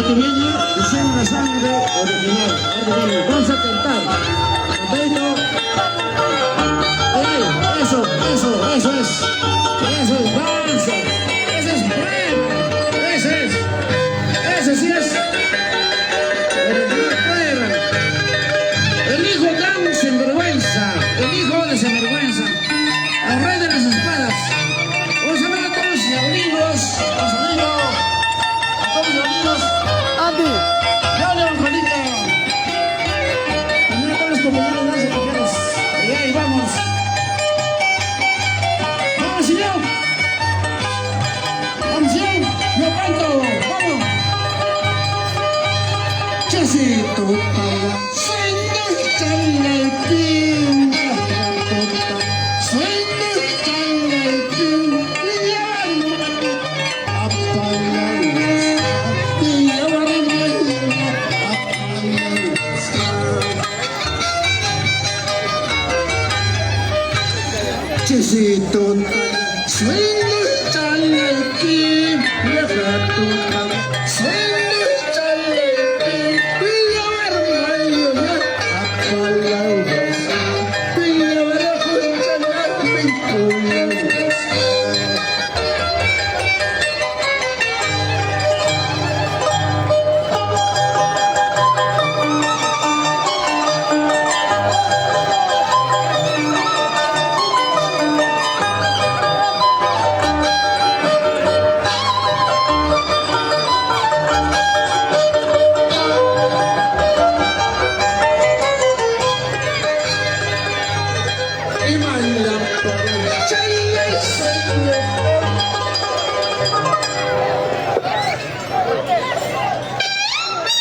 ordeñeña y son una sangre original. Vamos a cantar. Perfecto. Eso es. Eso es danza. Eso es prueba. Ese sí es. Prueba. El hijo tan sinvergüenza. El hijo de sinvergüenza. Al rey de las espadas. Vamos a ver a todos los amigos. Andy, Dale, Juanito. También a todos los compañeros de las mujeres. Ahí vamos. Vamos, señor. Vamos, señor. Yo canto. Vamos. Chasito. Chesito, sueño chalaki, viajatu, sueño chalaki, pilla vermelho, apalaudas, pilla vermelho,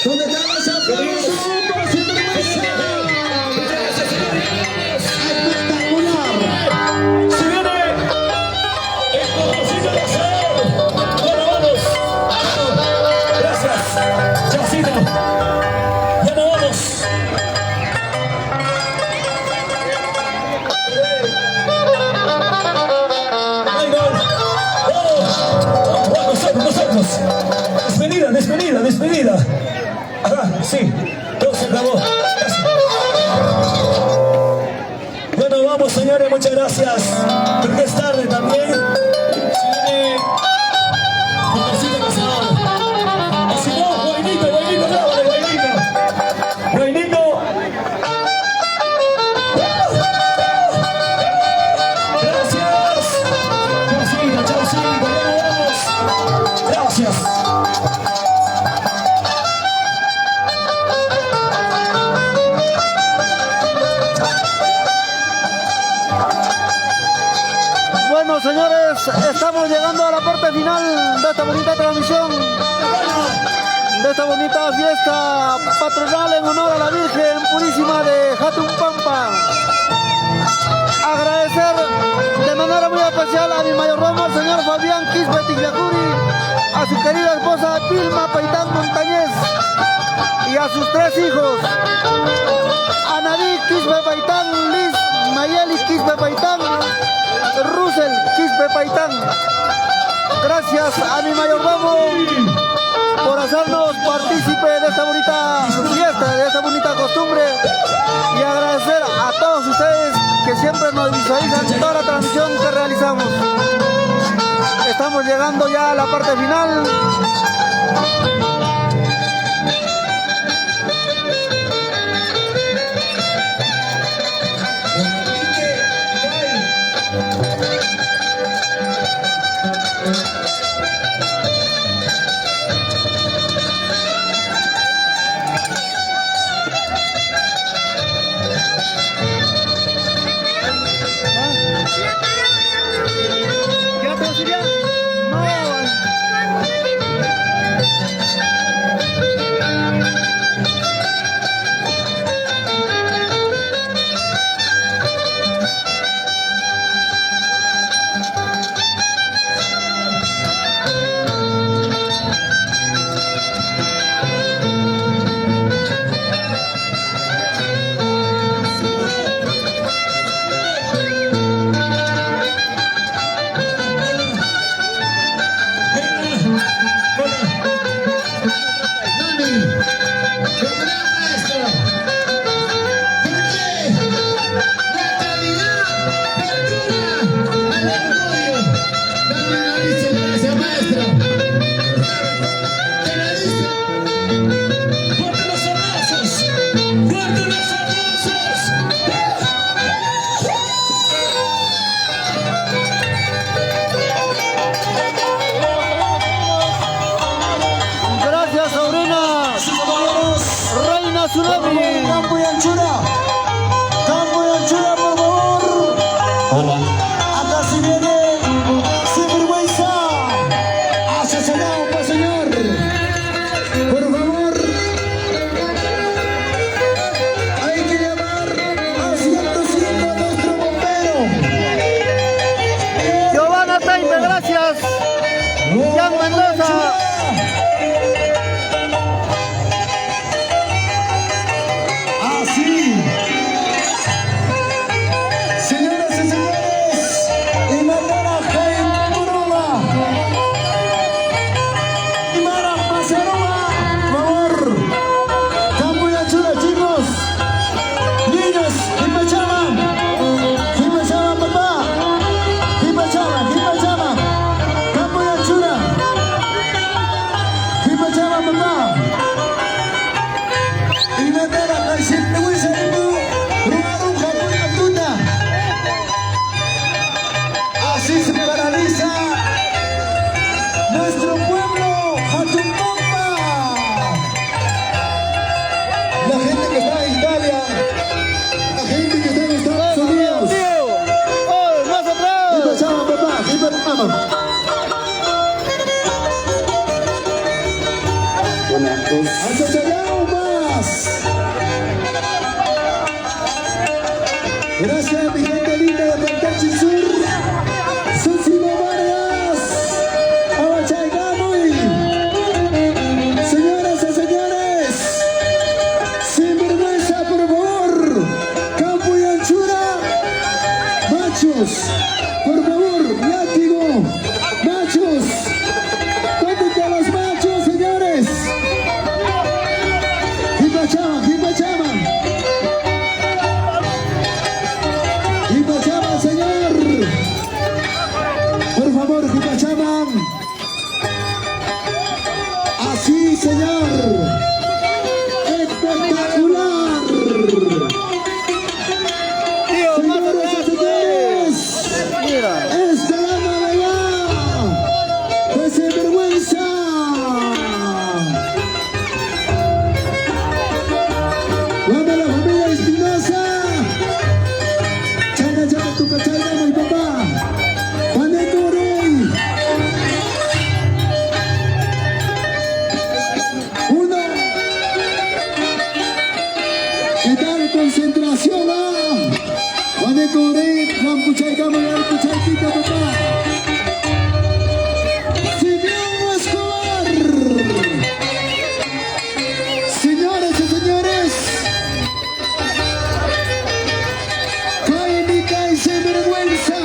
¿Dónde están los aplausos por sinvergüenza? Espectacular. Se viene el conocido de hacer. Bueno, vamos. Gracias. Chasito. Ya nos vamos. Ahí va. Vamos. Nosotros. Despedida. Ajá, sí. Todo se acabó. Gracias. Bueno, vamos, señores. Muchas gracias. Porque es tarde también. Se viene Jorgecito Cazador. O si no, Guainito, grábale, Guainito. Gracias. Chaucito, ya nos vamos. Gracias. bueno señores, estamos llegando a la parte final de esta bonita transmisión, de esta bonita fiesta patronal en honor a la Virgen Purísima de Jatumpampa. Agradecer de manera muy especial a mi mayordomo, el señor Fabián Quispe Tigliacuri, a su querida esposa Vilma Paitán Montañez y a sus 3 hijos, Anaví Quispe Paitán, Liz Mayeli Quispe Paitán, Russell Quispe Paitán. Gracias a mi mayordomo por hacernos partícipe de esta bonita fiesta, de esta bonita costumbre, y agradecer a todos ustedes que siempre nos visualizan en toda la transmisión que realizamos. Estamos llegando ya a la parte final. ¿Ya te lo Así se paraliza nuestro pueblo, Jatumpampa. La gente que está en Italia, la gente que está en Estados Unidos. ¡Oh, más atrás! ¿Qué pasaba, papá? ¿Qué pasaba? ¡Hasta allá más! Gracias, mi gente linda de Pantachi Sur. Susino Vargas. Abachaygamuy. Señoras y señores, sin vergüenza, por favor. Campo y anchura. Machos, por favor, látigo. Machos. ¿Dónde están los machos, señores? Hipachama, Hipachama. Hipachama, señor. Por favor, Hipachama. Así, señor. Espectacular. Tío, más Señoras y atrás, señores, mira. esta dama de allá, de sinvergüenza. Cuando la familia Espinosa, changa changa tu cachaya, mi papá, Juaneco Rey. Uno, ¿qué tal concentración? Juaneco Rey, Juan Puchaycama, Juan Puchayquita, papá. Silvio Escobar. Señoras y señores, caínica y sinvergüenza.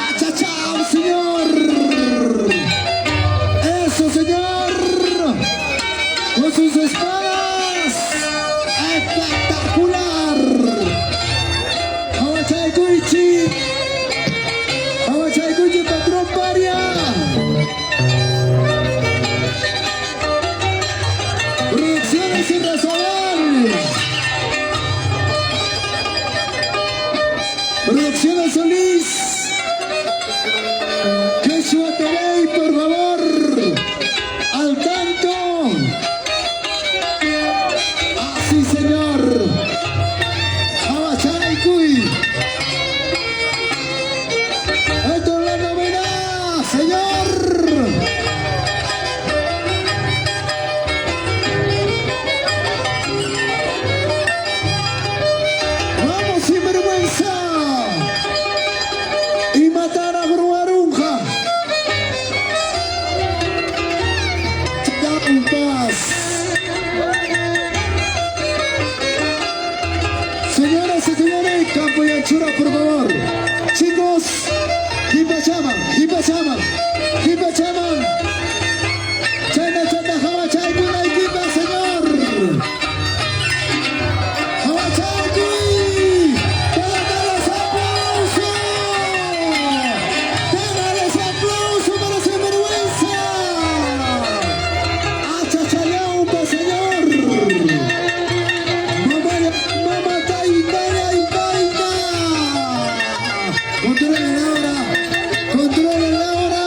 ¡Achachao, señor! ¡Eso, señor! ¡Con sus espadas! ¡Espectacular! ¡Awachaycuichi! ¡Awachaycuichi, patrón Paria! Producciones Irrazonable. Producciones Solís. Quechua TV, por favor. Al tanto. Así, señor. Abachaycuy. Esto es la novedad, señor. Vamos, sinvergüenza. Y matar a Bruarunja. Ya en paz. Señoras y señores, campo y anchura, por favor. Chicos, Hipachama, Hipachama, Hipachama. Chana, chana, jabachay, buena equipa, señor. Jabachay, ¡dale aplausos! ¡Dale aplausos para sinvergüenza! ¡Achachayaupa, señor! ¡Mamá, taita! Controlen la hora,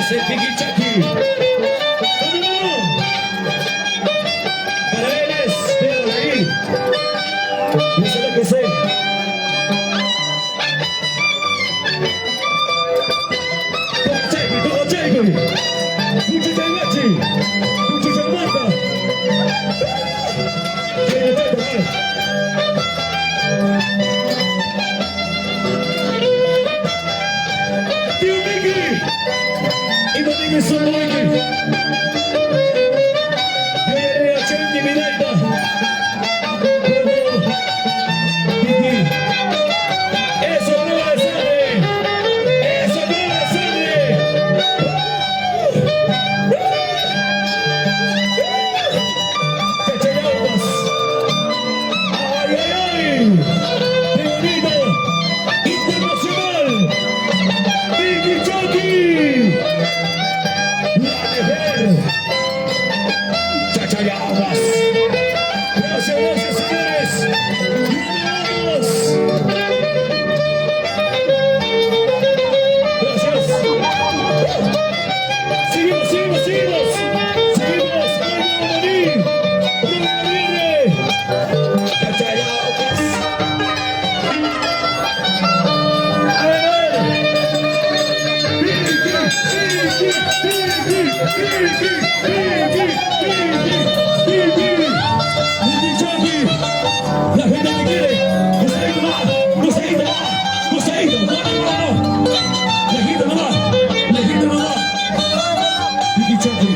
es el Piquichaki. Para él es, véanlo ahí. Dice lo que sé. Todo Checo. Mucho Changachi. Mucho Chamata. Tío Miki. Y Domingo Soloiki. Yo llegué a Chanti Miranda. Eso no es sangre. Eso no es sangre. Cachayaguas. Ay, ay, ay. ¡Qué bonito! Internacional. Vicky Chucky. La mujer. Cachayaguas. Gracias, gracias, señores. ¡Vamos! Gracias. Seguimos, seguimos, seguimos. Seguimos. Vamos a morir. Vamos a morir. Cachayaguas. A ver. La gente que quiere, no se ha ido más, no se ha ido más, no se ha ido, no. Lejito nomás, lejito nomás. Vicky Chucky.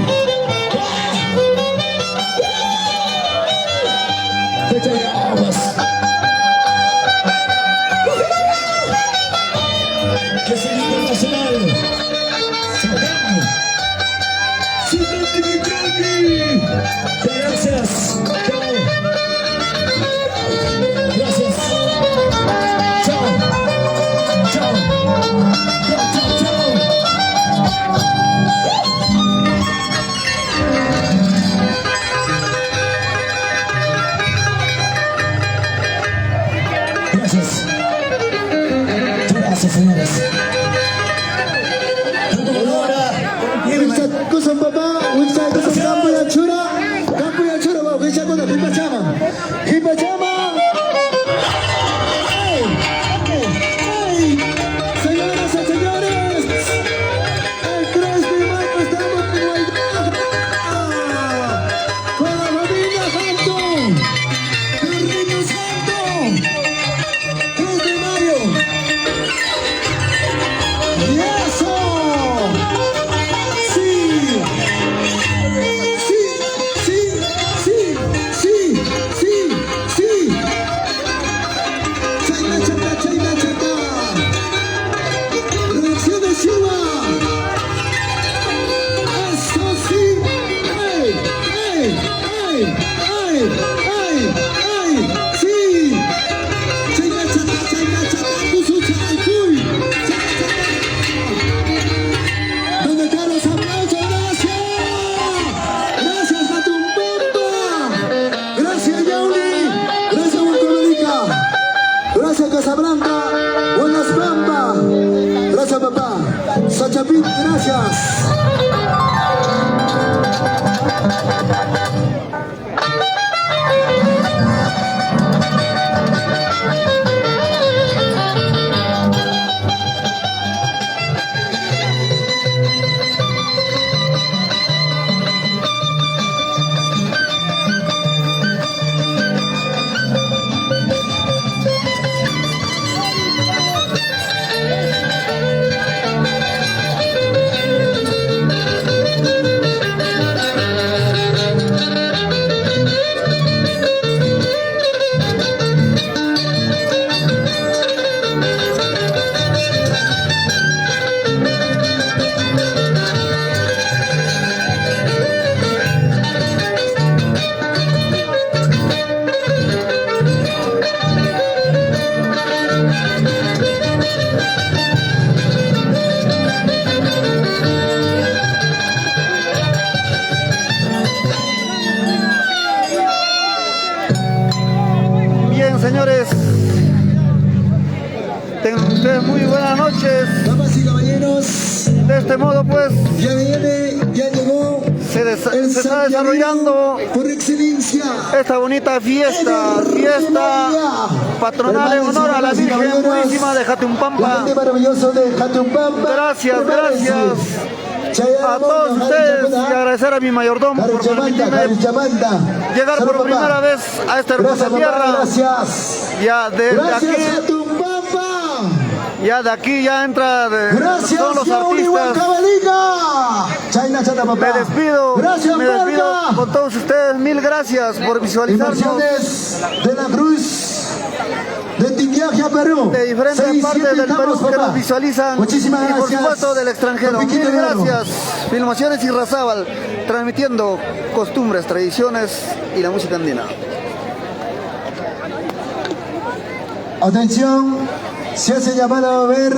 Cachayaguas. Que es el internacional. Salgamos. ¡Super Vicky Chucky! Gracias. Chao. Gracias. Chao. Chao. Chao, chao, chao. Gracias. Gracias, señores. Kusan baba, wiksa kusan kampu ya chura ba, wiksa kusan hipa chama. Ay, señoras y señores, el 3 de mayo estamos en Guaidá, con la familia Santo, Carreño Santo, 3 de mayo. Y eso. Casablanca, buenas Bamba, gracias papá, Sachapit, gracias. este modo pues Ya viene, ya llegó se el está santiaguino desarrollando por excelencia. esta bonita fiesta patronal en honor a la Virgen Purísima de La Jatumpampa. gente maravillosa de Jatumpampa. Gracias, Prepárense. gracias a todos ustedes y agradecer a mi mayordomo por permitirme llegar por primera vez a esta hermosa tierra. Gracias. Ya de Gracias, aquí, Jatumpampa. ya de aquí ya entra Gracias, todos los Yauri artistas. Huancavelica. Chayna Chata Papá. Me despido Gracias, con todos ustedes. Mil gracias por visualizarnos Inversiones de la Cruz de Tiquiaja, Perú. de diferentes 6-7 partes del estamos, Perú que papá. nos visualizan. Muchísimas y por gracias. supuesto del extranjero. Don Mil Piquito de Oro. gracias. Filmaciones Irrazábal, transmitiendo costumbres, tradiciones y la música andina. Atención, se hace llamar a ver